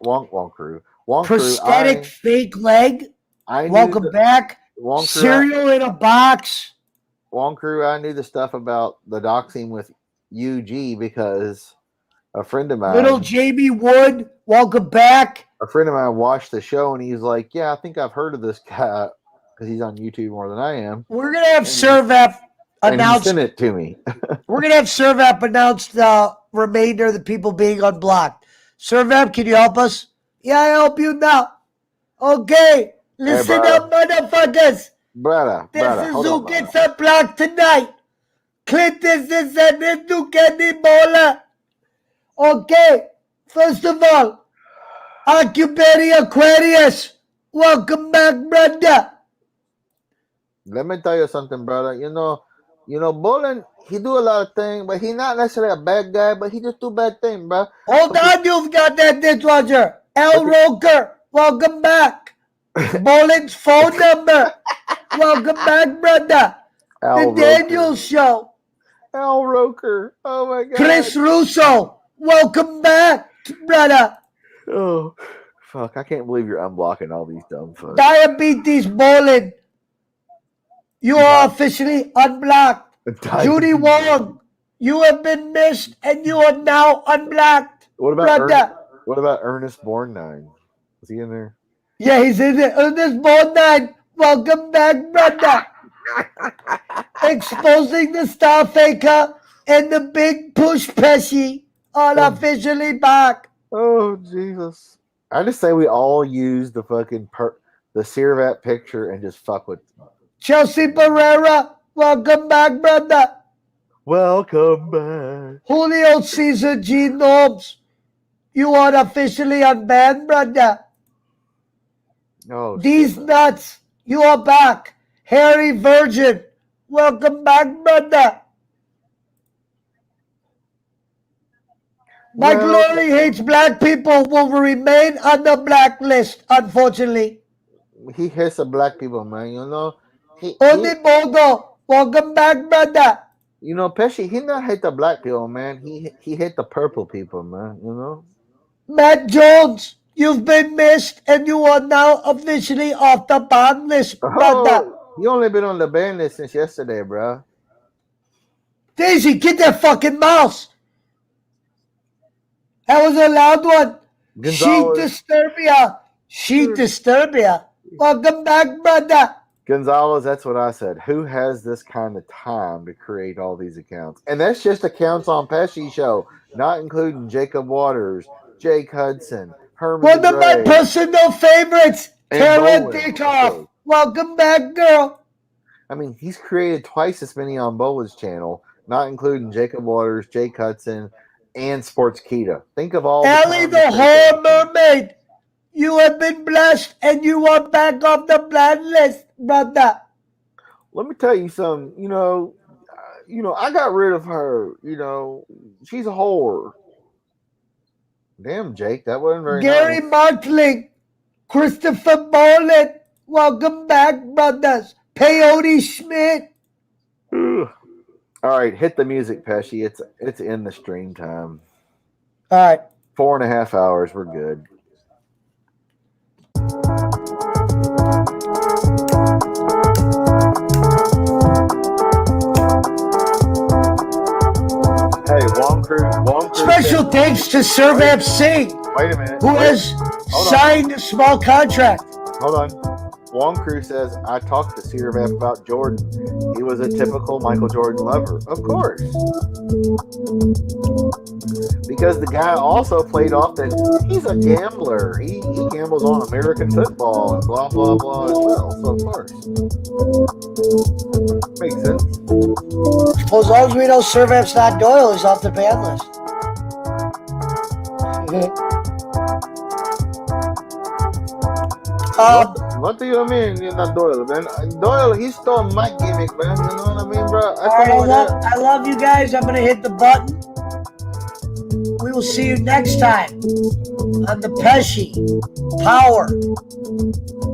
Prosthetic fake leg. Welcome back. Cereal in a box. Wong Crew, I knew the stuff about the doxing with UG because a friend of mine. Little Jamie Wood, welcome back. A friend of mine watched the show and he's like, yeah, I think I've heard of this guy because he's on YouTube more than I am. We're gonna have Sirvap And he announce. sent it to me. We're gonna have Sirvap announce the remainder of the people being unblocked. Sirvap, can you help us? Yeah, I help you now. Okay, listen brother. up, motherfuckers. brother, This is hold who on, brother. gets unblocked tonight. Clinton is an Bola. Okay, first of all, Occupary Aquarius. Welcome back, brother. Let me tell you something, brother. You know, Bolin, he do a lot of things, but he not necessarily a bad guy, but he just do bad things, bro. Hold on, you've got that dishwasher. L. Roker, welcome back. Bolin's phone number. Welcome back, brother. Al The Daniels Show. Al Roker. Oh my God. Chris Russo, welcome back, brother. Oh, fuck. I can't believe you're unblocking all these dumb fucks. Diabetes Bolin. You are officially unblocked. Judy Wong, you have been missed and you are now unblocked. What about brother? What about Ernest Borgnine? Is he in there? Yeah, he's in there. Ernest Borgnine, welcome back, brother. Exposing the Star Faker and the Big Push Pesci are officially back. Oh, Jesus. I just say we all use the fucking the Sirvap picture and just fuck with them. Chelsea Barrera, welcome back, brother. Welcome back. Julio Cesar G. Nobbs, you are officially unbanned, brother. Oh, These nuts, you are back. Harry Virgin, welcome back, brother. Mike Lowry hates black people will remain on the blacklist, unfortunately. He hates the black people, man. You know. Only Bogo, welcome back, brother. You know, Pesci, he not hate the black people, man. He hate the purple people, man. You know. Matt Jones, you've been missed and you are now officially off the ban list, brother. You only been on the ban list since yesterday, bro. Daisy, get that fucking mouse. That was a loud one. Gonzalez. She Disturbia. Welcome back, brother. Gonzalez, that's what I said. Who has this kind of time to create all these accounts? And that's just accounts on Pesci Show, not including Jacob Waters, Jake Hudson, Herman One of my Gray, personal favorites, and Tara Bolin. Dickoff. Welcome back, girl. I mean, he's created twice as many on Bolin's channel, not including Jacob Waters, Jake Hudson, and Sportskeeda. Think of all Ellie the Horror Mermaid. You have been blessed and you are back off the ban list, brother. Let me tell you something. You know, I got rid of her. You know, she's a whore. Damn, Jake, that wasn't very Gary nice. Martling, Christopher Bolin. Welcome back, brothers. Peyote Schmidt. Ugh. All right, hit the music, Pesci. It's in the stream time. All right. 4.5 hours. We're good. Hey, Wong Crew Special thanks to Sirvap Singh, Wait a minute. who has signed a small contract. Hold on. Wong Crew says, I talked to Sirvap about Jordan. He was a typical Michael Jordan lover. Of course. Because the guy also played off that he's a gambler. He gambles on American football and blah, blah, blah as well. So, of course. Makes sense. Well, as long as we know Sirvap's not Doyle, he's off the ban list. What do you mean you're not Doyle, man? Doyle, he stole my gimmick, man. You know what I mean, bro? All right, I love you guys. I'm going to hit the button. We will see you next time on the Pesci Power